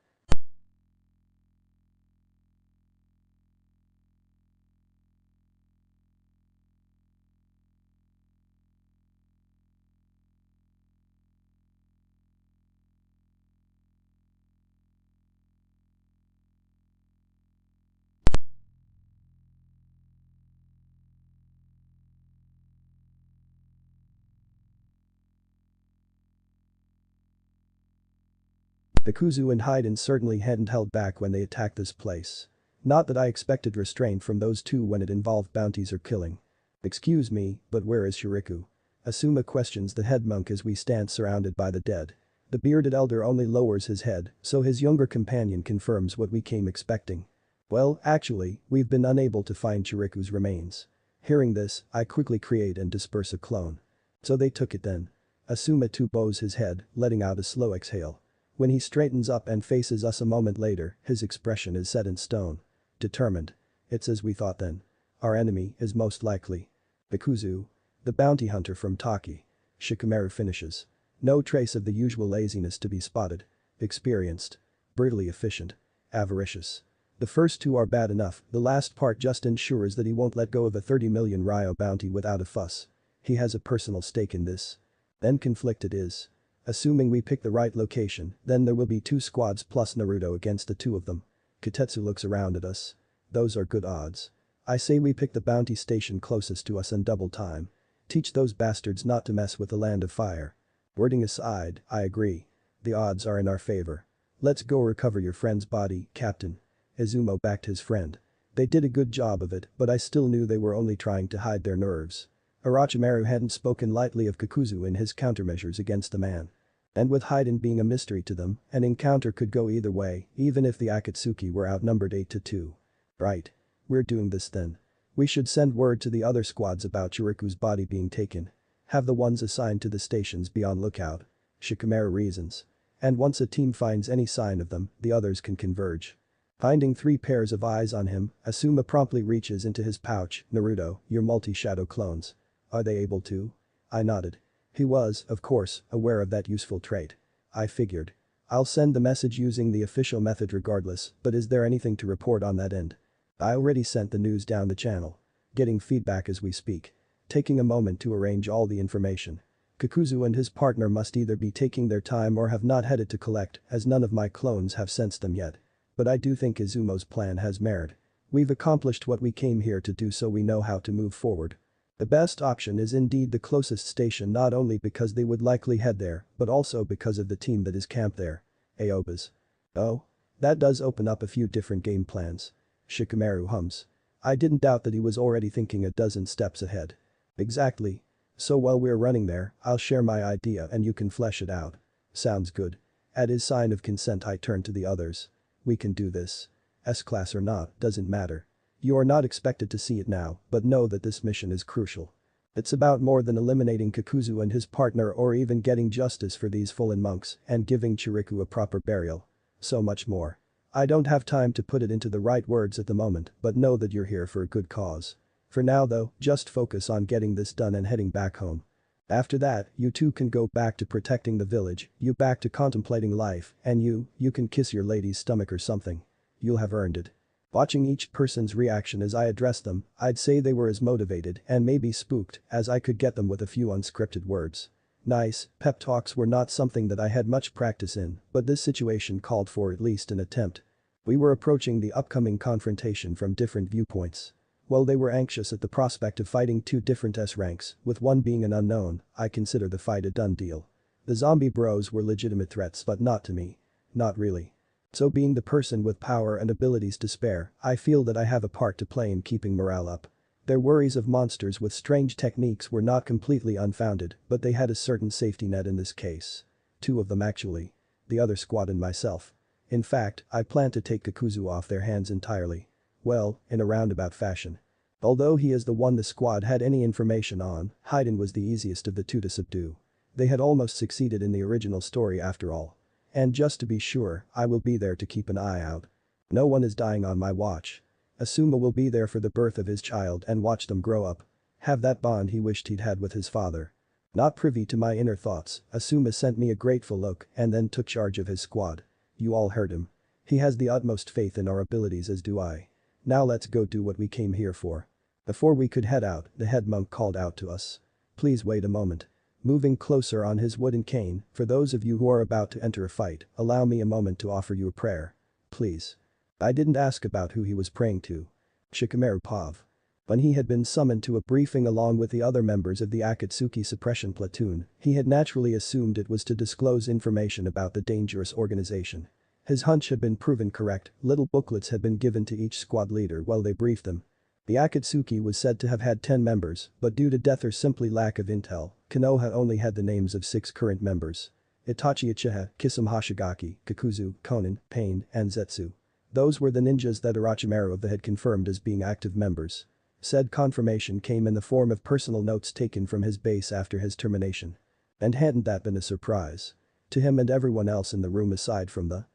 The Kuzu and Haiden certainly hadn't held back when they attacked this place. Not that I expected restraint from those two when it involved bounties or killing. Excuse me, but where is Shiriku? Asuma questions the head monk as we stand surrounded by the dead. The bearded elder only lowers his head, so his younger companion confirms what we came expecting. Well, actually, we've been unable to find Chiriku's remains. Hearing this, I quickly create and disperse a clone. So they took it then. Asuma too bows his head, letting out a slow exhale. When he straightens up and faces us a moment later, his expression is set in stone. Determined. It's as we thought then. Our enemy is most likely Bikuzu. The bounty hunter from Taki. Shikamaru finishes. No trace of the usual laziness to be spotted. Experienced. Brutally efficient. Avaricious. The first two are bad enough, the last part just ensures that he won't let go of a 30 million Ryo bounty without a fuss. He has a personal stake in this. Then conflicted is. Assuming we pick the right location, then there will be two squads plus Naruto against the two of them. Kotetsu looks around at us. Those are good odds. I say we pick the bounty station closest to us and double time. Teach those bastards not to mess with the land of fire. Wording aside, I agree. The odds are in our favor. Let's go recover your friend's body, Captain. Izumo backed his friend. They did a good job of it, but I still knew they were only trying to hide their nerves. Orochimaru hadn't spoken lightly of Kakuzu in his countermeasures against the man. And with Haiden being a mystery to them, an encounter could go either way, even if the Akatsuki were outnumbered 8-2. Right. We're doing this then. We should send word to the other squads about Chiriku's body being taken. Have the ones assigned to the stations be on lookout. Shikamaru reasons. And once a team finds any sign of them, the others can converge. Finding 3 pairs of eyes on him, Asuma promptly reaches into his pouch. Naruto, your multi-shadow clones. Are they able to? I nodded. He was, of course, aware of that useful trait. I figured. I'll send the message using the official method regardless, but is there anything to report on that end? I already sent the news down the channel. Getting feedback as we speak. Taking a moment to arrange all the information. Kakuzu and his partner must either be taking their time or have not headed to collect, as none of my clones have sensed them yet. But I do think Izumo's plan has merit. We've accomplished what we came here to do, so we know how to move forward. The best option is indeed the closest station, not only because they would likely head there, but also because of the team that is camped there. Aoba's. Oh? That does open up a few different game plans. Shikamaru hums. I didn't doubt that he was already thinking a dozen steps ahead. Exactly. So while we're running there, I'll share my idea and you can flesh it out. Sounds good. At his sign of consent I turned to the others. We can do this. S-class or not, doesn't matter. You are not expected to see it now, but know that this mission is crucial. It's about more than eliminating Kakuzu and his partner or even getting justice for these fallen monks and giving Chiriku a proper burial. So much more. I don't have time to put it into the right words at the moment, but know that you're here for a good cause. For now though, just focus on getting this done and heading back home. After that, you two can go back to protecting the village, you back to contemplating life, and you can kiss your lady's stomach or something. You'll have earned it. Watching each person's reaction as I addressed them, I'd say they were as motivated and maybe spooked as I could get them with a few unscripted words. Nice, pep talks were not something that I had much practice in, but this situation called for at least an attempt. We were approaching the upcoming confrontation from different viewpoints. While they were anxious at the prospect of fighting 2 different S ranks, with one being an unknown, I consider the fight a done deal. The zombie bros were legitimate threats, but not to me. Not really. So being the person with power and abilities to spare, I feel that I have a part to play in keeping morale up. Their worries of monsters with strange techniques were not completely unfounded, but they had a certain safety net in this case. 2 of them actually. The other squad and myself. In fact, I plan to take Kakuzu off their hands entirely. Well, in a roundabout fashion. Although he is the one the squad had any information on, Haiden was the easiest of the 2 to subdue. They had almost succeeded in the original story after all. And just to be sure, I will be there to keep an eye out. No one is dying on my watch. Asuma will be there for the birth of his child and watch them grow up. Have that bond he wished he'd had with his father. Not privy to my inner thoughts, Asuma sent me a grateful look and then took charge of his squad. You all heard him. He has the utmost faith in our abilities, as do I. Now let's go do what we came here for. Before we could head out, the head monk called out to us. Please wait a moment. Moving closer on his wooden cane, for those of you who are about to enter a fight, allow me a moment to offer you a prayer. Please. I didn't ask about who he was praying to. Shikamaru Pav. When he had been summoned to a briefing along with the other members of the Akatsuki suppression platoon, he had naturally assumed it was to disclose information about the dangerous organization. His hunch had been proven correct, little booklets had been given to each squad leader while they briefed them. The Akatsuki was said to have had 10 members, but due to death or simply lack of intel, Konoha only had the names of 6 current members. Itachi Uchiha, Kisame Hoshigaki, Kakuzu, Konin, Pain, and Zetsu. Those were the ninjas that Orochimaru had confirmed as being active members. Said confirmation came in the form of personal notes taken from his base after his termination. And hadn't that been a surprise? To him and everyone else in the room aside from the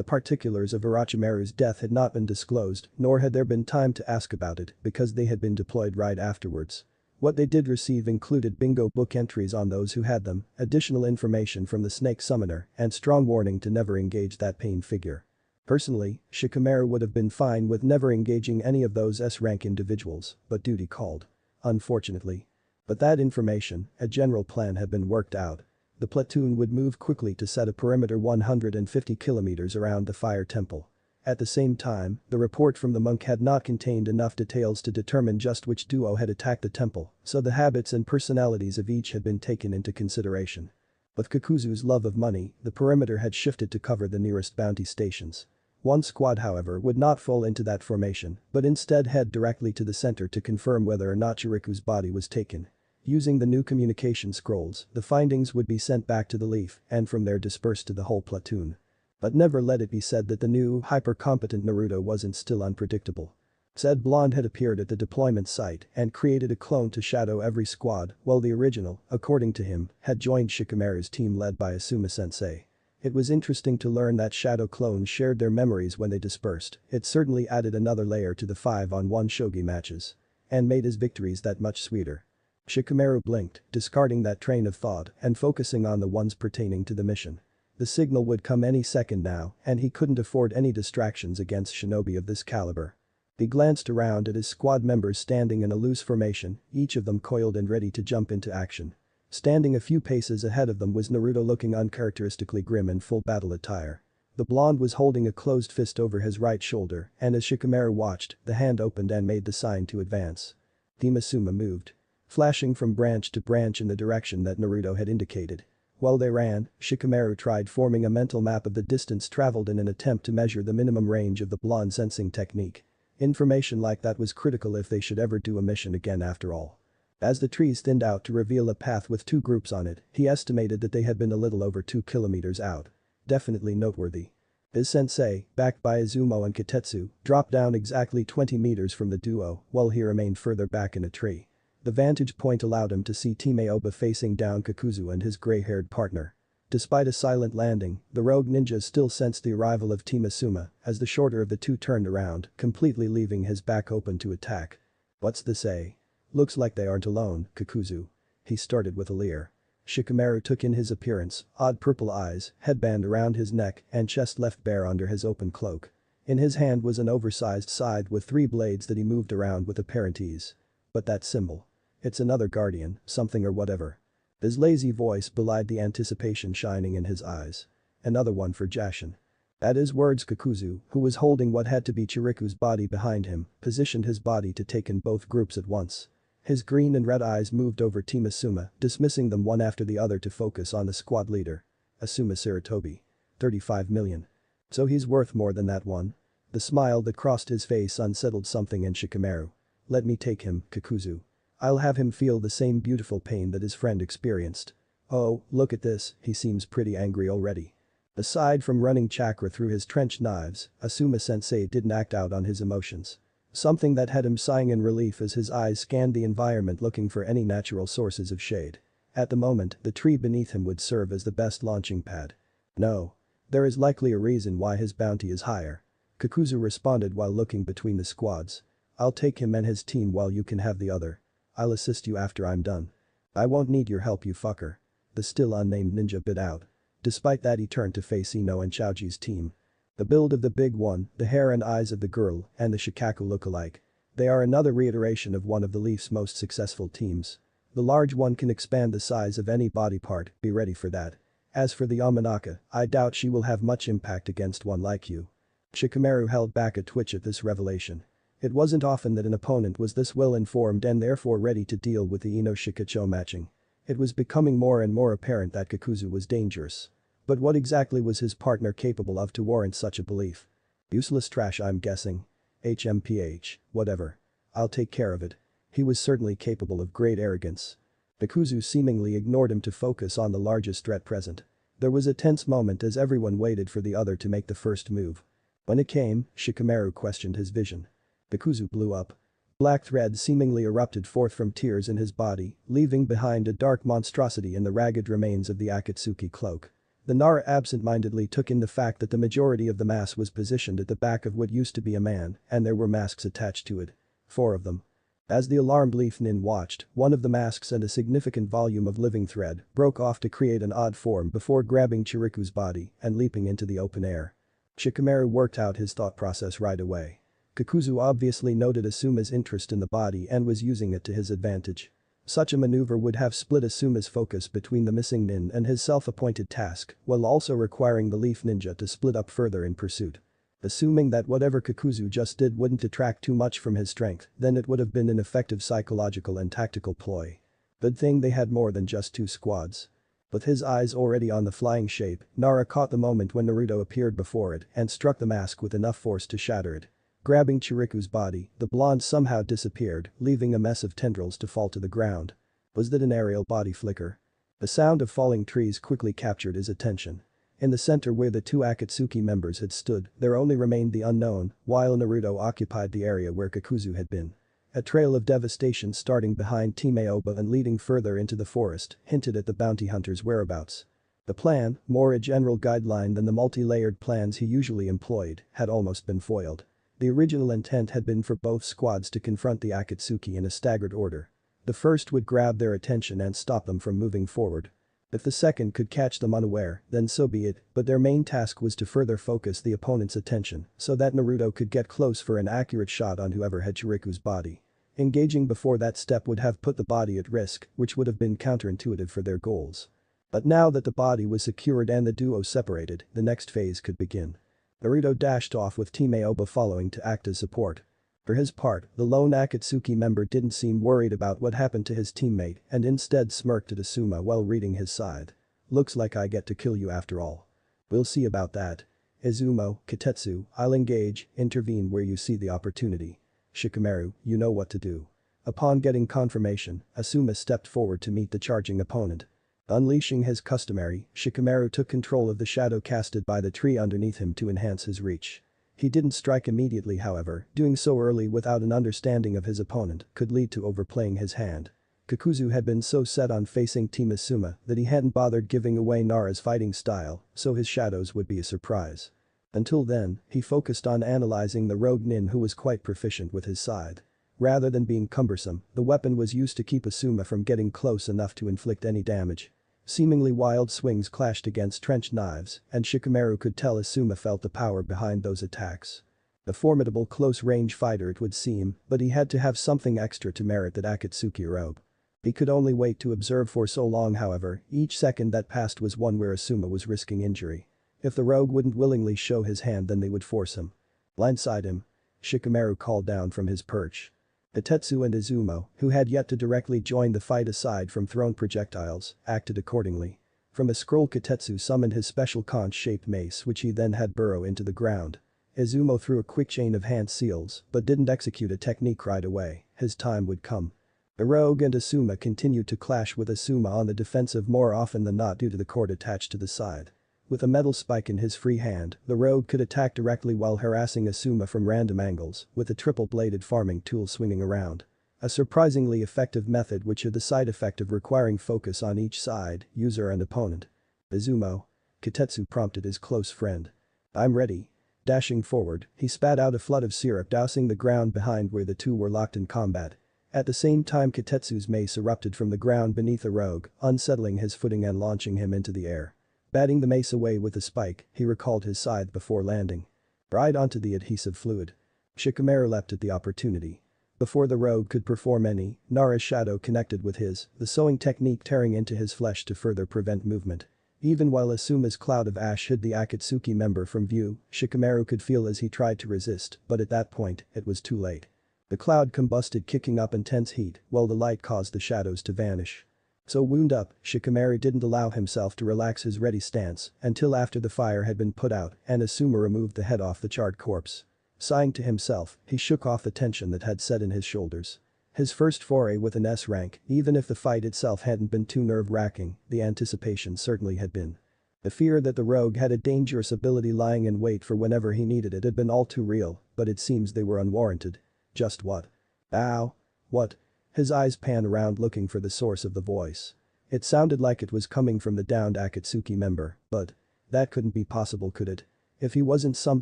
particulars of Orochimaru's death had not been disclosed, nor had there been time to ask about it because they had been deployed right afterwards. What they did receive included bingo book entries on those who had them, additional information from the snake summoner, and strong warning to never engage that Pain figure. Personally, Shikamaru would have been fine with never engaging any of those S-rank individuals, but duty called. Unfortunately. But that information, a general plan had been worked out. The platoon would move quickly to set a perimeter 150 kilometers around the fire temple. At the same time, the report from the monk had not contained enough details to determine just which duo had attacked the temple, so the habits and personalities of each had been taken into consideration. With Kakuzu's love of money, the perimeter had shifted to cover the nearest bounty stations. One squad however would not fall into that formation, but instead head directly to the center to confirm whether or not Chiriku's body was taken. Using the new communication scrolls, the findings would be sent back to the Leaf and from there dispersed to the whole platoon. But never let it be said that the new, hyper-competent Naruto wasn't still unpredictable. Said blonde had appeared at the deployment site and created a clone to shadow every squad, while the original, according to him, had joined Shikamaru's team led by Asuma-sensei. It was interesting to learn that shadow clones shared their memories when they dispersed. It certainly added another layer to the 5-on-1 shogi matches. And made his victories that much sweeter. Shikamaru blinked, discarding that train of thought and focusing on the ones pertaining to the mission. The signal would come any second now, and he couldn't afford any distractions against shinobi of this caliber. He glanced around at his squad members standing in a loose formation, each of them coiled and ready to jump into action. Standing a few paces ahead of them was Naruto looking uncharacteristically grim in full battle attire. The blonde was holding a closed fist over his right shoulder, and as Shikamaru watched, the hand opened and made the sign to advance. Team Asuma moved. Flashing from branch to branch in the direction that Naruto had indicated. While they ran, Shikamaru tried forming a mental map of the distance traveled in an attempt to measure the minimum range of the blonde sensing technique. Information like that was critical if they should ever do a mission again after all. As the trees thinned out to reveal a path with 2 groups on it, he estimated that they had been a little over 2 kilometers out. Definitely noteworthy. His sensei, backed by Izumo and Kitetsu, dropped down exactly 20 meters from the duo, while he remained further back in a tree. The vantage point allowed him to see Team Aoba facing down Kakuzu and his gray-haired partner. Despite a silent landing, the rogue ninja still sensed the arrival of Team Asuma as the shorter of the two turned around, completely leaving his back open to attack. What's this say? Looks like they aren't alone, Kakuzu. He started with a leer. Shikamaru took in his appearance, odd purple eyes, headband around his neck and chest left bare under his open cloak. In his hand was an oversized scythe with 3 blades that he moved around with apparent ease. But that symbol. It's another guardian, something or whatever. His lazy voice belied the anticipation shining in his eyes. Another one for Jashin. At his words Kakuzu, who was holding what had to be Chiriku's body behind him, positioned his body to take in both groups at once. His green and red eyes moved over Team Asuma, dismissing them one after the other to focus on the squad leader. Asuma Sarutobi. 35 million. So he's worth more than that one? The smile that crossed his face unsettled something in Shikamaru. Let me take him, Kakuzu. I'll have him feel the same beautiful pain that his friend experienced. Oh, look at this, he seems pretty angry already. Aside from running chakra through his trenched knives, Asuma-sensei didn't act out on his emotions. Something that had him sighing in relief as his eyes scanned the environment looking for any natural sources of shade. At the moment, the tree beneath him would serve as the best launching pad. No. There is likely a reason why his bounty is higher. Kakuzu responded while looking between the squads. I'll take him and his team while you can have the other. I'll assist you after I'm done. I won't need your help you fucker. The still unnamed ninja bit out. Despite that he turned to face Ino and Chaoji's team. The build of the big one, the hair and eyes of the girl, and the Shikaku look alike. They are another reiteration of one of the Leaf's most successful teams. The large one can expand the size of any body part, be ready for that. As for the Yamanaka, I doubt she will have much impact against one like you. Shikamaru held back a twitch at this revelation. It wasn't often that an opponent was this well-informed and therefore ready to deal with the Ino-Shikacho matching. It was becoming more and more apparent that Kakuzu was dangerous. But what exactly was his partner capable of to warrant such a belief? Useless trash I'm guessing. HMPH, whatever. I'll take care of it. He was certainly capable of great arrogance. Kakuzu seemingly ignored him to focus on the largest threat present. There was a tense moment as everyone waited for the other to make the first move. When it came, Shikamaru questioned his vision. Kakuzu blew up. Black thread seemingly erupted forth from tears in his body, leaving behind a dark monstrosity in the ragged remains of the Akatsuki cloak. The Nara absent-mindedly took in the fact that the majority of the mass was positioned at the back of what used to be a man, and there were masks attached to it. 4 of them. As the alarmed Leaf Nin watched, one of the masks and a significant volume of living thread broke off to create an odd form before grabbing Chiriku's body and leaping into the open air. Shikamaru worked out his thought process right away. Kakuzu obviously noted Asuma's interest in the body and was using it to his advantage. Such a maneuver would have split Asuma's focus between the missing nin and his self-appointed task, while also requiring the Leaf Ninja to split up further in pursuit. Assuming that whatever Kakuzu just did wouldn't detract too much from his strength, then it would have been an effective psychological and tactical ploy. Good thing they had more than just 2 squads. With his eyes already on the flying shape, Nara caught the moment when Naruto appeared before it and struck the mask with enough force to shatter it. Grabbing Chiriku's body, the blonde somehow disappeared, leaving a mess of tendrils to fall to the ground. Was that an aerial body flicker? The sound of falling trees quickly captured his attention. In the center where the two Akatsuki members had stood, there only remained the unknown, while Naruto occupied the area where Kakuzu had been. A trail of devastation starting behind Team Aoba and leading further into the forest hinted at the bounty hunter's whereabouts. The plan, more a general guideline than the multi-layered plans he usually employed, had almost been foiled. The original intent had been for both squads to confront the Akatsuki in a staggered order. The first would grab their attention and stop them from moving forward. If the second could catch them unaware, then so be it, but their main task was to further focus the opponent's attention so that Naruto could get close for an accurate shot on whoever had Chiriku's body. Engaging before that step would have put the body at risk, which would have been counterintuitive for their goals. But now that the body was secured and the duo separated, the next phase could begin. Naruto dashed off with Team Aoba following to act as support. For his part, the lone Akatsuki member didn't seem worried about what happened to his teammate and instead smirked at Asuma while reading his side. Looks like I get to kill you after all. We'll see about that. Izumo, Kitetsu, I'll engage, intervene where you see the opportunity. Shikamaru, you know what to do. Upon getting confirmation, Asuma stepped forward to meet the charging opponent. Unleashing his customary, Shikamaru took control of the shadow casted by the tree underneath him to enhance his reach. He didn't strike immediately however, doing so early without an understanding of his opponent could lead to overplaying his hand. Kakuzu had been so set on facing Team Asuma that he hadn't bothered giving away Nara's fighting style, so his shadows would be a surprise. Until then, he focused on analyzing the rogue nin who was quite proficient with his side. Rather than being cumbersome, the weapon was used to keep Asuma from getting close enough to inflict any damage. Seemingly wild swings clashed against trench knives, and Shikamaru could tell Asuma felt the power behind those attacks. A formidable close-range fighter it would seem, but he had to have something extra to merit that Akatsuki robe. He could only wait to observe for so long however, each second that passed was one where Asuma was risking injury. If the rogue wouldn't willingly show his hand then they would force him. Blindside him. Shikamaru called down from his perch. Kitetsu and Izumo, who had yet to directly join the fight aside from thrown projectiles, acted accordingly. From a scroll Kitetsu summoned his special conch-shaped mace which he then had burrow into the ground. Izumo threw a quick chain of hand seals but didn't execute a technique right away, his time would come. The rogue and Asuma continued to clash with Asuma on the defensive more often than not due to the cord attached to the side. With a metal spike in his free hand, the rogue could attack directly while harassing Asuma from random angles, with a triple-bladed farming tool swinging around. A surprisingly effective method which had the side effect of requiring focus on each side, user and opponent. Izumo. Kitetsu prompted his close friend. I'm ready. Dashing forward, he spat out a flood of syrup dousing the ground behind where the two were locked in combat. At the same time Kitetsu's mace erupted from the ground beneath the rogue, unsettling his footing and launching him into the air. Batting the mace away with a spike, he recalled his scythe before landing. Right onto the adhesive fluid. Shikamaru leapt at the opportunity. Before the rogue could perform any, Nara's shadow connected with his, the sewing technique tearing into his flesh to further prevent movement. Even while Asuma's cloud of ash hid the Akatsuki member from view, Shikamaru could feel as he tried to resist, but at that point, it was too late. The cloud combusted kicking up intense heat, while the light caused the shadows to vanish. So wound up, Shikamaru didn't allow himself to relax his ready stance until after the fire had been put out and Asuma removed the head off the charred corpse. Sighing to himself, he shook off the tension that had set in his shoulders. His first foray with an S rank, even if the fight itself hadn't been too nerve-wracking, the anticipation certainly had been. The fear that the rogue had a dangerous ability lying in wait for whenever he needed it had been all too real, but it seems they were unwarranted. Just what? Ow. What? His eyes panned around looking for the source of the voice. It sounded like it was coming from the downed Akatsuki member, but that couldn't be possible could it? If he wasn't some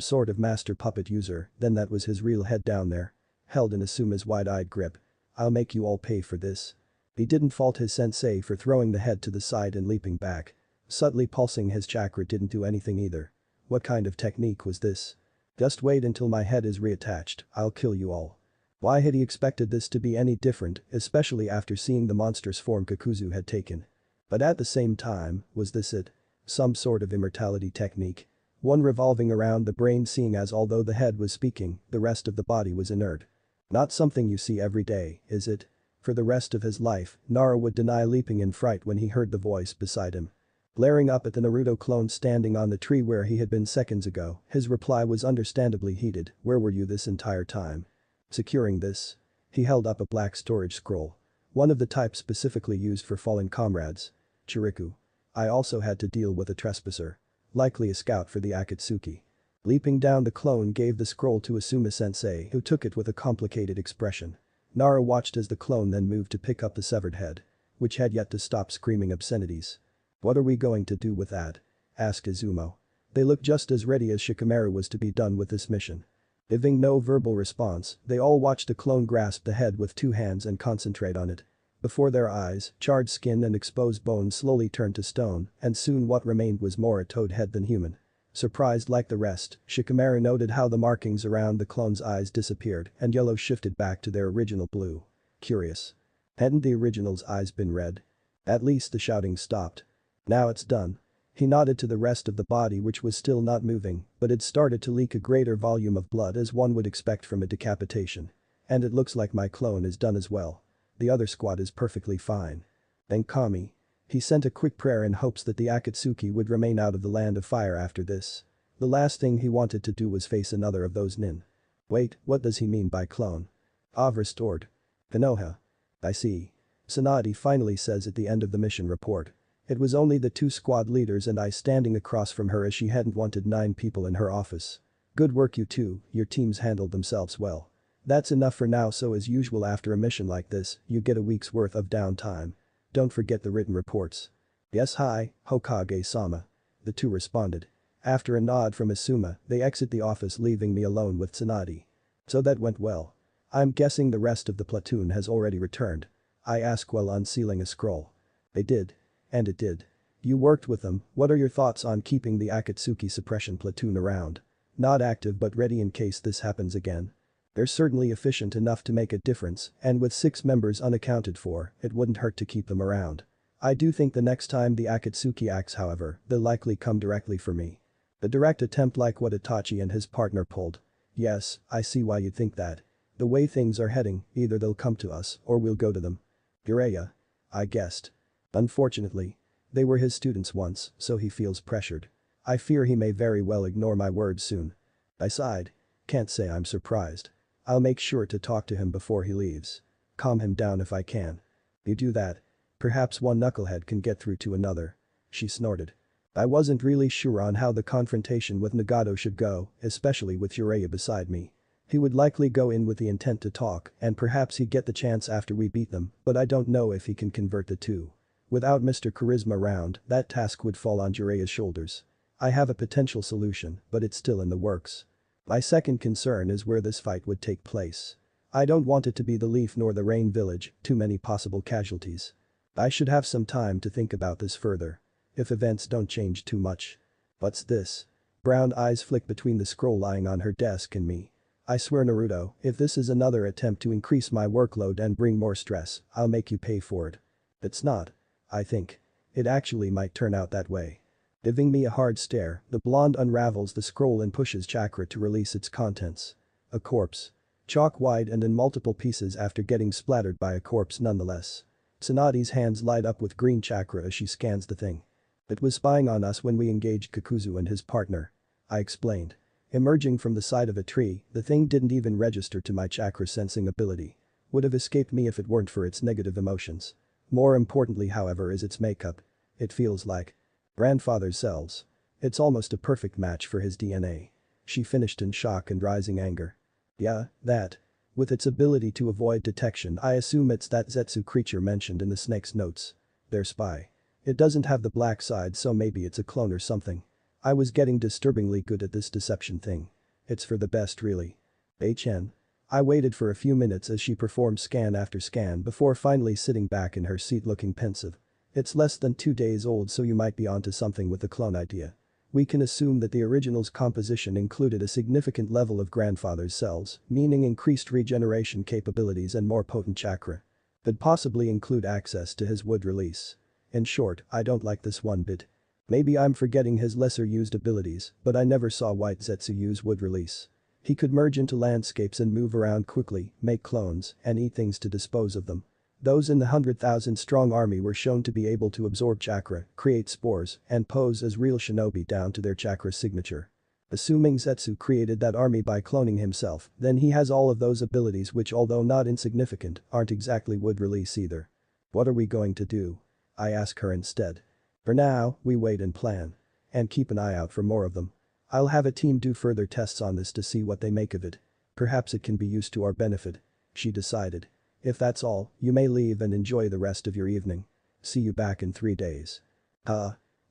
sort of master puppet user, then that was his real head down there. Held in Asuma's wide-eyed grip. I'll make you all pay for this. He didn't fault his sensei for throwing the head to the side and leaping back. Subtly pulsing his chakra didn't do anything either. What kind of technique was this? Just wait until my head is reattached, I'll kill you all. Why had he expected this to be any different, especially after seeing the monstrous form Kakuzu had taken? But at the same time, was this it? Some sort of immortality technique? One revolving around the brain seeing as although the head was speaking, the rest of the body was inert. Not something you see every day, is it? For the rest of his life, Nara would deny leaping in fright when he heard the voice beside him. Glaring up at the Naruto clone standing on the tree where he had been seconds ago, his reply was understandably heated, "Where were you this entire time?" Securing this. He held up a black storage scroll. One of the type specifically used for fallen comrades. Chiriku. I also had to deal with a trespasser. Likely a scout for the Akatsuki. Leaping down, the clone gave the scroll to Asuma-sensei, who took it with a complicated expression. Nara watched as the clone then moved to pick up the severed head, which had yet to stop screaming obscenities. "What are we going to do with that?" asked Izumo. They looked just as ready as Shikamaru was to be done with this mission. Giving no verbal response, they all watched the clone grasp the head with two hands and concentrate on it. Before their eyes, charred skin and exposed bones slowly turned to stone, and soon what remained was more a toad head than human. Surprised like the rest, Shikamaru noted how the markings around the clone's eyes disappeared and yellow shifted back to their original blue. Curious. Hadn't the original's eyes been red? At least the shouting stopped. Now it's done. He nodded to the rest of the body, which was still not moving, but it started to leak a greater volume of blood as one would expect from a decapitation. And it looks like my clone is done as well. The other squad is perfectly fine. Thank Kami. He sent a quick prayer in hopes that the Akatsuki would remain out of the land of fire after this. The last thing he wanted to do was face another of those nin. Wait, what does he mean by clone? I've restored. Konoha. I see. Tsunade finally says at the end of the mission report. It was only the two squad leaders and I standing across from her as she hadn't wanted 9 people in her office. Good work you two, your teams handled themselves well. That's enough for now, so as usual after a mission like this, you get a week's worth of downtime. Don't forget the written reports. Yes, hi, Hokage-sama. The two responded. After a nod from Asuma, they exit the office leaving me alone with Tsunade. So that went well. I'm guessing the rest of the platoon has already returned. I ask while unsealing a scroll. They did. And it did. You worked with them, what are your thoughts on keeping the Akatsuki suppression platoon around? Not active but ready in case this happens again. They're certainly efficient enough to make a difference, and with 6 members unaccounted for, it wouldn't hurt to keep them around. I do think the next time the Akatsuki acts, however, they'll likely come directly for me. A direct attempt like what Itachi and his partner pulled. Yes, I see why you'd think that. The way things are heading, either they'll come to us or we'll go to them. Jiraiya. I guessed. Unfortunately. They were his students once, so he feels pressured. I fear he may very well ignore my words soon. I sighed. Can't say I'm surprised. I'll make sure to talk to him before he leaves. Calm him down if I can. You do that. Perhaps one knucklehead can get through to another. She snorted. I wasn't really sure on how the confrontation with Nagato should go, especially with Jiraiya beside me. He would likely go in with the intent to talk, and perhaps he'd get the chance after we beat them, but I don't know if he can convert the two. Without Mr. Charisma around, that task would fall on Jiraiya's shoulders. I have a potential solution, but it's still in the works. My second concern is where this fight would take place. I don't want it to be the Leaf nor the Rain Village, too many possible casualties. I should have some time to think about this further. If events don't change too much. What's this? Brown eyes flick between the scroll lying on her desk and me. I swear Naruto, if this is another attempt to increase my workload and bring more stress, I'll make you pay for it. It's not. I think. It actually might turn out that way. Giving me a hard stare, the blonde unravels the scroll and pushes chakra to release its contents. A corpse. Chalk-wide and in multiple pieces after getting splattered by a corpse nonetheless. Tsunade's hands light up with green chakra as she scans the thing. It was spying on us when we engaged Kakuzu and his partner. I explained. Emerging from the side of a tree, the thing didn't even register to my chakra sensing ability. Would have escaped me if it weren't for its negative emotions. More importantly, however, is its makeup. It feels like grandfather's cells. It's almost a perfect match for his DNA. She finished in shock and rising anger. Yeah, that. With its ability to avoid detection, I assume it's that Zetsu creature mentioned in the snake's notes. Their spy. It doesn't have the black side, so maybe it's a clone or something. I was getting disturbingly good at this deception thing. It's for the best really. HN. I waited for a few minutes as she performed scan after scan before finally sitting back in her seat looking pensive. It's less than 2 days old, so you might be onto something with the clone idea. We can assume that the original's composition included a significant level of grandfather's cells, meaning increased regeneration capabilities and more potent chakra. Could possibly include access to his wood release. In short, I don't like this one bit. Maybe I'm forgetting his lesser used abilities, but I never saw White Zetsu use wood release. He could merge into landscapes and move around quickly, make clones, and eat things to dispose of them. Those in the 100,000-strong army were shown to be able to absorb chakra, create spores, and pose as real shinobi down to their chakra signature. Assuming Zetsu created that army by cloning himself, then he has all of those abilities which, although not insignificant, aren't exactly wood release either. What are we going to do? I ask her instead. For now, we wait and plan. And keep an eye out for more of them. I'll have a team do further tests on this to see what they make of it. Perhaps it can be used to our benefit. She decided. If that's all, you may leave and enjoy the rest of your evening. See you back in 3 days.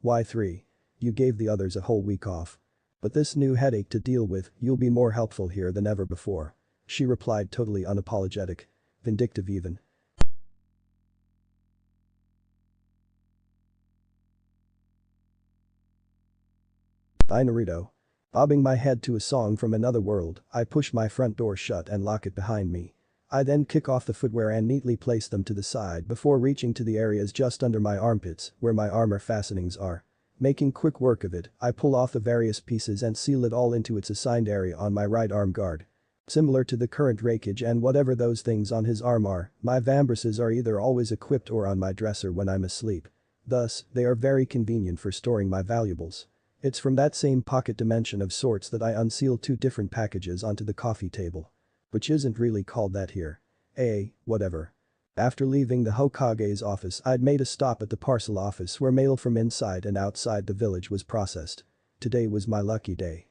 Why 3? You gave the others a whole week off. But this new headache to deal with, you'll be more helpful here than ever before. She replied totally unapologetic. Vindictive even. By Naruto. Bobbing my head to a song from another world, I push my front door shut and lock it behind me. I then kick off the footwear and neatly place them to the side before reaching to the areas just under my armpits, where my armor fastenings are. Making quick work of it, I pull off the various pieces and seal it all into its assigned area on my right arm guard. Similar to the current Raikage and whatever those things on his arm are, my vambraces are either always equipped or on my dresser when I'm asleep. Thus, they are very convenient for storing my valuables. It's from that same pocket dimension of sorts that I unseal 2 different packages onto the coffee table. Which isn't really called that here. Whatever. After leaving the Hokage's office, I'd made a stop at the parcel office where mail from inside and outside the village was processed. Today was my lucky day.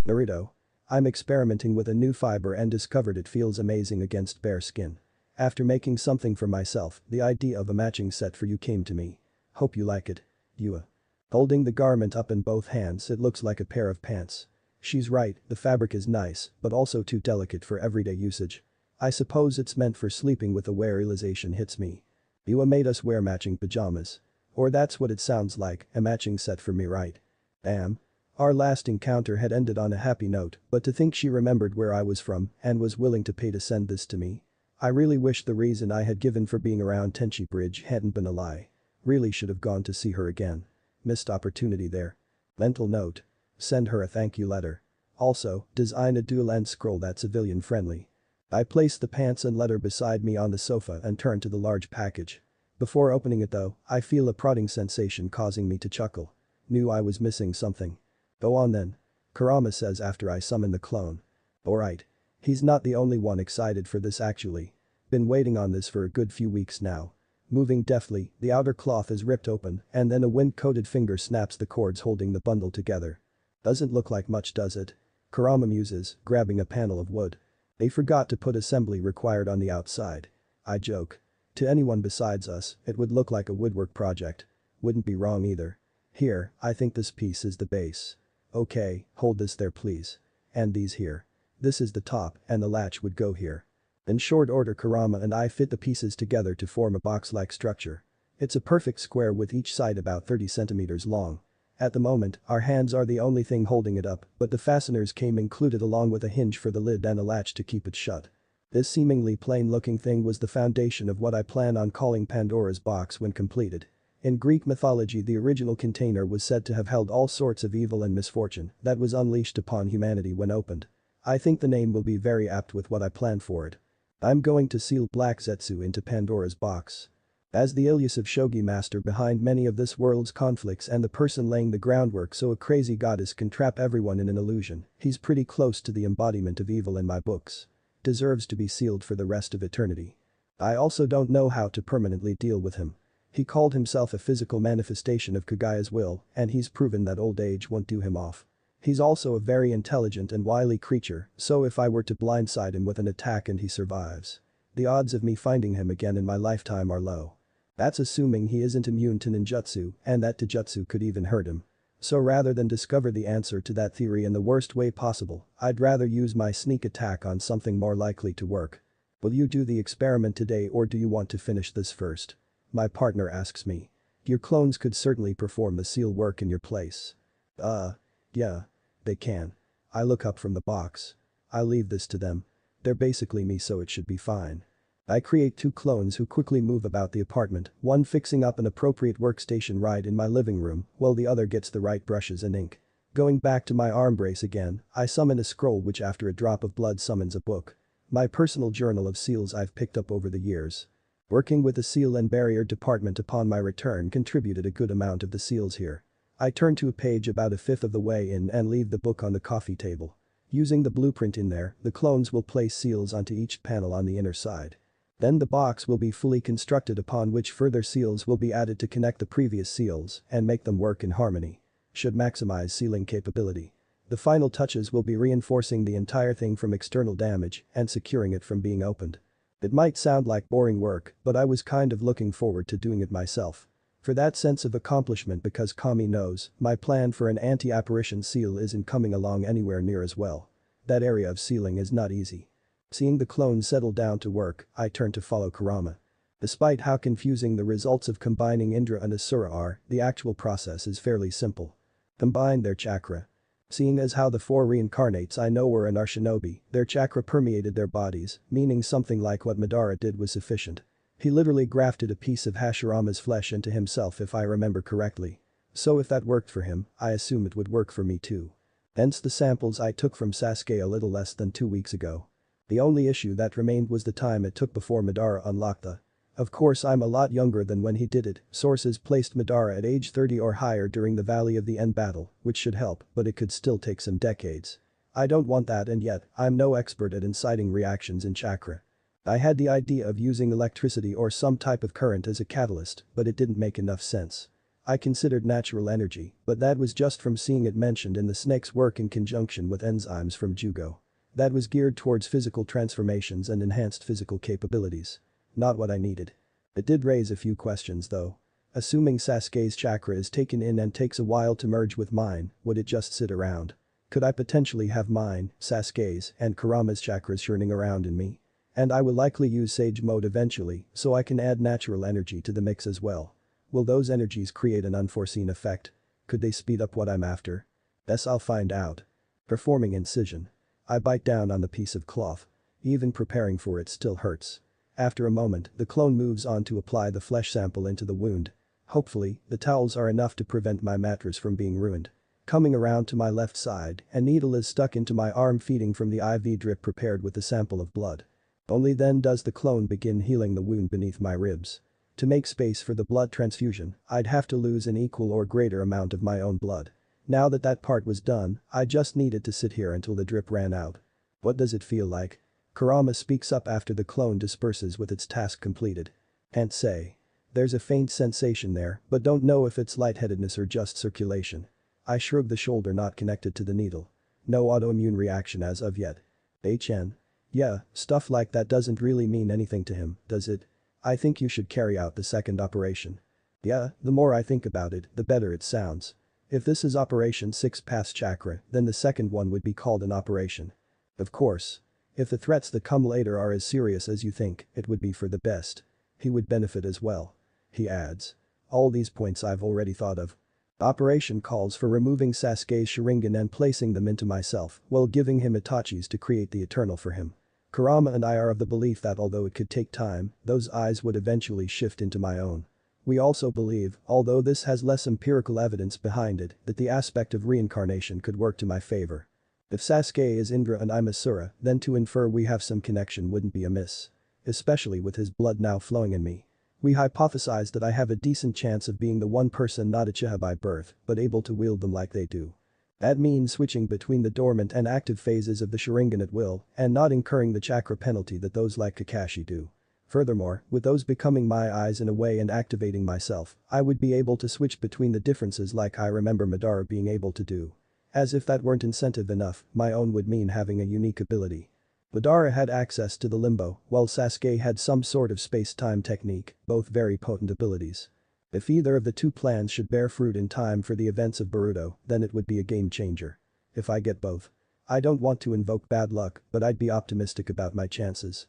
Naruto. I'm experimenting with a new fiber and discovered it feels amazing against bare skin. After making something for myself, the idea of a matching set for you came to me. Hope you like it. Yua. Holding the garment up in both hands, it looks like a pair of pants. She's right, the fabric is nice, but also too delicate for everyday usage. I suppose it's meant for sleeping with the wear realization hits me. Yua made us wear matching pajamas. Or that's what it sounds like, a matching set for me, right? Damn. Our last encounter had ended on a happy note, but to think she remembered where I was from and was willing to pay to send this to me. I really wish the reason I had given for being around Tenchi Bridge hadn't been a lie. Really should have gone to see her again. Missed opportunity there. Mental note. Send her a thank you letter. Also, design a dual-end scroll that's civilian friendly. I placed the pants and letter beside me on the sofa and turned to the large package. Before opening it though, I feel a prodding sensation causing me to chuckle. Knew I was missing something. Go on then. Kurama says after I summon the clone. Alright. He's not the only one excited for this actually. Been waiting on this for a good few weeks now. Moving deftly, the outer cloth is ripped open and then a wind-coated finger snaps the cords holding the bundle together. Doesn't look like much, does it? Kurama muses, grabbing a panel of wood. They forgot to put assembly required on the outside. I joke. To anyone besides us, it would look like a woodwork project. Wouldn't be wrong either. Here, I think this piece is the base. Okay, hold this there please. And these here. This is the top and the latch would go here. In short order Kurama and I fit the pieces together to form a box-like structure. It's a perfect square with each side about 30 centimeters long. At the moment, our hands are the only thing holding it up, but the fasteners came included along with a hinge for the lid and a latch to keep it shut. This seemingly plain-looking thing was the foundation of what I plan on calling Pandora's box when completed. In Greek mythology, the original container was said to have held all sorts of evil and misfortune that was unleashed upon humanity when opened. I think the name will be very apt with what I plan for it. I'm going to seal Black Zetsu into Pandora's box. As the elusive shogi master behind many of this world's conflicts and the person laying the groundwork so a crazy goddess can trap everyone in an illusion, he's pretty close to the embodiment of evil in my books. Deserves to be sealed for the rest of eternity. I also don't know how to permanently deal with him. He called himself a physical manifestation of Kagaya's will, and he's proven that old age won't do him off. He's also a very intelligent and wily creature, so if I were to blindside him with an attack and he survives, the odds of me finding him again in my lifetime are low. That's assuming he isn't immune to ninjutsu and that taijutsu could even hurt him. So rather than discover the answer to that theory in the worst way possible, I'd rather use my sneak attack on something more likely to work. Will you do the experiment today or do you want to finish this first? My partner asks me. Your clones could certainly perform the seal work in your place. Yeah. They can. I look up from the box. I'll leave this to them. They're basically me so it should be fine. I create 2 clones who quickly move about the apartment, one fixing up an appropriate workstation right in my living room, while the other gets the right brushes and ink. Going back to my arm brace again, I summon a scroll which after a drop of blood summons a book. My personal journal of seals I've picked up over the years. Working with the seal and barrier department upon my return contributed a good amount of the seals here. I turn to a page about a fifth of the way in and leave the book on the coffee table. Using the blueprint in there, the clones will place seals onto each panel on the inner side. Then the box will be fully constructed upon which further seals will be added to connect the previous seals and make them work in harmony. Should maximize sealing capability. The final touches will be reinforcing the entire thing from external damage and securing it from being opened. It might sound like boring work, but I was kind of looking forward to doing it myself. For that sense of accomplishment because Kami knows, my plan for an anti-apparition seal isn't coming along anywhere near as well. That area of sealing is not easy. Seeing the clones settle down to work, I turn to follow Kurama. Despite how confusing the results of combining Indra and Asura are, the actual process is fairly simple. Combine their chakra. Seeing as how the 4 reincarnates I know were and are shinobi, their chakra permeated their bodies, meaning something like what Madara did was sufficient. He literally grafted a piece of Hashirama's flesh into himself if I remember correctly. So if that worked for him, I assume it would work for me too. Hence the samples I took from Sasuke a little less than 2 weeks ago. The only issue that remained was the time it took before Madara unlocked the. Of course I'm a lot younger than when he did it, sources placed Madara at age 30 or higher during the Valley of the End battle, which should help, but it could still take some decades. I don't want that and yet, I'm no expert at inciting reactions in chakra. I had the idea of using electricity or some type of current as a catalyst, but it didn't make enough sense. I considered natural energy, but that was just from seeing it mentioned in the snake's work in conjunction with enzymes from Jugo. That was geared towards physical transformations and enhanced physical capabilities. Not what I needed. It did raise a few questions though. Assuming Sasuke's chakra is taken in and takes a while to merge with mine, would it just sit around? Could I potentially have mine, Sasuke's, and Kurama's chakras churning around in me? And I will likely use Sage mode eventually, so I can add natural energy to the mix as well. Will those energies create an unforeseen effect? Could they speed up what I'm after? Guess I'll find out. Performing incision. I bite down on the piece of cloth. Even preparing for it still hurts. After a moment, the clone moves on to apply the flesh sample into the wound. Hopefully, the towels are enough to prevent my mattress from being ruined. Coming around to my left side, a needle is stuck into my arm feeding from the IV drip prepared with the sample of blood. Only then does the clone begin healing the wound beneath my ribs. To make space for the blood transfusion, I'd have to lose an equal or greater amount of my own blood. Now that that part was done, I just needed to sit here until the drip ran out. What does it feel like? Kurama speaks up after the clone disperses with its task completed. Can't say. There's a faint sensation there, but don't know if it's lightheadedness or just circulation. I shrug the shoulder not connected to the needle. No autoimmune reaction as of yet. HN. Yeah, stuff like that doesn't really mean anything to him, does it? I think you should carry out the second operation. Yeah, the more I think about it, the better it sounds. If this is Operation 6 Pass Chakra, then the second one would be called an operation. Of course. If the threats that come later are as serious as you think, it would be for the best. He would benefit as well. He adds. All these points I've already thought of. Operation calls for removing Sasuke's Sharingan and placing them into myself, while giving him Itachi's to create the Eternal for him. Kurama and I are of the belief that although it could take time, those eyes would eventually shift into my own. We also believe, although this has less empirical evidence behind it, that the aspect of reincarnation could work to my favor. If Sasuke is Indra and I'm Asura, then to infer we have some connection wouldn't be amiss. Especially with his blood now flowing in me. We hypothesized that I have a decent chance of being the one person not Uchiha by birth, but able to wield them like they do. That means switching between the dormant and active phases of the Sharingan at will, and not incurring the chakra penalty that those like Kakashi do. Furthermore, with those becoming my eyes in a way and activating myself, I would be able to switch between the differences like I remember Madara being able to do. As if that weren't incentive enough, my own would mean having a unique ability. Madara had access to the limbo, while Sasuke had some sort of space-time technique, both very potent abilities. If either of the two plans should bear fruit in time for the events of Boruto, then it would be a game changer. If I get both. I don't want to invoke bad luck, but I'd be optimistic about my chances.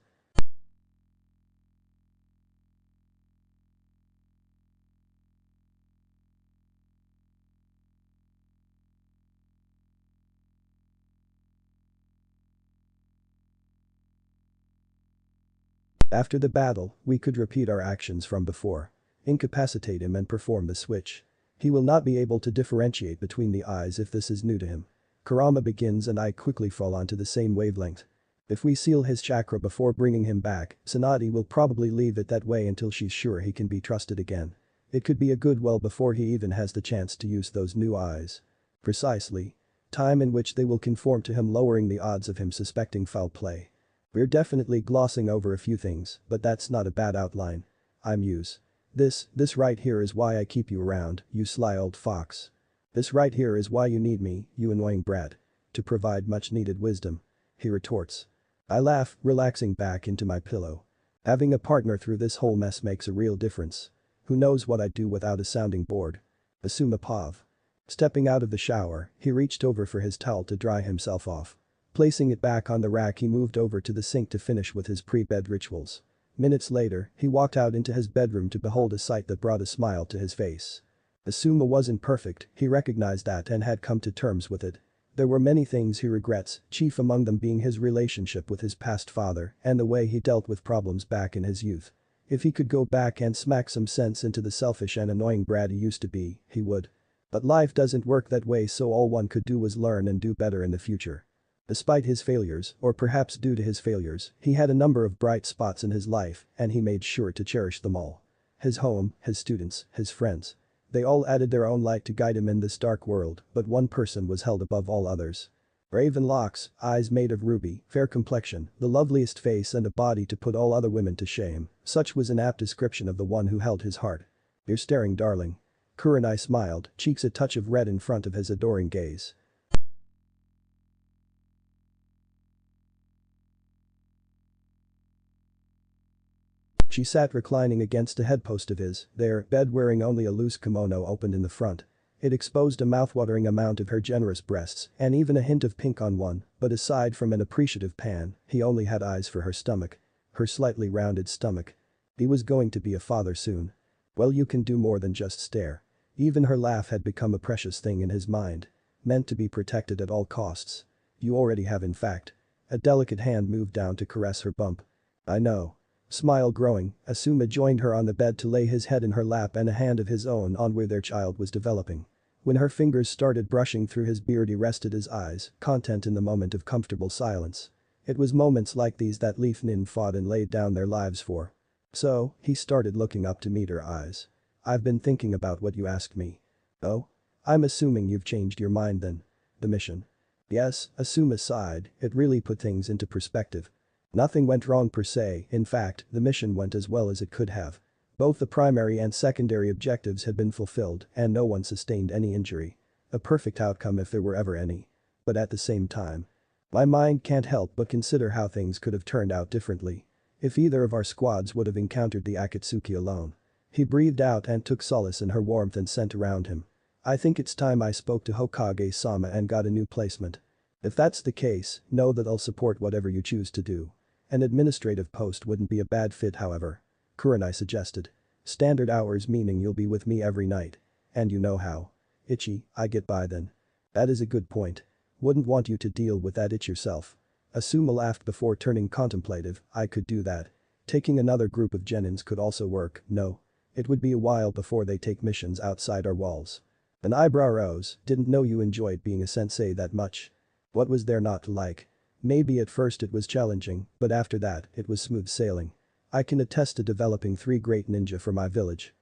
After the battle, we could repeat our actions from before. Incapacitate him and perform the switch. He will not be able to differentiate between the eyes if this is new to him. Kurama begins and I quickly fall onto the same wavelength. If we seal his chakra before bringing him back, Tsunade will probably leave it that way until she's sure he can be trusted again. It could be a good while before he even has the chance to use those new eyes. Precisely. Time in which they will conform to him, lowering the odds of him suspecting foul play. We're definitely glossing over a few things, but that's not a bad outline. I muse. This right here is why I keep you around, you sly old fox. This right here is why you need me, you annoying brat. To provide much needed wisdom. He retorts. I laugh, relaxing back into my pillow. Having a partner through this whole mess makes a real difference. Who knows what I'd do without a sounding board? Asuma Pav. Stepping out of the shower, he reached over for his towel to dry himself off. Placing it back on the rack, he moved over to the sink to finish with his pre-bed rituals. Minutes later, he walked out into his bedroom to behold a sight that brought a smile to his face. Asuma wasn't perfect, he recognized that and had come to terms with it. There were many things he regrets, chief among them being his relationship with his past father and the way he dealt with problems back in his youth. If he could go back and smack some sense into the selfish and annoying brat he used to be, he would. But life doesn't work that way, so all one could do was learn and do better in the future. Despite his failures, or perhaps due to his failures, he had a number of bright spots in his life and he made sure to cherish them all. His home, his students, his friends. They all added their own light to guide him in this dark world, but one person was held above all others. Raven locks, eyes made of ruby, fair complexion, the loveliest face and a body to put all other women to shame, such was an apt description of the one who held his heart. You're staring, darling. Kurenai smiled, cheeks a touch of red in front of his adoring gaze. She sat reclining against a headpost of his, their bed, wearing only a loose kimono opened in the front. It exposed a mouthwatering amount of her generous breasts and even a hint of pink on one, but aside from an appreciative pan, he only had eyes for her stomach. Her slightly rounded stomach. He was going to be a father soon. Well, you can do more than just stare. Even her laugh had become a precious thing in his mind. Meant to be protected at all costs. You already have, in fact. A delicate hand moved down to caress her bump. I know. Smile growing, Asuma joined her on the bed to lay his head in her lap and a hand of his own on where their child was developing. When her fingers started brushing through his beard, he rested his eyes, content in the moment of comfortable silence. It was moments like these that Leaf Nin fought and laid down their lives for. So, he started looking up to meet her eyes. I've been thinking about what you asked me. Oh? I'm assuming you've changed your mind then. The mission. Yes, Asuma sighed, it really put things into perspective. Nothing went wrong per se, in fact, the mission went as well as it could have. Both the primary and secondary objectives had been fulfilled and no one sustained any injury. A perfect outcome if there were ever any. But at the same time. My mind can't help but consider how things could have turned out differently. If either of our squads would have encountered the Akatsuki alone. He breathed out and took solace in her warmth and scent around him. I think it's time I spoke to Hokage-sama and got a new placement. If that's the case, know that I'll support whatever you choose to do. An administrative post wouldn't be a bad fit, however. Kurenai suggested. Standard hours, meaning you'll be with me every night. And you know how. Itchy, I get by then. That is a good point. Wouldn't want you to deal with that itch yourself. Asuma laughed before turning contemplative. I could do that. Taking another group of genins could also work, no. It would be a while before they take missions outside our walls. An eyebrow rose, didn't know you enjoyed being a sensei that much. What was there not to like? Maybe at first it was challenging, but after that, it was smooth sailing. I can attest to developing 3 great ninja for my village.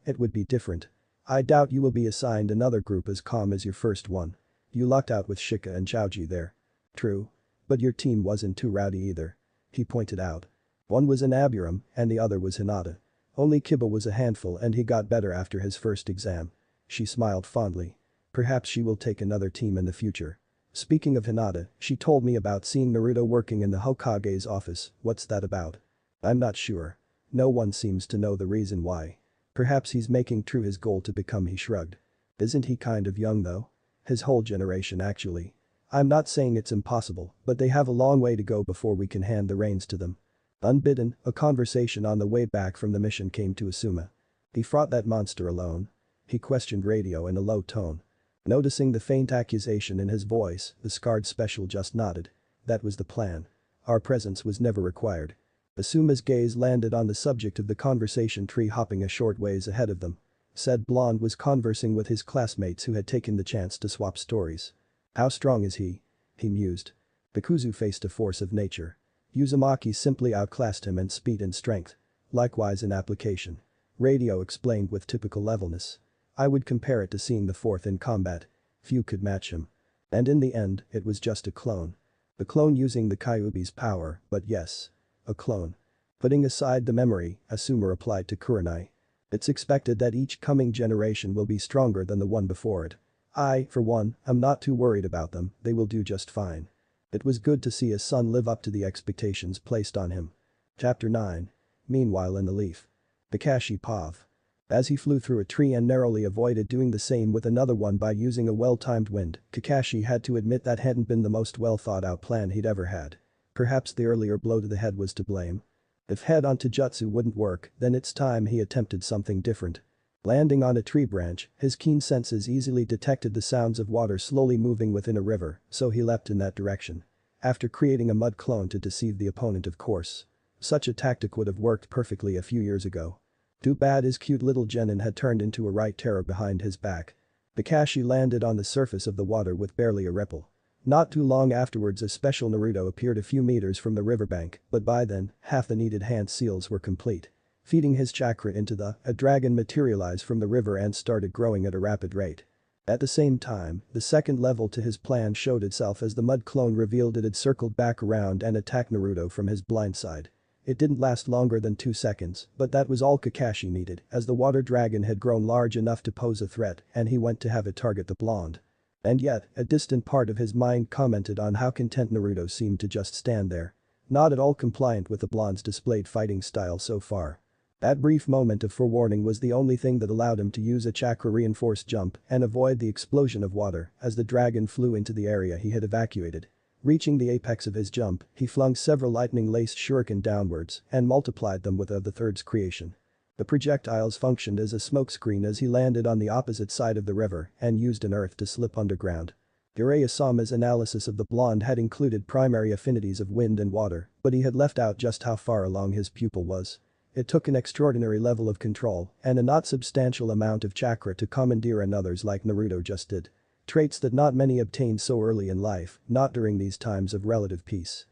It would be different. I doubt you will be assigned another group as calm as your first one. You lucked out with Shika and Chaoji there. True. But your team wasn't too rowdy either. He pointed out. One was an Aburam and the other was Hinata. Only Kiba was a handful and he got better after his first exam. She smiled fondly. Perhaps she will take another team in the future. Speaking of Hinata, she told me about seeing Naruto working in the Hokage's office. What's that about? I'm not sure. No one seems to know the reason why. Perhaps he's making true his goal to become, he shrugged. Isn't he kind of young though? His whole generation actually. I'm not saying it's impossible, but they have a long way to go before we can hand the reins to them. Unbidden, a conversation on the way back from the mission came to Asuma. He fought that monster alone? He questioned radio in a low tone. Noticing the faint accusation in his voice, the scarred special just nodded. That was the plan. Our presence was never required. Asuma's gaze landed on the subject of the conversation tree hopping a short ways ahead of them. Said blonde was conversing with his classmates who had taken the chance to swap stories. How strong is he? He mused. Bikuzu faced a force of nature. Uzumaki simply outclassed him in speed and strength. Likewise in application. Radio explained with typical levelness. I would compare it to seeing the fourth in combat. Few could match him. And in the end, it was just a clone. The clone using the Kyuubi's power, but yes. A clone. Putting aside the memory, Asuma replied to Kurenai. It's expected that each coming generation will be stronger than the one before it. I, for one, am not too worried about them, they will do just fine. It was good to see his son live up to the expectations placed on him. Chapter 9. Meanwhile in the leaf. Kakashi Pav. As he flew through a tree and narrowly avoided doing the same with another one by using a well-timed wind, Kakashi had to admit that hadn't been the most well-thought-out plan he'd ever had. Perhaps the earlier blow to the head was to blame. If head-on Taijutsu wouldn't work, then it's time he attempted something different. Landing on a tree branch, his keen senses easily detected the sounds of water slowly moving within a river, so he leapt in that direction. After creating a mud clone to deceive the opponent, of course. Such a tactic would have worked perfectly a few years ago. Too bad his cute little genin had turned into a right terror behind his back. Kakashi landed on the surface of the water with barely a ripple. Not too long afterwards a special Naruto appeared a few meters from the riverbank, but by then, half the needed hand seals were complete. Feeding his chakra into a dragon materialized from the river and started growing at a rapid rate. At the same time, the second level to his plan showed itself as the mud clone revealed it had circled back around and attacked Naruto from his blind side. It didn't last longer than 2 seconds, but that was all Kakashi needed as the water dragon had grown large enough to pose a threat and he went to have it target the blonde. And yet, a distant part of his mind commented on how content Naruto seemed to just stand there. Not at all compliant with the blonde's displayed fighting style so far. That brief moment of forewarning was the only thing that allowed him to use a chakra-reinforced jump and avoid the explosion of water as the dragon flew into the area he had evacuated. Reaching the apex of his jump, he flung several lightning-laced shuriken downwards and multiplied them with the third's creation. The projectiles functioned as a smokescreen as he landed on the opposite side of the river and used an earth to slip underground. Jiraiya-sama's analysis of the blonde had included primary affinities of wind and water, but he had left out just how far along his pupil was. It took an extraordinary level of control and a not substantial amount of chakra to commandeer another's like Naruto just did. Traits that not many obtain so early in life, not during these times of relative peace.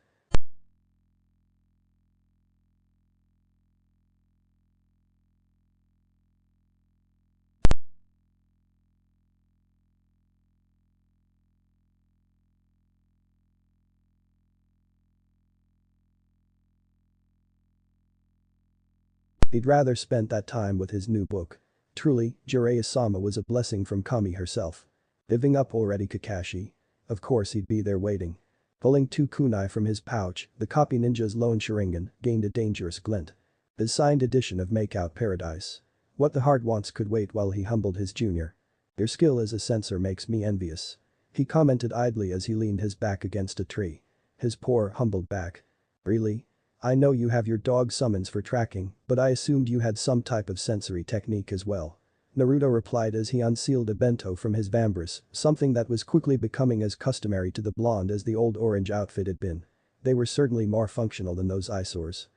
He'd rather spent that time with his new book. Truly, Jiraiya-sama was a blessing from Kami herself. Giving up already Kakashi? Of course he'd be there waiting. Pulling 2 kunai from his pouch, the copy ninja's lone Sharingan gained a dangerous glint. The signed edition of Makeout Paradise. What the heart wants could wait while he humbled his junior. Your skill as a censor makes me envious. He commented idly as he leaned his back against a tree. His poor, humbled back. Really? I know you have your dog summons for tracking, but I assumed you had some type of sensory technique as well. Naruto replied as he unsealed a bento from his vambrace, something that was quickly becoming as customary to the blonde as the old orange outfit had been. They were certainly more functional than those eyesores.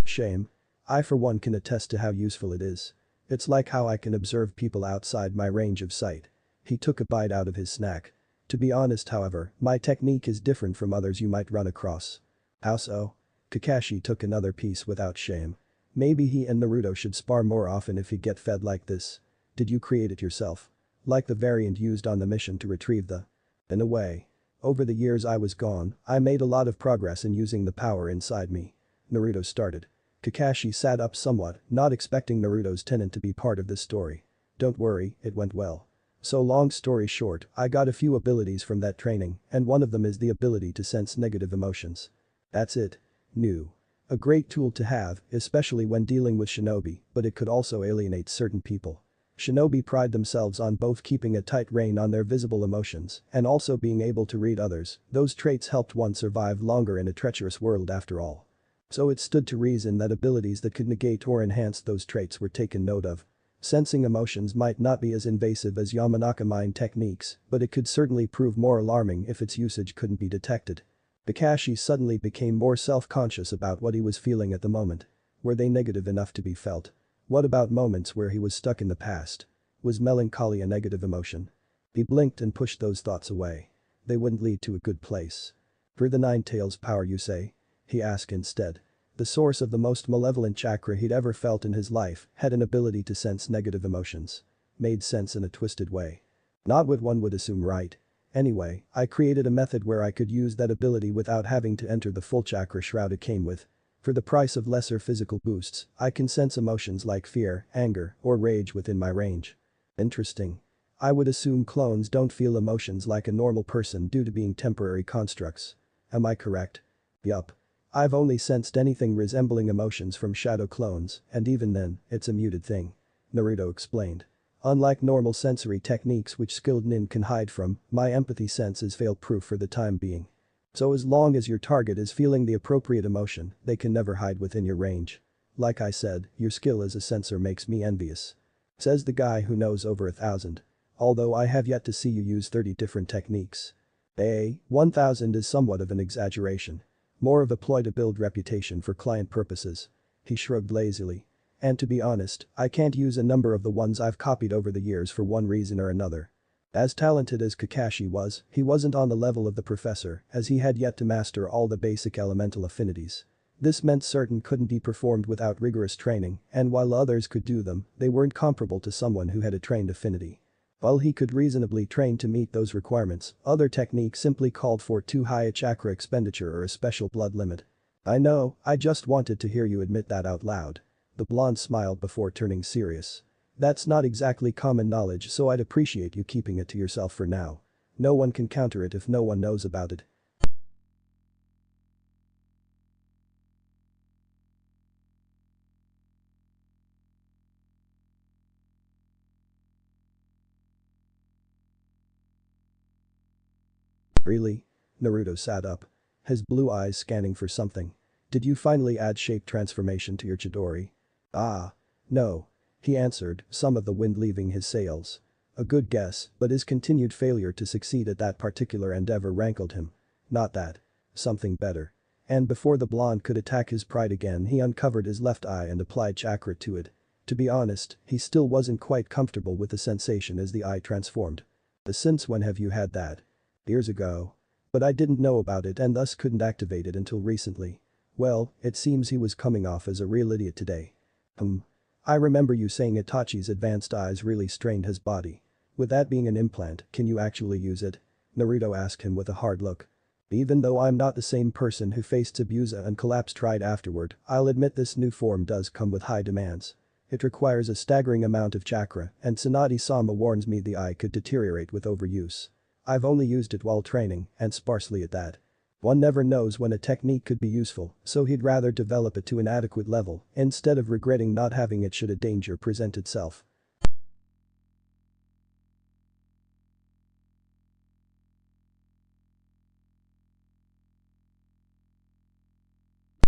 Shame. I for one can attest to how useful it is. It's like how I can observe people outside my range of sight. He took a bite out of his snack. To be honest however, my technique is different from others you might run across. How so? Kakashi took another piece without shame. Maybe he and Naruto should spar more often if he'd get fed like this. Did you create it yourself? Like the variant used on the mission to retrieve the… In a way. Over the years I was gone, I made a lot of progress in using the power inside me. Naruto started. Kakashi sat up somewhat, not expecting Naruto's tenant to be part of this story. Don't worry, it went well. So long story short, I got a few abilities from that training, and one of them is the ability to sense negative emotions. That's it. New. A great tool to have, especially when dealing with Shinobi, but it could also alienate certain people. Shinobi pride themselves on both keeping a tight rein on their visible emotions and also being able to read others. Those traits helped one survive longer in a treacherous world after all. So it stood to reason that abilities that could negate or enhance those traits were taken note of. Sensing emotions might not be as invasive as Yamanaka mind techniques, but it could certainly prove more alarming if its usage couldn't be detected. Kakashi suddenly became more self-conscious about what he was feeling at the moment. Were they negative enough to be felt? What about moments where he was stuck in the past? Was melancholy a negative emotion? He blinked and pushed those thoughts away. They wouldn't lead to a good place. For the Nine Tails power you say? He asked instead. The source of the most malevolent chakra he'd ever felt in his life had an ability to sense negative emotions. Made sense in a twisted way. Not what one would assume, right? Anyway, I created a method where I could use that ability without having to enter the full chakra shroud it came with. For the price of lesser physical boosts, I can sense emotions like fear, anger, or rage within my range. Interesting. I would assume clones don't feel emotions like a normal person due to being temporary constructs. Am I correct? Yup. I've only sensed anything resembling emotions from shadow clones, and even then, it's a muted thing. Naruto explained. Unlike normal sensory techniques which skilled nin can hide from, my empathy sense is fail-proof for the time being. So as long as your target is feeling the appropriate emotion, they can never hide within your range. Like I said, your skill as a sensor makes me envious. Says the guy who knows over 1,000. Although I have yet to see you use 30 different techniques. 1,000 is somewhat of an exaggeration. More of a ploy to build reputation for client purposes. He shrugged lazily. And to be honest, I can't use a number of the ones I've copied over the years for one reason or another. As talented as Kakashi was, he wasn't on the level of the professor as he had yet to master all the basic elemental affinities. This meant certain couldn't be performed without rigorous training, and while others could do them, they weren't comparable to someone who had a trained affinity. While he could reasonably train to meet those requirements, other techniques simply called for too high a chakra expenditure or a special blood limit. I know, I just wanted to hear you admit that out loud. The blonde smiled before turning serious. That's not exactly common knowledge, so I'd appreciate you keeping it to yourself for now. No one can counter it if no one knows about it. Really? Naruto sat up. His blue eyes scanning for something. Did you finally add shape transformation to your Chidori? Ah. No. He answered, some of the wind leaving his sails. A good guess, but his continued failure to succeed at that particular endeavor rankled him. Not that. Something better. And before the blonde could attack his pride again, he uncovered his left eye and applied chakra to it. To be honest, he still wasn't quite comfortable with the sensation as the eye transformed. Since when have you had that? Years ago. But I didn't know about it and thus couldn't activate it until recently. Well, it seems he was coming off as a real idiot today. I remember you saying Itachi's advanced eyes really strained his body. With that being an implant, can you actually use it? Naruto asked him with a hard look. Even though I'm not the same person who faced Tsubusa and collapsed right afterward, I'll admit this new form does come with high demands. It requires a staggering amount of chakra, and Tsunade-sama warns me the eye could deteriorate with overuse. I've only used it while training, and sparsely at that. One never knows when a technique could be useful, so he'd rather develop it to an adequate level instead of regretting not having it should a danger present itself.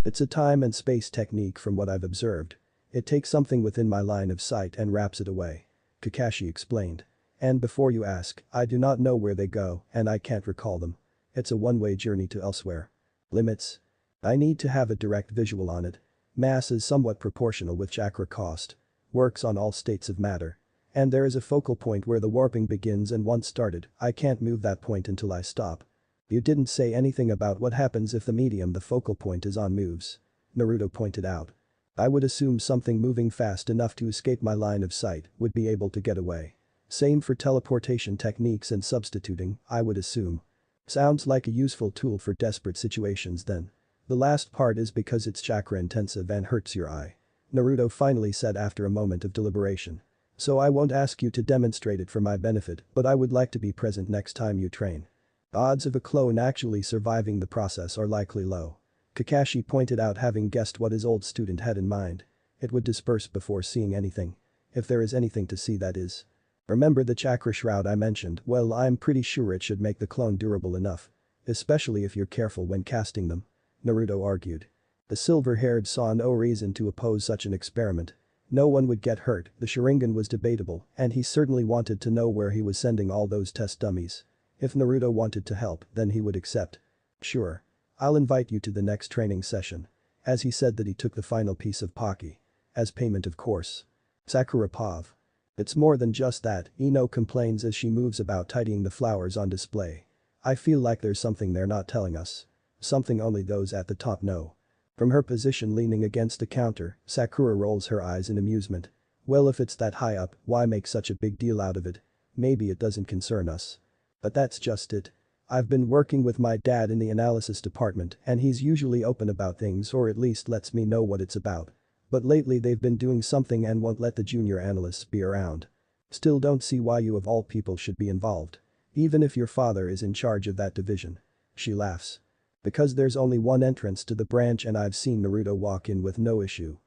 It's a time and space technique from what I've observed. It takes something within my line of sight and wraps it away. Kakashi explained. And before you ask, I do not know where they go and I can't recall them. It's a one-way journey to elsewhere. Limits? I need to have a direct visual on it. Mass is somewhat proportional with chakra cost. Works on all states of matter. And there is a focal point where the warping begins and once started, I can't move that point until I stop. You didn't say anything about what happens if the medium the focal point is on moves. Naruto pointed out. I would assume something moving fast enough to escape my line of sight would be able to get away. Same for teleportation techniques and substituting, I would assume. Sounds like a useful tool for desperate situations then. The last part is because it's chakra intensive and hurts your eye. Naruto finally said after a moment of deliberation. So I won't ask you to demonstrate it for my benefit, but I would like to be present next time you train. Odds of a clone actually surviving the process are likely low. Kakashi pointed out, having guessed what his old student had in mind. It would disperse before seeing anything. If there is anything to see, that is. Remember the chakra shroud I mentioned? Well, I'm pretty sure it should make the clone durable enough. Especially if you're careful when casting them. Naruto argued. The silver-haired saw no reason to oppose such an experiment. No one would get hurt, the Sharingan was debatable, and he certainly wanted to know where he was sending all those test dummies. If Naruto wanted to help, then he would accept. Sure. I'll invite you to the next training session. As he said that he took the final piece of Pocky. As payment of course. Sakura Pav. It's more than just that, Ino complains as she moves about tidying the flowers on display. I feel like there's something they're not telling us. Something only those at the top know. From her position leaning against the counter, Sakura rolls her eyes in amusement. Well, if it's that high up, why make such a big deal out of it? Maybe it doesn't concern us. But that's just it. I've been working with my dad in the analysis department and he's usually open about things or at least lets me know what it's about. But lately they've been doing something and won't let the junior analysts be around. Still don't see why you of all people should be involved. Even if your father is in charge of that division. She laughs. Because there's only one entrance to the branch and I've seen Naruto walk in with no issue.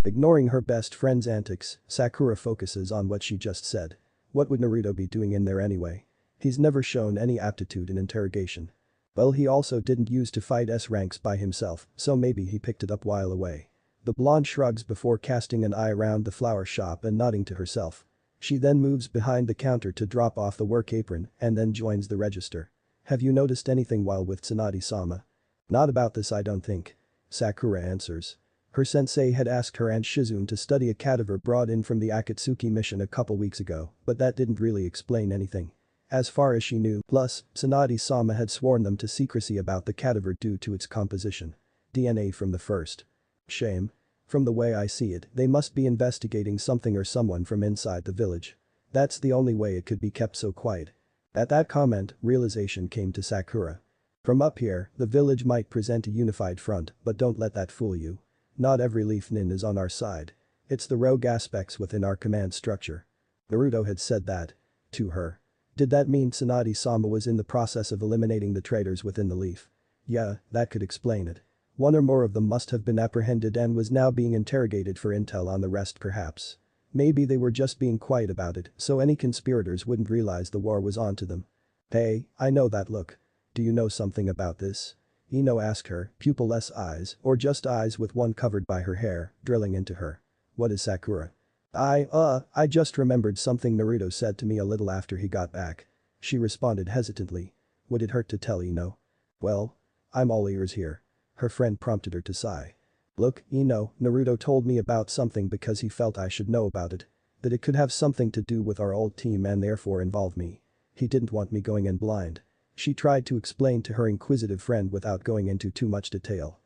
Ignoring her best friend's antics, Sakura focuses on what she just said. What would Naruto be doing in there anyway? He's never shown any aptitude in interrogation. Well, he also didn't use to fight S ranks by himself, so maybe he picked it up while away. The blonde shrugs before casting an eye around the flower shop and nodding to herself. She then moves behind the counter to drop off the work apron and then joins the register. Have you noticed anything while with Tsunade-sama? Not about this, I don't think. Sakura answers. Her sensei had asked her and Shizune to study a cadaver brought in from the Akatsuki mission a couple weeks ago, but that didn't really explain anything. As far as she knew, plus, Tsunade-sama had sworn them to secrecy about the cadaver due to its composition. DNA from the first. Shame. From the way I see it, they must be investigating something or someone from inside the village. That's the only way it could be kept so quiet. At that comment, realization came to Sakura. From up here, the village might present a unified front, but don't let that fool you. Not every leaf nin is on our side. It's the rogue aspects within our command structure. Naruto had said that. To her. Did that mean Tsunade-sama was in the process of eliminating the traitors within the leaf? Yeah, that could explain it. One or more of them must have been apprehended and was now being interrogated for intel on the rest perhaps. Maybe they were just being quiet about it so any conspirators wouldn't realize the war was on to them. Hey, I know that look. Do you know something about this? Ino asked her, pupil-less eyes, or just eyes with one covered by her hair, drilling into her. What is Sakura? I just remembered something Naruto said to me a little after he got back. She responded hesitantly. Would it hurt to tell Ino? Well, I'm all ears here. Her friend prompted her to sigh. Look, Ino, Naruto told me about something because he felt I should know about it. That it could have something to do with our old team and therefore involve me. He didn't want me going in blind. She tried to explain to her inquisitive friend without going into too much detail.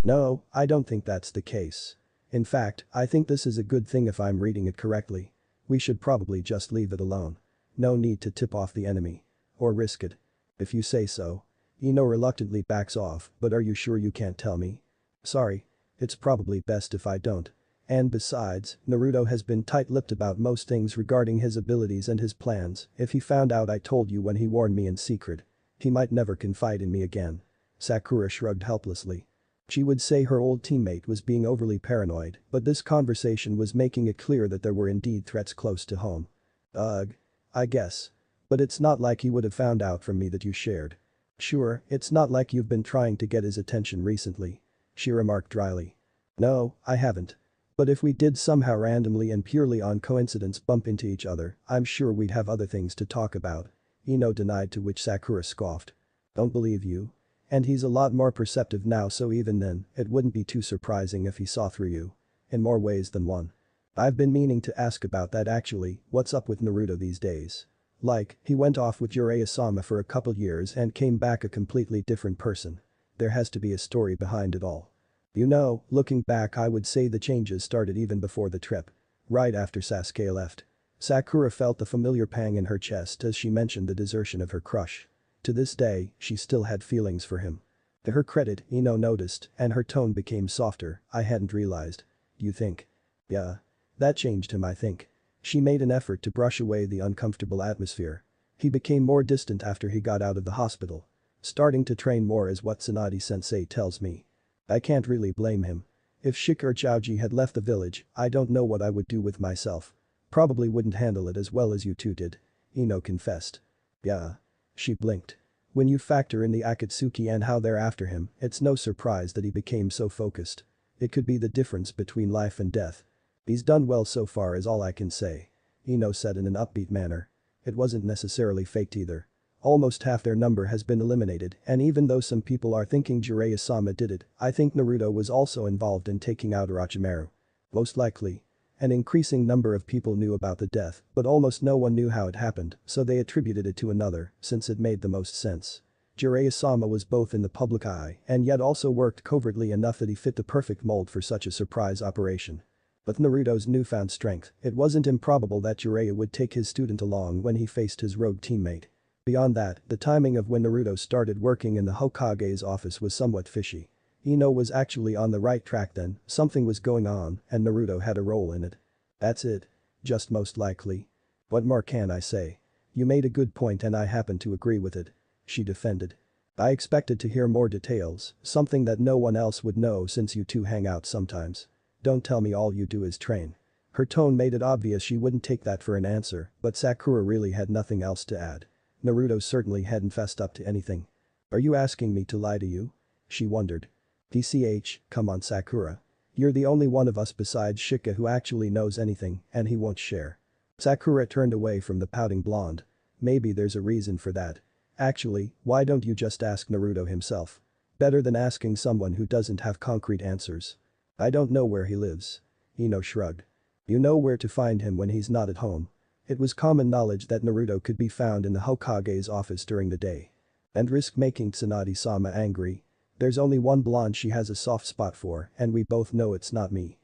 No, I don't think that's the case. In fact, I think this is a good thing if I'm reading it correctly. We should probably just leave it alone. No need to tip off the enemy. Or risk it. If you say so. Ino reluctantly backs off, but are you sure you can't tell me? Sorry. It's probably best if I don't. And besides, Naruto has been tight-lipped about most things regarding his abilities and his plans. If he found out I told you when he warned me in secret, he might never confide in me again. Sakura shrugged helplessly. She would say her old teammate was being overly paranoid, but this conversation was making it clear that there were indeed threats close to home. Ugh. I guess. But it's not like he would have found out from me that you shared. Sure, it's not like you've been trying to get his attention recently. She remarked dryly. No, I haven't. But if we did somehow randomly and purely on coincidence bump into each other, I'm sure we'd have other things to talk about. Ino denied, to which Sakura scoffed. Don't believe you. And he's a lot more perceptive now, so even then, it wouldn't be too surprising if he saw through you. In more ways than one. I've been meaning to ask about that actually. What's up with Naruto these days? Like, he went off with Jiraiya-sama for a couple years and came back a completely different person. There has to be a story behind it all. You know, looking back, I would say the changes started even before the trip. Right after Sasuke left. Sakura felt the familiar pang in her chest as she mentioned the desertion of her crush. To this day, she still had feelings for him. To her credit, Ino noticed, and her tone became softer. I hadn't realized. You think? Yeah. That changed him, I think. She made an effort to brush away the uncomfortable atmosphere. He became more distant after he got out of the hospital. Starting to train more is what Tsunade-sensei tells me. I can't really blame him. If Shik or Chaoji had left the village, I don't know what I would do with myself. Probably wouldn't handle it as well as you two did. Ino confessed. Yeah. She blinked. When you factor in the Akatsuki and how they're after him, it's no surprise that he became so focused. It could be the difference between life and death. He's done well so far is all I can say. Ino said in an upbeat manner. It wasn't necessarily faked either. Almost half their number has been eliminated, and even though some people are thinking Jiraiya-sama did it, I think Naruto was also involved in taking out Orochimaru. Most likely. An increasing number of people knew about the death, but almost no one knew how it happened, so they attributed it to another, since it made the most sense. Jiraiya-sama was both in the public eye and yet also worked covertly enough that he fit the perfect mold for such a surprise operation. With Naruto's newfound strength, it wasn't improbable that Jiraiya would take his student along when he faced his rogue teammate. Beyond that, the timing of when Naruto started working in the Hokage's office was somewhat fishy. Ino was actually on the right track then, something was going on, and Naruto had a role in it. That's it. Just most likely. What more can I say? You made a good point and I happen to agree with it. She defended. I expected to hear more details, something that no one else would know since you two hang out sometimes. Don't tell me all you do is train. Her tone made it obvious she wouldn't take that for an answer, but Sakura really had nothing else to add. Naruto certainly hadn't fessed up to anything. Are you asking me to lie to you? She wondered. PCH, come on Sakura. You're the only one of us besides Shika who actually knows anything, and he won't share. Sakura turned away from the pouting blonde. Maybe there's a reason for that. Actually, why don't you just ask Naruto himself? Better than asking someone who doesn't have concrete answers. I don't know where he lives. Ino shrugged. You know where to find him when he's not at home. It was common knowledge that Naruto could be found in the Hokage's office during the day. And risk making Tsunade-sama angry. There's only one blonde she has a soft spot for, and we both know it's not me.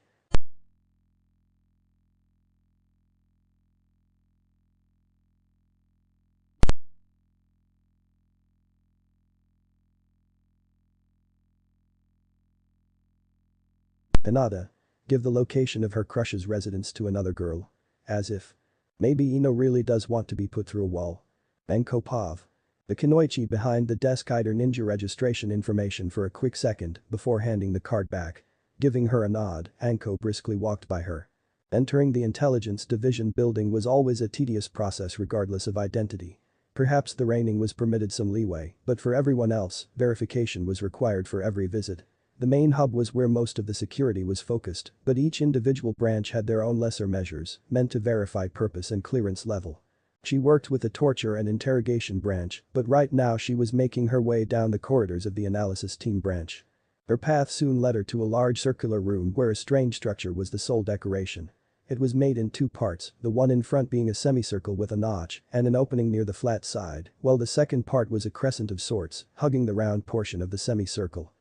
Hinata. Give the location of her crush's residence to another girl. As if. Maybe Ino really does want to be put through a wall. Enko Pav. The Kunoichi behind the desk eyed her ninja registration information for a quick second before handing the card back. Giving her a nod, Anko briskly walked by her. Entering the intelligence division building was always a tedious process regardless of identity. Perhaps the reigning was permitted some leeway, but for everyone else, verification was required for every visit. The main hub was where most of the security was focused, but each individual branch had their own lesser measures, meant to verify purpose and clearance level. She worked with the torture and interrogation branch, but right now she was making her way down the corridors of the analysis team branch. Her path soon led her to a large circular room where a strange structure was the sole decoration. It was made in two parts, the one in front being a semicircle with a notch and an opening near the flat side, while the second part was a crescent of sorts, hugging the round portion of the semicircle.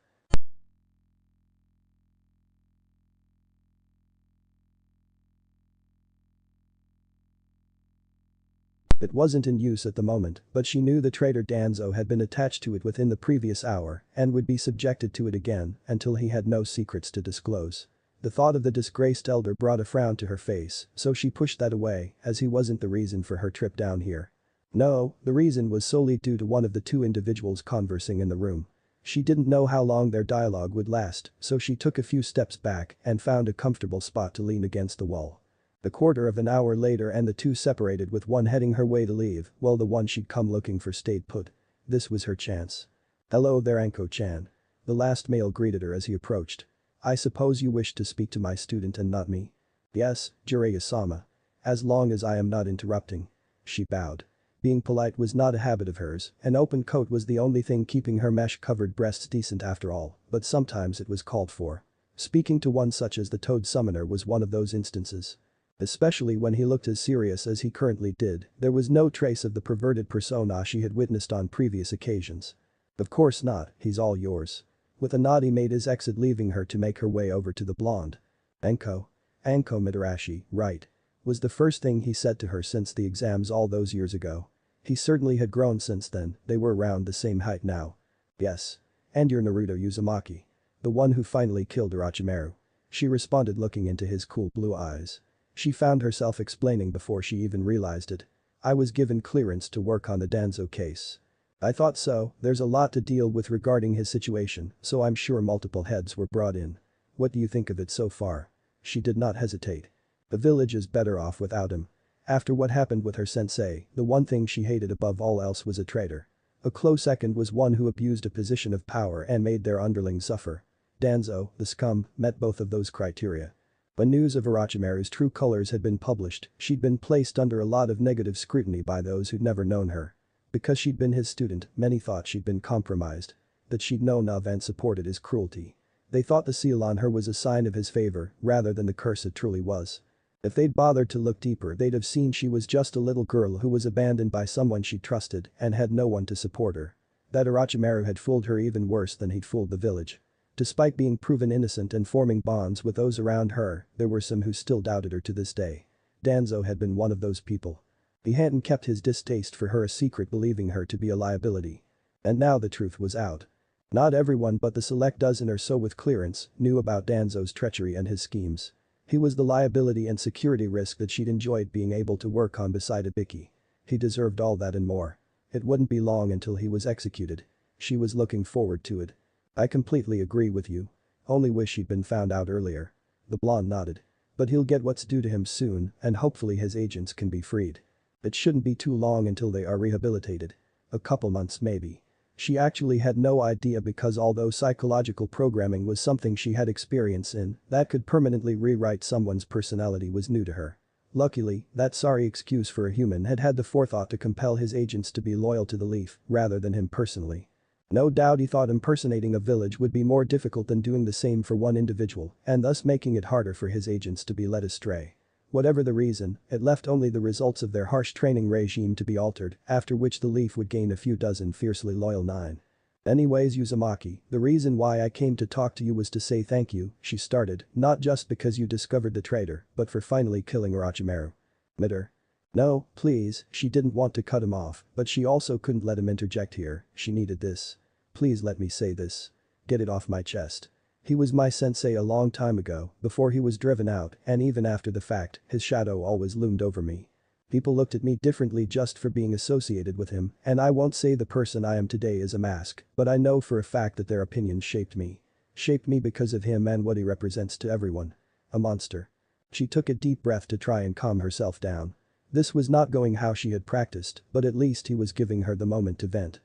It wasn't in use at the moment, but she knew the traitor Danzo had been attached to it within the previous hour and would be subjected to it again until he had no secrets to disclose. The thought of the disgraced elder brought a frown to her face, so she pushed that away as he wasn't the reason for her trip down here. No, the reason was solely due to one of the two individuals conversing in the room. She didn't know how long their dialogue would last, so she took a few steps back and found a comfortable spot to lean against the wall. A quarter of an hour later and the two separated with one heading her way to leave while the one she'd come looking for stayed put. This was her chance. Hello there Anko-chan. The last male greeted her as he approached. I suppose you wish to speak to my student and not me? Yes, Jiraiya-sama. As long as I am not interrupting. She bowed. Being polite was not a habit of hers, an open coat was the only thing keeping her mesh-covered breasts decent after all, but sometimes it was called for. Speaking to one such as the Toad Summoner was one of those instances. Especially when he looked as serious as he currently did, there was no trace of the perverted persona she had witnessed on previous occasions. Of course not, he's all yours. With a nod he made his exit leaving her to make her way over to the blonde. Anko Mitarashi, right. Was the first thing he said to her since the exams all those years ago. He certainly had grown since then, they were around the same height now. Yes. And you're Naruto Uzumaki. The one who finally killed Orochimaru. She responded looking into his cool blue eyes. She found herself explaining before she even realized it. I was given clearance to work on the Danzo case. I thought so, there's a lot to deal with regarding his situation, so I'm sure multiple heads were brought in. What do you think of it so far? She did not hesitate. The village is better off without him. After what happened with her sensei, the one thing she hated above all else was a traitor. A close second was one who abused a position of power and made their underlings suffer. Danzo, the scum, met both of those criteria. When news of Orochimaru's true colors had been published, she'd been placed under a lot of negative scrutiny by those who'd never known her. Because she'd been his student, many thought she'd been compromised. That she'd known of and supported his cruelty. They thought the seal on her was a sign of his favor rather than the curse it truly was. If they'd bothered to look deeper, they'd have seen she was just a little girl who was abandoned by someone she trusted and had no one to support her. That Orochimaru had fooled her even worse than he'd fooled the village. Despite being proven innocent and forming bonds with those around her, there were some who still doubted her to this day. Danzo had been one of those people. He hadn't kept his distaste for her a secret, believing her to be a liability. And now the truth was out. Not everyone but the select dozen or so with clearance knew about Danzo's treachery and his schemes. He was the liability and security risk that she'd enjoyed being able to work on beside Ibiki. He deserved all that and more. It wouldn't be long until he was executed. She was looking forward to it. I completely agree with you. Only wish he'd been found out earlier. The blonde nodded. But he'll get what's due to him soon and hopefully his agents can be freed. It shouldn't be too long until they are rehabilitated. A couple months maybe. She actually had no idea because although psychological programming was something she had experience in, that could permanently rewrite someone's personality was new to her. Luckily, that sorry excuse for a human had had the forethought to compel his agents to be loyal to the Leaf rather than him personally. No doubt he thought impersonating a village would be more difficult than doing the same for one individual and thus making it harder for his agents to be led astray. Whatever the reason, it left only the results of their harsh training regime to be altered, after which the Leaf would gain a few dozen fiercely loyal nine. Anyways, Uzumaki, the reason why I came to talk to you was to say thank you, she started, not just because you discovered the traitor, but for finally killing Orochimaru. Mitter. No, please, she didn't want to cut him off, but she also couldn't let him interject here, she needed this. Please let me say this. Get it off my chest. He was my sensei a long time ago, before he was driven out, and even after the fact, his shadow always loomed over me. People looked at me differently just for being associated with him, and I won't say the person I am today is a mask, but I know for a fact that their opinions shaped me. Shaped me because of him and what he represents to everyone. A monster. She took a deep breath to try and calm herself down. This was not going how she had practiced, but at least he was giving her the moment to vent.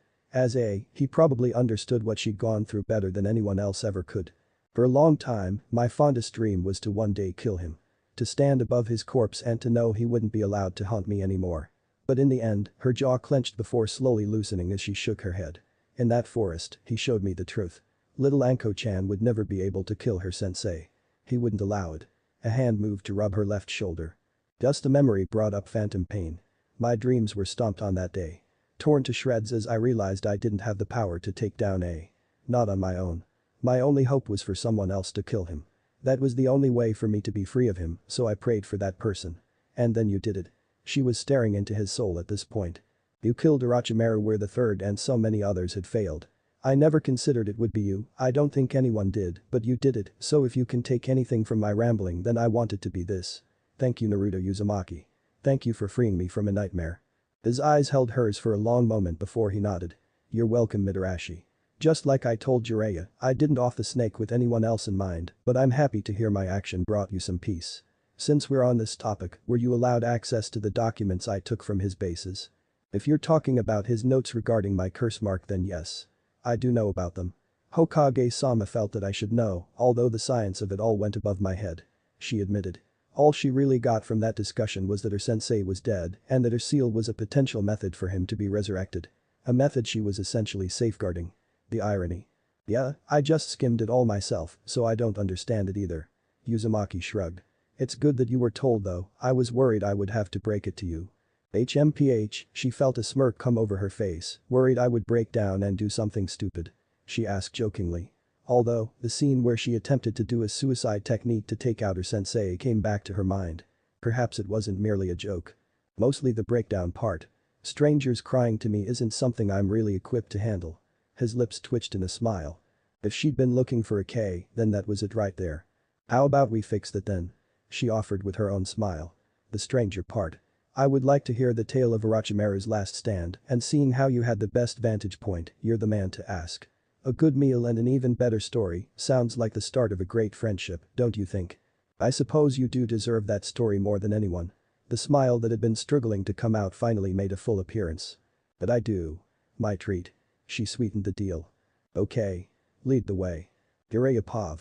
He probably understood what she'd gone through better than anyone else ever could. For a long time, my fondest dream was to one day kill him. To stand above his corpse and to know he wouldn't be allowed to haunt me anymore. But in the end, her jaw clenched before slowly loosening as she shook her head. In that forest, he showed me the truth. Little Anko-chan would never be able to kill her sensei. He wouldn't allow it. A hand moved to rub her left shoulder. Just the memory brought up phantom pain. My dreams were stomped on that day. Torn to shreds as I realized I didn't have the power to take down not on my own. My only hope was for someone else to kill him. That was the only way for me to be free of him, so I prayed for that person. And then you did it. She was staring into his soul at this point. You killed Orochimaru where the third and so many others had failed. I never considered it would be you, I don't think anyone did, but you did it, so if you can take anything from my rambling then I want it to be this. Thank you Naruto Uzumaki. Thank you for freeing me from a nightmare. His eyes held hers for a long moment before he nodded. You're welcome Mitarashi. Just like I told Jiraiya, I didn't off the snake with anyone else in mind, but I'm happy to hear my action brought you some peace. Since we're on this topic, were you allowed access to the documents I took from his bases? If you're talking about his notes regarding my curse mark then yes. I do know about them. Hokage-sama felt that I should know, although the science of it all went above my head. She admitted. All she really got from that discussion was that her sensei was dead and that her seal was a potential method for him to be resurrected. A method she was essentially safeguarding. The irony. Yeah, I just skimmed it all myself, so I don't understand it either. Uzumaki shrugged. It's good that you were told though, I was worried I would have to break it to you. HMPH, she felt a smirk come over her face, worried I would break down and do something stupid. She asked jokingly. Although, the scene where she attempted to do a suicide technique to take out her sensei came back to her mind. Perhaps it wasn't merely a joke. Mostly the breakdown part. Strangers crying to me isn't something I'm really equipped to handle. His lips twitched in a smile. If she'd been looking for a K, then that was it right there. How about we fix that then? She offered with her own smile. The stranger part. I would like to hear the tale of Orochimaru's last stand and seeing how you had the best vantage point, you're the man to ask. A good meal and an even better story sounds like the start of a great friendship, don't you think? I suppose you do deserve that story more than anyone. The smile that had been struggling to come out finally made a full appearance. But I do. My treat. She sweetened the deal. Okay. Lead the way. Yuryapov.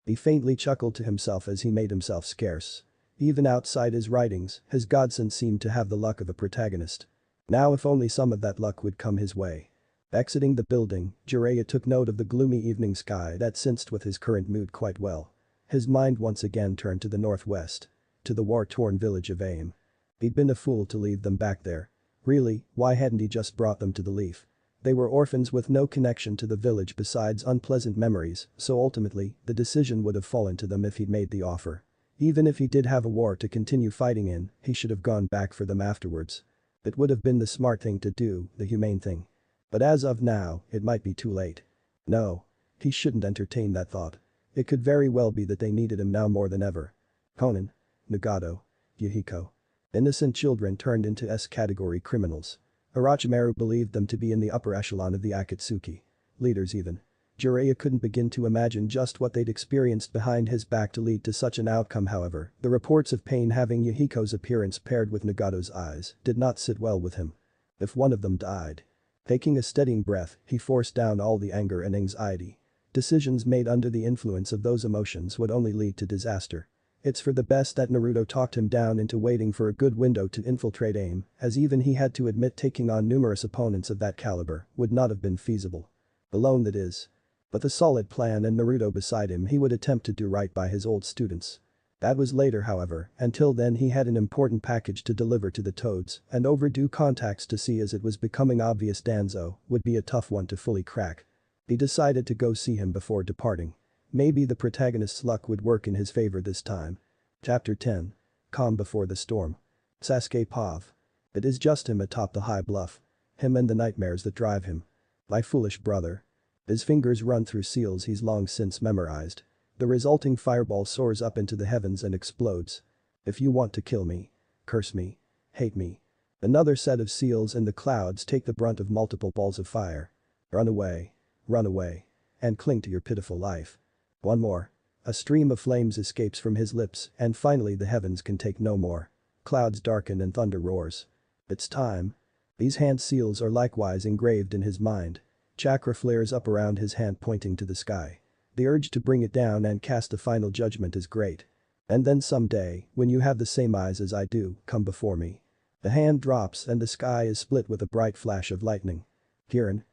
He faintly chuckled to himself as he made himself scarce. Even outside his writings, his godson seemed to have the luck of a protagonist. Now if only some of that luck would come his way. Exiting the building, Jiraiya took note of the gloomy evening sky that sensed with his current mood quite well. His mind once again turned to the northwest. To the war-torn village of Aim. He'd been a fool to leave them back there. Really, why hadn't he just brought them to the Leaf? They were orphans with no connection to the village besides unpleasant memories, so ultimately, the decision would have fallen to them if he'd made the offer. Even if he did have a war to continue fighting in, he should have gone back for them afterwards. It would have been the smart thing to do, the humane thing. But as of now, it might be too late. No. He shouldn't entertain that thought. It could very well be that they needed him now more than ever. Conan. Nagato. Yahiko. Innocent children turned into S-category criminals. Orochimaru believed them to be in the upper echelon of the Akatsuki. Leaders even. Jiraiya couldn't begin to imagine just what they'd experienced behind his back to lead to such an outcome. However, the reports of pain having Yahiko's appearance paired with Nagato's eyes did not sit well with him. If one of them died. Taking a steadying breath, he forced down all the anger and anxiety. Decisions made under the influence of those emotions would only lead to disaster. It's for the best that Naruto talked him down into waiting for a good window to infiltrate AIM, as even he had to admit taking on numerous opponents of that caliber would not have been feasible. Alone that is. But the solid plan and Naruto beside him, he would attempt to do right by his old students. That was later, however. Until then he had an important package to deliver to the Toads and overdue contacts to see, as it was becoming obvious Danzo would be a tough one to fully crack. He decided to go see him before departing. Maybe the protagonist's luck would work in his favor this time. Chapter 10. Calm before the storm. Sasuke Pav. It is just him atop the high bluff. Him and the nightmares that drive him. My foolish brother. His fingers run through seals he's long since memorized. The resulting fireball soars up into the heavens and explodes. If you want to kill me. Curse me. Hate me. Another set of seals and the clouds take the brunt of multiple balls of fire. Run away. Run away. And cling to your pitiful life. One more. A stream of flames escapes from his lips and finally the heavens can take no more. Clouds darken and thunder roars. It's time. These hand seals are likewise engraved in his mind. Chakra flares up around his hand pointing to the sky. The urge to bring it down and cast a final judgment is great. And then someday, when you have the same eyes as I do, come before me. The hand drops and the sky is split with a bright flash of lightning. Kirin.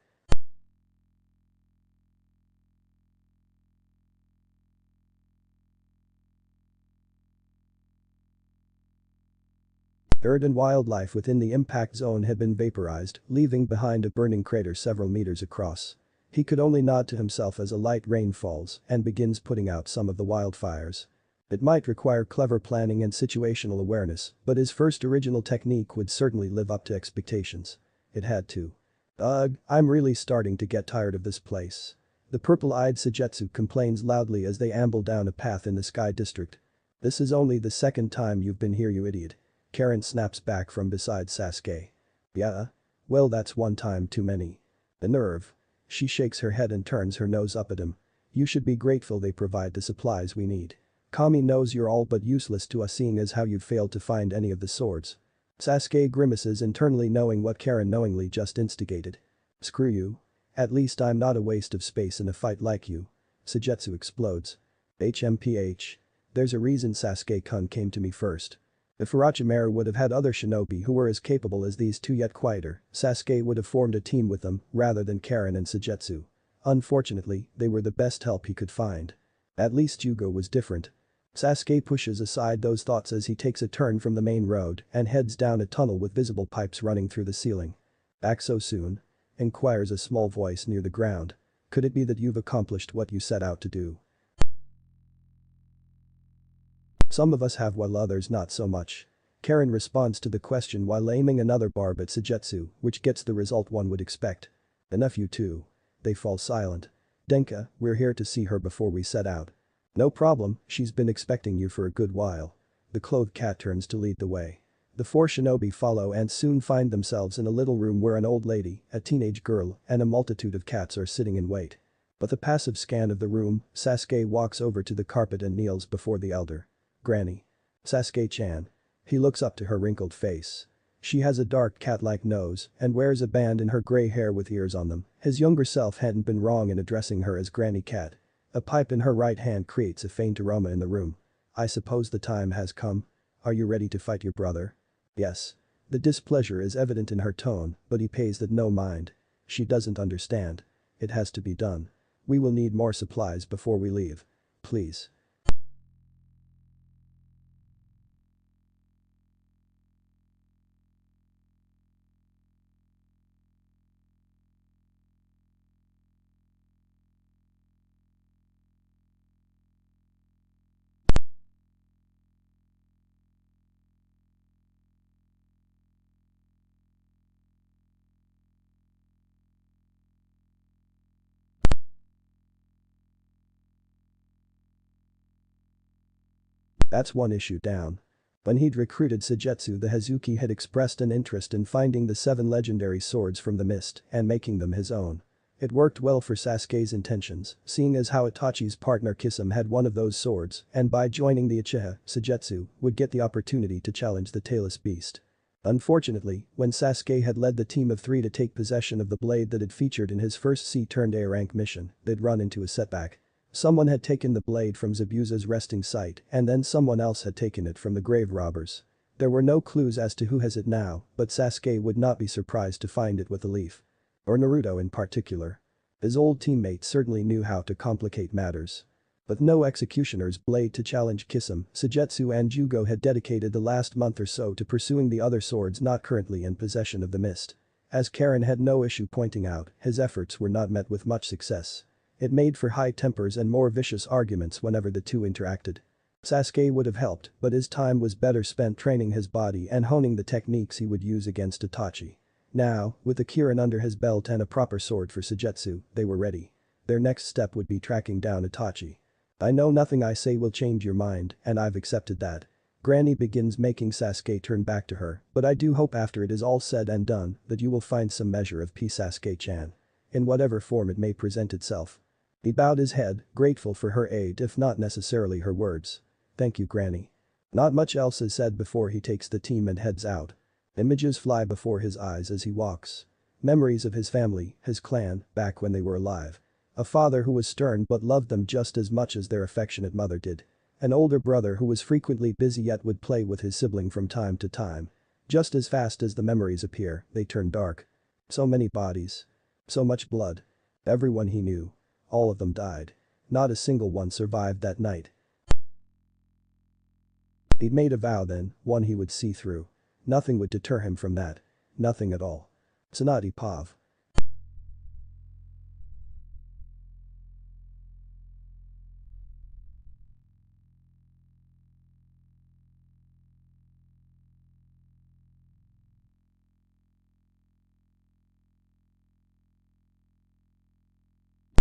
Bird and wildlife within the impact zone had been vaporized, leaving behind a burning crater several meters across. He could only nod to himself as a light rain falls and begins putting out some of the wildfires. It might require clever planning and situational awareness, but his first original technique would certainly live up to expectations. It had to. Ugh, I'm really starting to get tired of this place. The purple-eyed Sujetsu complains loudly as they amble down a path in the Sky District. This is only the second time you've been here, you idiot. Karen snaps back from beside Sasuke. Yeah? Well, that's one time too many. The nerve. She shakes her head and turns her nose up at him. You should be grateful they provide the supplies we need. Kami knows you're all but useless to us, seeing as how you've failed to find any of the swords. Sasuke grimaces internally, knowing what Karen knowingly just instigated. Screw you. At least I'm not a waste of space in a fight like you. Sujetsu explodes. HMPH. There's a reason Sasuke-kun came to me first. If Orochimaru would have had other shinobi who were as capable as these two yet quieter, Sasuke would have formed a team with them rather than Karen and Sujetsu. Unfortunately, they were the best help he could find. At least Yugo was different. Sasuke pushes aside those thoughts as he takes a turn from the main road and heads down a tunnel with visible pipes running through the ceiling. Back so soon? Inquires a small voice near the ground. Could it be that you've accomplished what you set out to do? Some of us have while others not so much. Karen responds to the question while aiming another barb at Sujetsu, which gets the result one would expect. Enough, you two. They fall silent. Denka, we're here to see her before we set out. No problem, she's been expecting you for a good while. The clothed cat turns to lead the way. The four shinobi follow and soon find themselves in a little room where an old lady, a teenage girl, and a multitude of cats are sitting in wait. With a passive scan of the room, Sasuke walks over to the carpet and kneels before the elder. Granny. Sasuke-chan. He looks up to her wrinkled face. She has a dark cat-like nose and wears a band in her gray hair with ears on them. His younger self hadn't been wrong in addressing her as Granny Cat. A pipe in her right hand creates a faint aroma in the room. I suppose the time has come? Are you ready to fight your brother? Yes. The displeasure is evident in her tone, but he pays that no mind. She doesn't understand. It has to be done. We will need more supplies before we leave. Please. That's one issue down. When he'd recruited Suigetsu, the Hazuki had expressed an interest in finding the 7 legendary swords from the mist and making them his own. It worked well for Sasuke's intentions, seeing as how Itachi's partner Kisame had one of those swords, and by joining the Uchiha, Suigetsu would get the opportunity to challenge the tailless beast. Unfortunately, when Sasuke had led the team of 3 to take possession of the blade that had featured in his first C-turned-A rank mission, they'd run into a setback. Someone had taken the blade from Zabuza's resting site and then someone else had taken it from the grave robbers. There were no clues as to who has it now, but Sasuke would not be surprised to find it with a leaf. Or Naruto in particular. His old teammate certainly knew how to complicate matters. With no executioner's blade to challenge Kisame, Suigetsu and Jugo had dedicated the last month or so to pursuing the other swords not currently in possession of the mist. As Karen had no issue pointing out, his efforts were not met with much success. It made for high tempers and more vicious arguments whenever the two interacted. Sasuke would have helped, but his time was better spent training his body and honing the techniques he would use against Itachi. Now, with the Kirin under his belt and a proper sword for Suigetsu, they were ready. Their next step would be tracking down Itachi. I know nothing I say will change your mind, and I've accepted that. Granny begins making Sasuke turn back to her, but I do hope after it is all said and done that you will find some measure of peace, Sasuke-chan. In whatever form it may present itself. He bowed his head, grateful for her aid if not necessarily her words. Thank you, Granny. Not much else is said before he takes the team and heads out. Images fly before his eyes as he walks. Memories of his family, his clan, back when they were alive. A father who was stern but loved them just as much as their affectionate mother did. An older brother who was frequently busy yet would play with his sibling from time to time. Just as fast as the memories appear, they turn dark. So many bodies. So much blood. Everyone he knew. All of them died. Not a single one survived that night. He'd made a vow then, one he would see through. Nothing would deter him from that. Nothing at all. Tsunade Pav.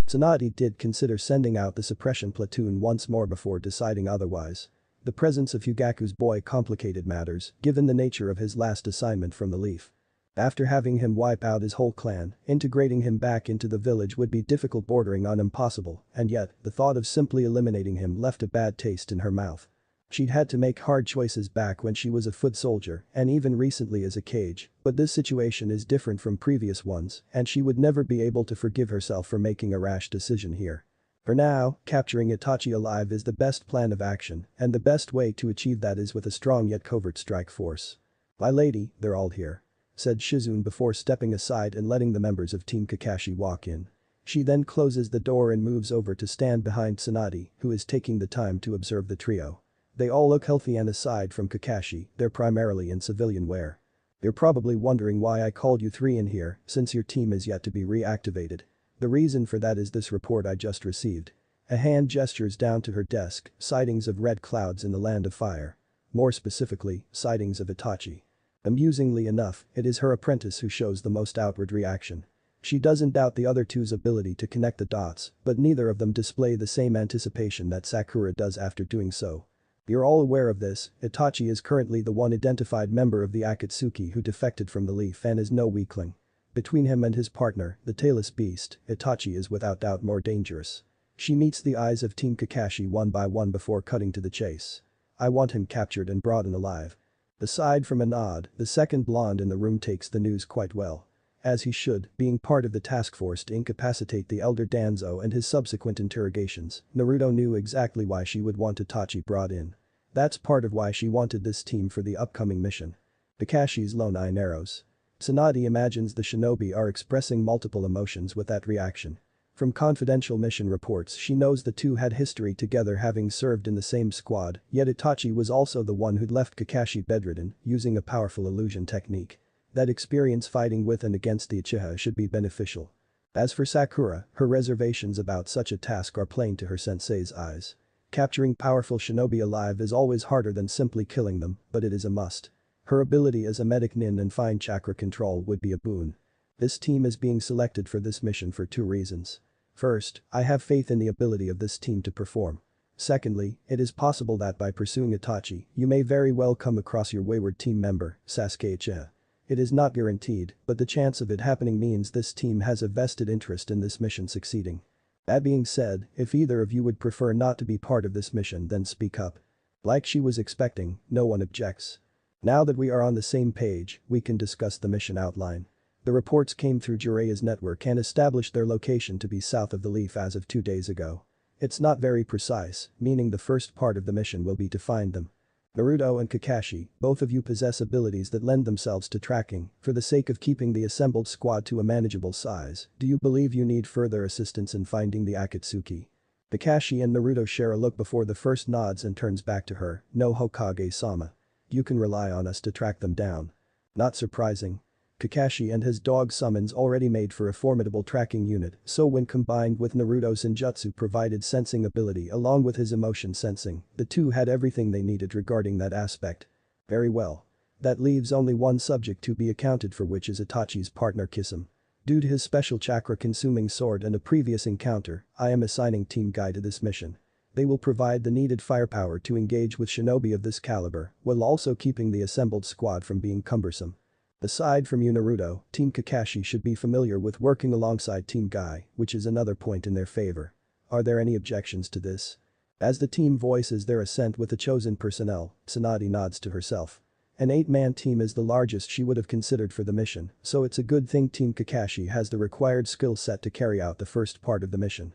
Tsunade did consider sending out the suppression platoon once more before deciding otherwise. The presence of Fugaku's boy complicated matters, given the nature of his last assignment from the Leaf. After having him wipe out his whole clan, integrating him back into the village would be difficult bordering on impossible, and yet, the thought of simply eliminating him left a bad taste in her mouth. She'd had to make hard choices back when she was a foot soldier and even recently as a cage, but this situation is different from previous ones and she would never be able to forgive herself for making a rash decision here. For now, capturing Itachi alive is the best plan of action and the best way to achieve that is with a strong yet covert strike force. "My lady, they're all here," said Shizune before stepping aside and letting the members of Team Kakashi walk in. She then closes the door and moves over to stand behind Tsunade, who is taking the time to observe the trio. They all look healthy and aside from Kakashi, they're primarily in civilian wear. "You're probably wondering why I called you 3 in here since your team is yet to be reactivated. The reason for that is this report I just received." A hand gestures down to her desk, sightings of red clouds in the land of fire. More specifically, sightings of Itachi. Amusingly enough, it is her apprentice who shows the most outward reaction. She doesn't doubt the other two's ability to connect the dots, but neither of them display the same anticipation that Sakura does after doing so. You're all aware of this, Itachi is currently the one identified member of the Akatsuki who defected from the Leaf and is no weakling. Between him and his partner, the tailless beast, Itachi is without doubt more dangerous. She meets the eyes of Team Kakashi one by one before cutting to the chase. I want him captured and brought in alive. Aside from a nod, the second blonde in the room takes the news quite well. As he should, being part of the task force to incapacitate the elder Danzo and his subsequent interrogations, Naruto knew exactly why she would want Itachi brought in. That's part of why she wanted this team for the upcoming mission. Kakashi's lone eye narrows. Tsunade imagines the shinobi are expressing multiple emotions with that reaction. From confidential mission reports she knows the two had history together having served in the same squad, yet Itachi was also the one who'd left Kakashi bedridden, using a powerful illusion technique. That experience fighting with and against the Uchiha should be beneficial. As for Sakura, her reservations about such a task are plain to her sensei's eyes. Capturing powerful shinobi alive is always harder than simply killing them, but it is a must. Her ability as a medic nin and fine chakra control would be a boon. This team is being selected for this mission for two reasons. First, I have faith in the ability of this team to perform. Secondly, it is possible that by pursuing Itachi, you may very well come across your wayward team member, Sasuke Uchiha. It is not guaranteed, but the chance of it happening means this team has a vested interest in this mission succeeding. That being said, if either of you would prefer not to be part of this mission then speak up. Like she was expecting, no one objects. Now that we are on the same page, we can discuss the mission outline. The reports came through Jiraiya's network and established their location to be south of the Leaf as of 2 days ago. It's not very precise, meaning the first part of the mission will be to find them. Naruto and Kakashi, both of you possess abilities that lend themselves to tracking. For the sake of keeping the assembled squad to a manageable size, do you believe you need further assistance in finding the Akatsuki? Kakashi and Naruto share a look before the first nods and turns back to her, no Hokage-sama. You can rely on us to track them down. Not surprising. Kakashi and his dog summons already made for a formidable tracking unit, so when combined with Naruto's ninjutsu provided sensing ability along with his emotion sensing, the two had everything they needed regarding that aspect. Very well. That leaves only one subject to be accounted for, which is Itachi's partner Kisame. Due to his special chakra-consuming sword and a previous encounter, I am assigning Team Guy to this mission. They will provide the needed firepower to engage with shinobi of this caliber, while also keeping the assembled squad from being cumbersome. Aside from you Naruto, Team Kakashi should be familiar with working alongside Team Guy, which is another point in their favor. Are there any objections to this? As the team voices their assent with the chosen personnel, Tsunade nods to herself. An 8-man team is the largest she would have considered for the mission, so it's a good thing Team Kakashi has the required skill set to carry out the first part of the mission.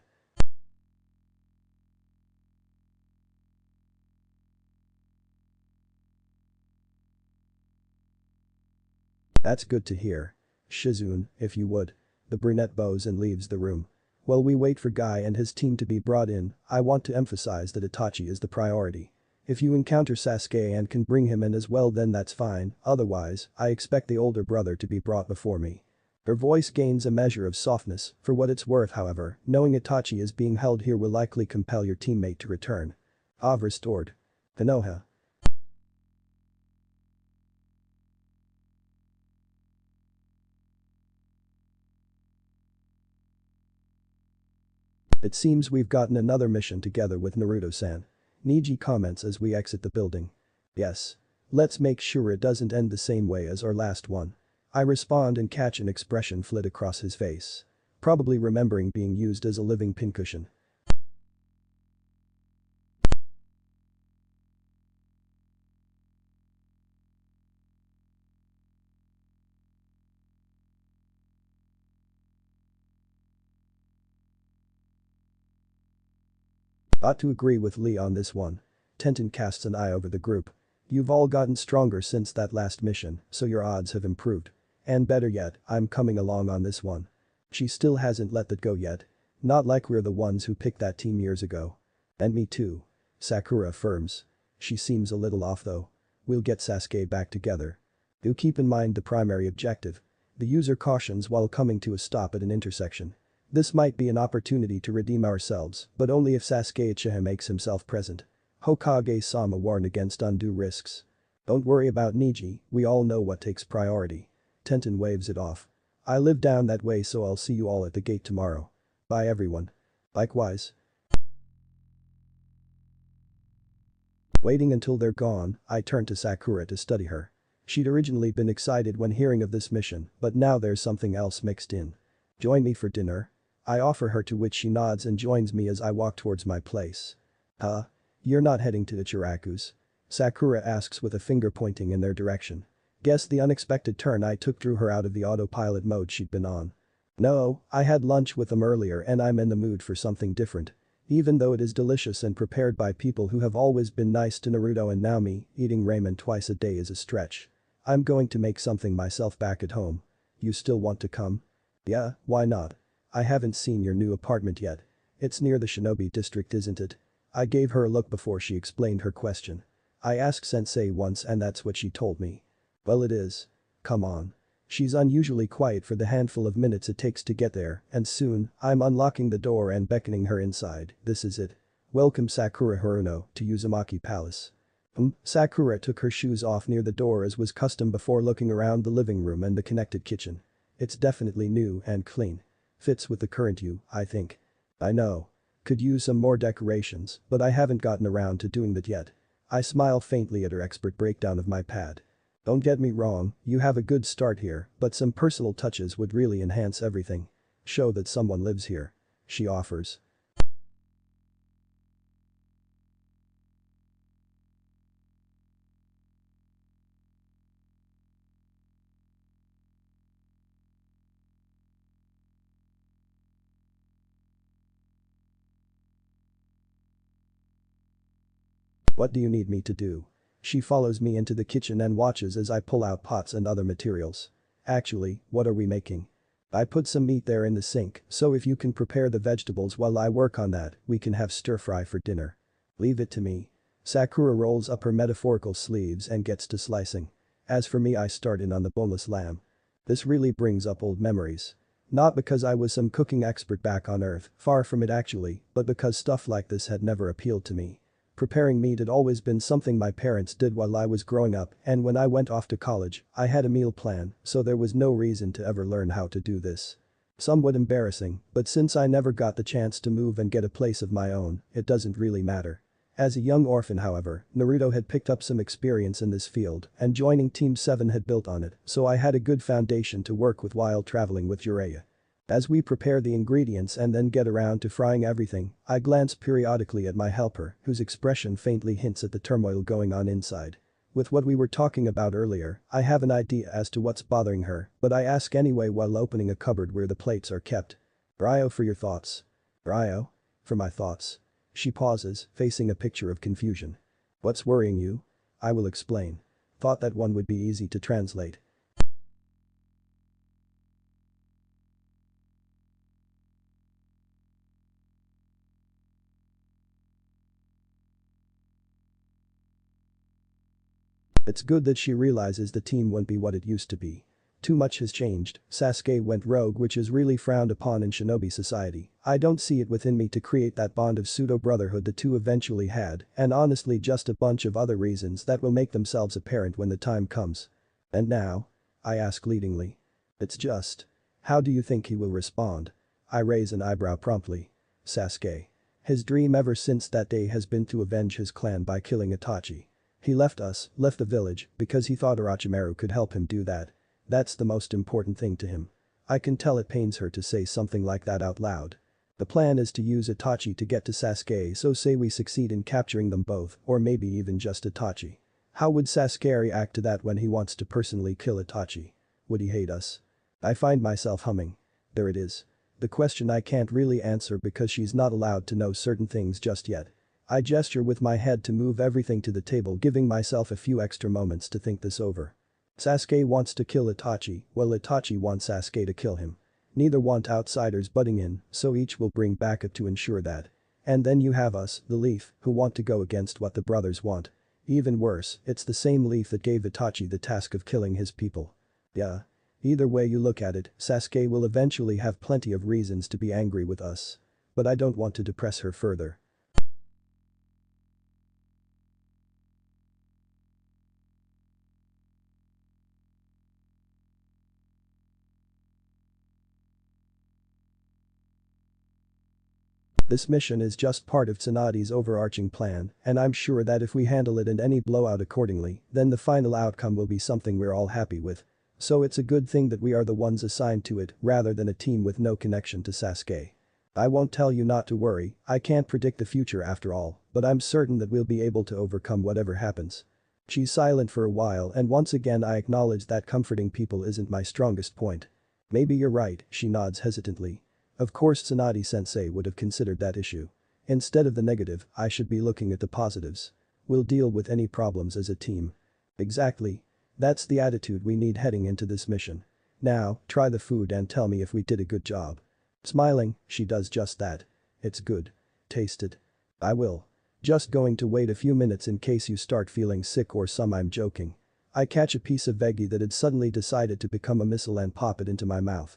That's good to hear. Shizune, if you would. The brunette bows and leaves the room. While we wait for Guy and his team to be brought in, I want to emphasize that Itachi is the priority. If you encounter Sasuke and can bring him in as well then that's fine, otherwise, I expect the older brother to be brought before me. Her voice gains a measure of softness, for what it's worth however, knowing Itachi is being held here will likely compel your teammate to return. Restored. Konoha. It seems we've gotten another mission together with Naruto-san. Neji comments as we exit the building. Yes. Let's make sure it doesn't end the same way as our last one. I respond and catch an expression flit across his face. Probably remembering being used as a living pincushion. Ought to agree with Lee on this one. Tenten casts an eye over the group. You've all gotten stronger since that last mission, so your odds have improved. And better yet, I'm coming along on this one. She still hasn't let that go yet. Not like we're the ones who picked that team years ago. And me too. Sakura affirms. She seems a little off though. We'll get Sasuke back together. Do keep in mind the primary objective. The user cautions while coming to a stop at an intersection. This might be an opportunity to redeem ourselves, but only if Sasuke Uchiha makes himself present. Hokage-sama warned against undue risks. Don't worry about Neji, we all know what takes priority. Tenten waves it off. I live down that way so I'll see you all at the gate tomorrow. Bye everyone. Likewise. Waiting until they're gone, I turn to Sakura to study her. She'd originally been excited when hearing of this mission, but now there's something else mixed in. Join me for dinner? I offer her, to which she nods and joins me as I walk towards my place. Huh? You're not heading to Ichiraku's? Sakura asks with a finger pointing in their direction. Guess the unexpected turn I took drew her out of the autopilot mode she'd been on. No, I had lunch with them earlier and I'm in the mood for something different. Even though it is delicious and prepared by people who have always been nice to Naruto and Naomi, eating ramen twice a day is a stretch. I'm going to make something myself back at home. You still want to come? Yeah, why not? I haven't seen your new apartment yet. It's near the Shinobi district, isn't it? I gave her a look before she explained her question. I asked sensei once and that's what she told me. Well, it is. Come on. She's unusually quiet for the handful of minutes it takes to get there, and soon, I'm unlocking the door and beckoning her inside. This is it. Welcome Sakura Haruno to Uzumaki Palace. Sakura took her shoes off near the door as was custom before looking around the living room and the connected kitchen. It's definitely new and clean. Fits with the current you, I think. I know. Could use some more decorations, but I haven't gotten around to doing that yet. I smile faintly at her expert breakdown of my pad. Don't get me wrong, you have a good start here, but some personal touches would really enhance everything. Show that someone lives here. She offers. What do you need me to do? She follows me into the kitchen and watches as I pull out pots and other materials. Actually, what are we making? I put some meat there in the sink, so if you can prepare the vegetables while I work on that, we can have stir-fry for dinner. Leave it to me. Sakura rolls up her metaphorical sleeves and gets to slicing. As for me, I start in on the boneless lamb. This really brings up old memories. Not because I was some cooking expert back on Earth, far from it actually, but because stuff like this had never appealed to me. Preparing meat had always been something my parents did while I was growing up, and when I went off to college, I had a meal plan, so there was no reason to ever learn how to do this. Somewhat embarrassing, but since I never got the chance to move and get a place of my own, it doesn't really matter. As a young orphan however, Naruto had picked up some experience in this field, and joining Team 7 had built on it, so I had a good foundation to work with while traveling with Jiraiya. As we prepare the ingredients and then get around to frying everything, I glance periodically at my helper, whose expression faintly hints at the turmoil going on inside. With what we were talking about earlier, I have an idea as to what's bothering her, but I ask anyway while opening a cupboard where the plates are kept. Ryo, for your thoughts. Ryo? For my thoughts. She pauses, facing a picture of confusion. What's worrying you? I will explain. Thought that one would be easy to translate. It's good that she realizes the team won't be what it used to be. Too much has changed. Sasuke went rogue, which is really frowned upon in Shinobi society. I don't see it within me to create that bond of pseudo-brotherhood the two eventually had, and honestly just a bunch of other reasons that will make themselves apparent when the time comes. And now? I ask leadingly. It's just. How do you think he will respond? I raise an eyebrow promptly. Sasuke. His dream ever since that day has been to avenge his clan by killing Itachi. He left the village, because he thought Orochimaru could help him do that. That's the most important thing to him. I can tell it pains her to say something like that out loud. The plan is to use Itachi to get to Sasuke, so say we succeed in capturing them both, or maybe even just Itachi. How would Sasuke react to that when he wants to personally kill Itachi? Would he hate us? I find myself humming. There it is. The question I can't really answer because she's not allowed to know certain things just yet. I gesture with my head to move everything to the table, giving myself a few extra moments to think this over. Sasuke wants to kill Itachi, while Itachi wants Sasuke to kill him. Neither want outsiders butting in, so each will bring backup to ensure that. And then you have us, the Leaf, who want to go against what the brothers want. Even worse, it's the same Leaf that gave Itachi the task of killing his people. Yeah. Either way you look at it, Sasuke will eventually have plenty of reasons to be angry with us. But I don't want to depress her further. This mission is just part of Tsunade's overarching plan, and I'm sure that if we handle it and any blowout accordingly, then the final outcome will be something we're all happy with. So it's a good thing that we are the ones assigned to it rather than a team with no connection to Sasuke. I won't tell you not to worry, I can't predict the future after all, but I'm certain that we'll be able to overcome whatever happens. She's silent for a while and once again I acknowledge that comforting people isn't my strongest point. Maybe you're right, she nods hesitantly. Of course Tsunade-sensei would have considered that issue. Instead of the negative, I should be looking at the positives. We'll deal with any problems as a team. Exactly. That's the attitude we need heading into this mission. Now, try the food and tell me if we did a good job. Smiling, she does just that. It's good. Taste it. I will. Just going to wait a few minutes in case you start feeling sick or some. I'm joking. I catch a piece of veggie that had suddenly decided to become a missile and pop it into my mouth.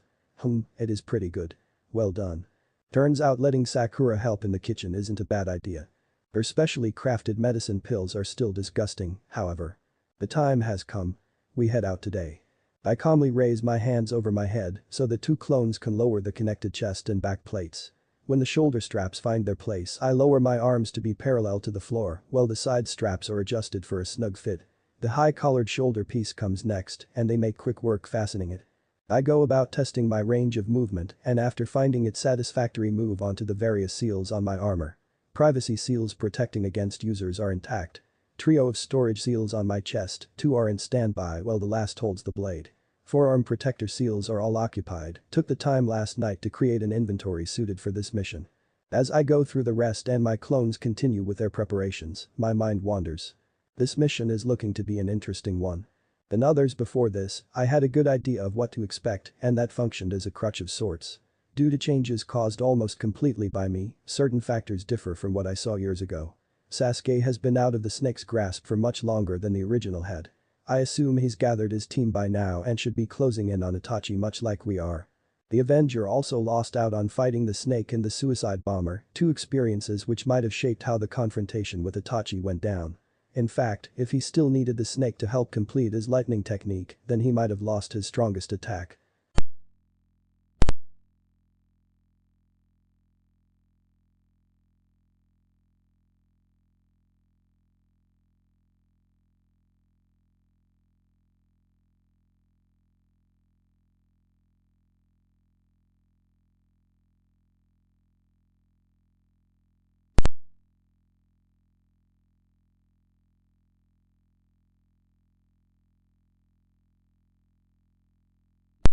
It is pretty good. Well done. Turns out letting Sakura help in the kitchen isn't a bad idea. Her specially crafted medicine pills are still disgusting, however. The time has come. We head out today. I calmly raise my hands over my head so the two clones can lower the connected chest and back plates. When the shoulder straps find their place, I lower my arms to be parallel to the floor while the side straps are adjusted for a snug fit. The high-collared shoulder piece comes next and they make quick work fastening it. I go about testing my range of movement and after finding it satisfactory move onto the various seals on my armor. Privacy seals protecting against users are intact. Trio of storage seals on my chest, 2 are in standby while the last holds the blade. Forearm protector seals are all occupied, took the time last night to create an inventory suited for this mission. As I go through the rest and my clones continue with their preparations, my mind wanders. This mission is looking to be an interesting one. Than others before this, I had a good idea of what to expect and that functioned as a crutch of sorts. Due to changes caused almost completely by me, certain factors differ from what I saw years ago. Sasuke has been out of the snake's grasp for much longer than the original had. I assume he's gathered his team by now and should be closing in on Itachi much like we are. The Avenger also lost out on fighting the snake and the suicide bomber, 2 experiences which might have shaped how the confrontation with Itachi went down. In fact, if he still needed the snake to help complete his lightning technique, then he might have lost his strongest attack.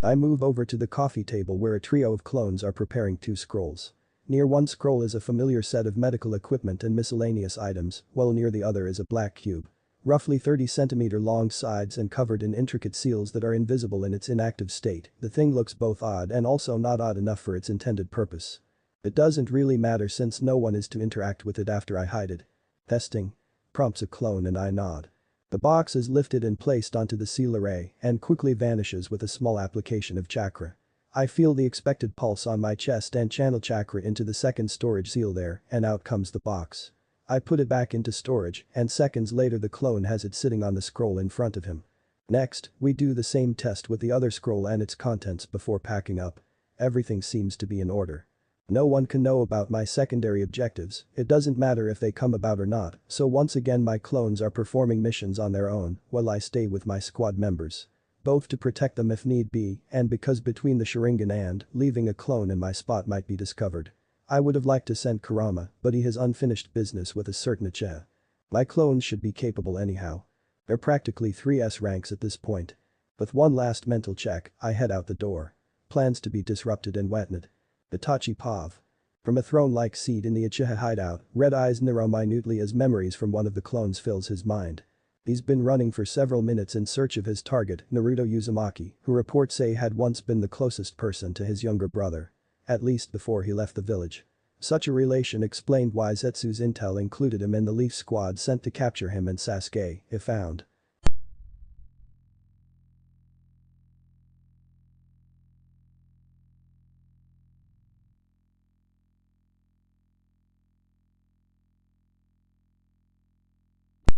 I move over to the coffee table where a trio of clones are preparing 2 scrolls. Near one scroll is a familiar set of medical equipment and miscellaneous items, while near the other is a black cube. Roughly 30cm long sides and covered in intricate seals that are invisible in its inactive state, the thing looks both odd and also not odd enough for its intended purpose. It doesn't really matter since no one is to interact with it after I hide it. Testing. Prompts a clone and I nod. The box is lifted and placed onto the seal array and quickly vanishes with a small application of chakra. I feel the expected pulse on my chest and channel chakra into the second storage seal there and out comes the box. I put it back into storage and seconds later the clone has it sitting on the scroll in front of him. Next, we do the same test with the other scroll and its contents before packing up. Everything seems to be in order. No one can know about my secondary objectives, it doesn't matter if they come about or not, so once again my clones are performing missions on their own while I stay with my squad members. Both to protect them if need be and because between the Sharingan and leaving a clone in my spot might be discovered. I would have liked to send Kurama, but he has unfinished business with a certain Uchiha. My clones should be capable anyhow. They're practically 3S ranks at this point. With one last mental check, I head out the door. Plans to be disrupted and wetned. Itachi Pav. From a throne-like seat in the Uchiha hideout, red eyes narrow minutely as memories from one of the clones fills his mind. He's been running for several minutes in search of his target, Naruto Uzumaki, who reports say had once been the closest person to his younger brother. At least before he left the village. Such a relation explained why Zetsu's intel included him in the Leaf Squad sent to capture him and Sasuke, if found.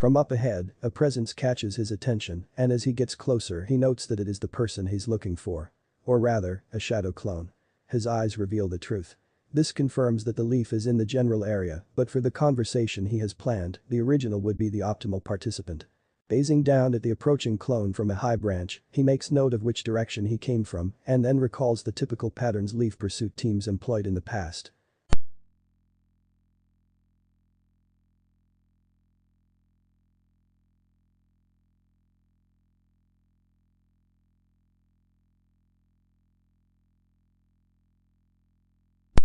From up ahead, a presence catches his attention and as he gets closer he notes that it is the person he's looking for. Or rather, a shadow clone. His eyes reveal the truth. This confirms that the leaf is in the general area, but for the conversation he has planned, the original would be the optimal participant. Gazing down at the approaching clone from a high branch, he makes note of which direction he came from and then recalls the typical patterns leaf pursuit teams employed in the past.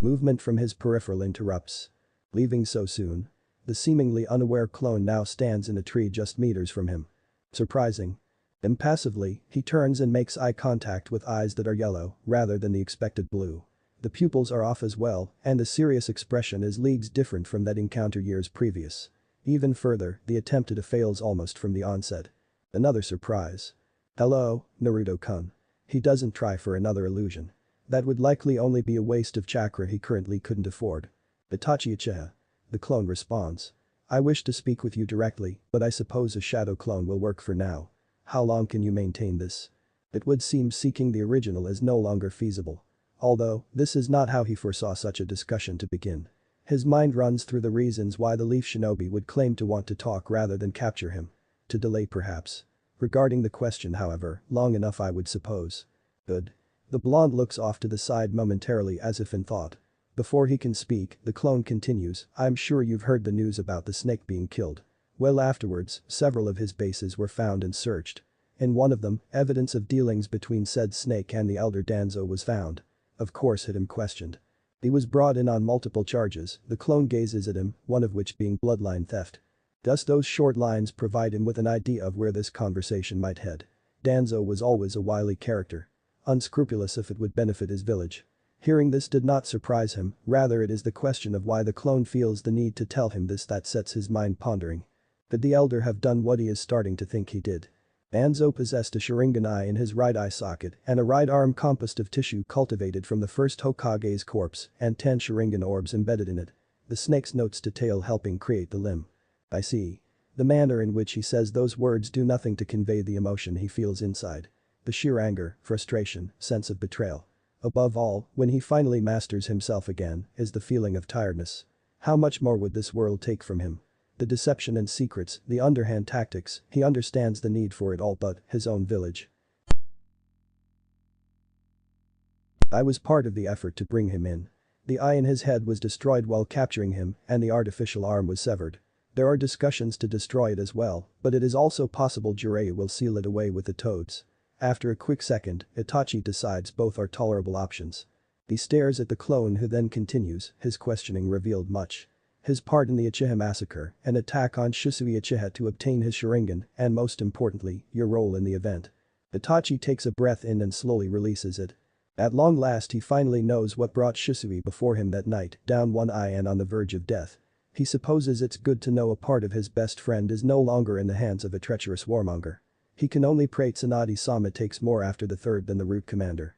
Movement from his peripheral interrupts. Leaving so soon? The seemingly unaware clone now stands in a tree just meters from him. Surprising. Impassively, he turns and makes eye contact with eyes that are yellow, rather than the expected blue. The pupils are off as well, and the serious expression is leagues different from that encounter years previous. Even further, the attempted fails almost from the onset. Another surprise. Hello, Naruto-kun. He doesn't try for another illusion. That would likely only be a waste of chakra he currently couldn't afford. Itachi Uchiha. The clone responds. I wish to speak with you directly, but I suppose a shadow clone will work for now. How long can you maintain this? It would seem seeking the original is no longer feasible. Although, this is not how he foresaw such a discussion to begin. His mind runs through the reasons why the Leaf Shinobi would claim to want to talk rather than capture him. To delay perhaps. Regarding the question however, long enough I would suppose. Good. The blonde looks off to the side momentarily as if in thought. Before he can speak, the clone continues, I'm sure you've heard the news about the snake being killed. Well afterwards, several of his bases were found and searched. In one of them, evidence of dealings between said snake and the elder Danzo was found. Of course had him questioned. He was brought in on multiple charges, the clone gazes at him, one of which being bloodline theft. Thus those short lines provide him with an idea of where this conversation might head. Danzo was always a wily character. Unscrupulous if it would benefit his village. Hearing this did not surprise him, rather it is the question of why the clone feels the need to tell him this that sets his mind pondering. Could the elder have done what he is starting to think he did? Danzo possessed a Sharingan eye in his right eye socket and a right arm composed of tissue cultivated from the first Hokage's corpse and 10 Sharingan orbs embedded in it. The snake's notes to tail helping create the limb. I see. The manner in which he says those words do nothing to convey the emotion he feels inside. The sheer anger, frustration, sense of betrayal. Above all, when he finally masters himself again, is the feeling of tiredness. How much more would this world take from him? The deception and secrets, the underhand tactics, he understands the need for it all but his own village. I was part of the effort to bring him in. The eye in his head was destroyed while capturing him and the artificial arm was severed. There are discussions to destroy it as well, but it is also possible Jiraiya will seal it away with the toads. After a quick second, Itachi decides both are tolerable options. He stares at the clone who then continues, his questioning revealed much. His part in the Uchiha massacre, an attack on Shisui Uchiha to obtain his Sharingan, and most importantly, your role in the event. Itachi takes a breath in and slowly releases it. At long last he finally knows what brought Shisui before him that night, down one eye and on the verge of death. He supposes it's good to know a part of his best friend is no longer in the hands of a treacherous warmonger. He can only pray Tsunade-sama takes more after the third than the root commander.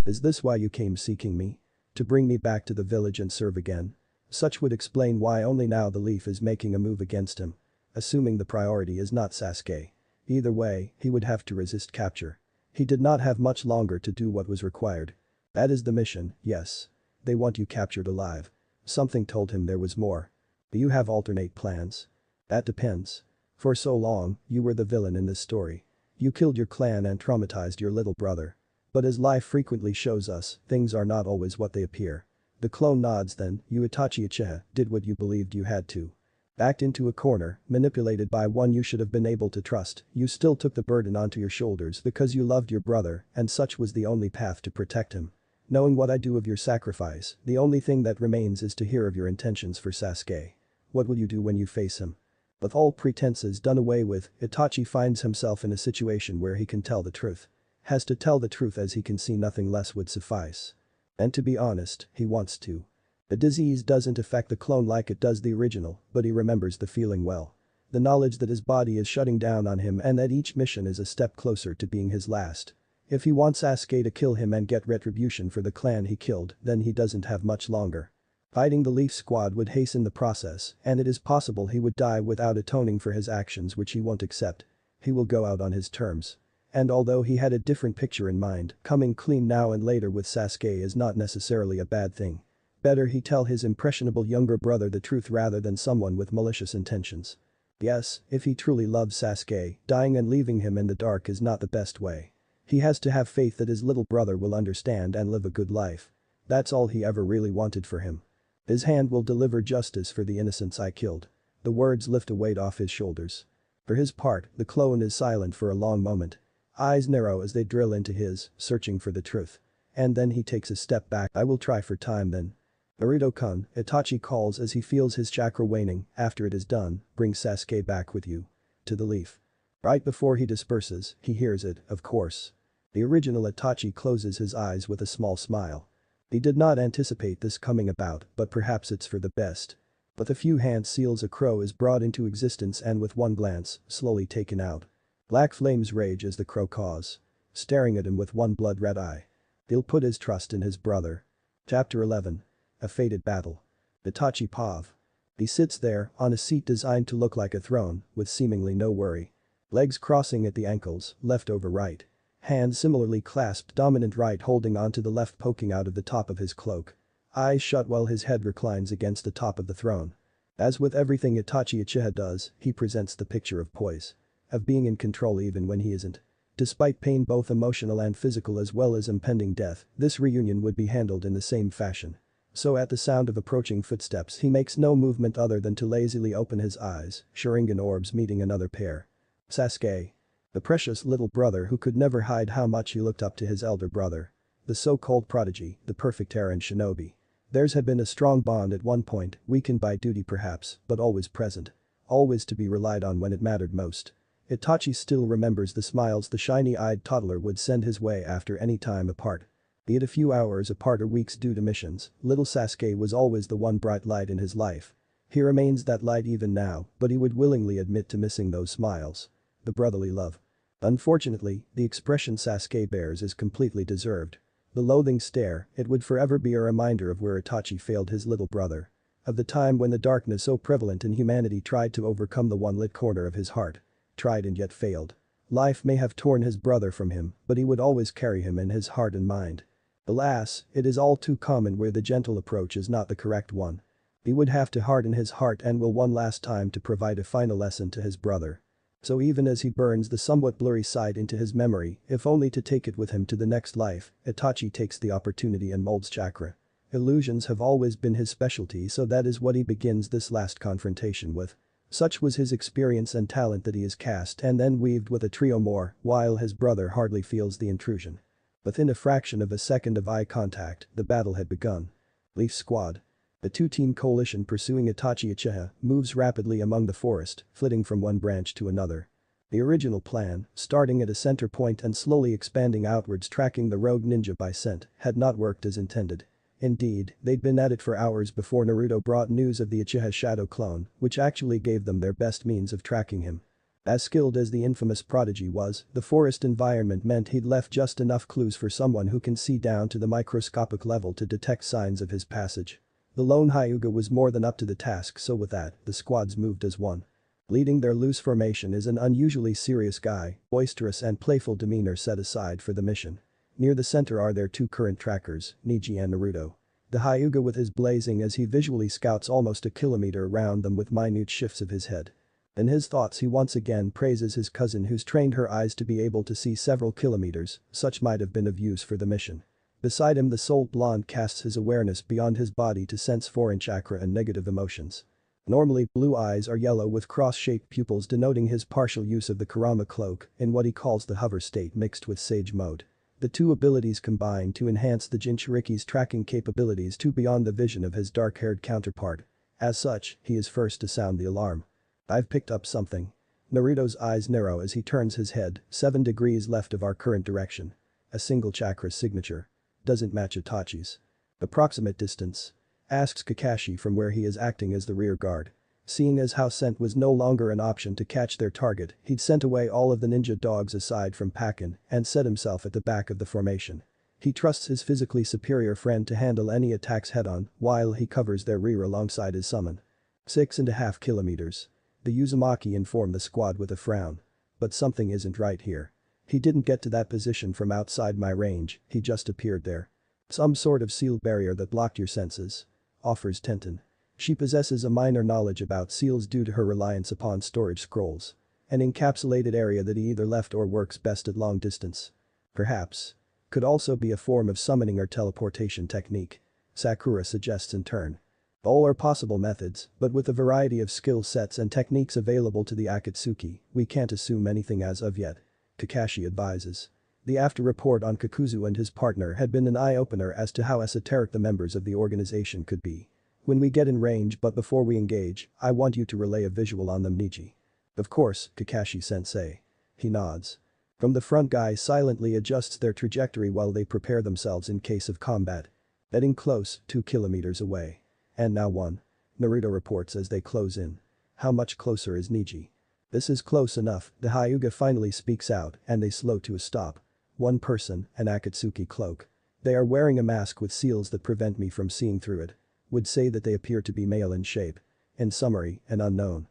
Is this why you came seeking me? To bring me back to the village and serve again? Such would explain why only now the Leaf is making a move against him. Assuming the priority is not Sasuke. Either way, he would have to resist capture. He did not have much longer to do what was required. That is the mission, yes. They want you captured alive. Something told him there was more. Do you have alternate plans? That depends. For so long, you were the villain in this story. You killed your clan and traumatized your little brother. But as life frequently shows us, things are not always what they appear. The clone nods then, you Itachi Uchiha did what you believed you had to. Backed into a corner, manipulated by one you should have been able to trust, you still took the burden onto your shoulders because you loved your brother and such was the only path to protect him. Knowing what I do of your sacrifice, the only thing that remains is to hear of your intentions for Sasuke. What will you do when you face him? With all pretenses done away with, Itachi finds himself in a situation where he can tell the truth. Has to tell the truth as he can see nothing less would suffice. And to be honest, he wants to. The disease doesn't affect the clone like it does the original, but he remembers the feeling well. The knowledge that his body is shutting down on him and that each mission is a step closer to being his last. If he wants Sasuke to kill him and get retribution for the clan he killed, then he doesn't have much longer. Fighting the Leaf Squad would hasten the process, and it is possible he would die without atoning for his actions which he won't accept. He will go out on his terms. And although he had a different picture in mind, coming clean now and later with Sasuke is not necessarily a bad thing. Better he tell his impressionable younger brother the truth rather than someone with malicious intentions. Yes, if he truly loves Sasuke, dying and leaving him in the dark is not the best way. He has to have faith that his little brother will understand and live a good life. That's all he ever really wanted for him. His hand will deliver justice for the innocents I killed. The words lift a weight off his shoulders. For his part, the clone is silent for a long moment. Eyes narrow as they drill into his, searching for the truth. And then he takes a step back. I will try for time then. Naruto-kun, Itachi calls as he feels his chakra waning. After it is done, bring Sasuke back with you. To the leaf. Right before he disperses, he hears it, of course. The original Itachi closes his eyes with a small smile. He did not anticipate this coming about, but perhaps it's for the best. With a few hand seals a crow is brought into existence and with one glance, slowly taken out. Black flames rage as the crow caws. Staring at him with one blood-red eye. He'll put his trust in his brother. Chapter 11. A fated battle. Itachi Pav. He sits there, on a seat designed to look like a throne, with seemingly no worry. Legs crossing at the ankles, left over right. Hands similarly clasped, dominant right holding onto the left poking out of the top of his cloak. Eyes shut while his head reclines against the top of the throne. As with everything Itachi Uchiha does, he presents the picture of poise. Of being in control even when he isn't. Despite pain both emotional and physical as well as impending death, this reunion would be handled in the same fashion. So at the sound of approaching footsteps he makes no movement other than to lazily open his eyes, Sharingan orbs meeting another pair. Sasuke. The precious little brother who could never hide how much he looked up to his elder brother. The so-called prodigy, the perfect errant shinobi. Theirs had been a strong bond at one point, weakened by duty perhaps, but always present. Always to be relied on when it mattered most. Itachi still remembers the smiles the shiny-eyed toddler would send his way after any time apart. Be it a few hours apart or weeks due to missions, little Sasuke was always the one bright light in his life. He remains that light even now, but he would willingly admit to missing those smiles. The brotherly love. Unfortunately, the expression Sasuke bears is completely deserved. The loathing stare, it would forever be a reminder of where Itachi failed his little brother. Of the time when the darkness so prevalent in humanity tried to overcome the one lit corner of his heart. Tried and yet failed. Life may have torn his brother from him, but he would always carry him in his heart and mind. Alas, it is all too common where the gentle approach is not the correct one. He would have to harden his heart and will one last time to provide a final lesson to his brother. So even as he burns the somewhat blurry sight into his memory, if only to take it with him to the next life, Itachi takes the opportunity and molds chakra. Illusions have always been his specialty, so that is what he begins this last confrontation with. Such was his experience and talent that he is cast and then weaved with a trio more, while his brother hardly feels the intrusion. Within a fraction of a second of eye contact, the battle had begun. Leaf Squad. The two-team coalition pursuing Itachi Uchiha moves rapidly among the forest, flitting from one branch to another. The original plan, starting at a center point and slowly expanding outwards tracking the rogue ninja by scent, had not worked as intended. Indeed, they'd been at it for hours before Naruto brought news of the Uchiha shadow clone, which actually gave them their best means of tracking him. As skilled as the infamous prodigy was, the forest environment meant he'd left just enough clues for someone who can see down to the microscopic level to detect signs of his passage. The lone Hyuga was more than up to the task, so with that, the squads moved as one. Leading their loose formation is an unusually serious guy, boisterous and playful demeanor set aside for the mission. Near the center are their two current trackers, Neji and Naruto. The Hyuga with his blazing as he visually scouts almost a kilometer around them with minute shifts of his head. In his thoughts he once again praises his cousin who's trained her eyes to be able to see several kilometers, such might have been of use for the mission. Beside him the soul blonde casts his awareness beyond his body to sense foreign chakra and negative emotions. Normally blue eyes are yellow with cross-shaped pupils denoting his partial use of the Kurama cloak in what he calls the hover state mixed with sage mode. The two abilities combine to enhance the Jinchuriki's tracking capabilities to beyond the vision of his dark-haired counterpart. As such, he is first to sound the alarm. I've picked up something. Naruto's eyes narrow as he turns his head, 7 degrees left of our current direction. A single chakra signature. Doesn't match Itachi's. Approximate distance? Asks Kakashi from where he is acting as the rear guard. Seeing as how scent was no longer an option to catch their target, he'd sent away all of the ninja dogs aside from Pakken and set himself at the back of the formation. He trusts his physically superior friend to handle any attacks head-on while he covers their rear alongside his summon. 6.5 kilometers. The Uzumaki informed the squad with a frown. But something isn't right here. He didn't get to that position from outside my range, he just appeared there. Some sort of sealed barrier that blocked your senses. Offers Tenten. She possesses a minor knowledge about seals due to her reliance upon storage scrolls. An encapsulated area that he either left or works best at long distance. Perhaps. Could also be a form of summoning or teleportation technique. Sakura suggests in turn. All are possible methods, but with a variety of skill sets and techniques available to the Akatsuki, we can't assume anything as of yet. Kakashi advises. The after report on Kakuzu and his partner had been an eye-opener as to how esoteric the members of the organization could be. When we get in range but before we engage, I want you to relay a visual on them, Niji. Of course, Kakashi-sensei. He nods. From the front, guy silently adjusts their trajectory while they prepare themselves in case of combat. Heading close, 2 kilometers away. And now 1. Naruto reports as they close in. How much closer is Niji? This is close enough, the Hyuga finally speaks out and they slow to a stop. One person, an Akatsuki cloak. They are wearing a mask with seals that prevent me from seeing through it. Would say that they appear to be male in shape. In summary, an unknown.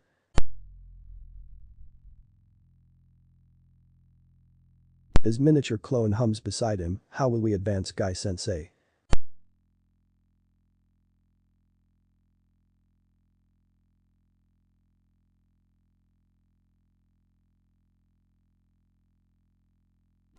His miniature clone hums beside him, how will we advance, Guy-sensei?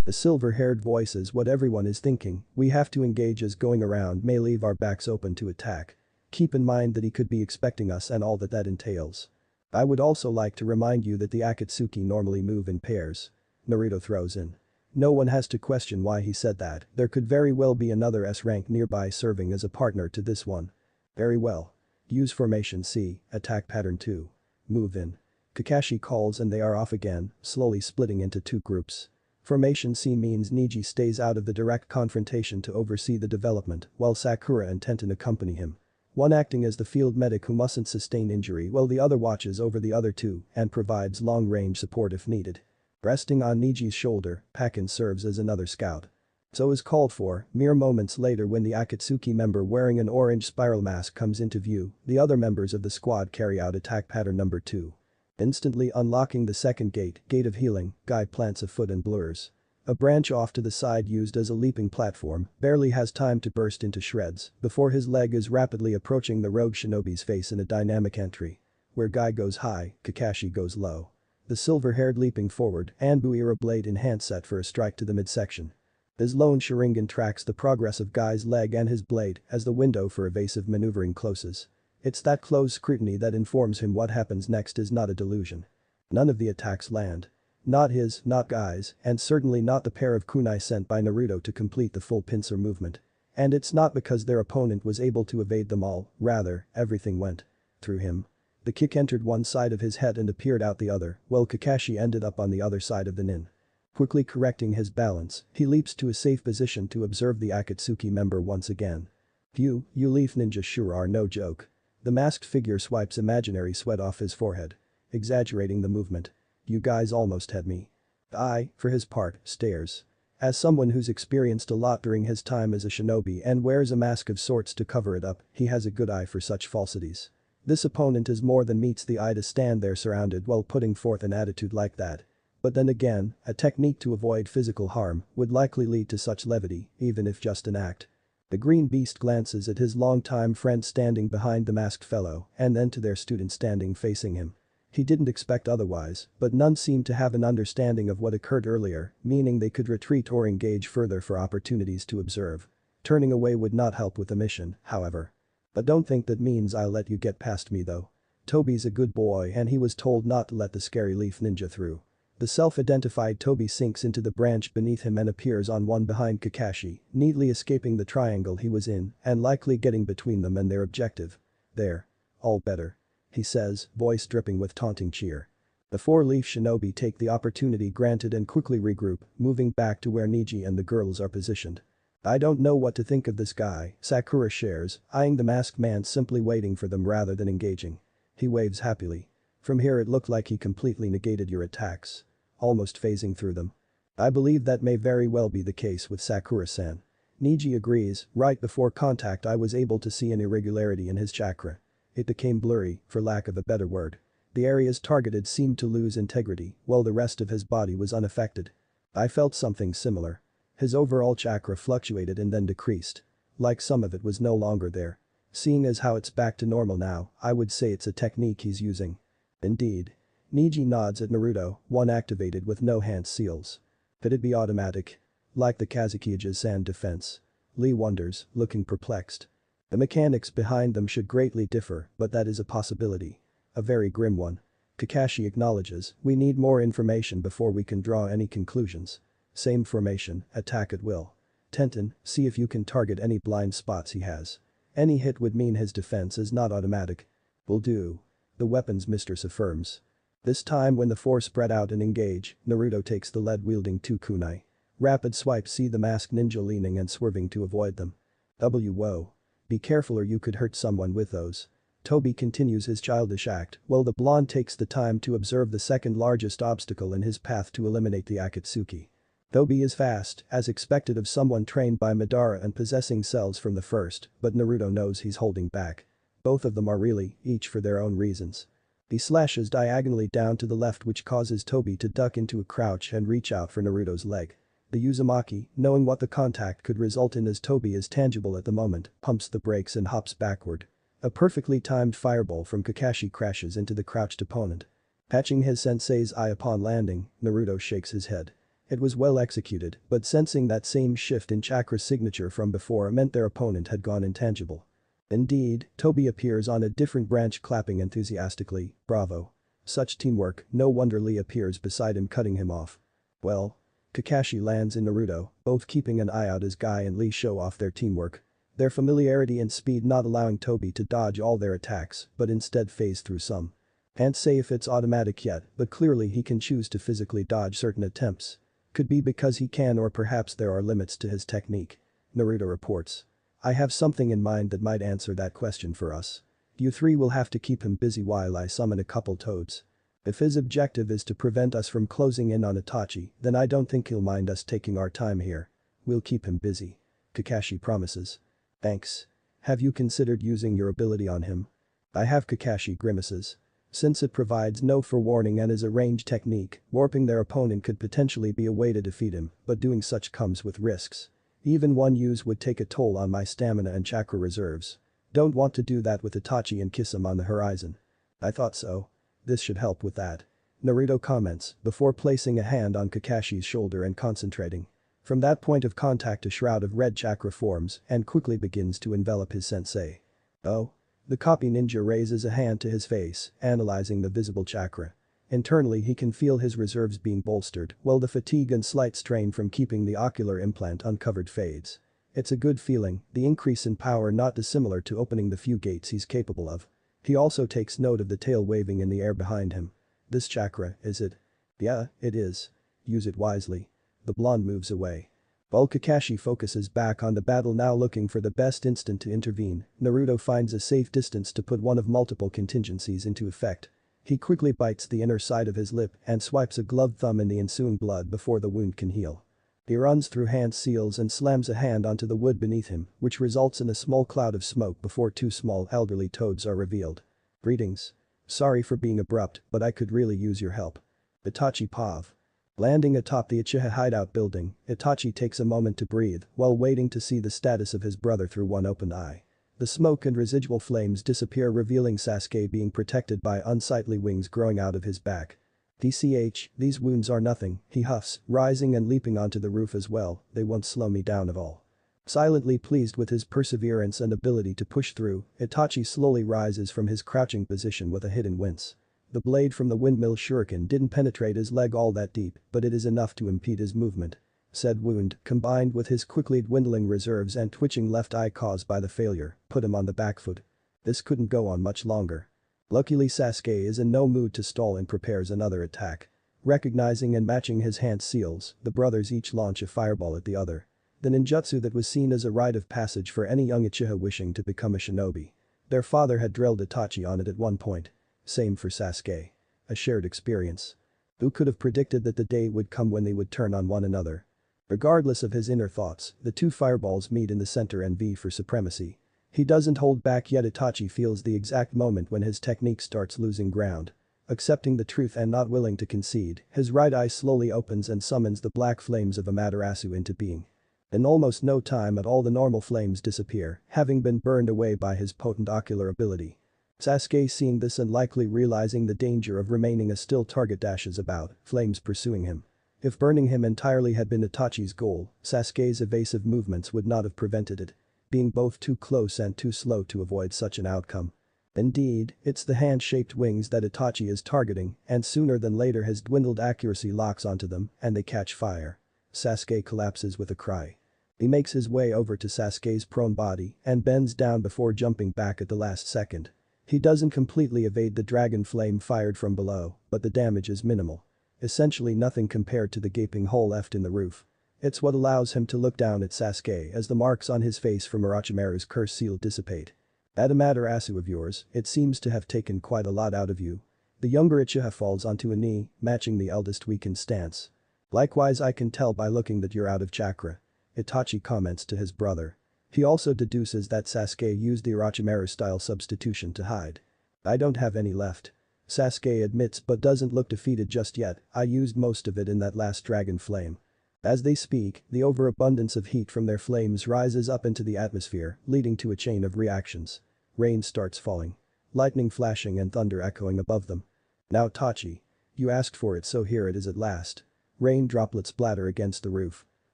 The silver-haired voice is what everyone is thinking, we have to engage as going around may leave our backs open to attack. Keep in mind that he could be expecting us and all that entails. I would also like to remind you that the Akatsuki normally move in pairs. Naruto throws in. No one has to question why he said that, there could very well be another S-rank nearby serving as a partner to this one. Very well. Use formation C, attack pattern 2. Move in. Kakashi calls and they are off again, slowly splitting into 2 groups. Formation C means Niji stays out of the direct confrontation to oversee the development, while Sakura and Tenten accompany him. One acting as the field medic who mustn't sustain injury while the other watches over the other 2 and provides long-range support if needed. Resting on Niji's shoulder, Pakin serves as another scout. So is called for, mere moments later when the Akatsuki member wearing an orange spiral mask comes into view, the other members of the squad carry out attack pattern number 2. Instantly unlocking the second gate of healing, Guy plants a foot and blurs. A branch off to the side used as a leaping platform barely has time to burst into shreds before his leg is rapidly approaching the rogue shinobi's face in a dynamic entry. Where Guy goes high, Kakashi goes low. The silver-haired leaping forward and Buira blade in hand set for a strike to the midsection. His lone Sharingan tracks the progress of Guy's leg and his blade as the window for evasive maneuvering closes. It's that close scrutiny that informs him what happens next is not a delusion. None of the attacks land. Not his, not Guy's, and certainly not the pair of kunai sent by Naruto to complete the full pincer movement. And it's not because their opponent was able to evade them all, rather, everything went through him. The kick entered one side of his head and appeared out the other, while Kakashi ended up on the other side of the nin. Quickly correcting his balance, he leaps to a safe position to observe the Akatsuki member once again. You leaf ninja sure are no joke. The masked figure swipes imaginary sweat off his forehead. Exaggerating the movement. You guys almost had me. I, for his part, stares. As someone who's experienced a lot during his time as a shinobi and wears a mask of sorts to cover it up, he has a good eye for such falsities. This opponent is more than meets the eye to stand there surrounded while putting forth an attitude like that. But then again, a technique to avoid physical harm would likely lead to such levity, even if just an act. The green beast glances at his longtime friend standing behind the masked fellow and then to their student standing facing him. He didn't expect otherwise, but none seemed to have an understanding of what occurred earlier, meaning they could retreat or engage further for opportunities to observe. Turning away would not help with the mission, however. But don't think that means I'll let you get past me though. Toby's a good boy and he was told not to let the scary leaf ninja through. The self-identified Toby sinks into the branch beneath him and appears on one behind Kakashi, neatly escaping the triangle he was in and likely getting between them and their objective. There. All better. He says, voice dripping with taunting cheer. The 4-leaf shinobi take the opportunity granted and quickly regroup, moving back to where Niji and the girls are positioned. I don't know what to think of this guy, Sakura shares, eyeing the masked man simply waiting for them rather than engaging. He waves happily. From here it looked like he completely negated your attacks. Almost phasing through them. I believe that may very well be the case with Sakura-san. Niji agrees, right before contact I was able to see an irregularity in his chakra. It became blurry, for lack of a better word. The areas targeted seemed to lose integrity, while the rest of his body was unaffected. I felt something similar. His overall chakra fluctuated and then decreased. Like some of it was no longer there. Seeing as how it's back to normal now, I would say it's a technique he's using. Indeed. Niji nods at Naruto, one activated with no hand seals. Could it be automatic? like the Kazukiya's sand defense. Lee wonders, looking perplexed. The mechanics behind them should greatly differ, but that is a possibility. A very grim one. Kakashi acknowledges, we need more information before we can draw any conclusions. Same formation, attack at will. Tenten, see if you can target any blind spots he has. Any hit would mean his defense is not automatic. Will do. The weapon's mistress affirms. This time when the four spread out and engage, Naruto takes the lead-wielding 2 kunai. Rapid swipes see the masked ninja leaning and swerving to avoid them. Whoa. Be careful or you could hurt someone with those. Toby continues his childish act while the blonde takes the time to observe the second largest obstacle in his path to eliminate the Akatsuki. Toby is fast, as expected of someone trained by Madara and possessing cells from the first, but Naruto knows he's holding back. Both of them are really, each for their own reasons. He slashes diagonally down to the left which causes Toby to duck into a crouch and reach out for Naruto's leg. The Uzumaki, knowing what the contact could result in as Toby is tangible at the moment, pumps the brakes and hops backward. A perfectly timed fireball from Kakashi crashes into the crouched opponent. Catching his sensei's eye upon landing, Naruto shakes his head. It was well executed, but sensing that same shift in Chakra's signature from before meant their opponent had gone intangible. Indeed, Toby appears on a different branch clapping enthusiastically, bravo. Such teamwork, no wonder Lee appears beside him cutting him off. Well. Kakashi lands in Naruto, both keeping an eye out as Guy and Lee show off their teamwork. Their familiarity and speed not allowing Toby to dodge all their attacks, but instead phase through some. Can't say if it's automatic yet, but clearly he can choose to physically dodge certain attempts. Could be because he can or perhaps there are limits to his technique. Naruto reports. I have something in mind that might answer that question for us. You three will have to keep him busy while I summon a couple toads. If his objective is to prevent us from closing in on Itachi, then I don't think he'll mind us taking our time here. We'll keep him busy. Kakashi promises. Thanks. Have you considered using your ability on him? I have. Kakashi grimaces. Since it provides no forewarning and is a ranged technique, warping their opponent could potentially be a way to defeat him, but doing such comes with risks. Even one use would take a toll on my stamina and chakra reserves. Don't want to do that with Itachi and kiss him on the horizon. I thought so. This should help with that. Naruto comments before placing a hand on Kakashi's shoulder and concentrating. From that point of contact a shroud of red chakra forms and quickly begins to envelop his sensei. Oh? The copy ninja raises a hand to his face, analyzing the visible chakra. Internally he can feel his reserves being bolstered while the fatigue and slight strain from keeping the ocular implant uncovered fades. It's a good feeling, the increase in power not dissimilar to opening the few gates he's capable of. He also takes note of the tail waving in the air behind him. This chakra, is it? Yeah, it is. Use it wisely. The blonde moves away. While Kakashi focuses back on the battle now looking for the best instant to intervene, Naruto finds a safe distance to put one of multiple contingencies into effect. He quickly bites the inner side of his lip and swipes a gloved thumb in the ensuing blood before the wound can heal. He runs through hand seals and slams a hand onto the wood beneath him, which results in a small cloud of smoke before two small elderly toads are revealed. Greetings. Sorry for being abrupt, but I could really use your help. Itachi Pav. Landing atop the Uchiha hideout building, Itachi takes a moment to breathe while waiting to see the status of his brother through one open eye. The smoke and residual flames disappear revealing Sasuke being protected by unsightly wings growing out of his back. TCH, these wounds are nothing, he huffs, rising and leaping onto the roof as well, they won't slow me down at all. Silently pleased with his perseverance and ability to push through, Itachi slowly rises from his crouching position with a hidden wince. The blade from the windmill shuriken didn't penetrate his leg all that deep, but it is enough to impede his movement. Said wound, combined with his quickly dwindling reserves and twitching left eye caused by the failure, put him on the back foot. This couldn't go on much longer. Luckily Sasuke is in no mood to stall and prepares another attack. Recognizing and matching his hand seals, the brothers each launch a fireball at the other. The ninjutsu that was seen as a rite of passage for any young Uchiha wishing to become a shinobi. Their father had drilled Itachi on it at one point. Same for Sasuke. A shared experience. Who could have predicted that the day would come when they would turn on one another? Regardless of his inner thoughts, the two fireballs meet in the center and vie for supremacy. He doesn't hold back yet. Itachi feels the exact moment when his technique starts losing ground. Accepting the truth and not willing to concede, his right eye slowly opens and summons the black flames of Amaterasu into being. In almost no time at all the normal flames disappear, having been burned away by his potent ocular ability. Sasuke seeing this and likely realizing the danger of remaining a still target dashes about, flames pursuing him. If burning him entirely had been Itachi's goal, Sasuke's evasive movements would not have prevented it, being both too close and too slow to avoid such an outcome. Indeed, it's the hand-shaped wings that Itachi is targeting, and sooner than later his dwindled accuracy locks onto them and they catch fire. Sasuke collapses with a cry. He makes his way over to Sasuke's prone body and bends down before jumping back at the last second. He doesn't completely evade the dragon flame fired from below, but the damage is minimal. Essentially nothing compared to the gaping hole left in the roof. It's what allows him to look down at Sasuke as the marks on his face from Orochimaru's curse seal dissipate. That Amaterasu of yours, it seems to have taken quite a lot out of you. The younger Uchiha falls onto a knee, matching the eldest weakened stance. Likewise, I can tell by looking that you're out of chakra. Itachi comments to his brother. He also deduces that Sasuke used the Orochimaru-style substitution to hide. I don't have any left. Sasuke admits but doesn't look defeated just yet. I used most of it in that last dragon flame. As they speak, the overabundance of heat from their flames rises up into the atmosphere, leading to a chain of reactions. Rain starts falling. Lightning flashing and thunder echoing above them. Now Itachi. You asked for it, so here it is at last. Rain droplets splatter against the roof.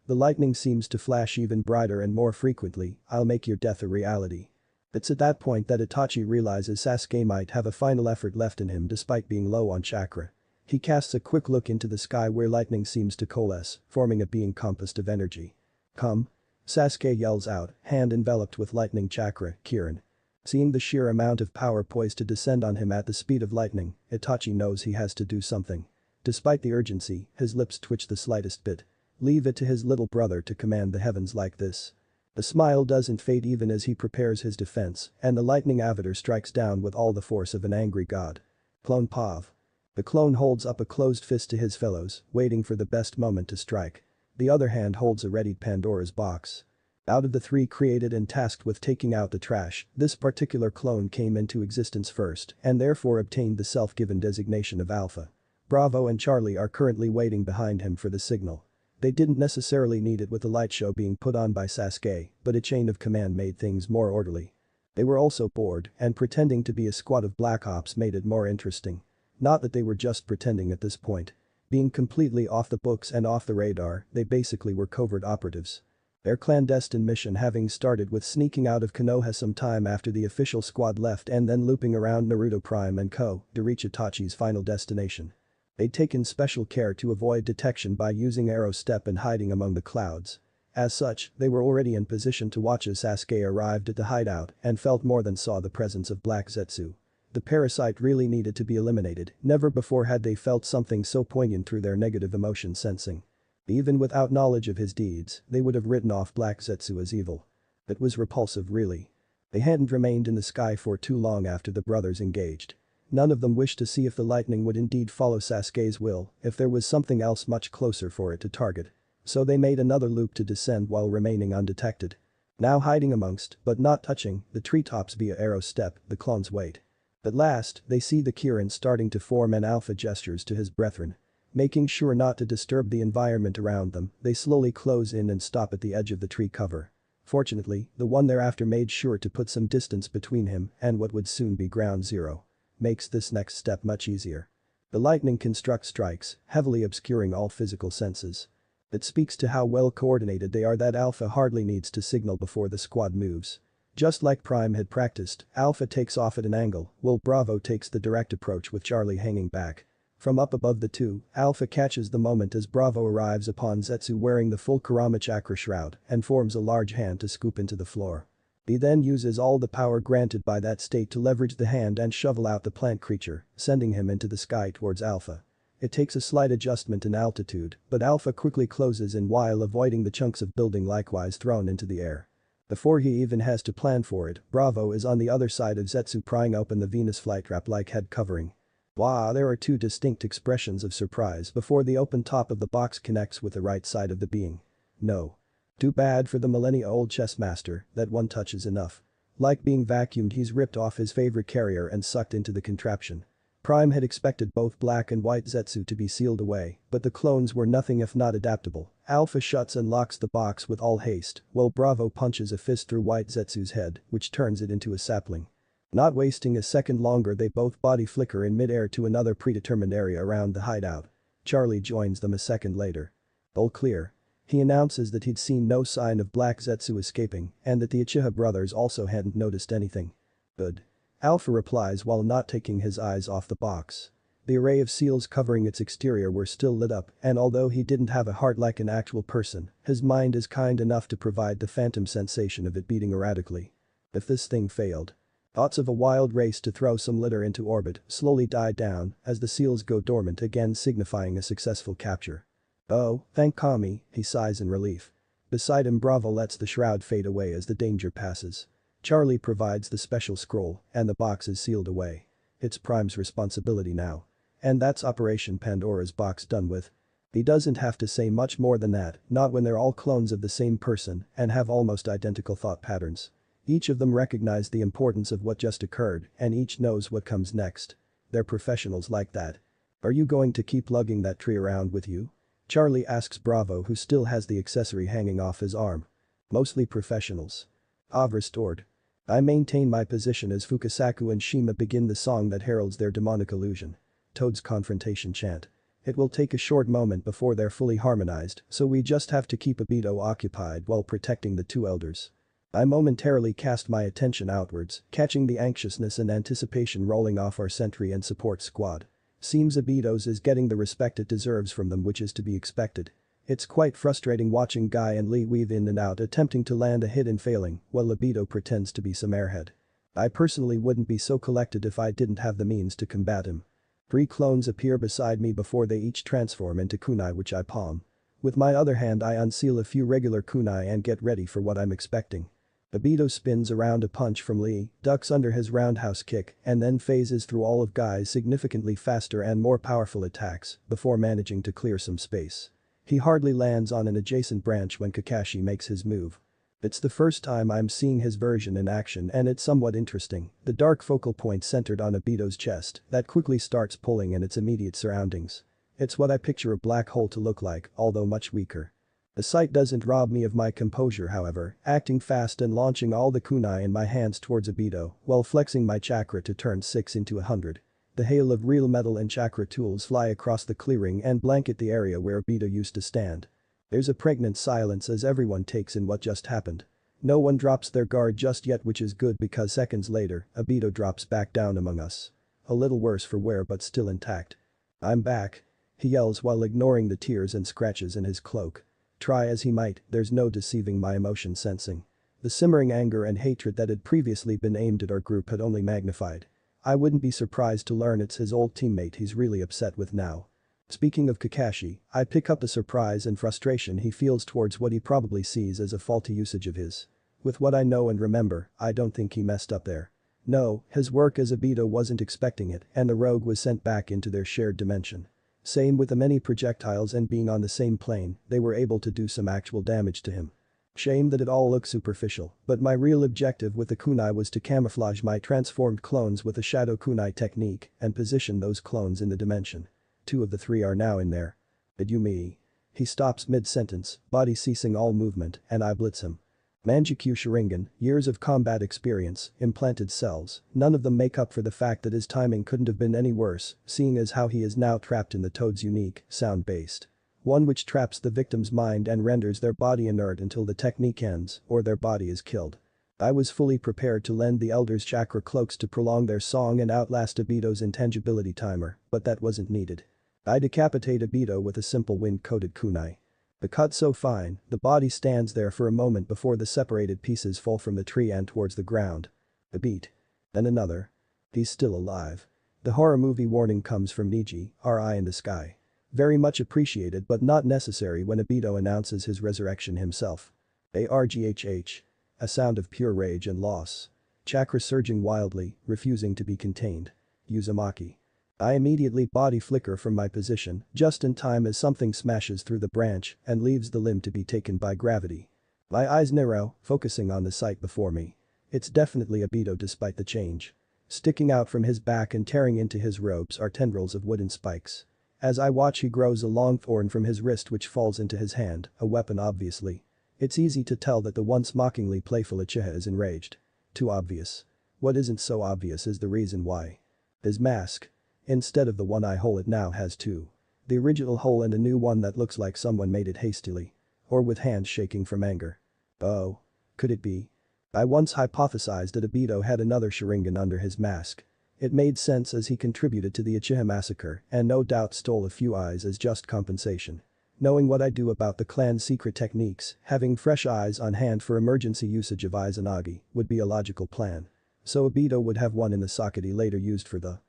The lightning seems to flash even brighter and more frequently. I'll make your death a reality. It's at that point that Itachi realizes Sasuke might have a final effort left in him despite being low on chakra. He casts a quick look into the sky where lightning seems to coalesce, forming a being composed of energy. Come. Sasuke yells out, hand enveloped with lightning chakra, Kirin. Seeing the sheer amount of power poised to descend on him at the speed of lightning, Itachi knows he has to do something. Despite the urgency, his lips twitch the slightest bit. Leave it to his little brother to command the heavens like this. The smile doesn't fade even as he prepares his defense, and the lightning avatar strikes down with all the force of an angry god. Clone Pav. The clone holds up a closed fist to his fellows, waiting for the best moment to strike. The other hand holds a readied Pandora's box. Out of the three created and tasked with taking out the trash, this particular clone came into existence first and therefore obtained the self-given designation of Alpha. Bravo and Charlie are currently waiting behind him for the signal. They didn't necessarily need it with the light show being put on by Sasuke, but a chain of command made things more orderly. They were also bored, and pretending to be a squad of Black Ops made it more interesting. Not that they were just pretending at this point. Being completely off the books and off the radar, they basically were covert operatives. Their clandestine mission having started with sneaking out of Konoha some time after the official squad left and then looping around Naruto Prime and Co. to reach Itachi's final destination. They'd taken special care to avoid detection by using arrow step and hiding among the clouds. As such, they were already in position to watch as Sasuke arrived at the hideout and felt more than saw the presence of Black Zetsu. The parasite really needed to be eliminated, never before had they felt something so poignant through their negative emotion sensing. Even without knowledge of his deeds, they would have written off Black Zetsu as evil. It was repulsive really. They hadn't remained in the sky for too long after the brothers engaged. None of them wished to see if the lightning would indeed follow Sasuke's will, if there was something else much closer for it to target. So they made another loop to descend while remaining undetected. Now hiding amongst, but not touching, the treetops via arrow step, the clones wait. At last, they see the Kirin starting to form an alpha gestures to his brethren. Making sure not to disturb the environment around them, they slowly close in and stop at the edge of the tree cover. Fortunately, the one thereafter made sure to put some distance between him and what would soon be ground zero. Makes this next step much easier. The lightning construct strikes, heavily obscuring all physical senses. It speaks to how well coordinated they are that Alpha hardly needs to signal before the squad moves. Just like Prime had practiced, Alpha takes off at an angle, while Bravo takes the direct approach with Charlie hanging back. From up above the two, Alpha catches the moment as Bravo arrives upon Zetsu wearing the full Kurama Chakra shroud and forms a large hand to scoop into the floor. He then uses all the power granted by that state to leverage the hand and shovel out the plant creature, sending him into the sky towards Alpha. It takes a slight adjustment in altitude, but Alpha quickly closes in while avoiding the chunks of building likewise thrown into the air. Before he even has to plan for it, Bravo is on the other side of Zetsu prying open the Venus flytrap-like head covering. Wow, there are two distinct expressions of surprise before the open top of the box connects with the right side of the being. No. Too bad for the millennia-old chess master, that one touch is enough. Like being vacuumed, he's ripped off his favorite carrier and sucked into the contraption. Prime had expected both black and white Zetsu to be sealed away, but the clones were nothing if not adaptable. Alpha shuts and locks the box with all haste, while Bravo punches a fist through white Zetsu's head, which turns it into a sapling. Not wasting a second longer, they both body flicker in mid-air to another predetermined area around the hideout. Charlie joins them a second later. All clear. He announces that he'd seen no sign of Black Zetsu escaping and that the Uchiha brothers also hadn't noticed anything. Good. Alpha replies while not taking his eyes off the box. The array of seals covering its exterior were still lit up, and although he didn't have a heart like an actual person, his mind is kind enough to provide the phantom sensation of it beating erratically. If this thing failed. Thoughts of a wild race to throw some litter into orbit slowly die down as the seals go dormant again, signifying a successful capture. Oh, thank Kami, he sighs in relief. Beside him, Bravo lets the shroud fade away as the danger passes. Charlie provides the special scroll and the box is sealed away. It's Prime's responsibility now. And that's Operation Pandora's box done with. He doesn't have to say much more than that, not when they're all clones of the same person and have almost identical thought patterns. Each of them recognize the importance of what just occurred and each knows what comes next. They're professionals like that. Are you going to keep lugging that tree around with you? Charlie asks Bravo, who still has the accessory hanging off his arm. Mostly professionals. I've restored. I maintain my position as Fukasaku and Shima begin the song that heralds their demonic illusion. Toad's confrontation chant. It will take a short moment before they're fully harmonized, so we just have to keep Obito occupied while protecting the two elders. I momentarily cast my attention outwards, catching the anxiousness and anticipation rolling off our sentry and support squad. Seems Obito's is getting the respect it deserves from them, which is to be expected. It's quite frustrating watching Guy and Lee weave in and out attempting to land a hit and failing while Obito pretends to be some airhead. I personally wouldn't be so collected if I didn't have the means to combat him. 3 clones appear beside me before they each transform into kunai, which I palm. With my other hand I unseal a few regular kunai and get ready for what I'm expecting. Obito spins around a punch from Lee, ducks under his roundhouse kick and then phases through all of Guy's significantly faster and more powerful attacks before managing to clear some space. He hardly lands on an adjacent branch when Kakashi makes his move. It's the first time I'm seeing his version in action and it's somewhat interesting, the dark focal point centered on Obito's chest that quickly starts pulling in its immediate surroundings. It's what I picture a black hole to look like, although much weaker. The sight doesn't rob me of my composure, however, acting fast and launching all the kunai in my hands towards Obito while flexing my chakra to turn 6 into 100. The hail of real metal and chakra tools fly across the clearing and blanket the area where Obito used to stand. There's a pregnant silence as everyone takes in what just happened. No one drops their guard just yet, which is good because seconds later, Obito drops back down among us. A little worse for wear but still intact. I'm back. He yells while ignoring the tears and scratches in his cloak. Try as he might, there's no deceiving my emotion sensing. The simmering anger and hatred that had previously been aimed at our group had only magnified. I wouldn't be surprised to learn it's his old teammate he's really upset with now. Speaking of Kakashi, I pick up the surprise and frustration he feels towards what he probably sees as a faulty usage of his. With what I know and remember, I don't think he messed up there. No, his work as Obito wasn't expecting it and the rogue was sent back into their shared dimension. Same with the many projectiles, and being on the same plane, they were able to do some actual damage to him. Shame that it all looked superficial, but my real objective with the kunai was to camouflage my transformed clones with a shadow kunai technique and position those clones in the dimension. 2 of the 3 are now in there. Did you me? He stops mid-sentence, body ceasing all movement, and I blitz him. Manjikyu Sharingan, years of combat experience, implanted cells, none of them make up for the fact that his timing couldn't have been any worse, seeing as how he is now trapped in the Toad's unique, sound-based. One which traps the victim's mind and renders their body inert until the technique ends or their body is killed. I was fully prepared to lend the elders chakra cloaks to prolong their song and outlast Obito's intangibility timer, but that wasn't needed. I decapitate Obito with a simple wind-coated kunai. The cut so fine, the body stands there for a moment before the separated pieces fall from the tree and towards the ground. A beat. Then another. He's still alive. The horror movie warning comes from Niji, our eye in the sky. Very much appreciated but not necessary when Obito announces his resurrection himself. Arghh. A sound of pure rage and loss. Chakra surging wildly, refusing to be contained. Uzumaki. I immediately body flicker from my position, just in time as something smashes through the branch and leaves the limb to be taken by gravity. My eyes narrow, focusing on the sight before me. It's definitely Obito despite the change. Sticking out from his back and tearing into his robes are tendrils of wooden spikes. As I watch, he grows a long thorn from his wrist which falls into his hand, a weapon obviously. It's easy to tell that the once mockingly playful Uchiha is enraged. Too obvious. What isn't so obvious is the reason why. His mask. Instead of the one eye hole it now has 2. The original hole and a new one that looks like someone made it hastily. Or with hands shaking from anger. Oh. Could it be? I once hypothesized that Obito had another Sharingan under his mask. It made sense as he contributed to the Uchiha massacre and no doubt stole a few eyes as just compensation. Knowing what I do about the clan's secret techniques, having fresh eyes on hand for emergency usage of Izanagi would be a logical plan. So Obito would have one in the socket he later used for the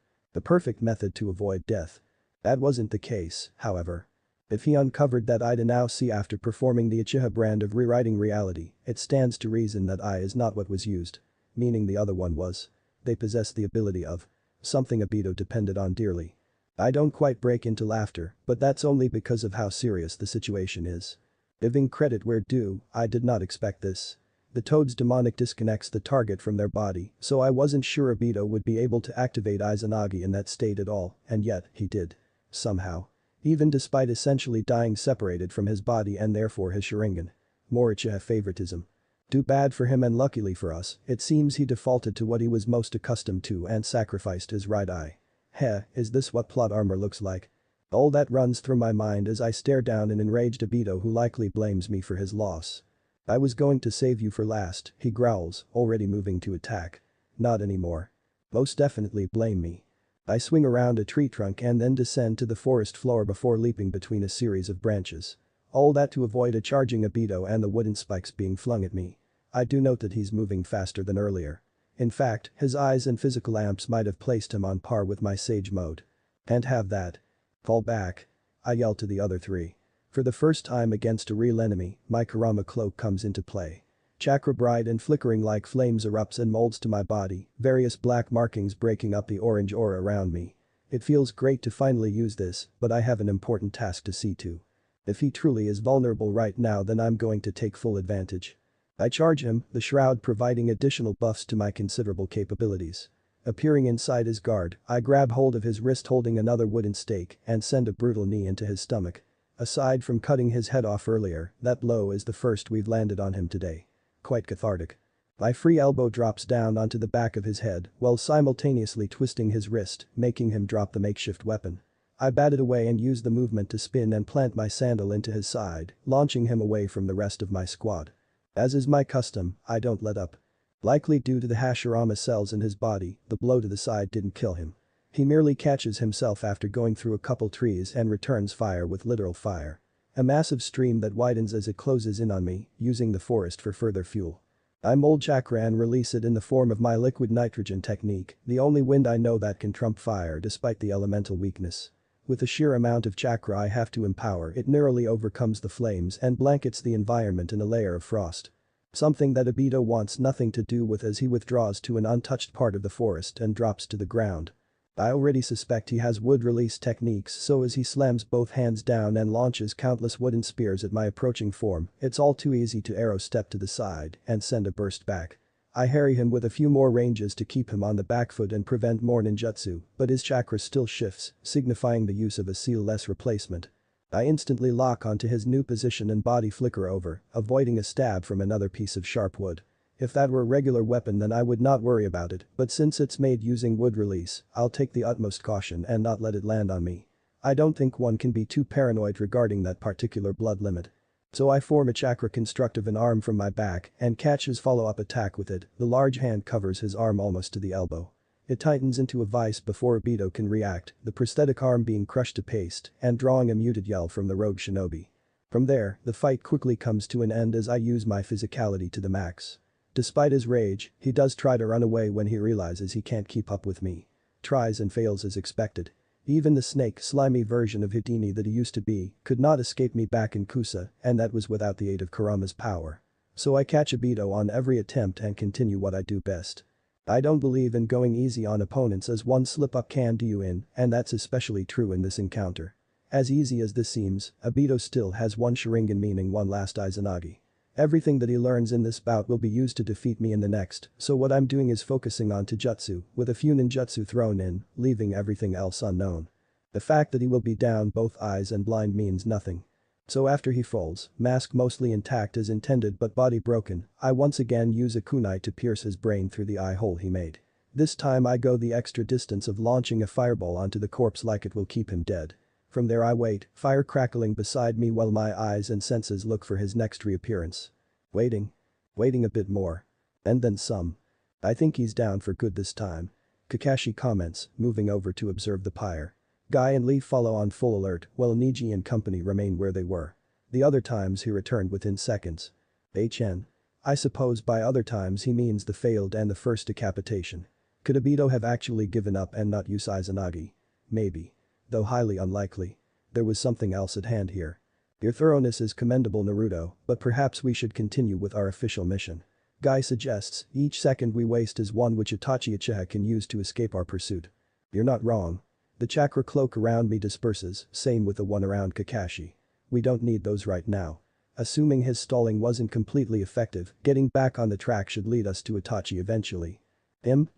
perfect method to avoid death. That wasn't the case, however. If he uncovered that Ida now see after performing the Uchiha brand of rewriting reality, it stands to reason that I is not what was used. Meaning the other one was. They possess the ability of something Obito depended on dearly. I don't quite break into laughter, but that's only because of how serious the situation is. Giving credit where due, I did not expect this. The Toad's demonic disconnects the target from their body, so I wasn't sure Obito would be able to activate Izanagi in that state at all, and yet, he did. Somehow. Even despite essentially dying separated from his body and therefore his Sharingan. More Uchiha favoritism. Too bad for him and luckily for us, it seems he defaulted to what he was most accustomed to and sacrificed his right eye. Heh, is this what plot armor looks like? All that runs through my mind as I stare down an enraged Obito who likely blames me for his loss. I was going to save you for last, he growls, already moving to attack. Not anymore. Most definitely blame me. I swing around a tree trunk and then descend to the forest floor before leaping between a series of branches. All that to avoid a charging Obito and the wooden spikes being flung at me. I do note that he's moving faster than earlier. In fact, his eyes and physical amps might have placed him on par with my Sage mode. Can't have that. Fall back. I yell to the other three. For the first time against a real enemy, my Kurama cloak comes into play. Chakra bright and flickering like flames erupts and molds to my body, various black markings breaking up the orange aura around me. It feels great to finally use this, but I have an important task to see to. If he truly is vulnerable right now then I'm going to take full advantage. I charge him, the shroud providing additional buffs to my considerable capabilities. Appearing inside his guard, I grab hold of his wrist holding another wooden stake and send a brutal knee into his stomach. Aside from cutting his head off earlier, that blow is the first we've landed on him today. Quite cathartic. My free elbow drops down onto the back of his head while simultaneously twisting his wrist, making him drop the makeshift weapon. I bat it away and use the movement to spin and plant my sandal into his side, launching him away from the rest of my squad. As is my custom, I don't let up. Likely due to the Hashirama cells in his body, the blow to the side didn't kill him. He merely catches himself after going through a couple trees and returns fire with literal fire. A massive stream that widens as it closes in on me, using the forest for further fuel. I mold chakra and release it in the form of my liquid nitrogen technique, the only wind I know that can trump fire despite the elemental weakness. With the sheer amount of chakra I have to empower, it narrowly overcomes the flames and blankets the environment in a layer of frost. Something that Obito wants nothing to do with as he withdraws to an untouched part of the forest and drops to the ground. I already suspect he has wood release techniques, so as he slams both hands down and launches countless wooden spears at my approaching form, it's all too easy to arrow step to the side and send a burst back. I harry him with a few more ranges to keep him on the back foot and prevent more ninjutsu, but his chakra still shifts, signifying the use of a seal-less replacement. I instantly lock onto his new position and body flicker over, avoiding a stab from another piece of sharp wood. If that were a regular weapon then I would not worry about it, but since it's made using wood release, I'll take the utmost caution and not let it land on me. I don't think one can be too paranoid regarding that particular blood limit. So I form a chakra construct of an arm from my back and catch his follow-up attack with it, the large hand covers his arm almost to the elbow. It tightens into a vice before Obito can react, the prosthetic arm being crushed to paste and drawing a muted yell from the rogue shinobi. From there, the fight quickly comes to an end as I use my physicality to the max. Despite his rage, he does try to run away when he realizes he can't keep up with me. Tries and fails as expected. Even the snake, slimy version of Hidini that he used to be could not escape me back in Kusa, and that was without the aid of Kurama's power. So I catch Obito on every attempt and continue what I do best. I don't believe in going easy on opponents as one slip-up can do you in, and that's especially true in this encounter. As easy as this seems, Obito still has one Sharingan meaning one last Izanagi. Everything that he learns in this bout will be used to defeat me in the next, so what I'm doing is focusing on Taijutsu, with a few ninjutsu thrown in, leaving everything else unknown. The fact that he will be down both eyes and blind means nothing. So after he falls, mask mostly intact as intended but body broken, I once again use a kunai to pierce his brain through the eye hole he made. This time I go the extra distance of launching a fireball onto the corpse like it will keep him dead. From there I wait, fire crackling beside me while my eyes and senses look for his next reappearance. Waiting. Waiting a bit more. And then some. I think he's down for good this time. Kakashi comments, moving over to observe the pyre. Guy and Lee follow on full alert while Niji and company remain where they were. The other times he returned within seconds. HN. I suppose by other times he means the failed and the first decapitation. Could Obito have actually given up and not use Izanagi? Maybe. Though highly unlikely. There was something else at hand here. Your thoroughness is commendable, Naruto, but perhaps we should continue with our official mission. Guy suggests, each second we waste is one which Itachi Uchiha can use to escape our pursuit. You're not wrong. The chakra cloak around me disperses, same with the one around Kakashi. We don't need those right now. Assuming his stalling wasn't completely effective, getting back on the track should lead us to Itachi eventually.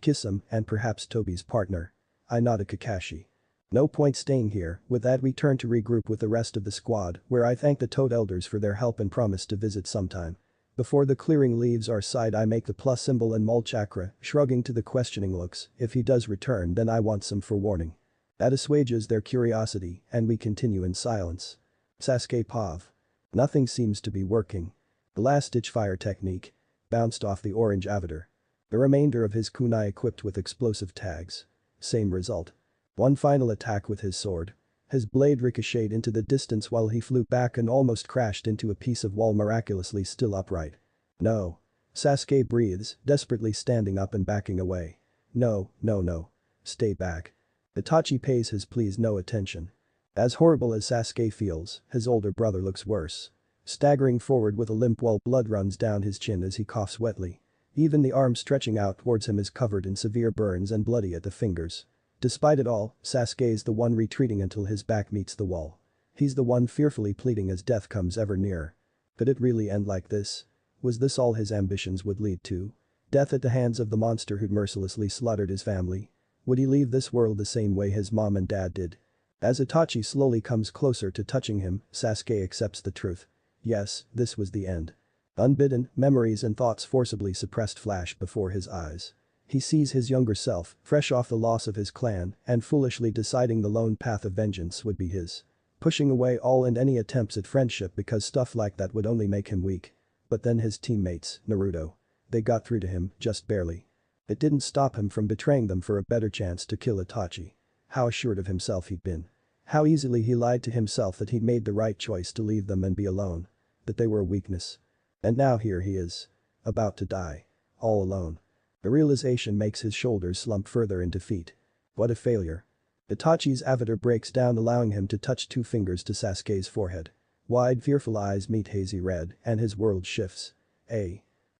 Kiss him, and perhaps Tobi's partner. I nod at Kakashi. No point staying here, with that we turn to regroup with the rest of the squad, where I thank the Toad Elders for their help and promise to visit sometime. Before the clearing leaves our side I make the plus symbol and Mul Chakra, shrugging to the questioning looks, if he does return then I want some forewarning. That assuages their curiosity, and we continue in silence. Sasuke Pav. Nothing seems to be working. The last-ditch fire technique. Bounced off the orange avatar. The remainder of his kunai equipped with explosive tags. Same result. One final attack with his sword. His blade ricocheted into the distance while he flew back and almost crashed into a piece of wall miraculously still upright. No. Sasuke breathes, desperately standing up and backing away. No. Stay back. Itachi pays his pleas no attention. As horrible as Sasuke feels, his older brother looks worse. Staggering forward with a limp while blood runs down his chin as he coughs wetly. Even the arm stretching out towards him is covered in severe burns and bloody at the fingers. Despite it all, Sasuke's the one retreating until his back meets the wall. He's the one fearfully pleading as death comes ever nearer. Could it really end like this? Was this all his ambitions would lead to? Death at the hands of the monster who'd mercilessly slaughtered his family? Would he leave this world the same way his mom and dad did? As Itachi slowly comes closer to touching him, Sasuke accepts the truth. Yes, this was the end. Unbidden, memories and thoughts forcibly suppressed flash before his eyes. He sees his younger self, fresh off the loss of his clan, and foolishly deciding the lone path of vengeance would be his. Pushing away all and any attempts at friendship because stuff like that would only make him weak. But then his teammates, Naruto. They got through to him, just barely. It didn't stop him from betraying them for a better chance to kill Itachi. How assured of himself he'd been. How easily he lied to himself that he'd made the right choice to leave them and be alone. That they were a weakness. And now here he is. About to die. All alone. The realization makes his shoulders slump further in defeat. What a failure. Itachi's avatar breaks down allowing him to touch two fingers to Sasuke's forehead. Wide fearful eyes meet hazy red and his world shifts.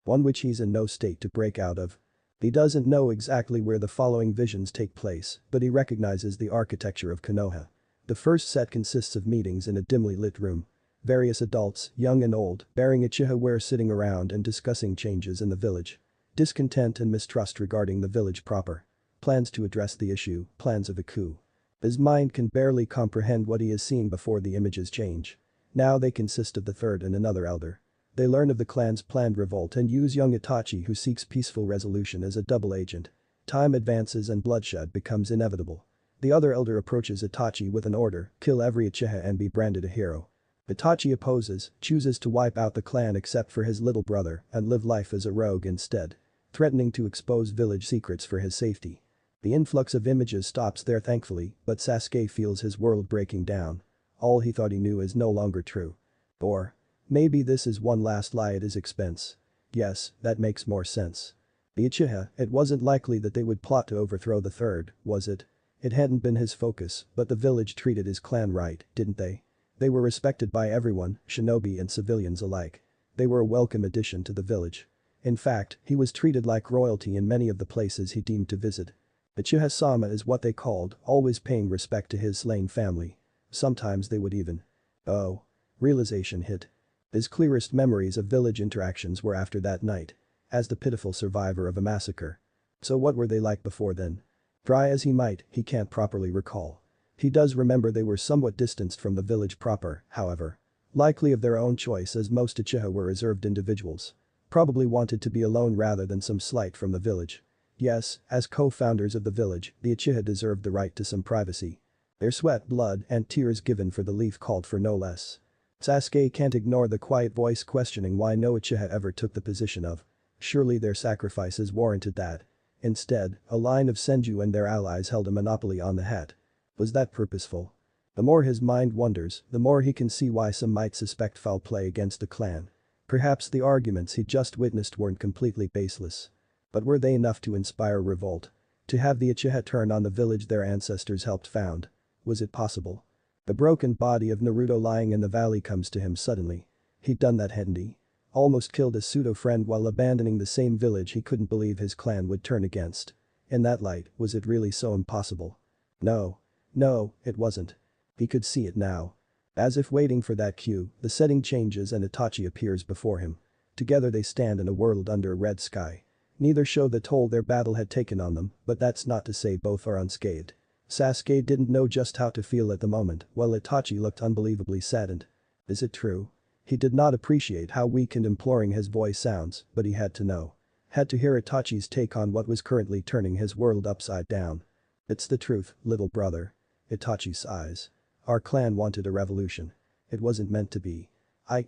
One which he's in no state to break out of. He doesn't know exactly where the following visions take place, but he recognizes the architecture of Konoha. The first set consists of meetings in a dimly lit room. Various adults, young and old, bearing Uchiha wear sitting around and discussing changes in the village. Discontent and mistrust regarding the village proper. Plans to address the issue, plans of a coup. His mind can barely comprehend what he has seen before the images change. Now they consist of the third and another elder. They learn of the clan's planned revolt and use young Itachi who seeks peaceful resolution as a double agent. Time advances and bloodshed becomes inevitable. The other elder approaches Itachi with an order, kill every Uchiha and be branded a hero. Itachi opposes, chooses to wipe out the clan except for his little brother and live life as a rogue instead. Threatening to expose village secrets for his safety. The influx of images stops there thankfully, but Sasuke feels his world breaking down. All he thought he knew is no longer true. Or maybe this is one last lie at his expense. Yes, that makes more sense. The Uchiha, it wasn't likely that they would plot to overthrow the third, was it? It hadn't been his focus, but the village treated his clan right, didn't they? They were respected by everyone, shinobi and civilians alike. They were a welcome addition to the village. In fact, he was treated like royalty in many of the places he deemed to visit. Uchiha-sama is what they called, always paying respect to his slain family. Sometimes they would even. Oh. Realization hit. His clearest memories of village interactions were after that night. As the pitiful survivor of a massacre. So what were they like before then? Try as he might, he can't properly recall. He does remember they were somewhat distanced from the village proper, however. Likely of their own choice as most Uchiha were reserved individuals. Probably wanted to be alone rather than some slight from the village. Yes, as co-founders of the village, the Uchiha deserved the right to some privacy. Their sweat, blood, and tears given for the leaf called for no less. Sasuke can't ignore the quiet voice questioning why no Uchiha ever took the position of. Surely their sacrifices warranted that. Instead, a line of Senju and their allies held a monopoly on the hat. Was that purposeful? The more his mind wanders, the more he can see why some might suspect foul play against the clan. Perhaps the arguments he just witnessed weren't completely baseless. But were they enough to inspire revolt? To have the Uchiha turn on the village their ancestors helped found? Was it possible? The broken body of Naruto lying in the valley comes to him suddenly. He'd done that, hadn't he? Almost killed his pseudo-friend while abandoning the same village he couldn't believe his clan would turn against. In that light, was it really so impossible? No. No, it wasn't. He could see it now. As if waiting for that cue, the setting changes and Itachi appears before him. Together they stand in a world under a red sky. Neither show the toll their battle had taken on them, but that's not to say both are unscathed. Sasuke didn't know just how to feel at the moment, while Itachi looked unbelievably saddened. Is it true? He did not appreciate how weak and imploring his voice sounds, but he had to know. Had to hear Itachi's take on what was currently turning his world upside down. It's the truth, little brother. Itachi sighs. Our clan wanted a revolution. It wasn't meant to be.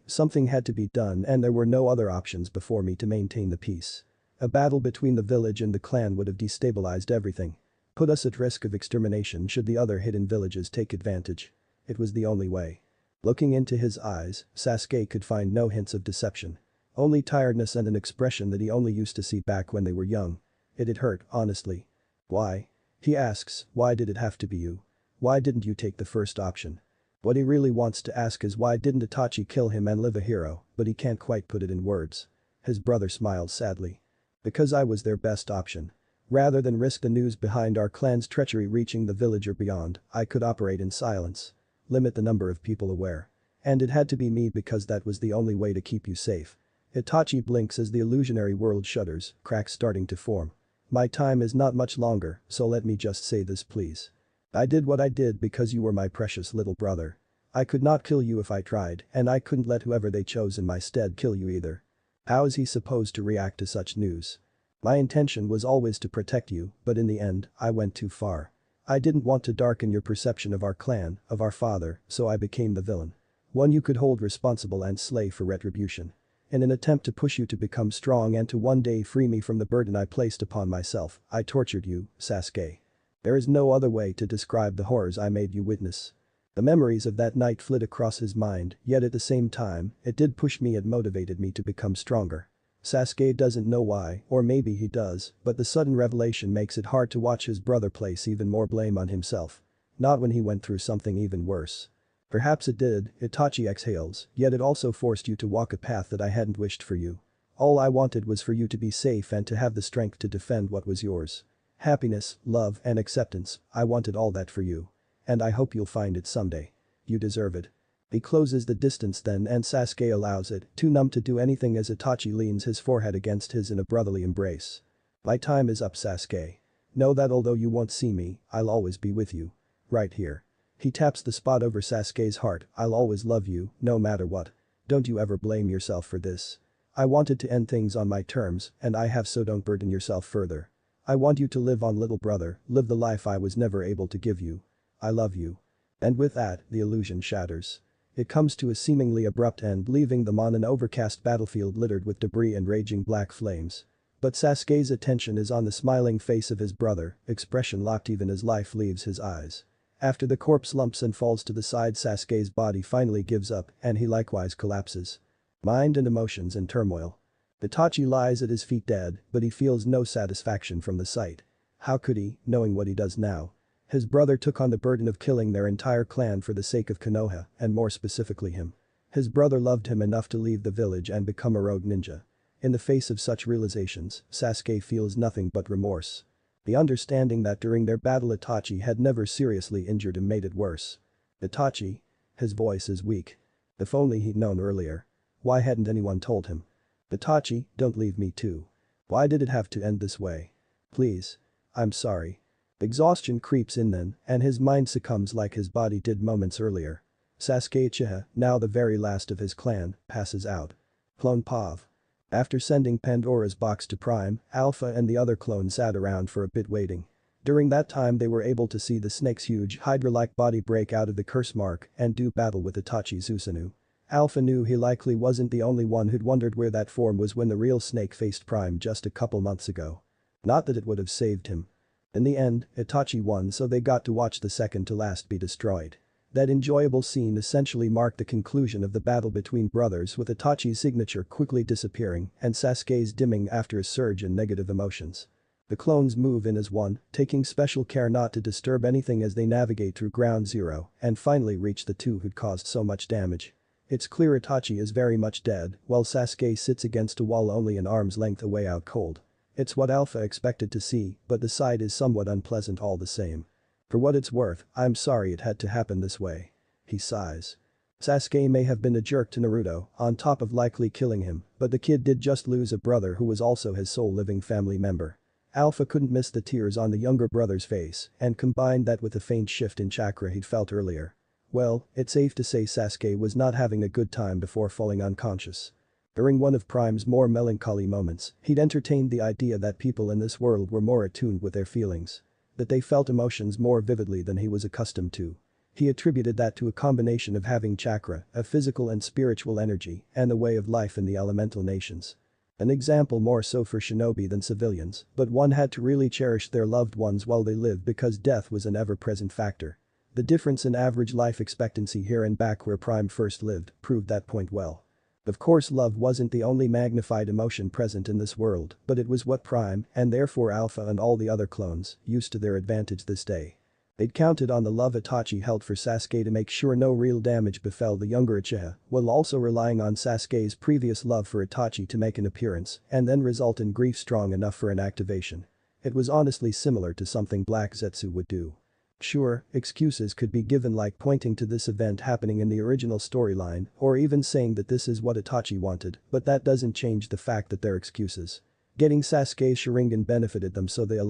Something had to be done and there were no other options before me to maintain the peace. A battle between the village and the clan would have destabilized everything. Put us at risk of extermination should the other hidden villages take advantage. It was the only way. Looking into his eyes, Sasuke could find no hints of deception. Only tiredness and an expression that he only used to see back when they were young. It'd hurt, honestly. Why? He asks, why did it have to be you? Why didn't you take the first option? What he really wants to ask is why didn't Itachi kill him and live a hero, but he can't quite put it in words. His brother smiles sadly. Because I was their best option. Rather than risk the news behind our clan's treachery reaching the village or beyond, I could operate in silence. Limit the number of people aware. And it had to be me because that was the only way to keep you safe. Itachi blinks as the illusionary world shudders, cracks starting to form. My time is not much longer, so let me just say this please. I did what I did because you were my precious little brother. I could not kill you if I tried, and I couldn't let whoever they chose in my stead kill you either. How is he supposed to react to such news? My intention was always to protect you, but in the end, I went too far. I didn't want to darken your perception of our clan, of our father, so I became the villain. One you could hold responsible and slay for retribution. In an attempt to push you to become strong and to one day free me from the burden I placed upon myself, I tortured you, Sasuke. There is no other way to describe the horrors I made you witness. The memories of that night flit across his mind, yet at the same time, it did push me and motivated me to become stronger. Sasuke doesn't know why, or maybe he does, but the sudden revelation makes it hard to watch his brother place even more blame on himself. Not when he went through something even worse. Perhaps it did, Itachi exhales, yet it also forced you to walk a path that I hadn't wished for you. All I wanted was for you to be safe and to have the strength to defend what was yours. Happiness, love, and acceptance, I wanted all that for you. And I hope you'll find it someday. You deserve it. He closes the distance then and Sasuke allows it, too numb to do anything as Itachi leans his forehead against his in a brotherly embrace. My time is up, Sasuke. Know that although you won't see me, I'll always be with you. Right here. He taps the spot over Sasuke's heart, I'll always love you, no matter what. Don't you ever blame yourself for this. I wanted to end things on my terms, and I have, so don't burden yourself further. I want you to live on, little brother, live the life I was never able to give you. I love you. And with that, the illusion shatters. It comes to a seemingly abrupt end, leaving them on an overcast battlefield littered with debris and raging black flames. But Sasuke's attention is on the smiling face of his brother, expression locked even as life leaves his eyes. After the corpse lumps and falls to the side, Sasuke's body finally gives up and he likewise collapses. Mind and emotions in turmoil. Itachi lies at his feet dead, but he feels no satisfaction from the sight. How could he, knowing what he does now? His brother took on the burden of killing their entire clan for the sake of Konoha, and more specifically him. His brother loved him enough to leave the village and become a rogue ninja. In the face of such realizations, Sasuke feels nothing but remorse. The understanding that during their battle Itachi had never seriously injured him made it worse. Itachi? His voice is weak. If only he'd known earlier. Why hadn't anyone told him? Itachi, don't leave me too. Why did it have to end this way? Please. I'm sorry. Exhaustion creeps in then, and his mind succumbs like his body did moments earlier. Sasuke Uchiha, now the very last of his clan, passes out. Clone Pav. After sending Pandora's box to Prime, Alpha and the other clones sat around for a bit waiting. During that time they were able to see the snake's huge hydra-like body break out of the curse mark and do battle with Itachi Susanoo. Alpha knew he likely wasn't the only one who'd wondered where that form was when the real snake faced Prime just a couple months ago. Not that it would have saved him. In the end, Itachi won, so they got to watch the second to last be destroyed. That enjoyable scene essentially marked the conclusion of the battle between brothers, with Itachi's signature quickly disappearing and Sasuke's dimming after a surge in negative emotions. The clones move in as one, taking special care not to disturb anything as they navigate through Ground Zero and finally reach the two who'd caused so much damage. It's clear Itachi is very much dead, while Sasuke sits against a wall only an arm's length away out cold. It's what Alpha expected to see, but the sight is somewhat unpleasant all the same. For what it's worth, I'm sorry it had to happen this way. He sighs. Sasuke may have been a jerk to Naruto, on top of likely killing him, but the kid did just lose a brother who was also his sole living family member. Alpha couldn't miss the tears on the younger brother's face and combined that with the faint shift in chakra he'd felt earlier. Well, it's safe to say Sasuke was not having a good time before falling unconscious. During one of Prime's more melancholy moments, he'd entertained the idea that people in this world were more attuned with their feelings. That they felt emotions more vividly than he was accustomed to. He attributed that to a combination of having chakra, a physical and spiritual energy, and the way of life in the elemental nations. An example more so for shinobi than civilians, but one had to really cherish their loved ones while they lived because death was an ever-present factor. The difference in average life expectancy here and back where Prime first lived proved that point well. Of course love wasn't the only magnified emotion present in this world, but it was what Prime, and therefore Alpha and all the other clones, used to their advantage this day. They'd counted on the love Itachi held for Sasuke to make sure no real damage befell the younger Uchiha, while also relying on Sasuke's previous love for Itachi to make an appearance and then result in grief strong enough for an activation. It was honestly similar to something Black Zetsu would do. Sure, excuses could be given like pointing to this event happening in the original storyline or even saying that this is what Itachi wanted, but that doesn't change the fact that they're excuses. Getting Sasuke's Sharingan benefited them, so they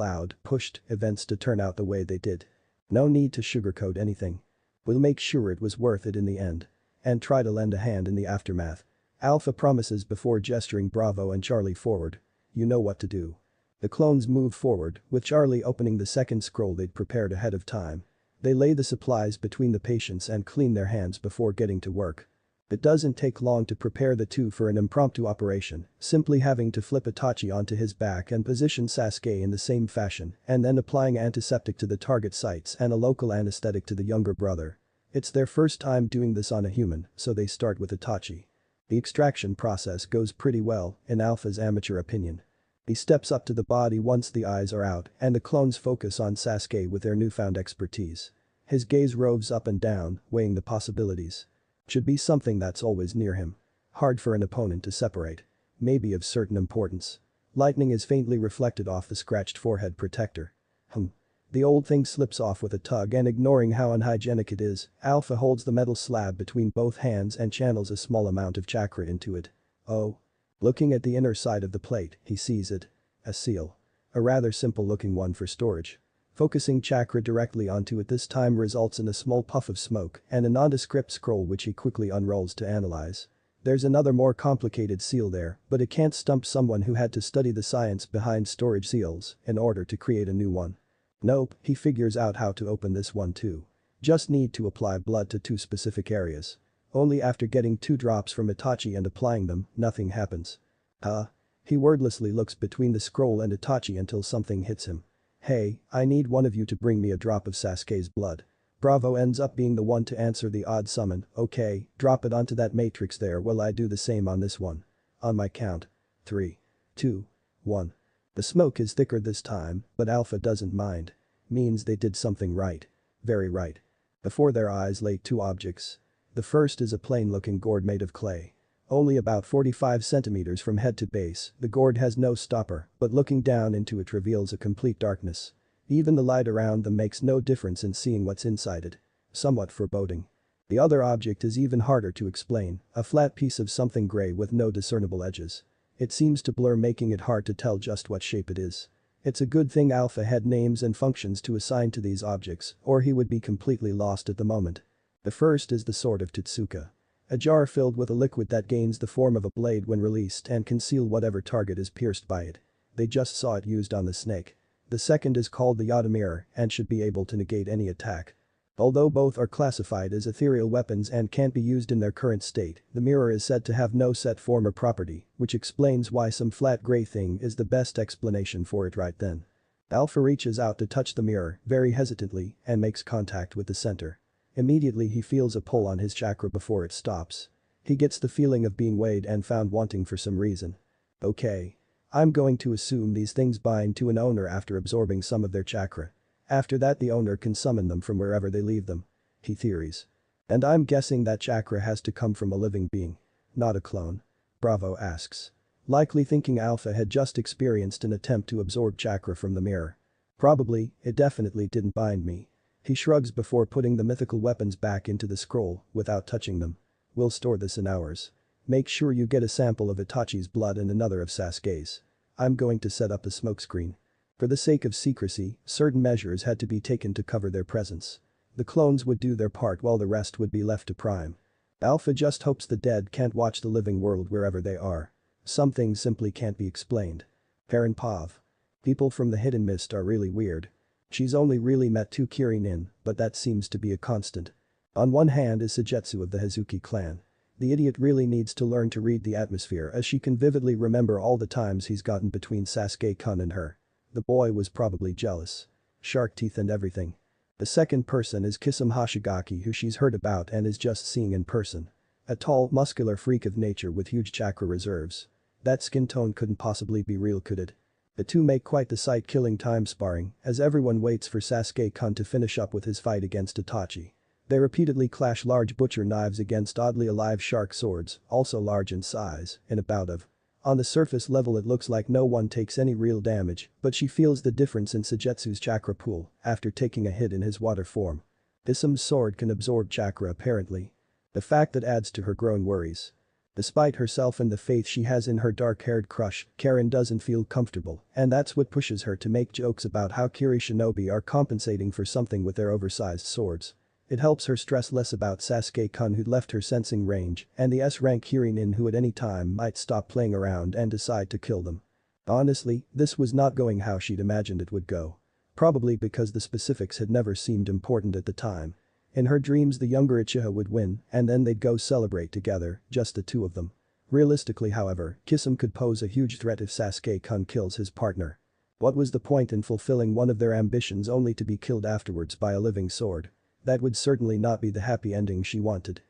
pushed events to turn out the way they did. No need to sugarcoat anything. We'll make sure it was worth it in the end. And try to lend a hand in the aftermath. Alpha promises before gesturing Bravo and Charlie forward. You know what to do. The clones move forward, with Charlie opening the second scroll they'd prepared ahead of time. They lay the supplies between the patients and clean their hands before getting to work. It doesn't take long to prepare the two for an impromptu operation, simply having to flip Itachi onto his back and position Sasuke in the same fashion, and then applying antiseptic to the target sites and a local anesthetic to the younger brother. It's their first time doing this on a human, so they start with Itachi. The extraction process goes pretty well, in Alpha's amateur opinion. He steps up to the body once the eyes are out and the clones focus on Sasuke with their newfound expertise. His gaze roves up and down, weighing the possibilities. Should be something that's always near him. Hard for an opponent to separate. Maybe of certain importance. Lightning is faintly reflected off the scratched forehead protector. The old thing slips off with a tug, and ignoring how unhygienic it is, Alpha holds the metal slab between both hands and channels a small amount of chakra into it. Oh. Looking at the inner side of the plate, he sees it. A seal. A rather simple looking one for storage. Focusing chakra directly onto it this time results in a small puff of smoke and a nondescript scroll which he quickly unrolls to analyze. There's another more complicated seal there, but it can't stump someone who had to study the science behind storage seals in order to create a new one. Nope, he figures out how to open this one too. Just need to apply blood to two specific areas. Only after getting 2 drops from Itachi and applying them, nothing happens. He wordlessly looks between the scroll and Itachi until something hits him. Hey, I need one of you to bring me a drop of Sasuke's blood. Bravo ends up being the one to answer the odd summon. Okay, drop it onto that matrix there while I do the same on this one. On my count. 3, 2, 1. The smoke is thicker this time, but Alpha doesn't mind. Means they did something right. Very right. Before their eyes lay 2 objects. The first is a plain-looking gourd made of clay. Only about 45 centimeters from head to base, the gourd has no stopper, but looking down into it reveals a complete darkness. Even the light around them makes no difference in seeing what's inside it. Somewhat foreboding. The other object is even harder to explain, a flat piece of something gray with no discernible edges. It seems to blur, making it hard to tell just what shape it is. It's a good thing Alpha had names and functions to assign to these objects, or he would be completely lost at the moment. The first is the Sword of Totsuka. A jar filled with a liquid that gains the form of a blade when released and can seal whatever target is pierced by it. They just saw it used on the snake. The second is called the Yada Mirror and should be able to negate any attack. Although both are classified as ethereal weapons and can't be used in their current state, the mirror is said to have no set form or property, which explains why some flat gray thing is the best explanation for it right then. Alpha reaches out to touch the mirror, very hesitantly, and makes contact with the center. Immediately he feels a pull on his chakra before it stops. He gets the feeling of being weighed and found wanting for some reason. Okay. I'm going to assume these things bind to an owner after absorbing some of their chakra. After that the owner can summon them from wherever they leave them. He theories. And I'm guessing that chakra has to come from a living being. Not a clone. Bravo asks. Likely thinking Alpha had just experienced an attempt to absorb chakra from the mirror. Probably, it definitely didn't bind me. He shrugs before putting the mythical weapons back into the scroll without touching them. We'll store this in ours. Make sure you get a sample of Itachi's blood and another of Sasuke's. I'm going to set up a smokescreen. For the sake of secrecy, certain measures had to be taken to cover their presence. The clones would do their part while the rest would be left to Prime. Alpha just hopes the dead can't watch the living world wherever they are. Some things simply can't be explained. Perrin Pav. People from the Hidden Mist are really weird. She's only really met 2 Kirin, but that seems to be a constant. On one hand is Sujetsu of the Hazuki clan. The idiot really needs to learn to read the atmosphere as she can vividly remember all the times he's gotten between Sasuke-kun and her. The boy was probably jealous. Shark teeth and everything. The second person is Kisame Hoshigaki, who she's heard about and is just seeing in person. A tall, muscular freak of nature with huge chakra reserves. That skin tone couldn't possibly be real, could it? The two make quite the sight, killing time sparring as everyone waits for Sasuke-kun to finish up with his fight against Itachi. They repeatedly clash large butcher knives against oddly alive shark swords, also large in size, in a bout of. On the surface level it looks like no one takes any real damage, but she feels the difference in Sujetsu's chakra pool after taking a hit in his water form. Kisame's sword can absorb chakra apparently. The fact that adds to her growing worries. Despite herself and the faith she has in her dark-haired crush, Karen doesn't feel comfortable, and that's what pushes her to make jokes about how Kiri Shinobi are compensating for something with their oversized swords. It helps her stress less about Sasuke-kun who'd left her sensing range and the S-rank Kirin who at any time might stop playing around and decide to kill them. Honestly, this was not going how she'd imagined it would go. Probably because the specifics had never seemed important at the time. In her dreams the younger Uchiha would win and then they'd go celebrate together, just the two of them. Realistically however, Kisame could pose a huge threat if Sasuke-kun kills his partner. What was the point in fulfilling one of their ambitions only to be killed afterwards by a living sword? That would certainly not be the happy ending she wanted.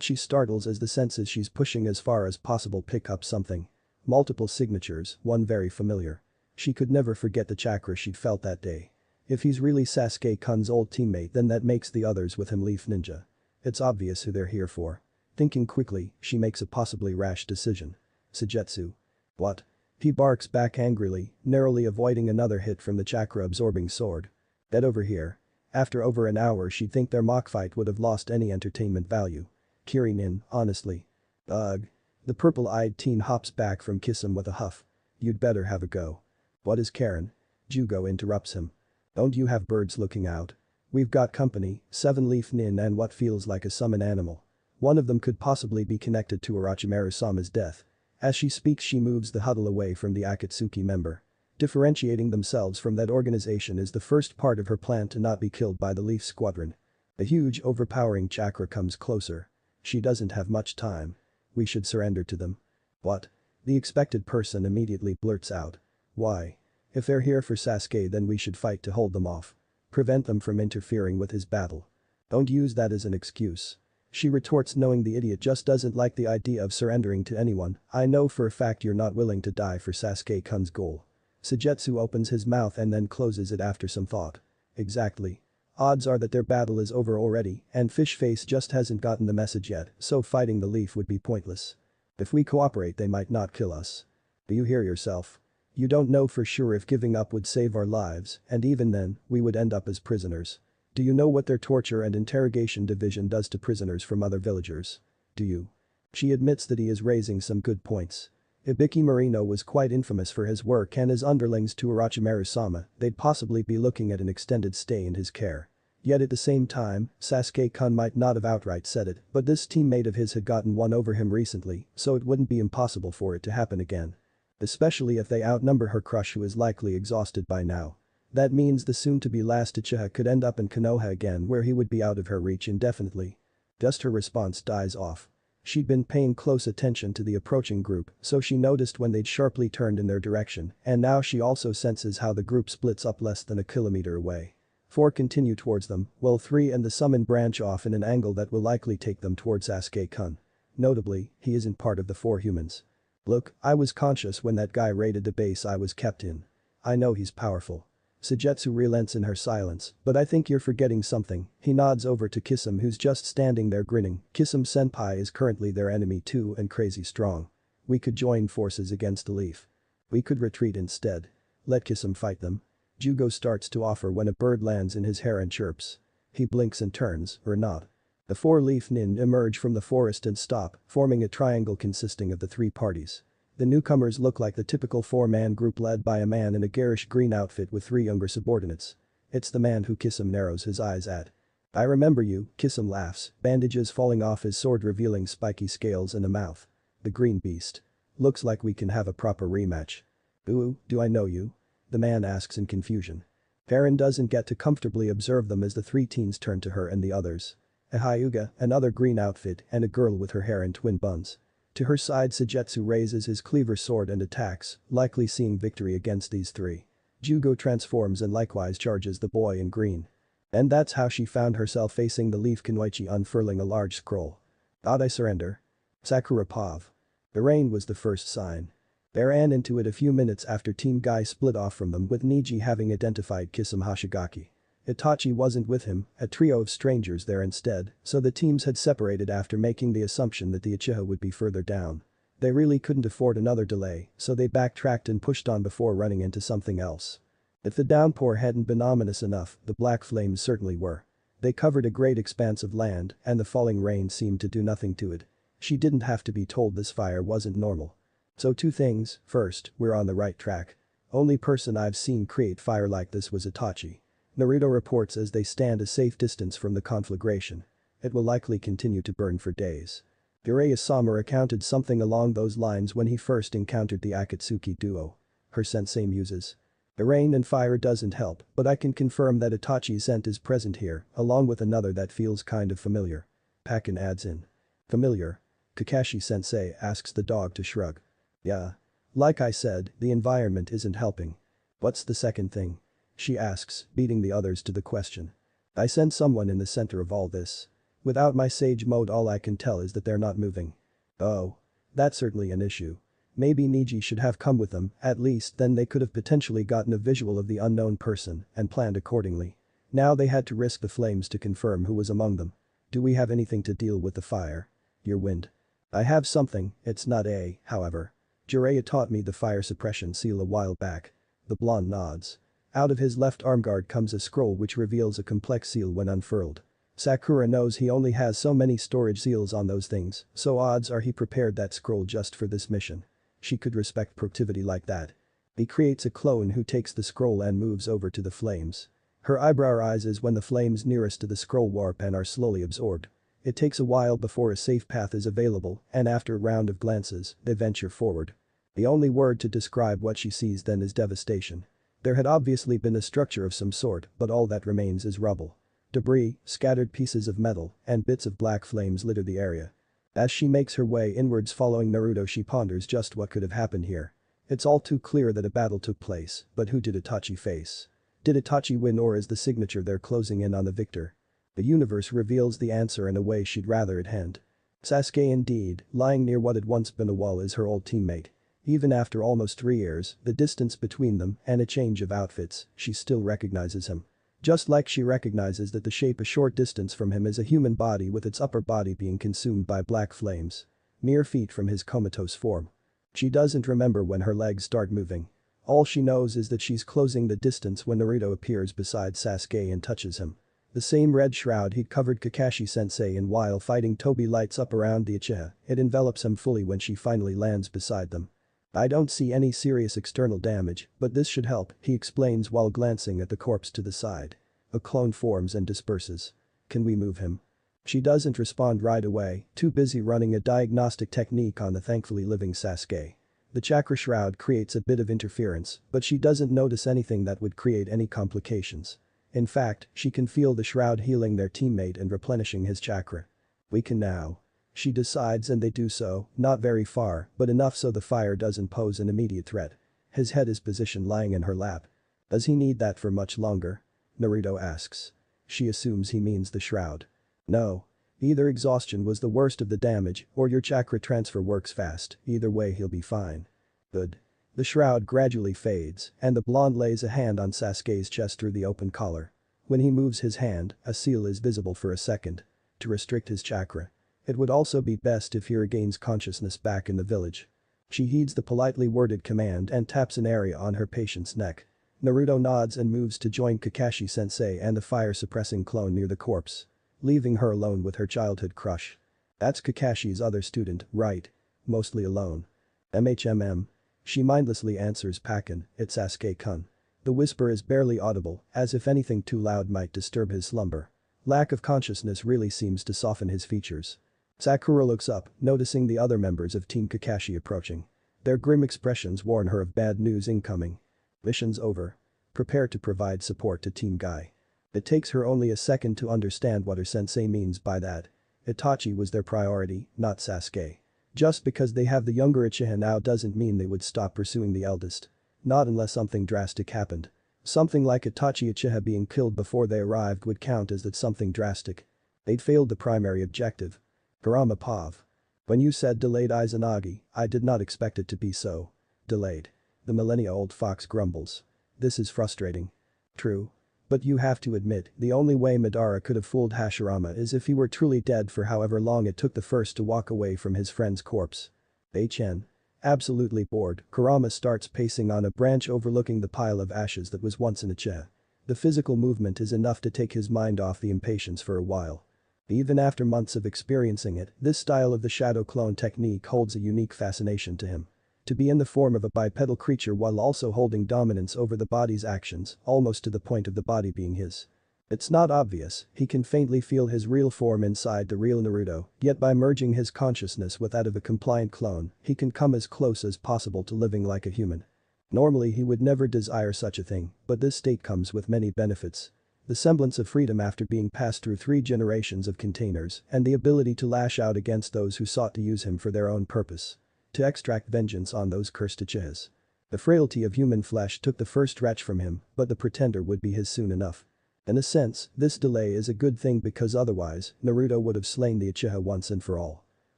She startles as the senses she's pushing as far as possible pick up something. Multiple signatures, one very familiar. She could never forget the chakra she'd felt that day. If he's really Sasuke-kun's old teammate then that makes the others with him Leaf Ninja. It's obvious who they're here for. Thinking quickly, she makes a possibly rash decision. Sujetsu. What? He barks back angrily, narrowly avoiding another hit from the chakra-absorbing sword. Dead over here. After over an hour she'd think their mock fight would have lost any entertainment value. Kirin, honestly. Ugh. The purple-eyed teen hops back from Kisame with a huff. You'd better have a go. What is Karen? Jugo interrupts him. Don't you have birds looking out? We've got company, 7 Leaf Nin and what feels like a summon animal. One of them could possibly be connected to Orochimaru-sama's death. As she speaks she moves the huddle away from the Akatsuki member. Differentiating themselves from that organization is the first part of her plan to not be killed by the Leaf Squadron. A huge overpowering chakra comes closer. She doesn't have much time. We should surrender to them. What? The expected person immediately blurts out. Why? If they're here for Sasuke then we should fight to hold them off. Prevent them from interfering with his battle. Don't use that as an excuse. She retorts knowing the idiot just doesn't like the idea of surrendering to anyone. I know for a fact you're not willing to die for Sasuke-kun's goal. Sujetsu opens his mouth and then closes it after some thought. Exactly. Odds are that their battle is over already and Fishface just hasn't gotten the message yet, so fighting the Leaf would be pointless. If we cooperate they might not kill us. Do you hear yourself? You don't know for sure if giving up would save our lives, and even then, we would end up as prisoners. Do you know what their torture and interrogation division does to prisoners from other villagers? Do you? She admits that he is raising some good points. Ibiki Marino was quite infamous for his work and his underlings to Orochimaru-sama, they'd possibly be looking at an extended stay in his care. Yet at the same time, Sasuke-kun might not have outright said it, but this teammate of his had gotten one over him recently, so it wouldn't be impossible for it to happen again. Especially if they outnumber her crush who is likely exhausted by now. That means the soon-to-be last Uchiha could end up in Konoha again where he would be out of her reach indefinitely. Just her response dies off. She'd been paying close attention to the approaching group, so she noticed when they'd sharply turned in their direction, and now she also senses how the group splits up less than a kilometer away. 4 continue towards them, while 3 and the summon branch off in an angle that will likely take them towards Sasuke-kun. Notably, he isn't part of the 4 humans. Look, I was conscious when that guy raided the base I was kept in. I know he's powerful. Sujetsu relents in her silence, but I think you're forgetting something. He nods over to Kisame who's just standing there grinning. Kisame-senpai is currently their enemy too and crazy strong. We could join forces against the Leaf. We could retreat instead. Let Kisame fight them. Jugo starts to offer when a bird lands in his hair and chirps. He blinks and turns, or not. The 4 Leaf Nin emerge from the forest and stop, forming a triangle consisting of the 3 parties. The newcomers look like the typical 4-man group led by a man in a garish green outfit with 3 younger subordinates. It's the man who Kisame narrows his eyes at. I remember you, Kisame laughs, bandages falling off his sword revealing spiky scales and a mouth. The green beast. Looks like we can have a proper rematch. Ooh, do I know you? The man asks in confusion. Perrin doesn't get to comfortably observe them as the 3 teens turn to her and the others. A Hyuga, another green outfit, and a girl with her hair in twin buns. To her side Sujetsu raises his cleaver sword and attacks, likely seeing victory against these 3. Jugo transforms and likewise charges the boy in green. And that's how she found herself facing the Leaf Kunoichi unfurling a large scroll. "Thought I surrender?" Sakura Pav. The rain was the first sign. They ran into it a few minutes after Team Guy split off from them with Niji having identified Kisame Hashigaki. Itachi wasn't with him, a trio of strangers there instead, so the teams had separated after making the assumption that the Uchiha would be further down. They really couldn't afford another delay, so they backtracked and pushed on before running into something else. If the downpour hadn't been ominous enough, the black flames certainly were. They covered a great expanse of land, and the falling rain seemed to do nothing to it. She didn't have to be told this fire wasn't normal. So 2 things, first, we're on the right track. Only person I've seen create fire like this was Itachi. Naruto reports as they stand a safe distance from the conflagration. It will likely continue to burn for days. Jiraiya-sama recounted something along those lines when he first encountered the Akatsuki duo. Her sensei muses. The rain and fire doesn't help, but I can confirm that Itachi's scent is present here, along with another that feels kind of familiar. Pakin adds in. Familiar? Kakashi-sensei asks the dog to shrug. Yeah. Like I said, the environment isn't helping. What's the second thing? She asks, beating the others to the question. I sense someone in the center of all this. Without my sage mode all I can tell is that they're not moving. Oh. That's certainly an issue. Maybe Niji should have come with them, at least then they could have potentially gotten a visual of the unknown person and planned accordingly. Now they had to risk the flames to confirm who was among them. Do we have anything to deal with the fire? Your wind. I have something, it's not a, however. Jiraiya taught me the fire suppression seal a while back. The blonde nods. Out of his left armguard comes a scroll which reveals a complex seal when unfurled. Sakura knows he only has so many storage seals on those things, so odds are he prepared that scroll just for this mission. She could respect productivity like that. He creates a clone who takes the scroll and moves over to the flames. Her eyebrow rises when the flames nearest to the scroll warp and are slowly absorbed. It takes a while before a safe path is available, and after a round of glances, they venture forward. The only word to describe what she sees then is devastation. There had obviously been a structure of some sort, but all that remains is rubble. Debris, scattered pieces of metal, and bits of black flames litter the area. As she makes her way inwards following Naruto she ponders just what could have happened here. It's all too clear that a battle took place, but who did Itachi face? Did Itachi win or is the signature there closing in on the victor? The universe reveals the answer in a way she'd rather it hadn't. Sasuke indeed, lying near what had once been a wall is her old teammate. Even after almost 3 years, the distance between them and a change of outfits, she still recognizes him. Just like she recognizes that the shape a short distance from him is a human body with its upper body being consumed by black flames. Mere feet from his comatose form. She doesn't remember when her legs start moving. All she knows is that she's closing the distance when Naruto appears beside Sasuke and touches him. The same red shroud he'd covered Kakashi-sensei in while fighting Tobi lights up around the Uchiha, it envelops him fully when she finally lands beside them. I don't see any serious external damage, but this should help, he explains while glancing at the corpse to the side. A clone forms and disperses. Can we move him? She doesn't respond right away, too busy running a diagnostic technique on the thankfully living Sasuke. The chakra shroud creates a bit of interference, but she doesn't notice anything that would create any complications. In fact, she can feel the shroud healing their teammate and replenishing his chakra. We can now. She decides and they do so, not very far, but enough so the fire doesn't pose an immediate threat. His head is positioned lying in her lap. Does he need that for much longer? Naruto asks. She assumes he means the shroud. No. Either exhaustion was the worst of the damage or your chakra transfer works fast, either way he'll be fine. Good. The shroud gradually fades and the blonde lays a hand on Sasuke's chest through the open collar. When he moves his hand, a seal is visible for a second. To restrict his chakra. It would also be best if he regains consciousness back in the village. She heeds the politely worded command and taps an area on her patient's neck. Naruto nods and moves to join Kakashi-sensei and the fire-suppressing clone near the corpse. Leaving her alone with her childhood crush. That's Kakashi's other student, right? Mostly alone. MHMM. She mindlessly answers Pakin, it's Sasuke-kun. The whisper is barely audible, as if anything too loud might disturb his slumber. Lack of consciousness really seems to soften his features. Sakura looks up, noticing the other members of Team Kakashi approaching. Their grim expressions warn her of bad news incoming. Mission's over. Prepare to provide support to Team Guy. It takes her only a second to understand what her sensei means by that. Itachi was their priority, not Sasuke. Just because they have the younger Uchiha now doesn't mean they would stop pursuing the eldest. Not unless something drastic happened. Something like Itachi Uchiha being killed before they arrived would count as that something drastic. They'd failed the primary objective. Kurama Pav. When you said delayed Izanagi, I did not expect it to be so. Delayed. The millennia-old fox grumbles. This is frustrating. True. But you have to admit, the only way Madara could have fooled Hashirama is if he were truly dead for however long it took the first to walk away from his friend's corpse. HN. Absolutely bored, Kurama starts pacing on a branch overlooking the pile of ashes that was once an Uchiha. The physical movement is enough to take his mind off the impatience for a while. Even after months of experiencing it, this style of the shadow clone technique holds a unique fascination to him. To be in the form of a bipedal creature while also holding dominance over the body's actions, almost to the point of the body being his. It's not obvious, he can faintly feel his real form inside the real Naruto, yet by merging his consciousness with that of a compliant clone, he can come as close as possible to living like a human. Normally he would never desire such a thing, but this state comes with many benefits. The semblance of freedom after being passed through 3 generations of containers and the ability to lash out against those who sought to use him for their own purpose. To extract vengeance on those cursed Uchihas. The frailty of human flesh took the first wretch from him, but the pretender would be his soon enough. In a sense, this delay is a good thing because otherwise, Naruto would have slain the Uchiha once and for all.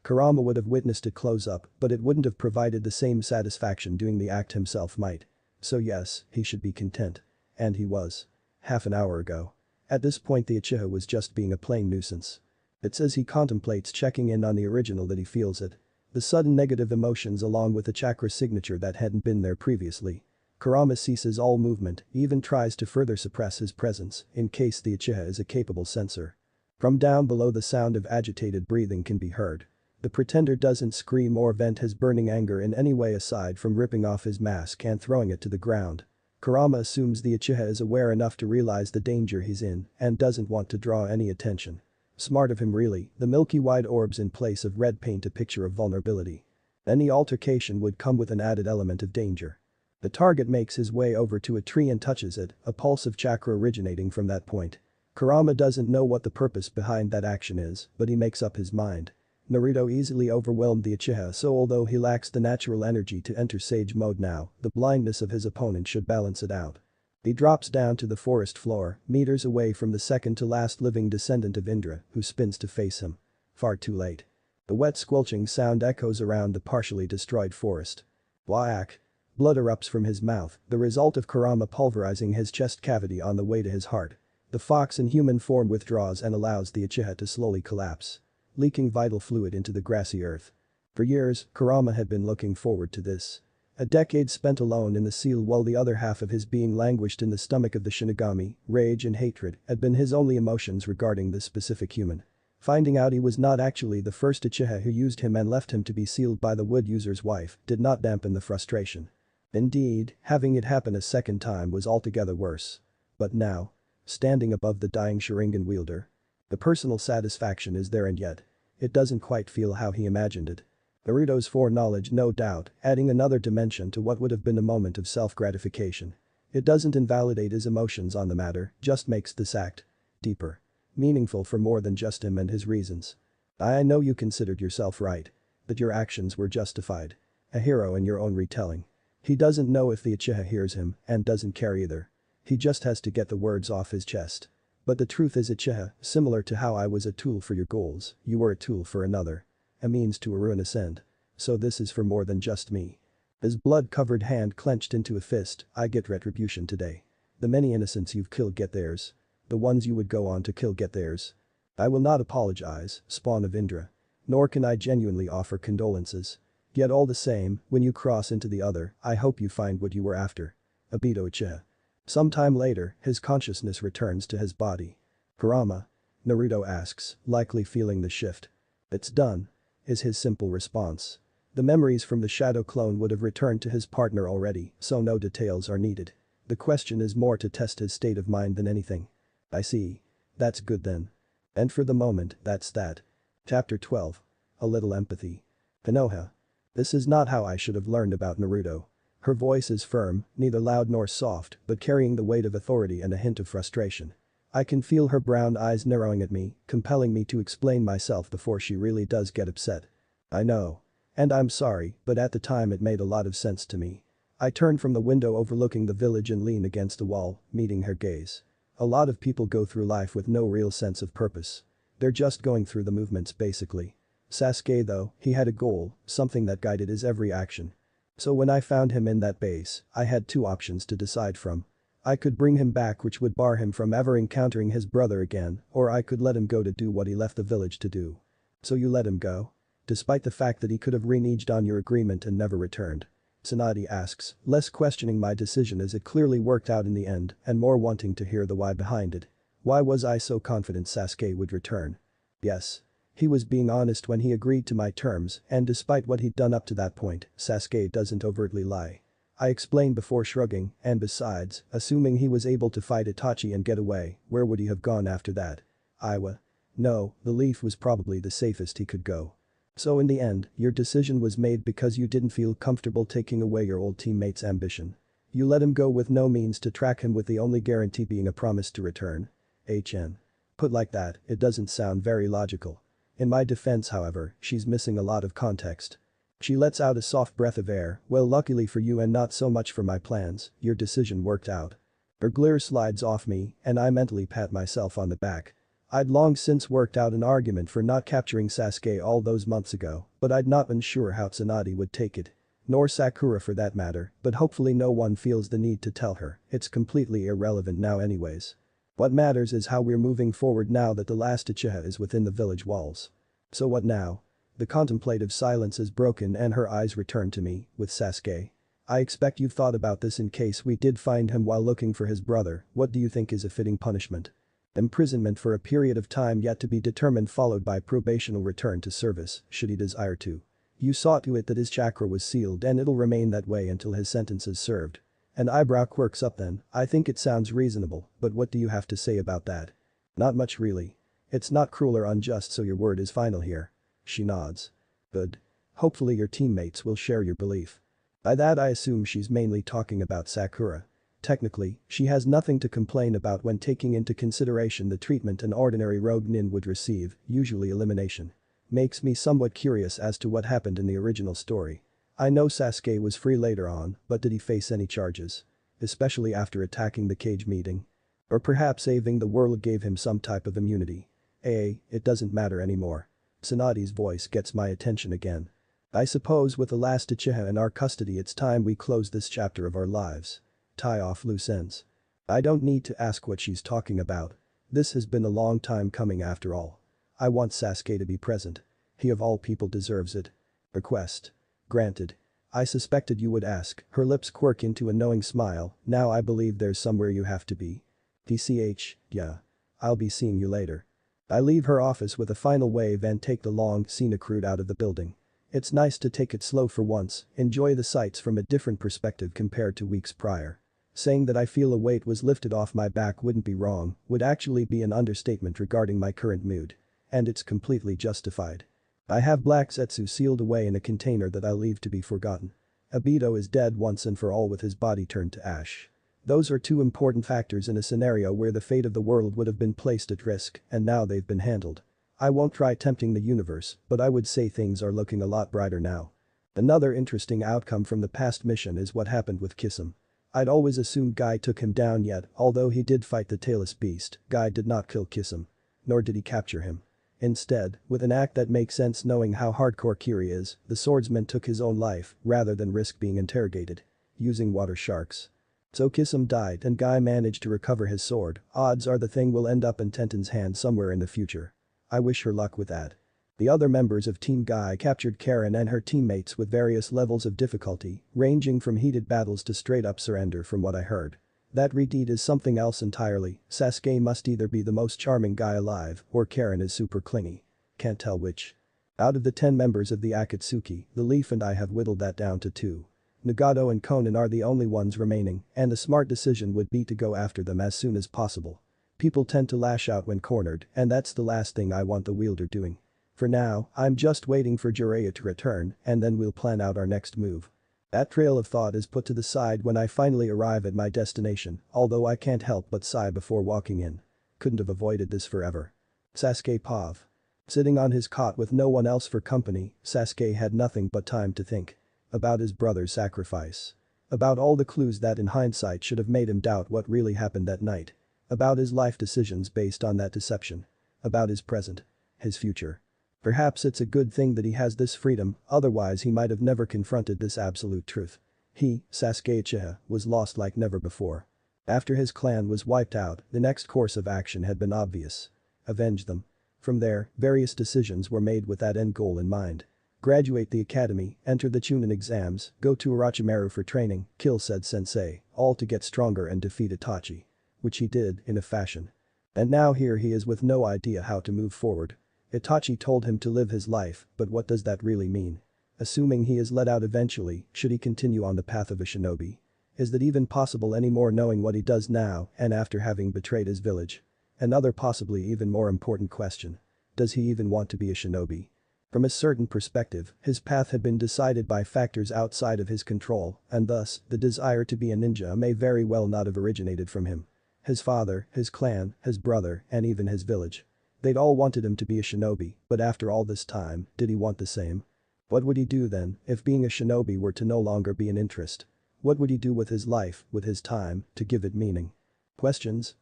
Kurama would have witnessed it close up, but it wouldn't have provided the same satisfaction doing the act himself might. So yes, he should be content. And he was. Half an hour ago. At this point the Uchiha was just being a plain nuisance. It's as he contemplates checking in on the original that he feels it. The sudden negative emotions along with the chakra signature that hadn't been there previously. Kurama ceases all movement, even tries to further suppress his presence in case the Uchiha is a capable sensor. From down below the sound of agitated breathing can be heard. The pretender doesn't scream or vent his burning anger in any way aside from ripping off his mask and throwing it to the ground. Kurama assumes the Uchiha is aware enough to realize the danger he's in and doesn't want to draw any attention. Smart of him really, the milky white orbs in place of red paint a picture of vulnerability. Any altercation would come with an added element of danger. The target makes his way over to a tree and touches it, a pulse of chakra originating from that point. Kurama doesn't know what the purpose behind that action is, but he makes up his mind. Naruto easily overwhelmed the Uchiha, so although he lacks the natural energy to enter Sage mode now, the blindness of his opponent should balance it out. He drops down to the forest floor, meters away from the second to last living descendant of Indra, who spins to face him. Far too late. The wet squelching sound echoes around the partially destroyed forest. Whack. Blood erupts from his mouth, the result of Kurama pulverizing his chest cavity on the way to his heart. The fox in human form withdraws and allows the Uchiha to slowly collapse. Leaking vital fluid into the grassy earth. For years, Kurama had been looking forward to this. A decade spent alone in the seal while the other half of his being languished in the stomach of the Shinigami, rage and hatred had been his only emotions regarding this specific human. Finding out he was not actually the first Uchiha who used him and left him to be sealed by the wood user's wife did not dampen the frustration. Indeed, having it happen a second time was altogether worse. But now, standing above the dying Sharingan wielder, the personal satisfaction is there and yet, it doesn't quite feel how he imagined it. Naruto's foreknowledge no doubt, adding another dimension to what would have been a moment of self-gratification. It doesn't invalidate his emotions on the matter, just makes this act deeper. Meaningful for more than just him and his reasons. I know you considered yourself right. That your actions were justified. A hero in your own retelling. He doesn't know if the Uchiha hears him and doesn't care either. He just has to get the words off his chest. But the truth is Uchiha, similar to how I was a tool for your goals, you were a tool for another. A means to a ruinous end. So this is for more than just me. His blood-covered hand clenched into a fist, I get retribution today. The many innocents you've killed get theirs. The ones you would go on to kill get theirs. I will not apologize, spawn of Indra. Nor can I genuinely offer condolences. Yet all the same, when you cross into the other, I hope you find what you were after. Obito Uchiha. Sometime later, his consciousness returns to his body. Kurama? Naruto asks, likely feeling the shift. It's done. Is his simple response. The memories from the shadow clone would have returned to his partner already, so no details are needed. The question is more to test his state of mind than anything. I see. That's good then. And for the moment, that's that. Chapter 12. A little empathy. Konoha. This is not how I should have learned about Naruto. Her voice is firm, neither loud nor soft, but carrying the weight of authority and a hint of frustration. I can feel her brown eyes narrowing at me, compelling me to explain myself before she really does get upset. I know. And I'm sorry, but at the time it made a lot of sense to me. I turn from the window overlooking the village and lean against the wall, meeting her gaze. A lot of people go through life with no real sense of purpose. They're just going through the movements basically. Sasuke though, he had a goal, something that guided his every action. So when I found him in that base, I had two options to decide from. I could bring him back, which would bar him from ever encountering his brother again, or I could let him go to do what he left the village to do. So you let him go? Despite the fact that he could have reneged on your agreement and never returned. Tsunade asks, less questioning my decision as it clearly worked out in the end and more wanting to hear the why behind it. Why was I so confident Sasuke would return? Yes. He was being honest when he agreed to my terms, and despite what he'd done up to that point, Sasuke doesn't overtly lie. I explained before shrugging, and besides, assuming he was able to fight Itachi and get away, where would he have gone after that? Iwa. No, the Leaf was probably the safest he could go. So in the end, your decision was made because you didn't feel comfortable taking away your old teammate's ambition. You let him go with no means to track him, with the only guarantee being a promise to return. HN. Put like that, it doesn't sound very logical. In my defense however, she's missing a lot of context. She lets out a soft breath of air, well luckily for you and not so much for my plans, your decision worked out. Her glare slides off me, and I mentally pat myself on the back. I'd long since worked out an argument for not capturing Sasuke all those months ago, but I'd not been sure how Tsunade would take it. Nor Sakura for that matter, but hopefully no one feels the need to tell her, it's completely irrelevant now anyways. What matters is how we're moving forward now that the last Uchiha is within the village walls. So what now? The contemplative silence is broken and her eyes return to me, with Sasuke. I expect you've thought about this in case we did find him while looking for his brother, what do you think is a fitting punishment? Imprisonment for a period of time yet to be determined, followed by probational return to service, should he desire to. You saw to it that his chakra was sealed and it'll remain that way until his sentence is served. An eyebrow quirks up then, I think it sounds reasonable, but what do you have to say about that? Not much really. It's not cruel or unjust, so your word is final here. She nods. Good. Hopefully your teammates will share your belief. By that I assume she's mainly talking about Sakura. Technically, she has nothing to complain about when taking into consideration the treatment an ordinary rogue nin would receive, usually elimination. Makes me somewhat curious as to what happened in the original story. I know Sasuke was free later on, but did he face any charges? Especially after attacking the cage meeting? Or perhaps saving the world gave him some type of immunity? It doesn't matter anymore. Tsunade's voice gets my attention again. I suppose with the last Uchiha in our custody it's time we close this chapter of our lives. Tie off loose ends. I don't need to ask what she's talking about. This has been a long time coming after all. I want Sasuke to be present. He of all people deserves it. Request. Granted. I suspected you would ask, her lips quirk into a knowing smile, now I believe there's somewhere you have to be. TCH, yeah. I'll be seeing you later. I leave her office with a final wave and take the long scenic route out of the building. It's nice to take it slow for once, enjoy the sights from a different perspective compared to weeks prior. Saying that I feel a weight was lifted off my back wouldn't be wrong, would actually be an understatement regarding my current mood. And it's completely justified. I have Black Zetsu sealed away in a container that I'll leave to be forgotten. Obito is dead once and for all with his body turned to ash. Those are two important factors in a scenario where the fate of the world would have been placed at risk, and now they've been handled. I won't try tempting the universe, but I would say things are looking a lot brighter now. Another interesting outcome from the past mission is what happened with Kisum. I'd always assumed Guy took him down yet, although he did fight the tailless beast, Guy did not kill Kisum. Nor did he capture him. Instead, with an act that makes sense knowing how hardcore Kiri is, the swordsman took his own life rather than risk being interrogated. Using water sharks. So Kisum died and Guy managed to recover his sword, odds are the thing will end up in Tenten's hand somewhere in the future. I wish her luck with that. The other members of Team Guy captured Karen and her teammates with various levels of difficulty, ranging from heated battles to straight-up surrender from what I heard. That Redeed is something else entirely, Sasuke must either be the most charming guy alive or Karen is super clingy. Can't tell which. Out of the 10 members of the Akatsuki, the Leaf and I have whittled that down to 2. Nagato and Conan are the only ones remaining, and a smart decision would be to go after them as soon as possible. People tend to lash out when cornered, and that's the last thing I want the wielder doing. For now, I'm just waiting for Jiraiya to return, and then we'll plan out our next move. That trail of thought is put to the side when I finally arrive at my destination, although I can't help but sigh before walking in. Couldn't have avoided this forever. Sasuke Pav. Sitting on his cot with no one else for company, Sasuke had nothing but time to think. About his brother's sacrifice. About all the clues that in hindsight should have made him doubt what really happened that night. About his life decisions based on that deception. About his present. His future. Perhaps it's a good thing that he has this freedom, otherwise he might have never confronted this absolute truth. He, Sasuke Uchiha, was lost like never before. After his clan was wiped out, the next course of action had been obvious. Avenge them. From there, various decisions were made with that end goal in mind. Graduate the academy, enter the Chunin exams, go to Orochimaru for training, kill said sensei, all to get stronger and defeat Itachi. Which he did, in a fashion. And now here he is with no idea how to move forward. Itachi told him to live his life, but what does that really mean? Assuming he is let out eventually, should he continue on the path of a shinobi? Is that even possible anymore knowing what he does now and after having betrayed his village? Another possibly even more important question. Does he even want to be a shinobi? From a certain perspective, his path had been decided by factors outside of his control, and thus, the desire to be a ninja may very well not have originated from him. His father, his clan, his brother, and even his village. They'd all wanted him to be a shinobi, but after all this time, did he want the same? What would he do then, if being a shinobi were to no longer be an interest? What would he do with his life, with his time, to give it meaning? Questions,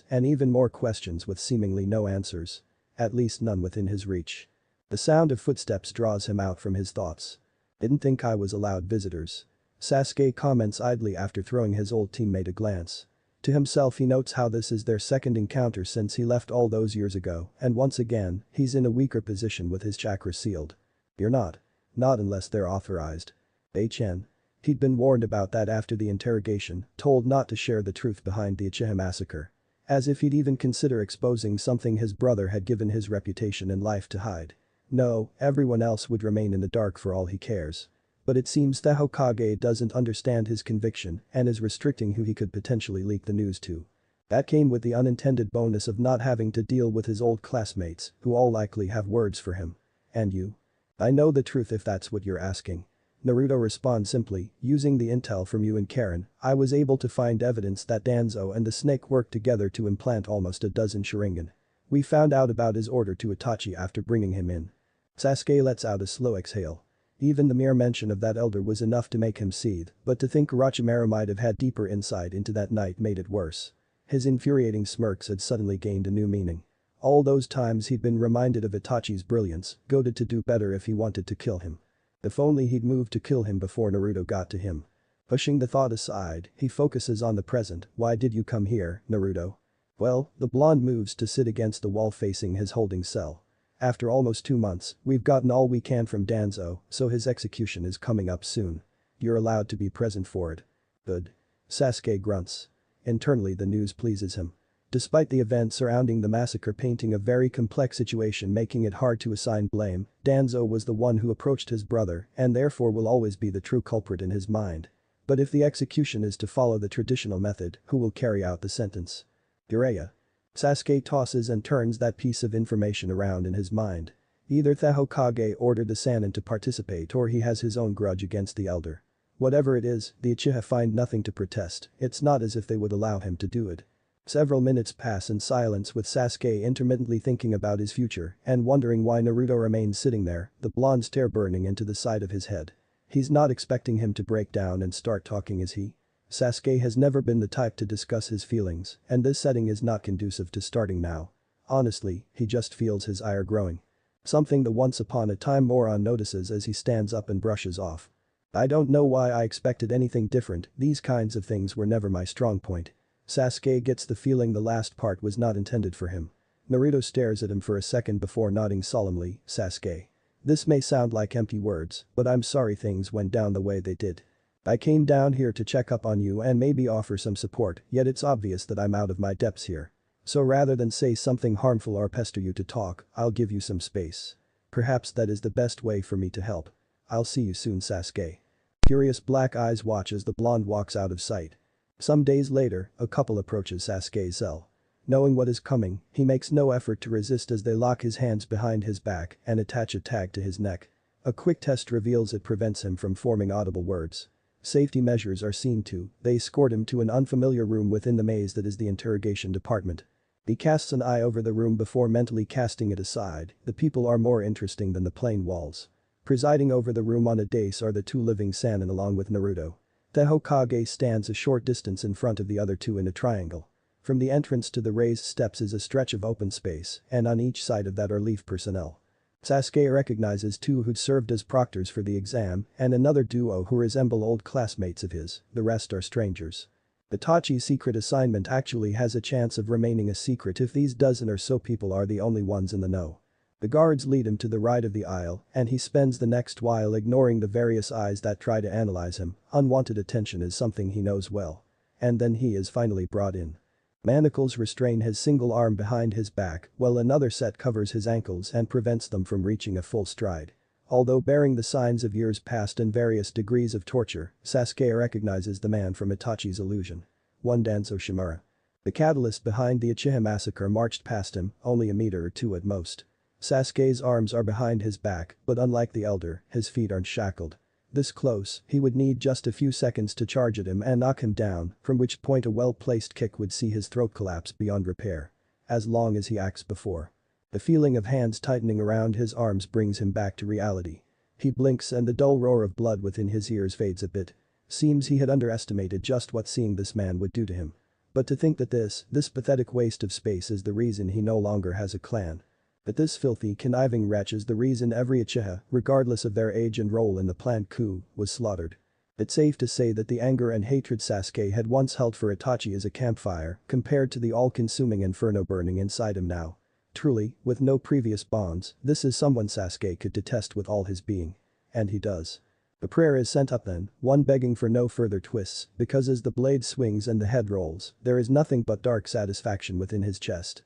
and even more questions with seemingly no answers. At least none within his reach. The sound of footsteps draws him out from his thoughts. Didn't think I was allowed visitors. Sasuke comments idly after throwing his old teammate a glance. To himself he notes how this is their second encounter since he left all those years ago, and once again, he's in a weaker position with his chakra sealed. You're not. Not unless they're authorized. HN. He'd been warned about that after the interrogation, told not to share the truth behind the Uchiha massacre. As if he'd even consider exposing something his brother had given his reputation and life to hide. No, everyone else would remain in the dark for all he cares. But it seems the Hokage doesn't understand his conviction and is restricting who he could potentially leak the news to. That came with the unintended bonus of not having to deal with his old classmates, who all likely have words for him. And you? I know the truth if that's what you're asking. Naruto responds simply, using the intel from you and Karen, I was able to find evidence that Danzo and the snake worked together to implant almost a dozen Sharingan. We found out about his order to Itachi after bringing him in. Sasuke lets out a slow exhale. Even the mere mention of that elder was enough to make him seethe, but to think Orochimaru might have had deeper insight into that night made it worse. His infuriating smirks had suddenly gained a new meaning. All those times he'd been reminded of Itachi's brilliance, goaded to do better if he wanted to kill him. If only he'd moved to kill him before Naruto got to him. Pushing the thought aside, he focuses on the present. Why did you come here, Naruto? Well, the blonde moves to sit against the wall facing his holding cell. After almost 2 months, we've gotten all we can from Danzo, so his execution is coming up soon. You're allowed to be present for it. Good. Sasuke grunts. Internally the news pleases him. Despite the events surrounding the massacre painting a very complex situation making it hard to assign blame, Danzo was the one who approached his brother and therefore will always be the true culprit in his mind. But if the execution is to follow the traditional method, who will carry out the sentence? Jiraiya. Sasuke tosses and turns that piece of information around in his mind. Either the Hokage ordered the Sannin to participate or he has his own grudge against the elder. Whatever it is, the Uchiha find nothing to protest, it's not as if they would allow him to do it. Several minutes pass in silence with Sasuke intermittently thinking about his future and wondering why Naruto remains sitting there, the blonde stare burning into the side of his head. He's not expecting him to break down and start talking, is he? Sasuke has never been the type to discuss his feelings, and this setting is not conducive to starting now. Honestly, he just feels his ire growing. Something the once upon a time moron notices as he stands up and brushes off. I don't know why I expected anything different, these kinds of things were never my strong point. Sasuke gets the feeling the last part was not intended for him. Naruto stares at him for a second before nodding solemnly, Sasuke. This may sound like empty words, but I'm sorry things went down the way they did. I came down here to check up on you and maybe offer some support, yet it's obvious that I'm out of my depths here. So rather than say something harmful or pester you to talk, I'll give you some space. Perhaps that is the best way for me to help. I'll see you soon, Sasuke. Curious black eyes watch as the blonde walks out of sight. Some days later, a couple approaches Sasuke's cell. Knowing what is coming, he makes no effort to resist as they lock his hands behind his back and attach a tag to his neck. A quick test reveals it prevents him from forming audible words. Safety measures are seen to, they escort him to an unfamiliar room within the maze that is the interrogation department. He casts an eye over the room before mentally casting it aside, the people are more interesting than the plain walls. Presiding over the room on a dais are the two living Sannin along with Naruto. The Hokage stands a short distance in front of the other two in a triangle. From the entrance to the raised steps is a stretch of open space, and on each side of that are leaf personnel. Sasuke recognizes two who'd served as proctors for the exam and another duo who resemble old classmates of his, the rest are strangers. Itachi's secret assignment actually has a chance of remaining a secret if these dozen or so people are the only ones in the know. The guards lead him to the right of the aisle and he spends the next while ignoring the various eyes that try to analyze him, unwanted attention is something he knows well. And then he is finally brought in. Manacles restrain his single arm behind his back while another set covers his ankles and prevents them from reaching a full stride. Although bearing the signs of years past and various degrees of torture, Sasuke recognizes the man from Itachi's illusion. One Danzo Shimura. The catalyst behind the Uchiha massacre marched past him, only a meter or two at most. Sasuke's arms are behind his back, but unlike the elder, his feet aren't shackled. This close, he would need just a few seconds to charge at him and knock him down, from which point a well-placed kick would see his throat collapse beyond repair. As long as he acts before. The feeling of hands tightening around his arms brings him back to reality. He blinks and the dull roar of blood within his ears fades a bit. Seems he had underestimated just what seeing this man would do to him. But to think that this pathetic waste of space is the reason he no longer has a clan. That this filthy, conniving wretch is the reason every Uchiha, regardless of their age and role in the planned coup, was slaughtered. It's safe to say that the anger and hatred Sasuke had once held for Itachi as a campfire compared to the all-consuming inferno burning inside him now. Truly, with no previous bonds, this is someone Sasuke could detest with all his being. And he does. The prayer is sent up then, one begging for no further twists, because as the blade swings and the head rolls, there is nothing but dark satisfaction within his chest.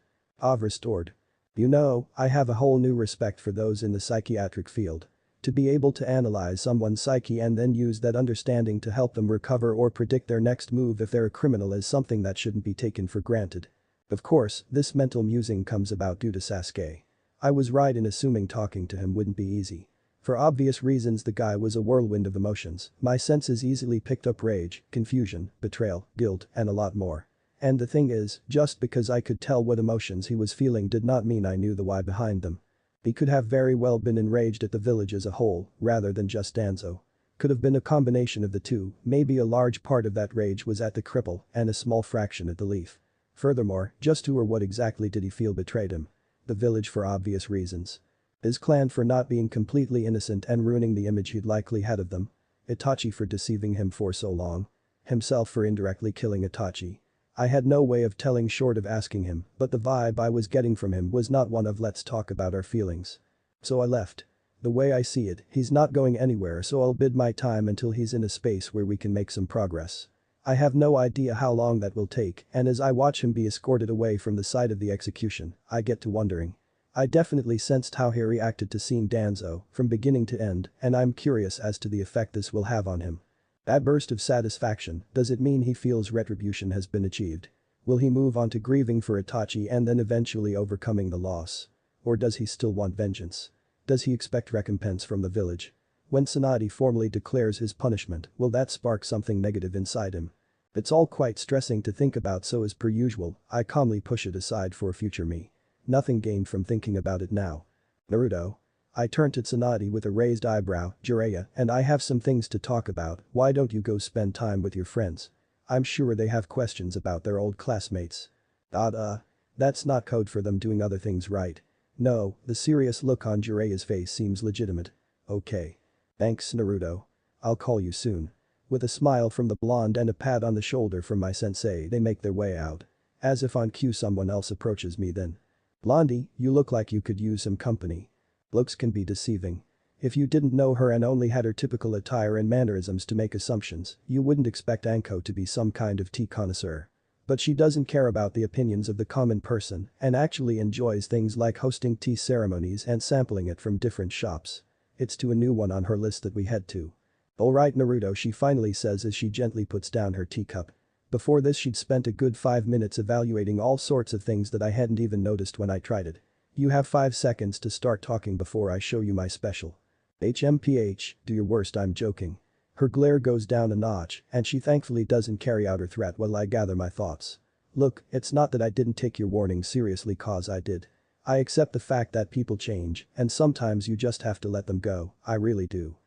Restored. You know, I have a whole new respect for those in the psychiatric field. To be able to analyze someone's psyche and then use that understanding to help them recover or predict their next move if they're a criminal is something that shouldn't be taken for granted. Of course, this mental musing comes about due to Sasuke. I was right in assuming talking to him wouldn't be easy. For obvious reasons the guy was a whirlwind of emotions, my senses easily picked up rage, confusion, betrayal, guilt, and a lot more. And the thing is, just because I could tell what emotions he was feeling did not mean I knew the why behind them. He could have very well been enraged at the village as a whole, rather than just Danzo. Could have been a combination of the two, maybe a large part of that rage was at the cripple and a small fraction at the leaf. Furthermore, just who or what exactly did he feel betrayed him? The village for obvious reasons. His clan for not being completely innocent and ruining the image he'd likely had of them. Itachi for deceiving him for so long. Himself for indirectly killing Itachi. I had no way of telling short of asking him, but the vibe I was getting from him was not one of let's talk about our feelings. So I left. The way I see it, he's not going anywhere so I'll bide my time until he's in a space where we can make some progress. I have no idea how long that will take and as I watch him be escorted away from the site of the execution, I get to wondering. I definitely sensed how he reacted to seeing Danzo from beginning to end and I'm curious as to the effect this will have on him. That burst of satisfaction, does it mean he feels retribution has been achieved? Will he move on to grieving for Itachi and then eventually overcoming the loss? Or does he still want vengeance? Does he expect recompense from the village? When Tsunade formally declares his punishment, will that spark something negative inside him? It's all quite stressing to think about, so as per usual, I calmly push it aside for future me. Nothing gained from thinking about it now. Naruto. I turn to Tsunade with a raised eyebrow. Jiraiya and I have some things to talk about, why don't you go spend time with your friends? I'm sure they have questions about their old classmates. That's not code for them doing other things, right? No, the serious look on Jiraiya's face seems legitimate. Okay. Thanks, Naruto. I'll call you soon. With a smile from the blonde and a pat on the shoulder from my sensei, they make their way out. As if on cue, someone else approaches me then. Blondie, you look like you could use some company. Looks can be deceiving. If you didn't know her and only had her typical attire and mannerisms to make assumptions, you wouldn't expect Anko to be some kind of tea connoisseur. But she doesn't care about the opinions of the common person and actually enjoys things like hosting tea ceremonies and sampling it from different shops. It's to a new one on her list that we head to. Alright, Naruto, she finally says as she gently puts down her teacup. Before this she'd spent a good 5 minutes evaluating all sorts of things that I hadn't even noticed when I tried it. You have 5 seconds to start talking before I show you my special. HMPH, do your worst, I'm joking. Her glare goes down a notch and she thankfully doesn't carry out her threat while I gather my thoughts. Look, it's not that I didn't take your warning seriously, cause I did. I accept the fact that people change and sometimes you just have to let them go, I really do.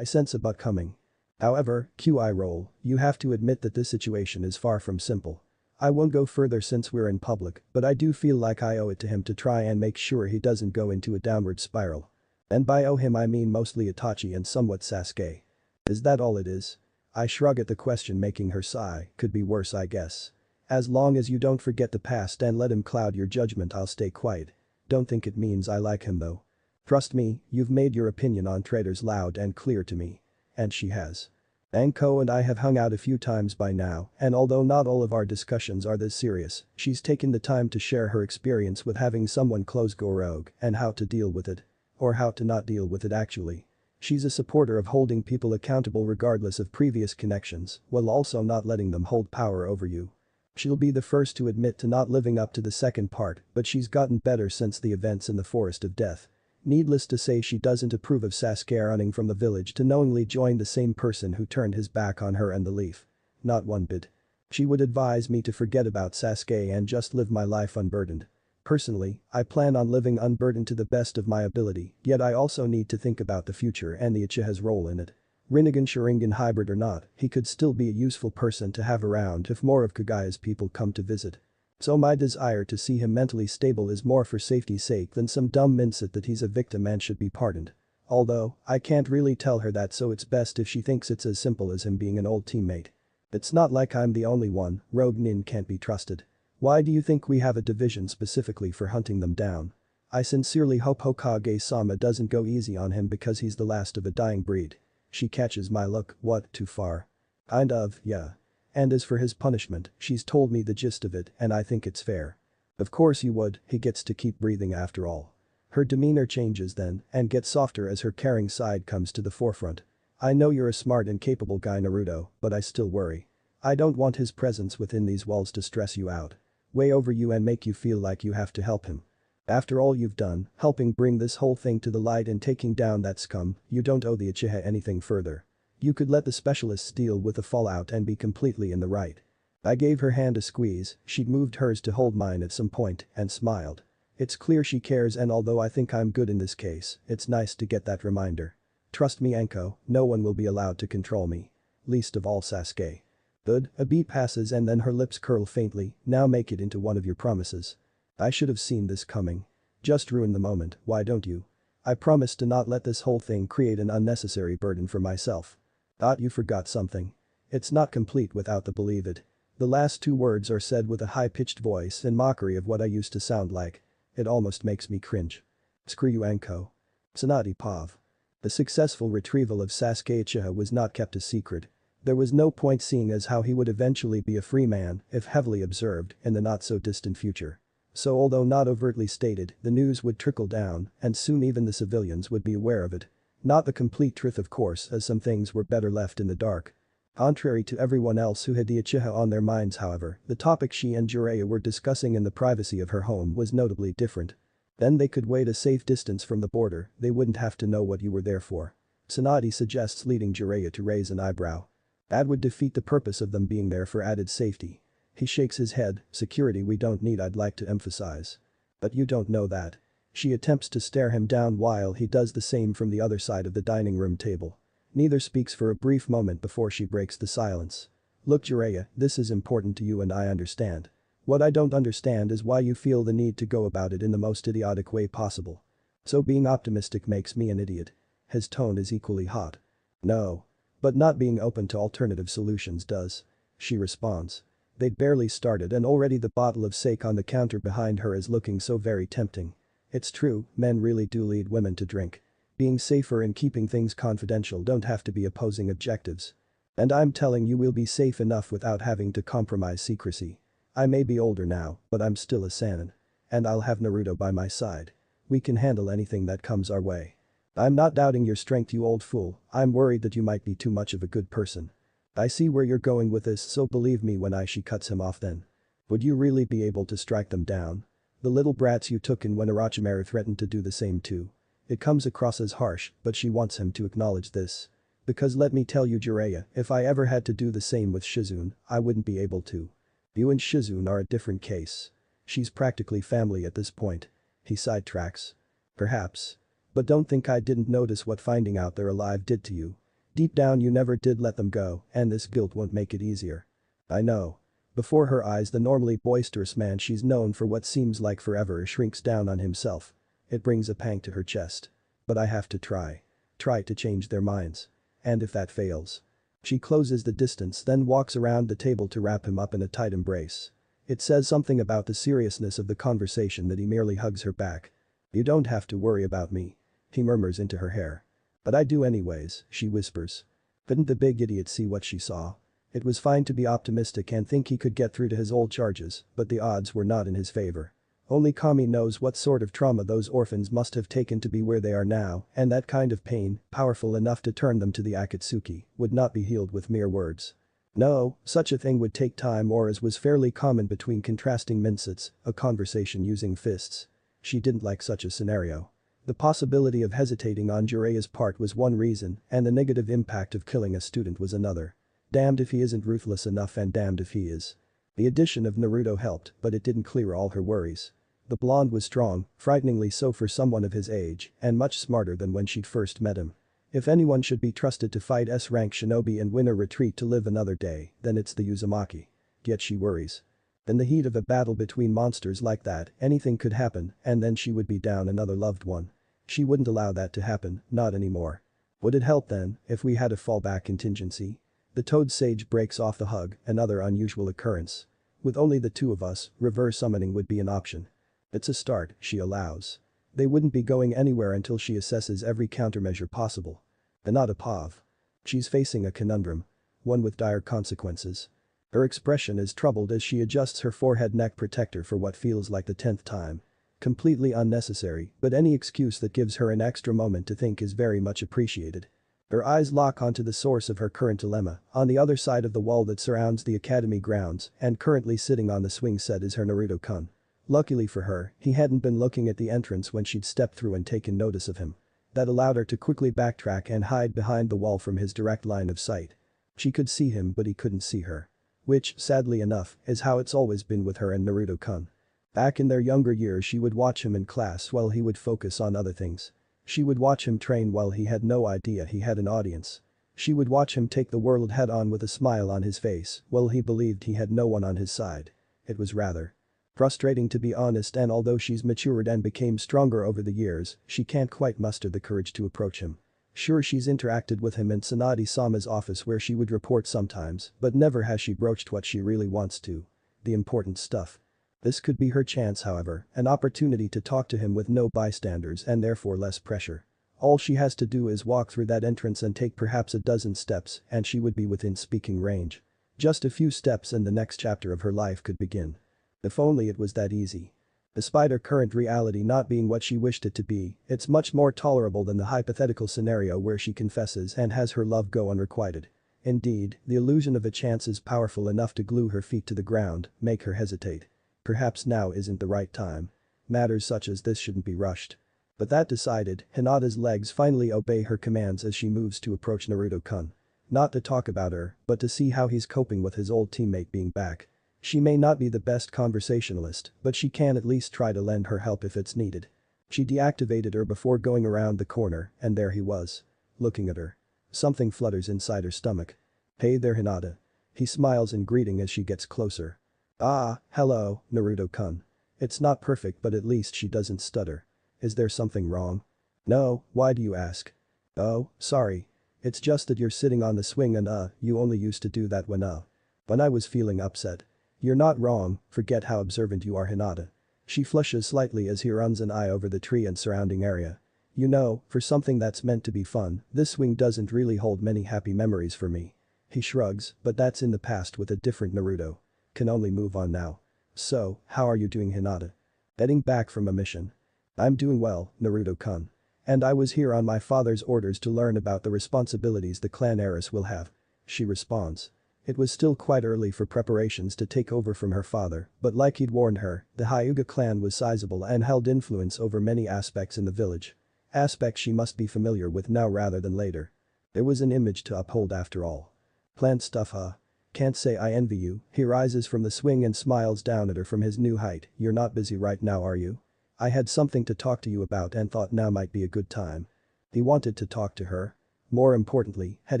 I sense a but coming. However, QI roll, you have to admit that this situation is far from simple. I won't go further since we're in public, but I do feel like I owe it to him to try and make sure he doesn't go into a downward spiral. And by owe him I mean mostly Itachi and somewhat Sasuke. Is that all it is? I shrug at the question, making her sigh. Could be worse, I guess. As long as you don't forget the past and let him cloud your judgment, I'll stay quiet. Don't think it means I like him though. Trust me, you've made your opinion on traitors loud and clear to me. And she has. Anko and I have hung out a few times by now, and although not all of our discussions are this serious, she's taken the time to share her experience with having someone close go rogue and how to deal with it. Or how to not deal with it actually. She's a supporter of holding people accountable regardless of previous connections, while also not letting them hold power over you. She'll be the first to admit to not living up to the second part, but she's gotten better since the events in the Forest of Death. Needless to say, she doesn't approve of Sasuke running from the village to knowingly join the same person who turned his back on her and the Leaf. Not one bit. She would advise me to forget about Sasuke and just live my life unburdened. Personally, I plan on living unburdened to the best of my ability, yet I also need to think about the future and the Uchiha's role in it. Rinnegan Sharingan hybrid or not, he could still be a useful person to have around if more of Kagaya's people come to visit. So my desire to see him mentally stable is more for safety's sake than some dumb mindset that he's a victim and should be pardoned. Although, I can't really tell her that, so it's best if she thinks it's as simple as him being an old teammate. It's not like I'm the only one, rogue nin can't be trusted. Why do you think we have a division specifically for hunting them down? I sincerely hope Hokage-sama doesn't go easy on him because he's the last of a dying breed. She catches my look. What, too far? Kind of, yeah. And as for his punishment, she's told me the gist of it and I think it's fair. Of course you would, he gets to keep breathing after all. Her demeanor changes then and gets softer as her caring side comes to the forefront. I know you're a smart and capable guy, Naruto, but I still worry. I don't want his presence within these walls to stress you out. Weigh over you and make you feel like you have to help him. After all you've done, helping bring this whole thing to the light and taking down that scum, you don't owe the Uchiha anything further. You could let the specialists deal with the fallout and be completely in the right. I gave her hand a squeeze, she'd moved hers to hold mine at some point, and smiled. It's clear she cares, and although I think I'm good in this case, it's nice to get that reminder. Trust me, Anko, no one will be allowed to control me. Least of all Sasuke. Good, a beat passes and then her lips curl faintly. Now make it into one of your promises. I should have seen this coming. Just ruin the moment, why don't you? I promise to not let this whole thing create an unnecessary burden for myself. Thought you forgot something. It's not complete without the believe it. The last 2 words are said with a high-pitched voice in mockery of what I used to sound like. It almost makes me cringe. Screw you, Anko. Tsunade Pav. The successful retrieval of Sasuke Uchiha was not kept a secret. There was no point seeing as how he would eventually be a free man, if heavily observed, in the not-so-distant future. So although not overtly stated, the news would trickle down, and soon even the civilians would be aware of it. Not the complete truth, of course, as some things were better left in the dark. Contrary to everyone else who had the Uchiha on their minds, however, the topic she and Jiraiya were discussing in the privacy of her home was notably different. Then they could wait a safe distance from the border, they wouldn't have to know what you were there for. Tsunade suggests, leading Jiraiya to raise an eyebrow. That would defeat the purpose of them being there for added safety. He shakes his head, security we don't need, I'd like to emphasize. But you don't know that. She attempts to stare him down while he does the same from the other side of the dining room table. Neither speaks for a brief moment before she breaks the silence. Look Jiraiya, this is important to you and I understand. What I don't understand is why you feel the need to go about it in the most idiotic way possible. So being optimistic makes me an idiot. His tone is equally hot. No. But not being open to alternative solutions does. She responds. They'd barely started and already the bottle of sake on the counter behind her is looking so very tempting. It's true, men really do lead women to drink. Being safer and keeping things confidential don't have to be opposing objectives. And I'm telling you we'll be safe enough without having to compromise secrecy. I may be older now, but I'm still a Sannin. And I'll have Naruto by my side. We can handle anything that comes our way. I'm not doubting your strength you old fool, I'm worried that you might be too much of a good person. I see where you're going with this so believe me when she cuts him off then. Would you really be able to strike them down? The little brats you took in when Orochimaru threatened to do the same too. It comes across as harsh, but she wants him to acknowledge this. Because let me tell you Jiraiya, if I ever had to do the same with Shizune, I wouldn't be able to. You and Shizune are a different case. She's practically family at this point. He sidetracks. Perhaps. But don't think I didn't notice what finding out they're alive did to you. Deep down you never did let them go, and this guilt won't make it easier. I know. Before her eyes the normally boisterous man she's known for what seems like forever shrinks down on himself. It brings a pang to her chest. But I have to try. Try to change their minds. And if that fails. She closes the distance then walks around the table to wrap him up in a tight embrace. It says something about the seriousness of the conversation that he merely hugs her back. You don't have to worry about me. He murmurs into her hair. But I do anyways, she whispers. Couldn't the big idiot see what she saw? It was fine to be optimistic and think he could get through to his old charges, but the odds were not in his favor. Only Kami knows what sort of trauma those orphans must have taken to be where they are now, and that kind of pain, powerful enough to turn them to the Akatsuki, would not be healed with mere words. No, such a thing would take time or as was fairly common between contrasting mindsets, a conversation using fists. She didn't like such a scenario. The possibility of hesitating on Jiraiya's part was one reason, and the negative impact of killing a student was another. Damned if he isn't ruthless enough and damned if he is. The addition of Naruto helped, but it didn't clear all her worries. The blonde was strong, frighteningly so for someone of his age, and much smarter than when she'd first met him. If anyone should be trusted to fight S-rank shinobi and win a retreat to live another day, then it's the Uzumaki. Yet she worries. In the heat of a battle between monsters like that, anything could happen, and then she would be down another loved one. She wouldn't allow that to happen, not anymore. Would it help then, if we had a fallback contingency? The Toad Sage breaks off the hug, another unusual occurrence. With only the two of us, reverse summoning would be an option. It's a start, she allows. They wouldn't be going anywhere until she assesses every countermeasure possible. And not a POV. She's facing a conundrum. One with dire consequences. Her expression is troubled as she adjusts her forehead neck protector for what feels like the 10th time. Completely unnecessary, but any excuse that gives her an extra moment to think is very much appreciated. Her eyes lock onto the source of her current dilemma, on the other side of the wall that surrounds the academy grounds, and currently sitting on the swing set is her Naruto-kun. Luckily for her, he hadn't been looking at the entrance when she'd stepped through and taken notice of him. That allowed her to quickly backtrack and hide behind the wall from his direct line of sight. She could see him but he couldn't see her. Which, sadly enough, is how it's always been with her and Naruto-kun. Back in their younger years she would watch him in class while he would focus on other things. She would watch him train while he had no idea he had an audience. She would watch him take the world head on with a smile on his face while he believed he had no one on his side. It was rather frustrating to be honest, and although she's matured and became stronger over the years, she can't quite muster the courage to approach him. Sure, she's interacted with him in Tsunade-sama's office where she would report sometimes, but never has she broached what she really wants to. The important stuff. This could be her chance however, an opportunity to talk to him with no bystanders and therefore less pressure. All she has to do is walk through that entrance and take perhaps a dozen steps and she would be within speaking range. Just a few steps and the next chapter of her life could begin. If only it was that easy. Despite her current reality not being what she wished it to be, it's much more tolerable than the hypothetical scenario where she confesses and has her love go unrequited. Indeed, the illusion of a chance is powerful enough to glue her feet to the ground, make her hesitate. Perhaps now isn't the right time. Matters such as this shouldn't be rushed. But that decided, Hinata's legs finally obey her commands as she moves to approach Naruto-kun. Not to talk about her, but to see how he's coping with his old teammate being back. She may not be the best conversationalist, but she can at least try to lend her help if it's needed. She deactivated her before going around the corner, and there he was. Looking at her. Something flutters inside her stomach. Hey there Hinata. He smiles in greeting as she gets closer. Ah, hello, Naruto-kun. It's not perfect but at least she doesn't stutter. Is there something wrong? No, why do you ask? Oh, sorry. It's just that you're sitting on the swing and you only used to do that when I was feeling upset. You're not wrong, forget how observant you are Hinata. She flushes slightly as he runs an eye over the tree and surrounding area. You know, for something that's meant to be fun, this swing doesn't really hold many happy memories for me. He shrugs, but that's in the past with a different Naruto. Can only move on now. So, how are you doing Hinata? Heading back from a mission. I'm doing well, Naruto-kun. And I was here on my father's orders to learn about the responsibilities the clan heiress will have. She responds. It was still quite early for preparations to take over from her father, but like he'd warned her, the Hyuga clan was sizable and held influence over many aspects in the village. Aspects she must be familiar with now rather than later. There was an image to uphold after all. Planned stuff huh? Can't say I envy you. He rises from the swing and smiles down at her from his new height. You're not busy right now are you? I had something to talk to you about and thought now might be a good time. He wanted to talk to her. More importantly, had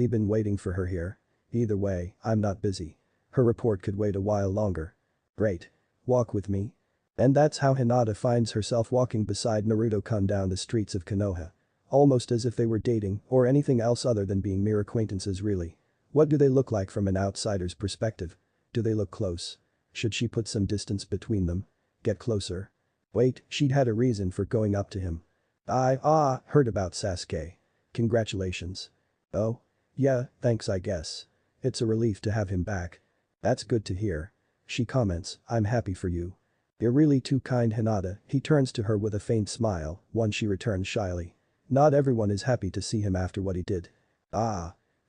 he been waiting for her here? Either way, I'm not busy. Her report could wait a while longer. Great. Walk with me. And that's how Hinata finds herself walking beside Naruto-kun down the streets of Konoha. Almost as if they were dating or anything else other than being mere acquaintances really. What do they look like from an outsider's perspective? Do they look close? Should she put some distance between them? Get closer? Wait, she'd had a reason for going up to him. I heard about Sasuke. Congratulations. Oh? Yeah, thanks I guess. It's a relief to have him back. That's good to hear. She comments, I'm happy for you. You're really too kind Hinata. He turns to her with a faint smile, one she returns shyly. Not everyone is happy to see him after what he did.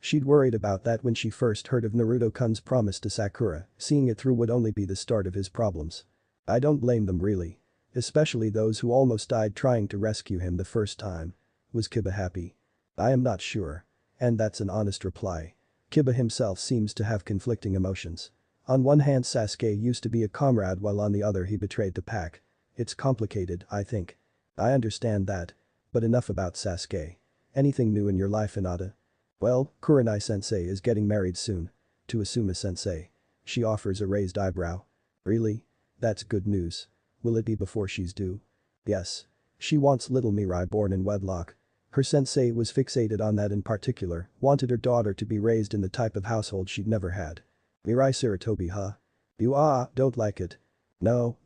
She'd worried about that when she first heard of Naruto-kun's promise to Sakura, seeing it through would only be the start of his problems. I don't blame them really. Especially those who almost died trying to rescue him the first time. Was Kiba happy? I am not sure. And that's an honest reply. Kiba himself seems to have conflicting emotions. On one hand Sasuke used to be a comrade while on the other he betrayed the pack. It's complicated, I think. I understand that. But enough about Sasuke. Anything new in your life Hinata? Well, Kurenai-sensei is getting married soon. To Asuma-sensei. She offers a raised eyebrow. Really? That's good news. Will it be before she's due? Yes. She wants little Mirai born in wedlock. Her sensei was fixated on that in particular, wanted her daughter to be raised in the type of household she'd never had. Mirai Sarutobi huh? You don't like it. No.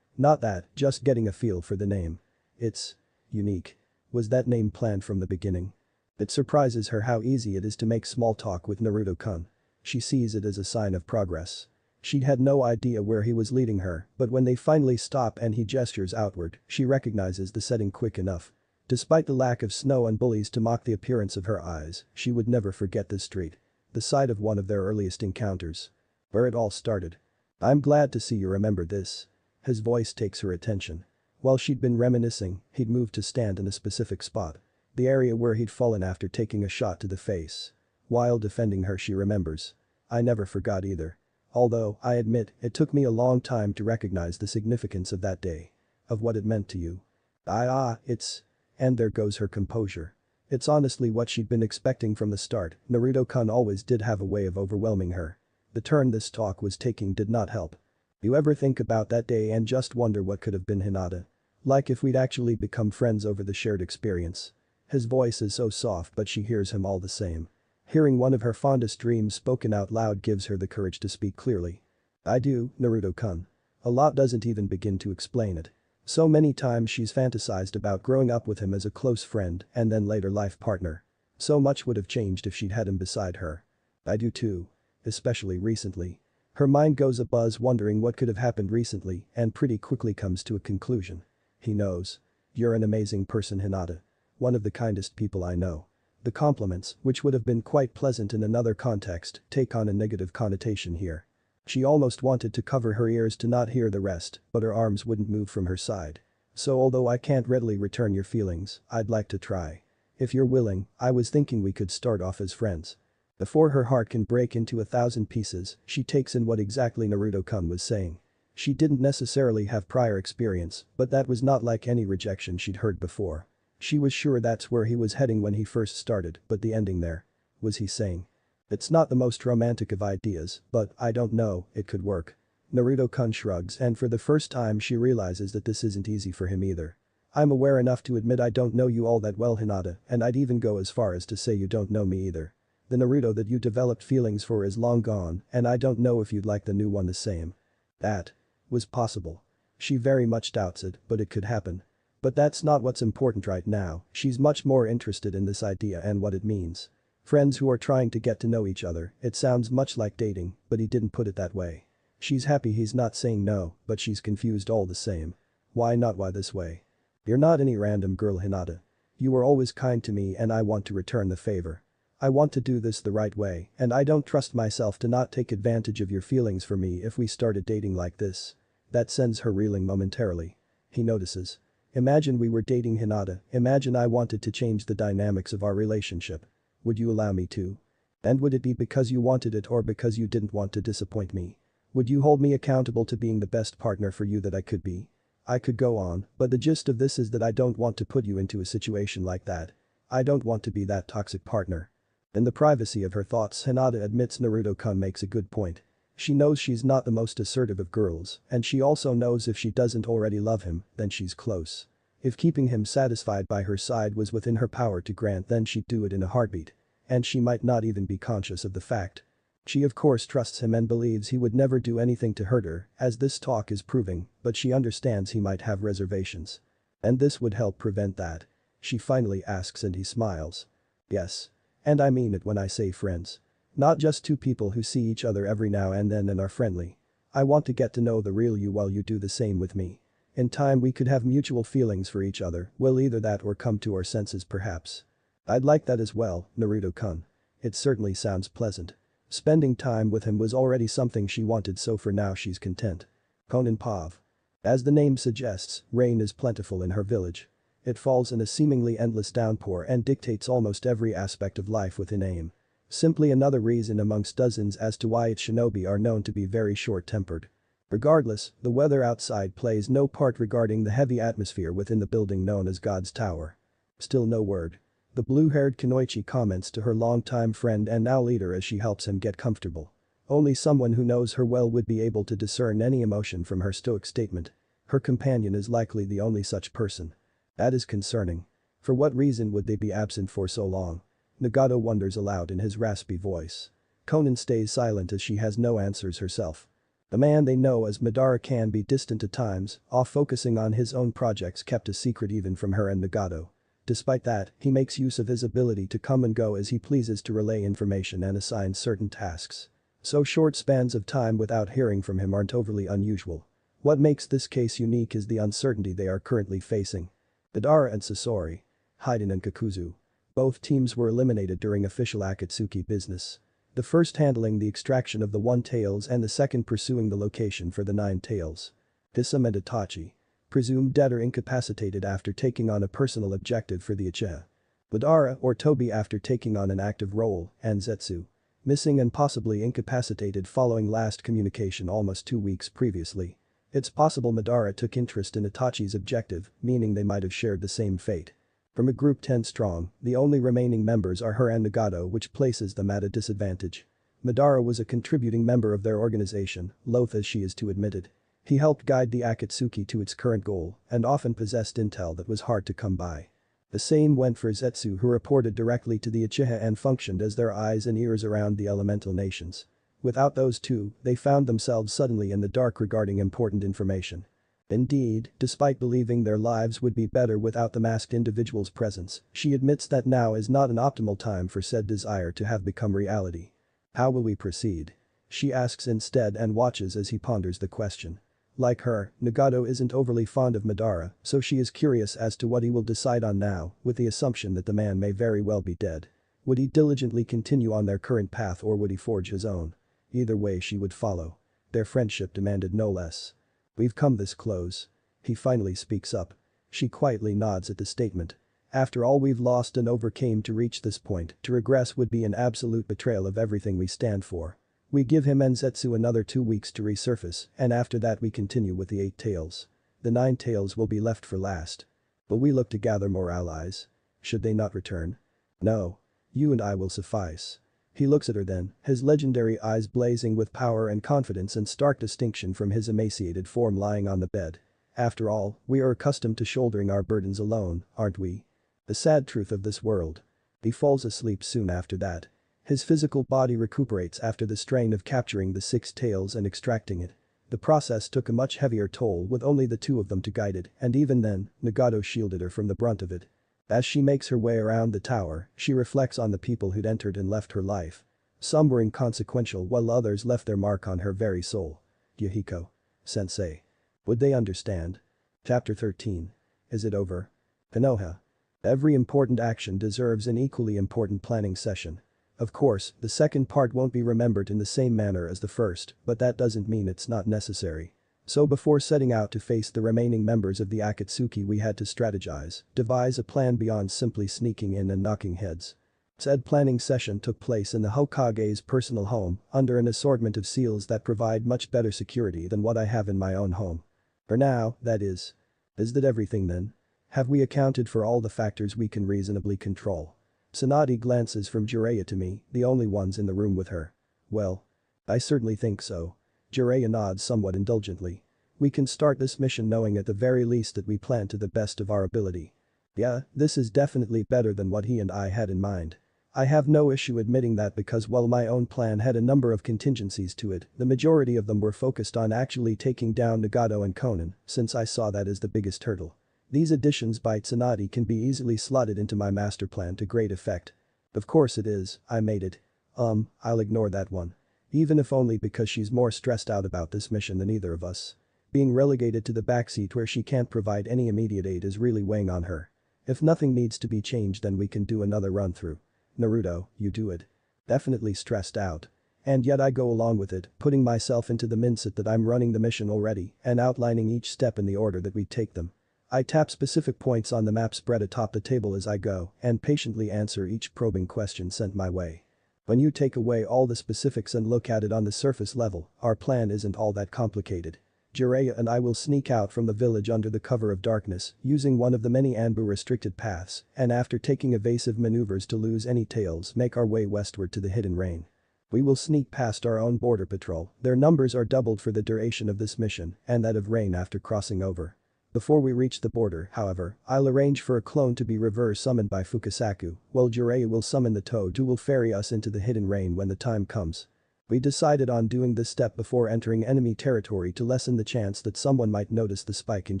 Not that, just getting a feel for the name. It's unique. Was that name planned from the beginning? It surprises her how easy it is to make small talk with Naruto-kun. She sees it as a sign of progress. She'd had no idea where he was leading her, but when they finally stop and he gestures outward, she recognizes the setting quick enough. Despite the lack of snow and bullies to mock the appearance of her eyes, she would never forget this street. The site of one of their earliest encounters. Where it all started. I'm glad to see you remember this. His voice takes her attention. While she'd been reminiscing, he'd moved to stand in a specific spot. The area where he'd fallen after taking a shot to the face. While defending her she remembers. I never forgot either. Although, I admit, it took me a long time to recognize the significance of that day. Of what it meant to you. It's… And there goes her composure. It's honestly what she'd been expecting from the start. Naruto-kun always did have a way of overwhelming her. The turn this talk was taking did not help. You ever think about that day and just wonder what could have been Hinata? Like if we'd actually become friends over the shared experience. His voice is so soft but she hears him all the same. Hearing one of her fondest dreams spoken out loud gives her the courage to speak clearly. I do, Naruto-kun. A lot doesn't even begin to explain it. So many times she's fantasized about growing up with him as a close friend and then later life partner. So much would have changed if she'd had him beside her. I do too. Especially recently. Her mind goes abuzz wondering what could have happened recently and pretty quickly comes to a conclusion. He knows. You're an amazing person Hinata. One of the kindest people I know. The compliments, which would have been quite pleasant in another context, take on a negative connotation here. She almost wanted to cover her ears to not hear the rest, but her arms wouldn't move from her side. So although I can't readily return your feelings, I'd like to try. If you're willing, I was thinking we could start off as friends. Before her heart can break into 1,000 pieces, she takes in what exactly Naruto-kun was saying. She didn't necessarily have prior experience, but that was not like any rejection she'd heard before. She was sure that's where he was heading when he first started, but the ending there. Was he saying? It's not the most romantic of ideas, but I don't know, it could work. Naruto-kun shrugs and for the first time she realizes that this isn't easy for him either. I'm aware enough to admit I don't know you all that well, Hinata, and I'd even go as far as to say you don't know me either. The Naruto that you developed feelings for is long gone, and I don't know if you'd like the new one the same. That was possible. She very much doubts it, but it could happen. But that's not what's important right now, she's much more interested in this idea and what it means. Friends who are trying to get to know each other, it sounds much like dating, but he didn't put it that way. She's happy he's not saying no, but she's confused all the same. Why not, why this way? You're not any random girl, Hinata. You were always kind to me and I want to return the favor. I want to do this the right way and I don't trust myself to not take advantage of your feelings for me if we started dating like this. That sends her reeling momentarily. He notices. Imagine we were dating, Hinata, imagine I wanted to change the dynamics of our relationship. Would you allow me to? And would it be because you wanted it or because you didn't want to disappoint me? Would you hold me accountable to being the best partner for you that I could be? I could go on, but the gist of this is that I don't want to put you into a situation like that. I don't want to be that toxic partner. In the privacy of her thoughts, Hinata admits Naruto-kun makes a good point. She knows she's not the most assertive of girls, and she also knows if she doesn't already love him, then she's close. If keeping him satisfied by her side was within her power to grant, then she'd do it in a heartbeat. And she might not even be conscious of the fact. She of course trusts him and believes he would never do anything to hurt her, as this talk is proving, but she understands he might have reservations. And this would help prevent that. She finally asks and he smiles. Yes. And I mean it when I say friends. Not just two people who see each other every now and then and are friendly. I want to get to know the real you while you do the same with me. In time we could have mutual feelings for each other, well either that or come to our senses perhaps. I'd like that as well, Naruto-kun. It certainly sounds pleasant. Spending time with him was already something she wanted, so for now she's content. Konan Pav. As the name suggests, rain is plentiful in her village. It falls in a seemingly endless downpour and dictates almost every aspect of life within AIM. Simply another reason amongst dozens as to why its shinobi are known to be very short-tempered. Regardless, the weather outside plays no part regarding the heavy atmosphere within the building known as God's Tower. Still no word. The blue-haired Kunoichi comments to her longtime friend and now leader as she helps him get comfortable. Only someone who knows her well would be able to discern any emotion from her stoic statement. Her companion is likely the only such person. That is concerning. For what reason would they be absent for so long? Nagato wonders aloud in his raspy voice. Konan stays silent as she has no answers herself. The man they know as Madara can be distant at times, off focusing on his own projects kept a secret even from her and Nagato. Despite that, he makes use of his ability to come and go as he pleases to relay information and assign certain tasks. So short spans of time without hearing from him aren't overly unusual. What makes this case unique is the uncertainty they are currently facing. Madara and Sasori. Haiden and Kakuzu. Both teams were eliminated during official Akatsuki business. The first handling the extraction of the One Tails and the second pursuing the location for the Nine Tails. Hisam and Itachi. Presumed dead or incapacitated after taking on a personal objective for the Uchiha. Madara or Tobi after taking on an active role, and Zetsu. Missing and possibly incapacitated following last communication almost 2 weeks previously. It's possible Madara took interest in Itachi's objective, meaning they might have shared the same fate. From a group 10 strong, the only remaining members are her and Nagato, which places them at a disadvantage. Madara was a contributing member of their organization, loath as she is to admit it. He helped guide the Akatsuki to its current goal and often possessed intel that was hard to come by. The same went for Zetsu, who reported directly to the Uchiha and functioned as their eyes and ears around the elemental nations. Without those two, they found themselves suddenly in the dark regarding important information. Indeed, despite believing their lives would be better without the masked individual's presence, she admits that now is not an optimal time for said desire to have become reality. How will we proceed? She asks instead and watches as he ponders the question. Like her, Nagato isn't overly fond of Madara, so she is curious as to what he will decide on now, with the assumption that the man may very well be dead. Would he diligently continue on their current path or would he forge his own? Either way she would follow. Their friendship demanded no less. We've come this close. He finally speaks up. She quietly nods at the statement. After all we've lost and overcame to reach this point, to regress would be an absolute betrayal of everything we stand for. We give him and Zetsu another 2 weeks to resurface, and after that we continue with the 8 tails. The 9 tails will be left for last. But we look to gather more allies. Should they not return? No. You and I will suffice. He looks at her then, his legendary eyes blazing with power and confidence in stark distinction from his emaciated form lying on the bed. After all, we are accustomed to shouldering our burdens alone, aren't we? The sad truth of this world. He falls asleep soon after that. His physical body recuperates after the strain of capturing the 6 tails and extracting it. The process took a much heavier toll with only the 2 of them to guide it, and even then, Nagato shielded her from the brunt of it. As she makes her way around the tower, she reflects on the people who'd entered and left her life. Some were inconsequential while others left their mark on her very soul. Yahiko. Sensei. Would they understand? Chapter 13. Is it over? Konoha. Every important action deserves an equally important planning session. Of course, the second part won't be remembered in the same manner as the first, but that doesn't mean it's not necessary. So before setting out to face the remaining members of the Akatsuki we had to strategize, devise a plan beyond simply sneaking in and knocking heads. Said planning session took place in the Hokage's personal home, under an assortment of seals that provide much better security than what I have in my own home. For now, that is. Is that everything then? Have we accounted for all the factors we can reasonably control? Tsunade glances from Jiraiya to me, the only ones in the room with her. Well. I certainly think so. Jiraiya nods somewhat indulgently. We can start this mission knowing at the very least that we plan to the best of our ability. Yeah, this is definitely better than what he and I had in mind. I have no issue admitting that because while my own plan had a number of contingencies to it, the majority of them were focused on actually taking down Nagato and Konan, since I saw that as the biggest hurdle. These additions by Tsunade can be easily slotted into my master plan to great effect. Of course it is, I made it. I'll ignore that one. Even if only because she's more stressed out about this mission than either of us. Being relegated to the backseat where she can't provide any immediate aid is really weighing on her. If nothing needs to be changed then we can do another run through. Naruto, you do it. Definitely stressed out. And yet I go along with it, putting myself into the mindset that I'm running the mission already and outlining each step in the order that we take them. I tap specific points on the map spread atop the table as I go and patiently answer each probing question sent my way. When you take away all the specifics and look at it on the surface level, our plan isn't all that complicated. Jiraiya and I will sneak out from the village under the cover of darkness, using one of the many Anbu restricted paths, and after taking evasive maneuvers to lose any tails make our way westward to the hidden rain. We will sneak past our own border patrol, their numbers are doubled for the duration of this mission, and that of Rain after crossing over. Before we reach the border, however, I'll arrange for a clone to be reverse summoned by Fukasaku, while Jiraiya will summon the toad who will ferry us into the hidden rain when the time comes. We decided on doing this step before entering enemy territory to lessen the chance that someone might notice the spike in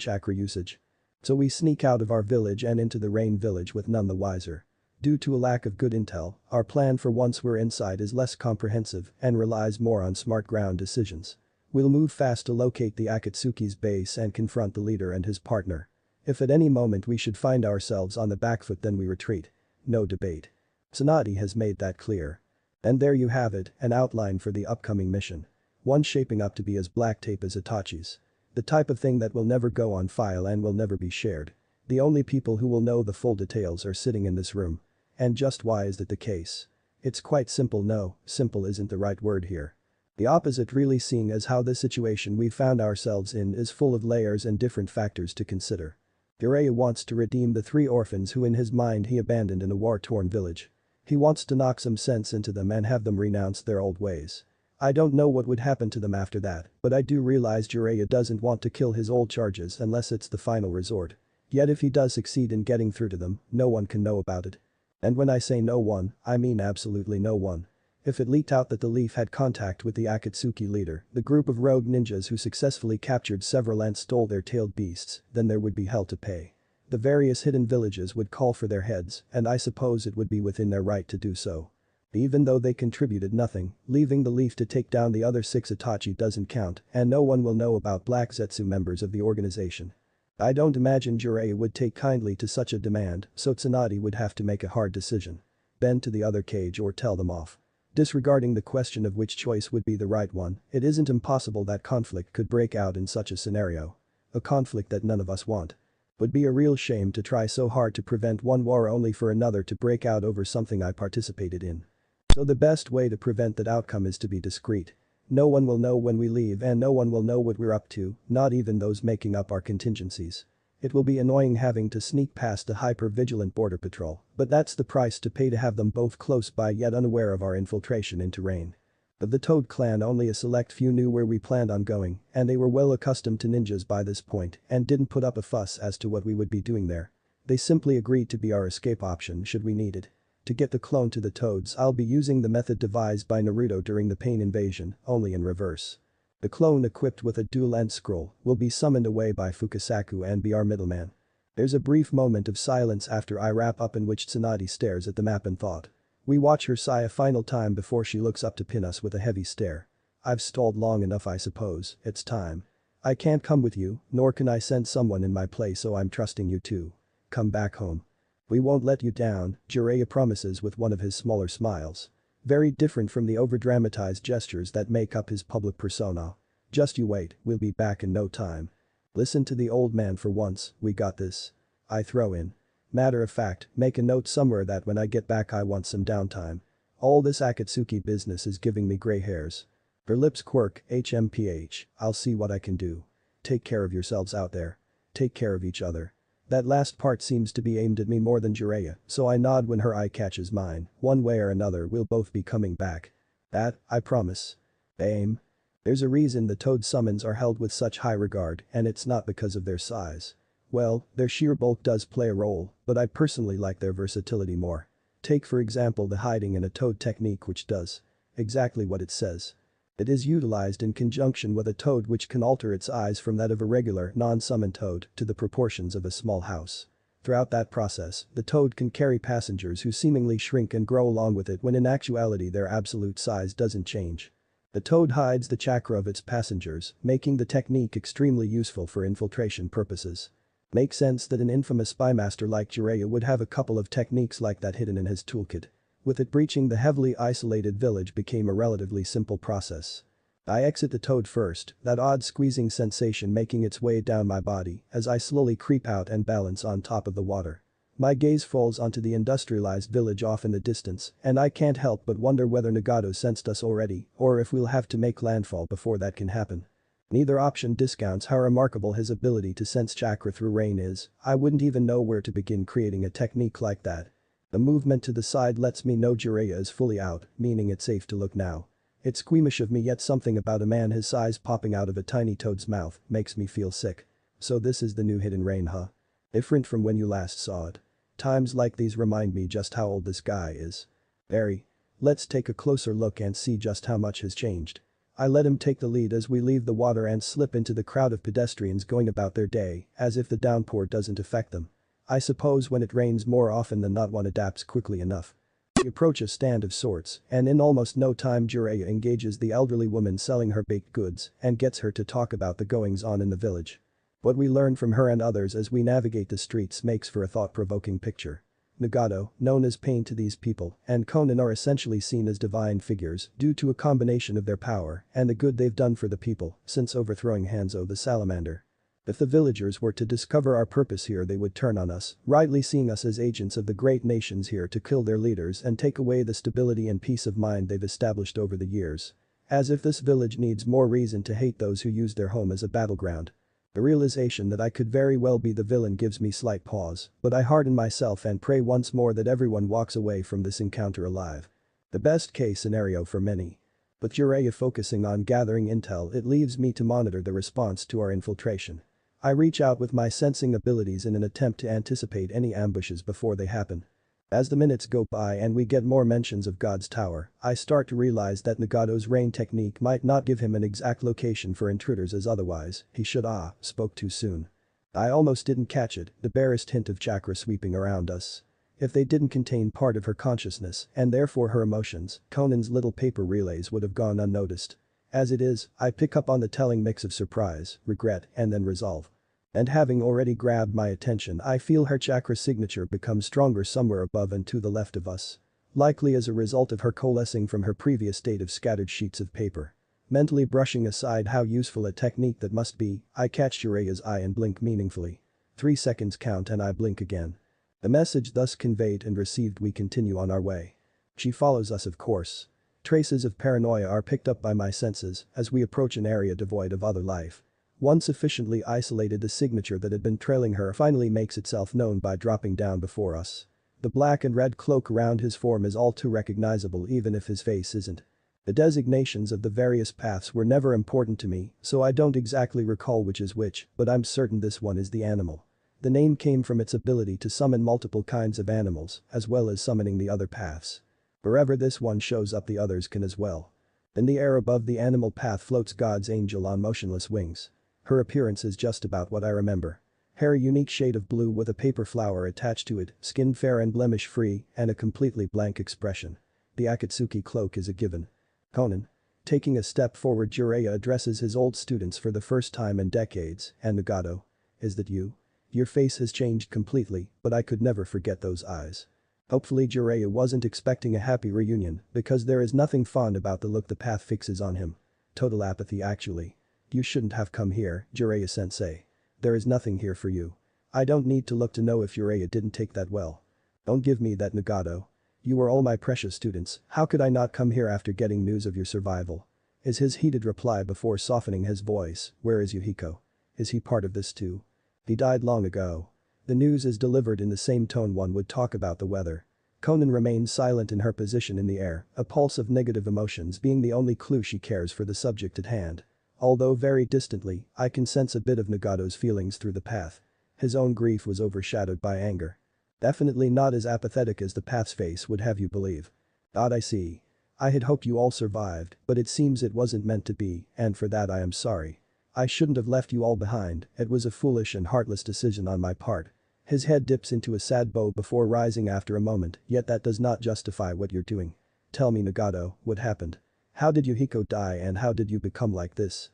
chakra usage. So we sneak out of our village and into the rain village with none the wiser. Due to a lack of good intel, our plan for once we're inside is less comprehensive and relies more on smart ground decisions. We'll move fast to locate the Akatsuki's base and confront the leader and his partner. If at any moment we should find ourselves on the back foot then we retreat. No debate. Tsunade has made that clear. And there you have it, an outline for the upcoming mission. One shaping up to be as black tape as Itachi's. The type of thing that will never go on file and will never be shared. The only people who will know the full details are sitting in this room. And just why is that the case? It's quite simple. No, simple isn't the right word here. The opposite really, seeing as how this situation we've found ourselves in is full of layers and different factors to consider. Jiraiya wants to redeem the 3 orphans who in his mind he abandoned in a war-torn village. He wants to knock some sense into them and have them renounce their old ways. I don't know what would happen to them after that, but I do realize Jiraiya doesn't want to kill his old charges unless it's the final resort. Yet if he does succeed in getting through to them, no one can know about it. And when I say no one, I mean absolutely no one. If it leaked out that the Leaf had contact with the Akatsuki leader, the group of rogue ninjas who successfully captured several and stole their tailed beasts, then there would be hell to pay. The various hidden villages would call for their heads, and I suppose it would be within their right to do so. Even though they contributed nothing, leaving the Leaf to take down the other 6 Itachi doesn't count, and no one will know about Black Zetsu members of the organization. I don't imagine Jiraiya would take kindly to such a demand, so Tsunade would have to make a hard decision. Bend to the other cage or tell them off. Disregarding the question of which choice would be the right one, it isn't impossible that conflict could break out in such a scenario. A conflict that none of us want. Would be a real shame to try so hard to prevent one war only for another to break out over something I participated in. So the best way to prevent that outcome is to be discreet. No one will know when we leave and no one will know what we're up to, not even those making up our contingencies. It will be annoying having to sneak past a hyper-vigilant border patrol, but that's the price to pay to have them both close by yet unaware of our infiltration into Rain. Of the Toad clan, only a select few knew where we planned on going, and they were well accustomed to ninjas by this point and didn't put up a fuss as to what we would be doing there. They simply agreed to be our escape option should we need it. To get the clone to the Toads, I'll be using the method devised by Naruto during the Pain invasion, only in reverse. The clone equipped with a dual-end scroll will be summoned away by Fukasaku and be our middleman. There's a brief moment of silence after I wrap up in which Tsunade stares at the map in thought. We watch her sigh a final time before she looks up to pin us with a heavy stare. I've stalled long enough, I suppose, it's time. I can't come with you, nor can I send someone in my place, so I'm trusting you to come back home. We won't let you down, Jiraiya promises with one of his smaller smiles. Very different from the overdramatized gestures that make up his public persona. Just you wait, we'll be back in no time. Listen to the old man for once, we got this. I throw in. Matter of fact, make a note somewhere that when I get back I want some downtime. All this Akatsuki business is giving me gray hairs. Her lips quirk, HMPH, I'll see what I can do. Take care of yourselves out there. Take care of each other. That last part seems to be aimed at me more than Jiraiya, so I nod when her eye catches mine. One way or another we'll both be coming back. That, I promise. Aim. There's a reason the Toad summons are held with such high regard, and it's not because of their size. Well, their sheer bulk does play a role, but I personally like their versatility more. Take for example the hiding in a Toad technique, which does exactly what it says. It is utilized in conjunction with a Toad which can alter its size from that of a regular, non-summoned Toad to the proportions of a small house. Throughout that process, the Toad can carry passengers who seemingly shrink and grow along with it when in actuality their absolute size doesn't change. The Toad hides the chakra of its passengers, making the technique extremely useful for infiltration purposes. Makes sense that an infamous spymaster like Jiraiya would have a couple of techniques like that hidden in his toolkit. With it, breaching the heavily isolated village became a relatively simple process. I exit the Toad first, that odd squeezing sensation making its way down my body as I slowly creep out and balance on top of the water. My gaze falls onto the industrialized village off in the distance, and I can't help but wonder whether Nagato sensed us already or if we'll have to make landfall before that can happen. Neither option discounts how remarkable his ability to sense chakra through rain is. I wouldn't even know where to begin creating a technique like that. The movement to the side lets me know Jiraiya is fully out, meaning it's safe to look now. It's squeamish of me, yet something about a man his size popping out of a tiny Toad's mouth makes me feel sick. So this is the new hidden rain, huh? Different from when you last saw it. Times like these remind me just how old this guy is. Very. Let's take a closer look and see just how much has changed. I let him take the lead as we leave the water and slip into the crowd of pedestrians going about their day, as if the downpour doesn't affect them. I suppose when it rains more often than not one adapts quickly enough. We approach a stand of sorts, and in almost no time Jiraiya engages the elderly woman selling her baked goods and gets her to talk about the goings-on in the village. What we learn from her and others as we navigate the streets makes for a thought-provoking picture. Nagato, known as Pain to these people, and Conan are essentially seen as divine figures due to a combination of their power and the good they've done for the people since overthrowing Hanzo the Salamander. If the villagers were to discover our purpose here, they would turn on us, rightly seeing us as agents of the great nations here to kill their leaders and take away the stability and peace of mind they've established over the years. As if this village needs more reason to hate those who use their home as a battleground. The realization that I could very well be the villain gives me slight pause, but I harden myself and pray once more that everyone walks away from this encounter alive. The best case scenario for many. With Jiraiya focusing on gathering intel, it leaves me to monitor the response to our infiltration. I reach out with my sensing abilities in an attempt to anticipate any ambushes before they happen. As the minutes go by and we get more mentions of God's Tower, I start to realize that Nagato's rain technique might not give him an exact location for intruders, as otherwise he should spoke too soon. I almost didn't catch it, the barest hint of chakra sweeping around us. If they didn't contain part of her consciousness and therefore her emotions, Conan's little paper relays would have gone unnoticed. As it is, I pick up on the telling mix of surprise, regret, and then resolve. And having already grabbed my attention, I feel her chakra signature become stronger somewhere above and to the left of us. Likely as a result of her coalescing from her previous state of scattered sheets of paper. Mentally brushing aside how useful a technique that must be, I catch Jiraiya's eye and blink meaningfully. 3 seconds count and I blink again. The message thus conveyed and received, we continue on our way. She follows us, of course. Traces of paranoia are picked up by my senses as we approach an area devoid of other life. One sufficiently isolated, the signature that had been trailing her finally makes itself known by dropping down before us. The black and red cloak around his form is all too recognizable even if his face isn't. The designations of the various paths were never important to me, so I don't exactly recall which is which, but I'm certain this one is the animal. The name came from its ability to summon multiple kinds of animals, as well as summoning the other paths. Wherever this one shows up, the others can as well. In the air above the animal path floats God's angel on motionless wings. Her appearance is just about what I remember. Hair a unique shade of blue with a paper flower attached to it, skin fair and blemish-free, and a completely blank expression. The Akatsuki cloak is a given. Conan. Taking a step forward, Jiraiya addresses his old students for the first time in decades, and Nagato. Is that you? Your face has changed completely, but I could never forget those eyes. Hopefully Jiraiya wasn't expecting a happy reunion, because there is nothing fond about the look the path fixes on him. Total apathy actually. You shouldn't have come here, Jiraiya-sensei. There is nothing here for you. I don't need to look to know if Jiraiya didn't take that well. Don't give me that, Nagato. You were all my precious students, how could I not come here after getting news of your survival? Is his heated reply before softening his voice. Where is Yuhiko? Is he part of this too? He died long ago. The news is delivered in the same tone one would talk about the weather. Conan remains silent in her position in the air, a pulse of negative emotions being the only clue she cares for the subject at hand. Although very distantly, I can sense a bit of Nagato's feelings through the path. His own grief was overshadowed by anger. Definitely not as apathetic as the path's face would have you believe. I see. I had hoped you all survived, but it seems it wasn't meant to be, and for that I am sorry. I shouldn't have left you all behind, it was a foolish and heartless decision on my part. His head dips into a sad bow before rising after a moment, yet that does not justify what you're doing. Tell me, Nagato, what happened? How did Yuhiko die and how did you become like this?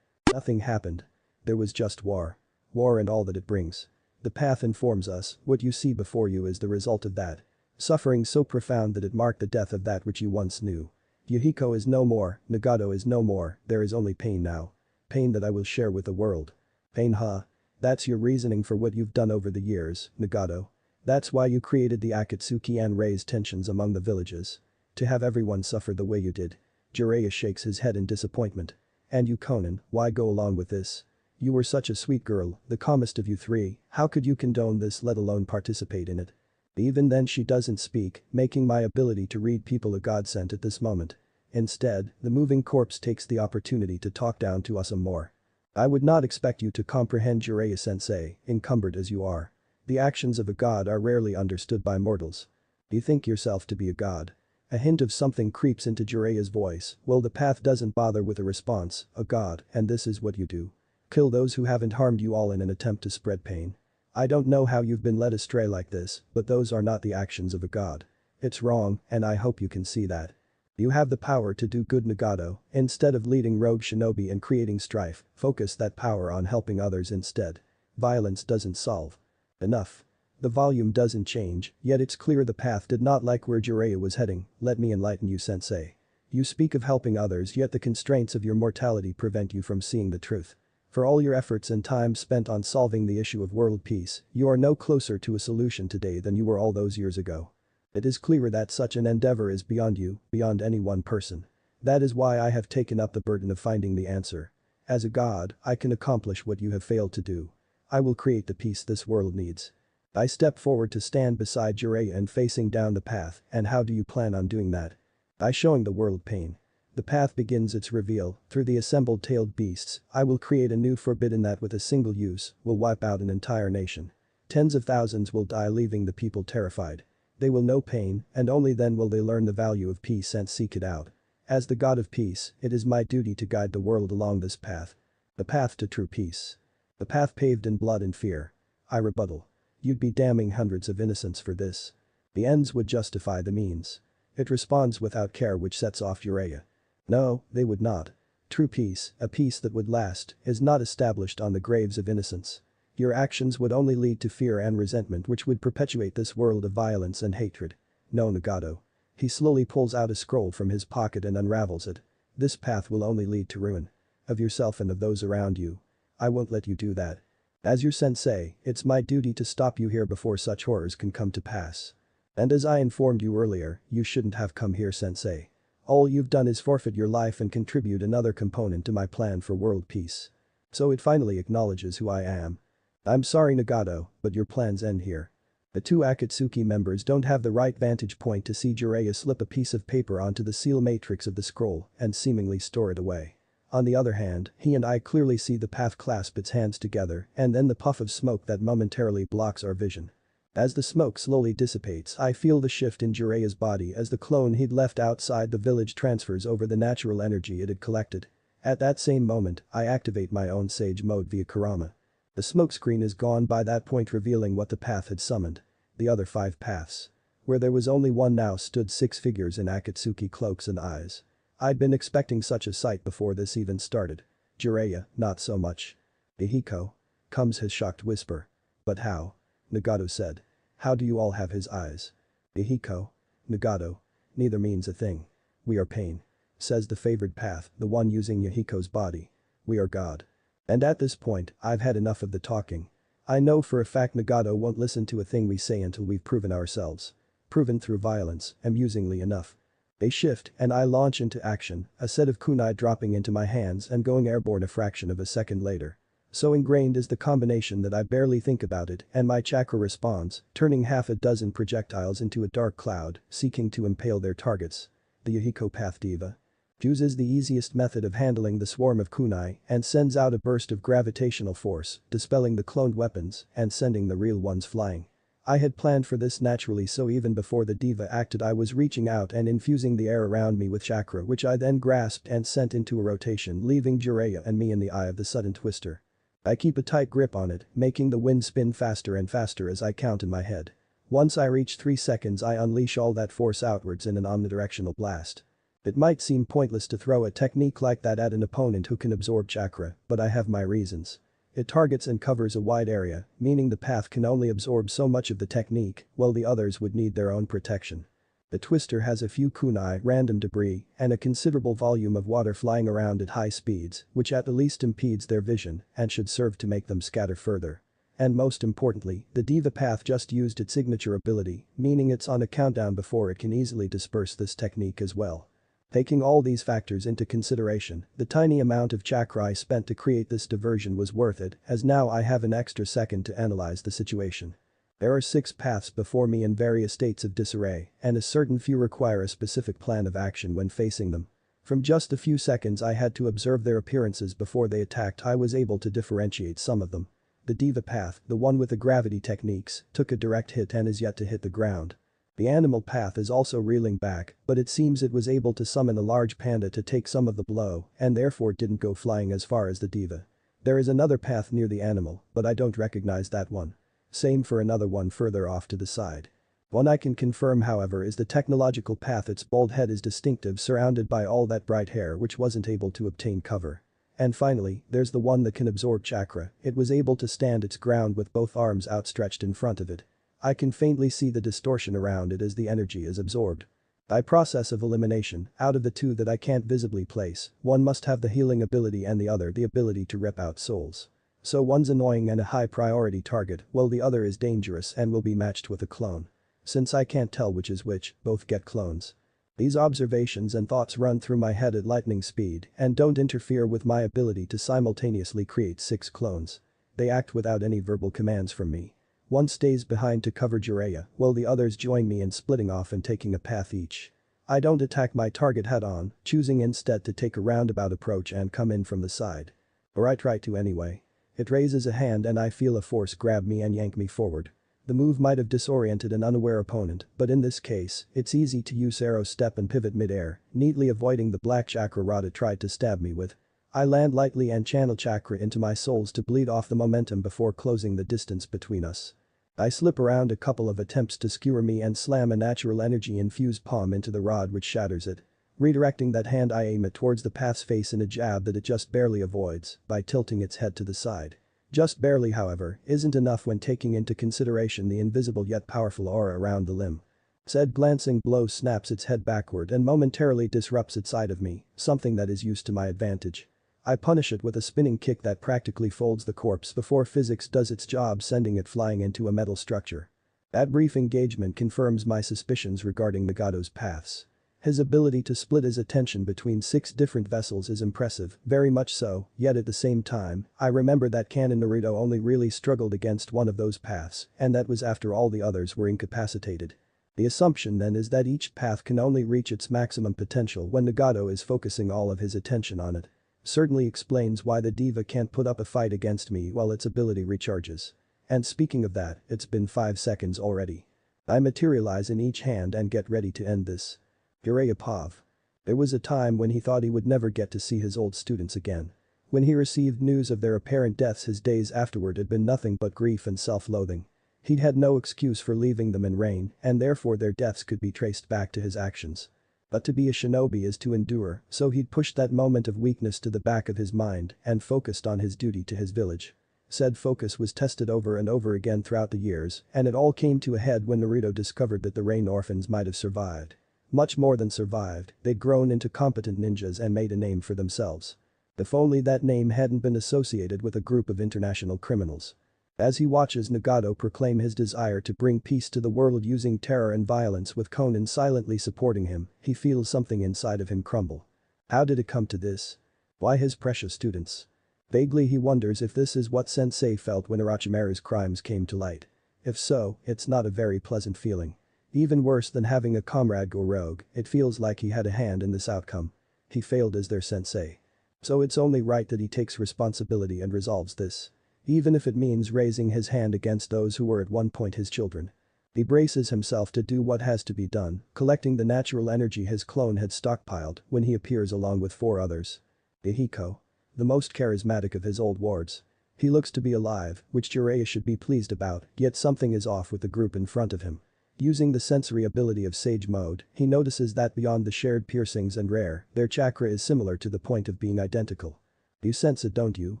Nothing happened. There was just war. War and all that it brings. The path informs us, what you see before you is the result of that. Suffering so profound that it marked the death of that which you once knew. Yuhiko is no more, Nagato is no more, there is only pain now. Pain that I will share with the world. Pain, huh? That's your reasoning for what you've done over the years, Nagato. That's why you created the Akatsuki and raised tensions among the villages. To have everyone suffer the way you did. Jiraiya shakes his head in disappointment. And you, Conan, why go along with this? You were such a sweet girl, the calmest of you three, how could you condone this, let alone participate in it? Even then she doesn't speak, making my ability to read people a godsend at this moment. Instead, the moving corpse takes the opportunity to talk down to us some more. I would not expect you to comprehend, Jiraiya-sensei, encumbered as you are. The actions of a god are rarely understood by mortals. You think yourself to be a god. A hint of something creeps into Jiraiya's voice. Well, the path doesn't bother with a response, a god, and this is what you do. Kill those who haven't harmed you all in an attempt to spread pain. I don't know how you've been led astray like this, but those are not the actions of a god. It's wrong, and I hope you can see that. You have the power to do good, Nagato. Instead of leading rogue shinobi and creating strife, focus that power on helping others instead. Violence doesn't solve. Enough. The volume doesn't change, yet it's clear the path did not like where Jiraiya was heading. Let me enlighten you, sensei. You speak of helping others, yet the constraints of your mortality prevent you from seeing the truth. For all your efforts and time spent on solving the issue of world peace, you are no closer to a solution today than you were all those years ago. It is clear that such an endeavor is beyond you, beyond any one person. That is why I have taken up the burden of finding the answer. As a god, I can accomplish what you have failed to do. I will create the peace this world needs. I step forward to stand beside Jiraiya and facing down the path, and how do you plan on doing that? By showing the world pain. The path begins its reveal, through the assembled tailed beasts, I will create a new forbidden that with a single use, will wipe out an entire nation. Tens of thousands will die, leaving the people terrified. They will know pain, and only then will they learn the value of peace and seek it out. As the god of peace, it is my duty to guide the world along this path. The path to true peace. The path paved in blood and fear. I rebuttal. You'd be damning hundreds of innocents for this. The ends would justify the means. It responds without care, which sets off Jiraiya. No, they would not. True peace, a peace that would last, is not established on the graves of innocents. Your actions would only lead to fear and resentment, which would perpetuate this world of violence and hatred. No, Nagato. He slowly pulls out a scroll from his pocket and unravels it. This path will only lead to ruin. Of yourself and of those around you. I won't let you do that. As your sensei, it's my duty to stop you here before such horrors can come to pass. And as I informed you earlier, you shouldn't have come here, sensei. All you've done is forfeit your life and contribute another component to my plan for world peace. So it finally acknowledges who I am. I'm sorry, Nagato, but your plans end here. The two Akatsuki members don't have the right vantage point to see Jiraiya slip a piece of paper onto the seal matrix of the scroll and seemingly store it away. On the other hand, he and I clearly see the path clasp its hands together and then the puff of smoke that momentarily blocks our vision. As the smoke slowly dissipates, I feel the shift in Jiraiya's body as the clone he'd left outside the village transfers over the natural energy it had collected. At that same moment, I activate my own Sage mode via Kurama. The smokescreen is gone by that point, revealing what the path had summoned. The other 5 paths. Where there was only one now stood 6 figures in Akatsuki cloaks and eyes. I'd been expecting such a sight before this even started. Jiraiya, not so much. Ihiko? Comes his shocked whisper. But how? Nagato said. How do you all have his eyes? Ihiko? Nagato? Neither means a thing. We are pain. Says the favored path, the one using Yahiko's body. We are God. And at this point, I've had enough of the talking. I know for a fact Nagato won't listen to a thing we say until we've proven ourselves. Proven through violence, amusingly enough. They shift and I launch into action, a set of kunai dropping into my hands and going airborne a fraction of a second later. So ingrained is the combination that I barely think about it and my chakra responds, turning half a dozen projectiles into a dark cloud, seeking to impale their targets. The Yahiko Path Diva chooses the easiest method of handling the swarm of kunai and sends out a burst of gravitational force, dispelling the cloned weapons and sending the real ones flying. I had planned for this naturally, so even before the diva acted I was reaching out and infusing the air around me with chakra, which I then grasped and sent into a rotation, leaving Jiraiya and me in the eye of the sudden twister. I keep a tight grip on it, making the wind spin faster and faster as I count in my head. Once I reach 3 seconds I unleash all that force outwards in an omnidirectional blast. It might seem pointless to throw a technique like that at an opponent who can absorb chakra, but I have my reasons. It targets and covers a wide area, meaning the path can only absorb so much of the technique, while the others would need their own protection. The twister has a few kunai, random debris, and a considerable volume of water flying around at high speeds, which at the least impedes their vision and should serve to make them scatter further. And most importantly, the diva path just used its signature ability, meaning it's on a countdown before it can easily disperse this technique as well. Taking all these factors into consideration, the tiny amount of chakra I spent to create this diversion was worth it, as now I have an extra second to analyze the situation. There are 6 paths before me in various states of disarray, and a certain few require a specific plan of action when facing them. From just a few seconds I had to observe their appearances before they attacked. I was able to differentiate some of them. The diva path, the one with the gravity techniques, took a direct hit and is yet to hit the ground. The animal path is also reeling back, but it seems it was able to summon a large panda to take some of the blow and therefore didn't go flying as far as the diva. There is another path near the animal, but I don't recognize that one. Same for another one further off to the side. One I can confirm, however, is the technological path. Its bald head is distinctive, surrounded by all that bright hair which wasn't able to obtain cover. And finally, there's the one that can absorb chakra. It was able to stand its ground with both arms outstretched in front of it. I can faintly see the distortion around it as the energy is absorbed. By process of elimination, out of the 2 that I can't visibly place, one must have the healing ability and the other the ability to rip out souls. So one's annoying and a high priority target, while the other is dangerous and will be matched with a clone. Since I can't tell which is which, both get clones. These observations and thoughts run through my head at lightning speed and don't interfere with my ability to simultaneously create 6 clones. They act without any verbal commands from me. One stays behind to cover Jiraiya, while the others join me in splitting off and taking a path each. I don't attack my target head-on, choosing instead to take a roundabout approach and come in from the side. Or I try to anyway. It raises a hand and I feel a force grab me and yank me forward. The move might have disoriented an unaware opponent, but in this case, it's easy to use arrow step and pivot mid-air, neatly avoiding the black chakra rod it tried to stab me with. I land lightly and channel chakra into my souls to bleed off the momentum before closing the distance between us. I slip around a couple of attempts to skewer me and slam a natural energy-infused palm into the rod, which shatters it. Redirecting that hand, I aim it towards the path's face in a jab that it just barely avoids by tilting its head to the side. Just barely, however, isn't enough when taking into consideration the invisible yet powerful aura around the limb. Said glancing blow snaps its head backward and momentarily disrupts its side of me, something that is used to my advantage. I punish it with a spinning kick that practically folds the corpse before physics does its job, sending it flying into a metal structure. That brief engagement confirms my suspicions regarding Nagato's paths. His ability to split his attention between 6 different vessels is impressive, very much so, yet at the same time, I remember that canon Naruto only really struggled against one of those paths, and that was after all the others were incapacitated. The assumption then is that each path can only reach its maximum potential when Nagato is focusing all of his attention on it. Certainly explains why the diva can't put up a fight against me while its ability recharges. And speaking of that, it's been 5 seconds already. I materialize in each hand and get ready to end this. Jiraiya Pav. There was a time when he thought he would never get to see his old students again. When he received news of their apparent deaths, his days afterward had been nothing but grief and self-loathing. He'd had no excuse for leaving them in rain, and therefore their deaths could be traced back to his actions. But to be a shinobi is to endure, so he'd pushed that moment of weakness to the back of his mind and focused on his duty to his village. Said focus was tested over and over again throughout the years, and it all came to a head when Naruto discovered that the Rain Orphans might have survived. Much more than survived, they'd grown into competent ninjas and made a name for themselves. If only that name hadn't been associated with a group of international criminals. As he watches Nagato proclaim his desire to bring peace to the world using terror and violence with Konan silently supporting him, he feels something inside of him crumble. How did it come to this? Why his precious students? Vaguely he wonders if this is what Sensei felt when Orochimaru's crimes came to light. If so, it's not a very pleasant feeling. Even worse than having a comrade go rogue, it feels like he had a hand in this outcome. He failed as their sensei. So it's only right that he takes responsibility and resolves this. Even if it means raising his hand against those who were at one point his children. He braces himself to do what has to be done, collecting the natural energy his clone had stockpiled when he appears along with 4 others. Ihiko. The most charismatic of his old wards. He looks to be alive, which Jiraiya should be pleased about, yet something is off with the group in front of him. Using the sensory ability of Sage Mode, he notices that beyond the shared piercings and rare, their chakra is similar to the point of being identical. You sense it, don't you?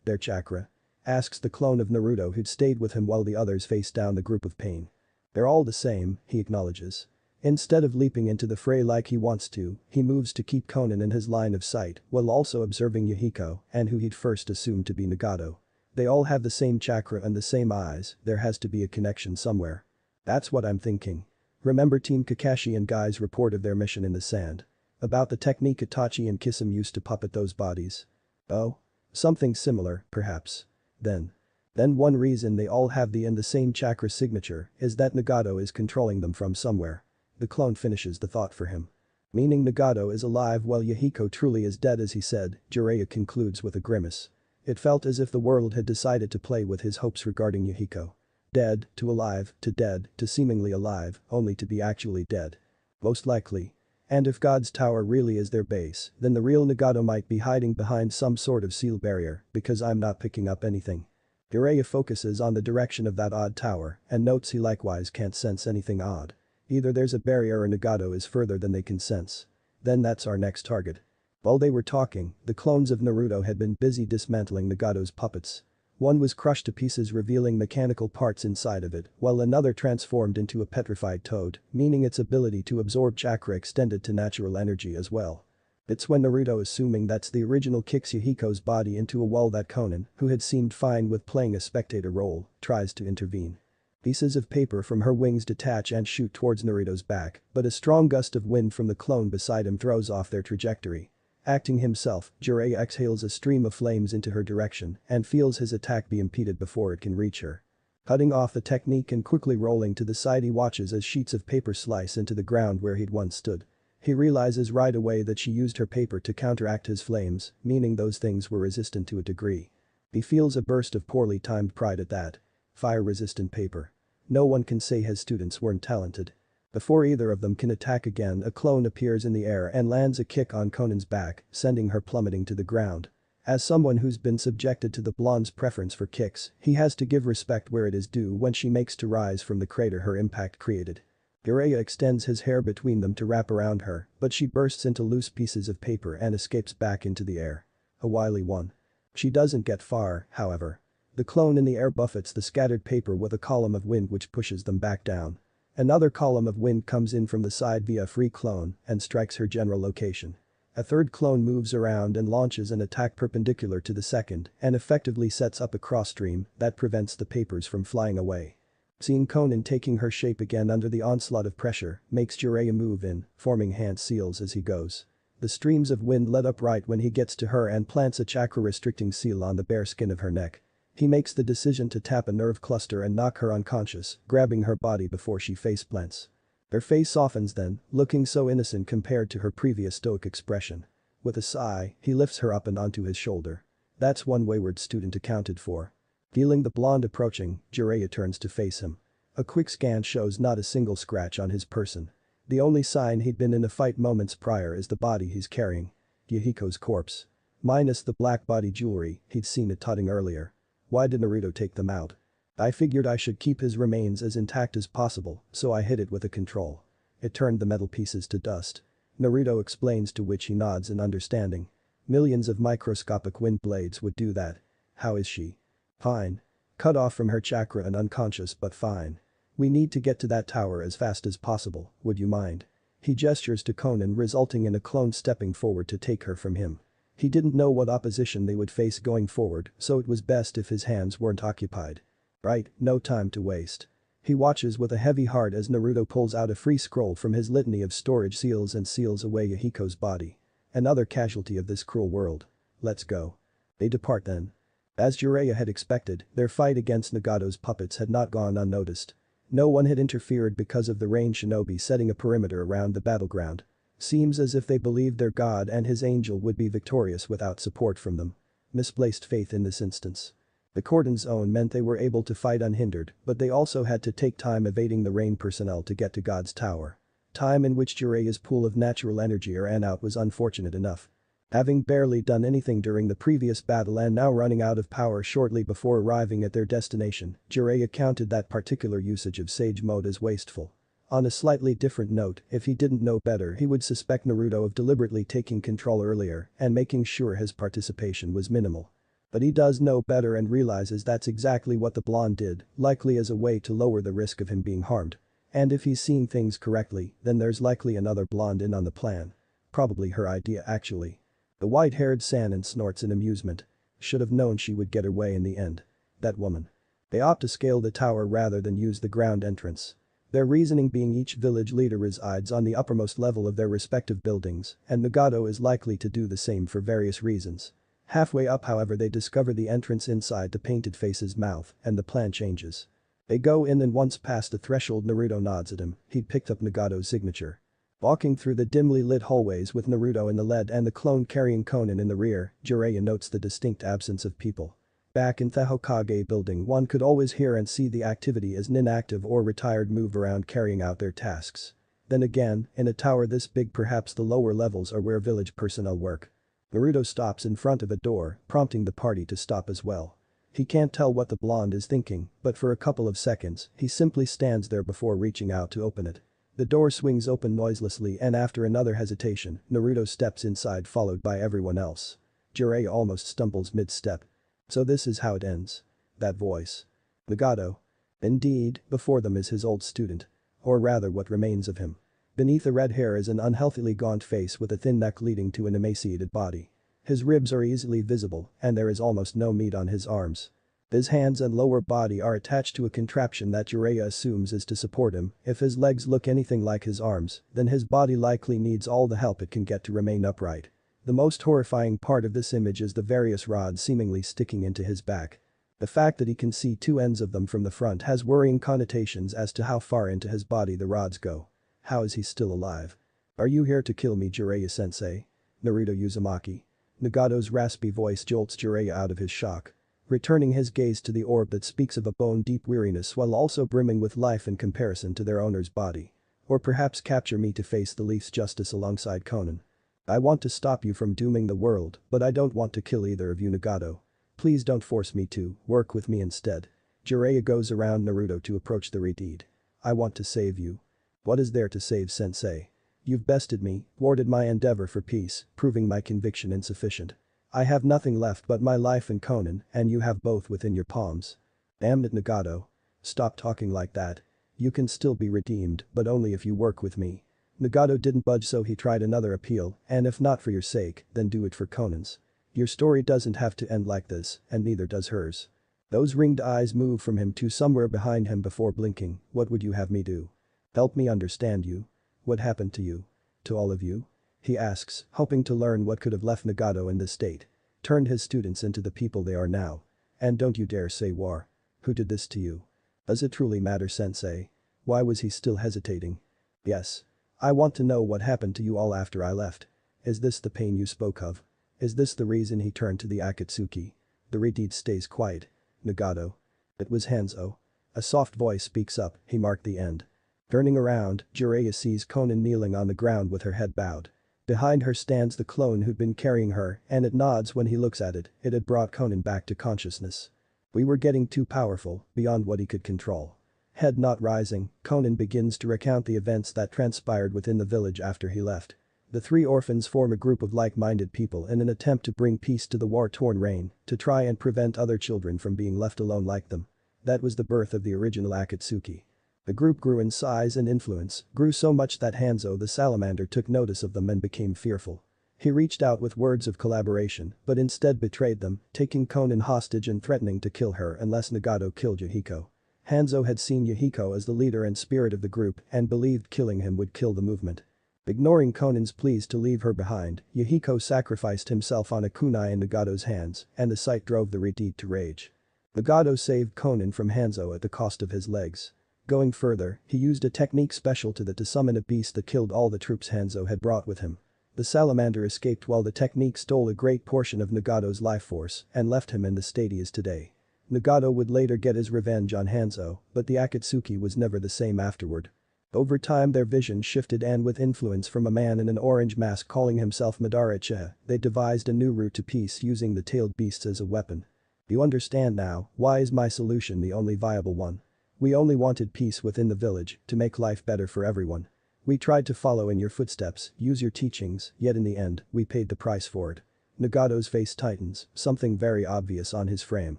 Their chakra? Asks the clone of Naruto who'd stayed with him while the others faced down the group of pain. They're all the same, he acknowledges. Instead of leaping into the fray like he wants to, he moves to keep Konan in his line of sight while also observing Yahiko and who he'd first assumed to be Nagato. They all have the same chakra and the same eyes, there has to be a connection somewhere. That's what I'm thinking. Remember Team Kakashi and Guy's report of their mission in the sand? About the technique Itachi and Kisame used to puppet those bodies? Oh? Something similar, perhaps. Then one reason they all have the same chakra signature is that Nagato is controlling them from somewhere. The clone finishes the thought for him. Meaning Nagato is alive while Yahiko truly is dead, as he said, Jiraiya concludes with a grimace. It felt as if the world had decided to play with his hopes regarding Yahiko. Dead, to alive, to dead, to seemingly alive, only to be actually dead. Most likely. And if God's tower really is their base, then the real Nagato might be hiding behind some sort of seal barrier, because I'm not picking up anything. Jiraiya focuses on the direction of that odd tower and notes he likewise can't sense anything odd. Either there's a barrier or Nagato is further than they can sense. Then that's our next target. While they were talking, the clones of Naruto had been busy dismantling Nagato's puppets. One was crushed to pieces, revealing mechanical parts inside of it, while another transformed into a petrified toad, meaning its ability to absorb chakra extended to natural energy as well. It's when Naruto, assuming that's the original, kicks Yahiko's body into a wall that Konan, who had seemed fine with playing a spectator role, tries to intervene. Pieces of paper from her wings detach and shoot towards Naruto's back, but a strong gust of wind from the clone beside him throws off their trajectory. Acting himself, Jiraiya exhales a stream of flames into her direction and feels his attack be impeded before it can reach her. Cutting off the technique and quickly rolling to the side, he watches as sheets of paper slice into the ground where he'd once stood. He realizes right away that she used her paper to counteract his flames, meaning those things were resistant to a degree. He feels a burst of poorly timed pride at that. Fire-resistant paper. No one can say his students weren't talented. Before either of them can attack again, a clone appears in the air and lands a kick on Konan's back, sending her plummeting to the ground. As someone who's been subjected to the blonde's preference for kicks, he has to give respect where it is due when she makes to rise from the crater her impact created. Jiraiya extends his hair between them to wrap around her, but she bursts into loose pieces of paper and escapes back into the air. A wily one. She doesn't get far, however. The clone in the air buffets the scattered paper with a column of wind which pushes them back down. Another column of wind comes in from the side via a free clone and strikes her general location. A third clone moves around and launches an attack perpendicular to the second and effectively sets up a cross-stream that prevents the papers from flying away. Seeing Conan taking her shape again under the onslaught of pressure makes Jiraiya move in, forming hand seals as he goes. The streams of wind let up right when he gets to her and plants a chakra-restricting seal on the bare skin of her neck. He makes the decision to tap a nerve cluster and knock her unconscious, grabbing her body before she faceplants. Her face softens then, looking so innocent compared to her previous stoic expression. With a sigh, he lifts her up and onto his shoulder. That's one wayward student accounted for. Feeling the blonde approaching, Jiraiya turns to face him. A quick scan shows not a single scratch on his person. The only sign he'd been in a fight moments prior is the body he's carrying. Yahiko's corpse. Minus the black body jewelry, he'd seen it tutting earlier. Why did Naruto take them out? I figured I should keep his remains as intact as possible, so I hit it with a control. It turned the metal pieces to dust. Naruto explains, to which he nods in understanding. Millions of microscopic wind blades would do that. How is she? Fine. Cut off from her chakra and unconscious, but fine. We need to get to that tower as fast as possible, would you mind? He gestures to Conan, resulting in a clone stepping forward to take her from him. He didn't know what opposition they would face going forward, so it was best if his hands weren't occupied. Right, no time to waste. He watches with a heavy heart as Naruto pulls out a free scroll from his litany of storage seals and seals away Yahiko's body. Another casualty of this cruel world. Let's go. They depart then. As Jiraiya had expected, their fight against Nagato's puppets had not gone unnoticed. No one had interfered because of the rain shinobi setting a perimeter around the battleground. Seems as if they believed their god and his angel would be victorious without support from them. Misplaced faith in this instance. The cordon's own meant they were able to fight unhindered, but they also had to take time evading the rain personnel to get to God's tower. Time in which Jiraiya's pool of natural energy ran out was unfortunate enough. Having barely done anything during the previous battle and now running out of power shortly before arriving at their destination, Jiraiya counted that particular usage of Sage Mode as wasteful. On a slightly different note, if he didn't know better, he would suspect Naruto of deliberately taking control earlier and making sure his participation was minimal. But he does know better and realizes that's exactly what the blonde did, likely as a way to lower the risk of him being harmed. And if he's seeing things correctly, then there's likely another blonde in on the plan. Probably her idea actually. The white-haired Sannin snorts in amusement. Should have known she would get her way in the end. That woman. They opt to scale the tower rather than use the ground entrance. Their reasoning being each village leader resides on the uppermost level of their respective buildings, and Nagato is likely to do the same for various reasons. Halfway up, however, they discover the entrance inside the painted face's mouth, and the plan changes. They go in, and once past the threshold, Naruto nods at him. He'd picked up Nagato's signature. Walking through the dimly lit hallways with Naruto in the lead and the clone carrying Conan in the rear, Jiraiya notes the distinct absence of people. Back in the Hokage building, one could always hear and see the activity as an inactive or retired move around carrying out their tasks. Then again, in a tower this big, perhaps the lower levels are where village personnel work. Naruto stops in front of a door, prompting the party to stop as well. He can't tell what the blonde is thinking, but for a couple of seconds, he simply stands there before reaching out to open it. The door swings open noiselessly, and after another hesitation, Naruto steps inside followed by everyone else. Jiraiya almost stumbles mid-step. So this is how it ends. That voice. Nagato. Indeed, before them is his old student. Or rather what remains of him. Beneath the red hair is an unhealthily gaunt face with a thin neck leading to an emaciated body. His ribs are easily visible, and there is almost no meat on his arms. His hands and lower body are attached to a contraption that Jiraiya assumes is to support him. If his legs look anything like his arms, then his body likely needs all the help it can get to remain upright. The most horrifying part of this image is the various rods seemingly sticking into his back. The fact that he can see two ends of them from the front has worrying connotations as to how far into his body the rods go. How is he still alive? Are you here to kill me, Jiraiya-sensei? Naruto Uzumaki. Nagato's raspy voice jolts Jiraiya out of his shock. Returning his gaze to the orb that speaks of a bone-deep weariness while also brimming with life in comparison to their owner's body. Or perhaps capture me to face the Leaf's justice alongside Conan. I want to stop you from dooming the world, but I don't want to kill either of you, Nagato. Please don't force me to, work with me instead. Jiraiya goes around Naruto to approach the redeed. I want to save you. What is there to save, sensei? You've bested me, thwarted my endeavor for peace, proving my conviction insufficient. I have nothing left but my life and Conan, and you have both within your palms. Damn it, Nagato. Stop talking like that. You can still be redeemed, but only if you work with me. Nagato didn't budge, so he tried another appeal, and if not for your sake, then do it for Conan's. Your story doesn't have to end like this, and neither does hers. Those ringed eyes move from him to somewhere behind him before blinking. What would you have me do? Help me understand you. What happened to you? To all of you? He asks, hoping to learn what could have left Nagato in this state. Turned his students into the people they are now. And don't you dare say war. Who did this to you? Does it truly matter, sensei? Why was he still hesitating? Yes. I want to know what happened to you all after I left. Is this the pain you spoke of? Is this the reason he turned to the Akatsuki? The Redeed stays quiet. Nagato. It was Hanzo. A soft voice speaks up, he marked the end. Turning around, Jiraiya sees Konan kneeling on the ground with her head bowed. Behind her stands the clone who'd been carrying her, and it nods when he looks at it. It had brought Konan back to consciousness. We were getting too powerful, beyond what he could control. Head not rising, Konan begins to recount the events that transpired within the village after he left. The three orphans form a group of like-minded people in an attempt to bring peace to the war-torn reign, to try and prevent other children from being left alone like them. That was the birth of the original Akatsuki. The group grew in size and influence, grew so much that Hanzo the salamander took notice of them and became fearful. He reached out with words of collaboration, but instead betrayed them, taking Konan hostage and threatening to kill her unless Nagato killed Yahiko. Hanzo had seen Yahiko as the leader and spirit of the group and believed killing him would kill the movement. Ignoring Konan's pleas to leave her behind, Yahiko sacrificed himself on a kunai in Nagato's hands, and the sight drove the Redeed to rage. Nagato saved Konan from Hanzo at the cost of his legs. Going further, he used a technique special to that to summon a beast that killed all the troops Hanzo had brought with him. The salamander escaped while the technique stole a great portion of Nagato's life force and left him in the state he is today. Nagato would later get his revenge on Hanzo, but the Akatsuki was never the same afterward. Over time their vision shifted, and with influence from a man in an orange mask calling himself Madara, they devised a new route to peace using the tailed beasts as a weapon. You understand now, why is my solution the only viable one? We only wanted peace within the village, to make life better for everyone. We tried to follow in your footsteps, use your teachings, yet in the end, we paid the price for it. Nagato's face tightens, something very obvious on his frame.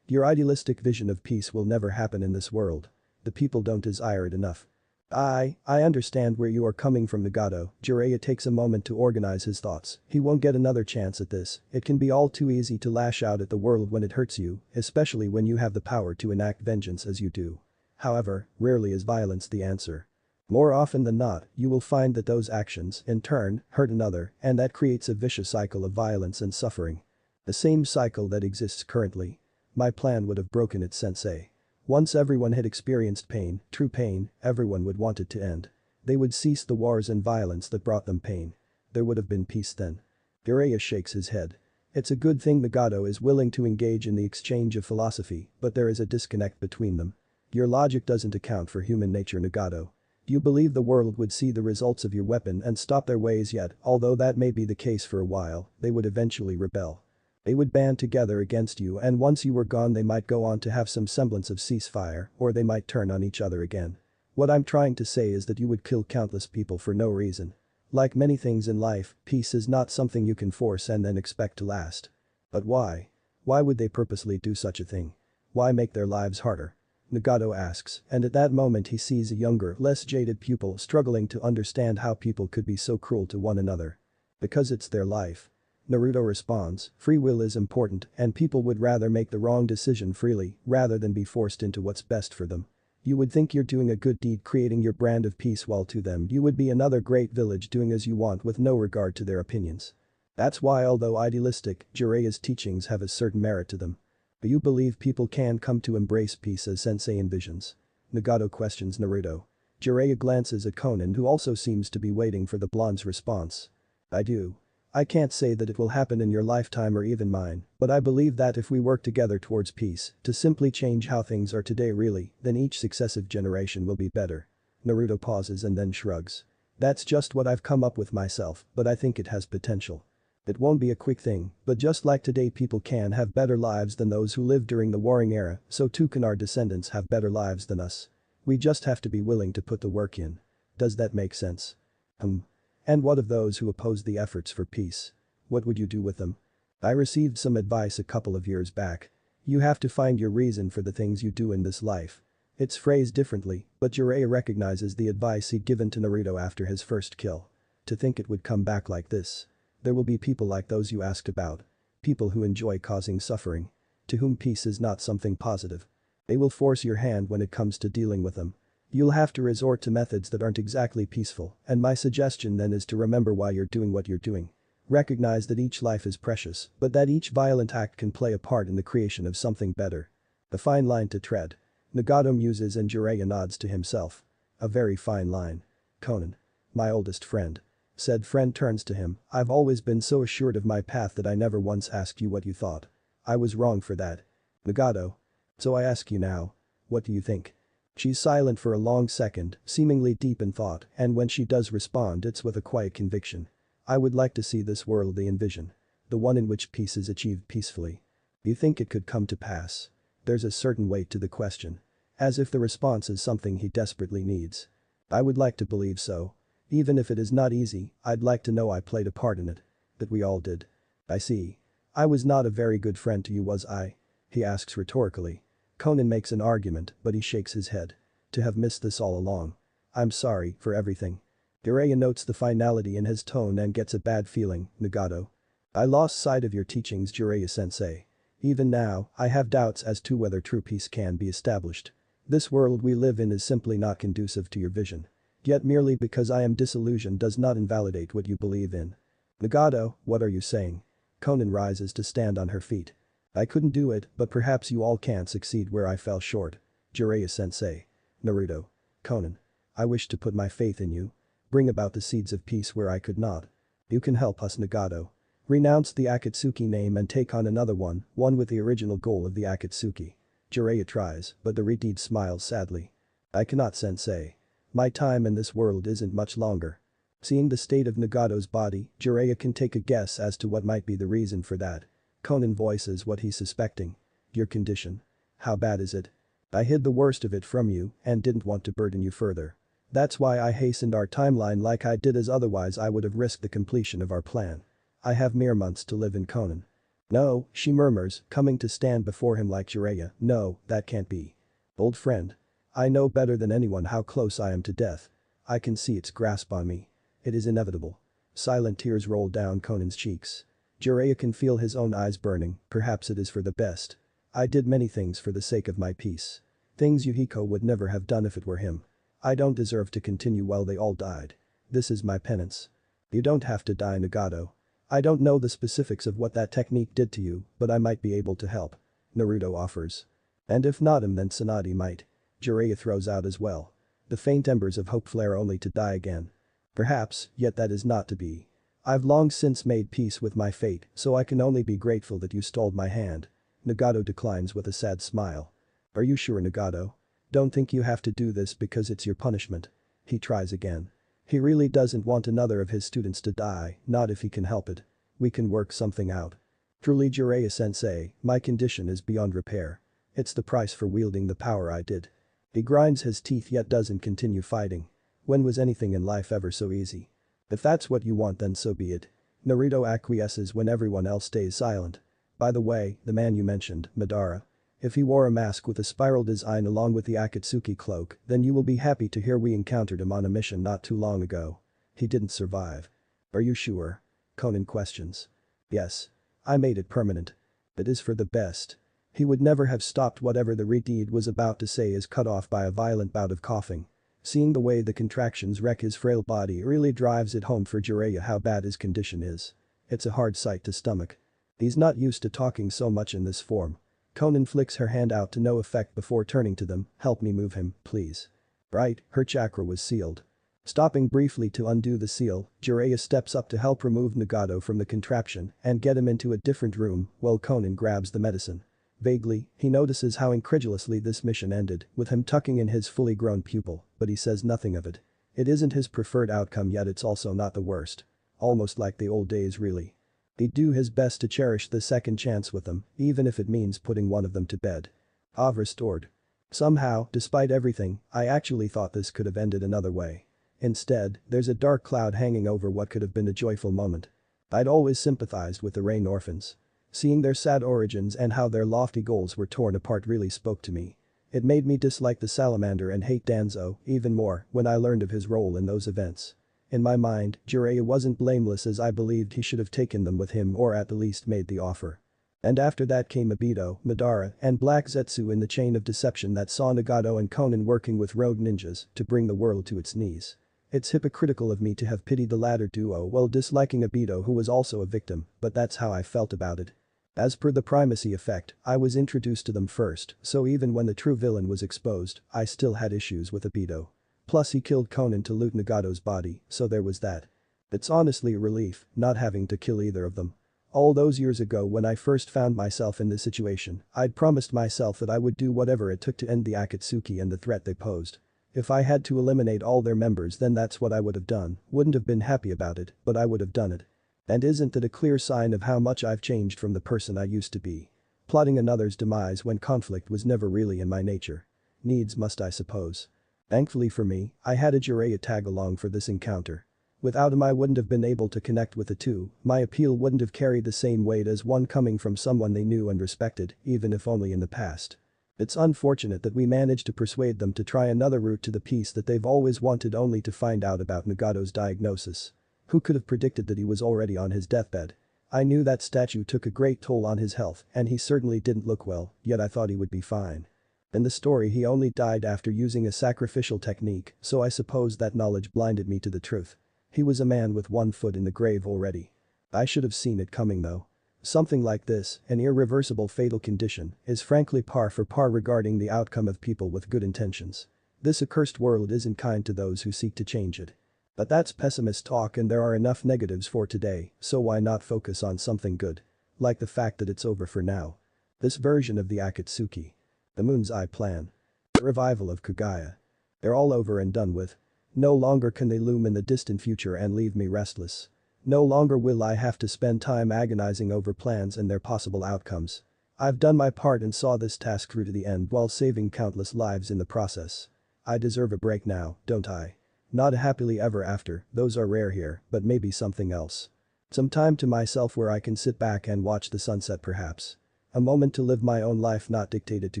Your idealistic vision of peace will never happen in this world. The people don't desire it enough. I understand where you are coming from, Nagato. Jiraiya takes a moment to organize his thoughts. He won't get another chance at this. It can be all too easy to lash out at the world when it hurts you, especially when you have the power to enact vengeance as you do. However, rarely is violence the answer. More often than not, you will find that those actions, in turn, hurt another, and that creates a vicious cycle of violence and suffering. The same cycle that exists currently. My plan would have broken it, sensei. Once everyone had experienced pain, true pain, everyone would want it to end. They would cease the wars and violence that brought them pain. There would have been peace then. Jiraiya shakes his head. It's a good thing Nagato is willing to engage in the exchange of philosophy, but there is a disconnect between them. Your logic doesn't account for human nature, Nagato. You believe the world would see the results of your weapon and stop their ways, yet, although that may be the case for a while, they would eventually rebel. They would band together against you, and once you were gone they might go on to have some semblance of ceasefire, or they might turn on each other again. What I'm trying to say is that you would kill countless people for no reason. Like many things in life, peace is not something you can force and then expect to last. But why? Why would they purposely do such a thing? Why make their lives harder? Nagato asks, and at that moment he sees a younger, less jaded pupil struggling to understand how people could be so cruel to one another. Because it's their life. Naruto responds, free will is important and people would rather make the wrong decision freely rather than be forced into what's best for them. You would think you're doing a good deed creating your brand of peace, while to them you would be another great village doing as you want with no regard to their opinions. That's why, although idealistic, Jiraiya's teachings have a certain merit to them. Do you believe people can come to embrace peace as sensei envisions? Nagato questions Naruto. Jiraiya glances at Konan, who also seems to be waiting for the blonde's response. I do. I can't say that it will happen in your lifetime or even mine, but I believe that if we work together towards peace, to simply change how things are today really, then each successive generation will be better. Naruto pauses and then shrugs. That's just what I've come up with myself, but I think it has potential. It won't be a quick thing, but just like today people can have better lives than those who lived during the warring era, so too can our descendants have better lives than us. We just have to be willing to put the work in. Does that make sense? And what of those who oppose the efforts for peace? What would you do with them? I received some advice a couple of years back. You have to find your reason for the things you do in this life. It's phrased differently, but Jiraiya recognizes the advice he'd given to Naruto after his first kill. To think it would come back like this. There will be people like those you asked about. People who enjoy causing suffering. To whom peace is not something positive. They will force your hand when it comes to dealing with them. You'll have to resort to methods that aren't exactly peaceful, and my suggestion then is to remember why you're doing what you're doing. Recognize that each life is precious, but that each violent act can play a part in the creation of something better. A fine line to tread. Nagato muses and Jiraiya nods to himself. A very fine line. Conan. My oldest friend. Said friend turns to him, I've always been so assured of my path that I never once asked you what you thought. I was wrong for that. Nagato. So I ask you now. What do you think? She's silent for a long second, seemingly deep in thought, and when she does respond it's with a quiet conviction. I would like to see this world they envision. The one in which peace is achieved peacefully. You think it could come to pass? There's a certain weight to the question. As if the response is something he desperately needs. I would like to believe so. Even if it is not easy, I'd like to know I played a part in it. That we all did. I see. I was not a very good friend to you, was I? He asks rhetorically. Conan makes an argument, but he shakes his head. To have missed this all along. I'm sorry for everything. Jiraiya notes the finality in his tone and gets a bad feeling, Nagato. I lost sight of your teachings, Jiraiya-sensei. Even now, I have doubts as to whether true peace can be established. This world we live in is simply not conducive to your vision. Yet merely because I am disillusioned does not invalidate what you believe in. Nagato, what are you saying? Conan rises to stand on her feet. I couldn't do it, but perhaps you all can't succeed where I fell short. Jiraiya-sensei. Naruto. Conan. I wish to put my faith in you. Bring about the seeds of peace where I could not. You can help us, Nagato. Renounce the Akatsuki name and take on another one with the original goal of the Akatsuki. Jiraiya tries, but the Redeed smiles sadly. I cannot, sensei. My time in this world isn't much longer. Seeing the state of Nagato's body, Jiraiya can take a guess as to what might be the reason for that. Conan voices what he's suspecting. Your condition. How bad is it? I hid the worst of it from you and didn't want to burden you further. That's why I hastened our timeline like I did, as otherwise I would have risked the completion of our plan. I have mere months to live in, Conan. No, she murmurs, coming to stand before him like Jiraiya. No, that can't be. Old friend. I know better than anyone how close I am to death. I can see its grasp on me. It is inevitable. Silent tears roll down Conan's cheeks. Jiraiya can feel his own eyes burning, perhaps it is for the best. I did many things for the sake of my peace. Things Yuhiko would never have done if it were him. I don't deserve to continue while they all died. This is my penance. You don't have to die, Nagato. I don't know the specifics of what that technique did to you, but I might be able to help. Naruto offers. And if not him, then Tsunade might. Jiraiya throws out as well. The faint embers of hope flare only to die again. Perhaps, yet that is not to be. I've long since made peace with my fate, so I can only be grateful that you stalled my hand. Nagato declines with a sad smile. Are you sure, Nagato? Don't think you have to do this because it's your punishment. He tries again. He really doesn't want another of his students to die, not if he can help it. We can work something out. Truly, Jiraiya-sensei, my condition is beyond repair. It's the price for wielding the power I did. He grinds his teeth yet doesn't continue fighting. When was anything in life ever so easy? If that's what you want, then so be it. Naruto acquiesces when everyone else stays silent. By the way, the man you mentioned, Madara. If he wore a mask with a spiral design along with the Akatsuki cloak, then you will be happy to hear we encountered him on a mission not too long ago. He didn't survive. Are you sure? Conan questions. Yes. I made it permanent. It is for the best. He would never have stopped whatever the Redeed was about to say is cut off by a violent bout of coughing. Seeing the way the contractions wreck his frail body really drives it home for Jiraiya how bad his condition is. It's a hard sight to stomach. He's not used to talking so much in this form. Conan flicks her hand out to no effect before turning to them, help me move him, please. Right, her chakra was sealed. Stopping briefly to undo the seal, Jiraiya steps up to help remove Nagato from the contraption and get him into a different room while Conan grabs the medicine. Vaguely, he notices how incredulously this mission ended, with him tucking in his fully grown pupil, but he says nothing of it. It isn't his preferred outcome, yet it's also not the worst. Almost like the old days, really. He'd do his best to cherish the second chance with them, even if it means putting one of them to bed. I've restored. Somehow, despite everything, I actually thought this could have ended another way. Instead, there's a dark cloud hanging over what could have been a joyful moment. I'd always sympathized with the Rain orphans. Seeing their sad origins and how their lofty goals were torn apart really spoke to me. It made me dislike the salamander and hate Danzo even more when I learned of his role in those events. In my mind, Jiraiya wasn't blameless as I believed he should have taken them with him or at least made the offer. And after that came Obito, Madara, and Black Zetsu in the chain of deception that saw Nagato and Konan working with rogue ninjas to bring the world to its knees. It's hypocritical of me to have pitied the latter duo while disliking Obito, who was also a victim, but that's how I felt about it. As per the primacy effect, I was introduced to them first, so even when the true villain was exposed, I still had issues with Obito. Plus he killed Konan to loot Nagato's body, so there was that. It's honestly a relief not having to kill either of them. All those years ago when I first found myself in this situation, I'd promised myself that I would do whatever it took to end the Akatsuki and the threat they posed. If I had to eliminate all their members, then that's what I would have done. Wouldn't have been happy about it, but I would have done it. And isn't that a clear sign of how much I've changed from the person I used to be? Plotting another's demise when conflict was never really in my nature. Needs must, I suppose. Thankfully for me, I had a Jiraiya tag along for this encounter. Without him I wouldn't have been able to connect with the two, my appeal wouldn't have carried the same weight as one coming from someone they knew and respected, even if only in the past. It's unfortunate that we managed to persuade them to try another route to the peace that they've always wanted, only to find out about Nagato's diagnosis. Who could have predicted that he was already on his deathbed? I knew that statue took a great toll on his health and he certainly didn't look well, yet I thought he would be fine. In the story he only died after using a sacrificial technique, so I suppose that knowledge blinded me to the truth. He was a man with one foot in the grave already. I should have seen it coming though. Something like this, an irreversible fatal condition, is frankly par for par regarding the outcome of people with good intentions. This accursed world isn't kind to those who seek to change it. But that's pessimist talk and there are enough negatives for today, so why not focus on something good? Like the fact that it's over for now. This version of the Akatsuki. The Moon's Eye Plan. The revival of Kagaya. They're all over and done with. No longer can they loom in the distant future and leave me restless. No longer will I have to spend time agonizing over plans and their possible outcomes. I've done my part and saw this task through to the end while saving countless lives in the process. I deserve a break now, don't I? Not a happily ever after, those are rare here, but maybe something else. Some time to myself where I can sit back and watch the sunset perhaps. A moment to live my own life not dictated to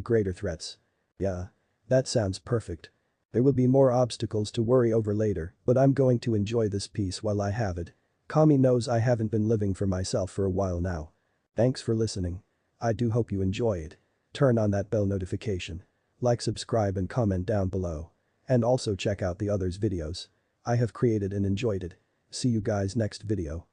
greater threats. Yeah. That sounds perfect. There will be more obstacles to worry over later, but I'm going to enjoy this peace while I have it. Kami knows I haven't been living for myself for a while now. Thanks for listening. I do hope you enjoy it. Turn on that bell notification. Like, subscribe and comment down below. And also check out the others' videos I have created and enjoyed it. See you guys next video.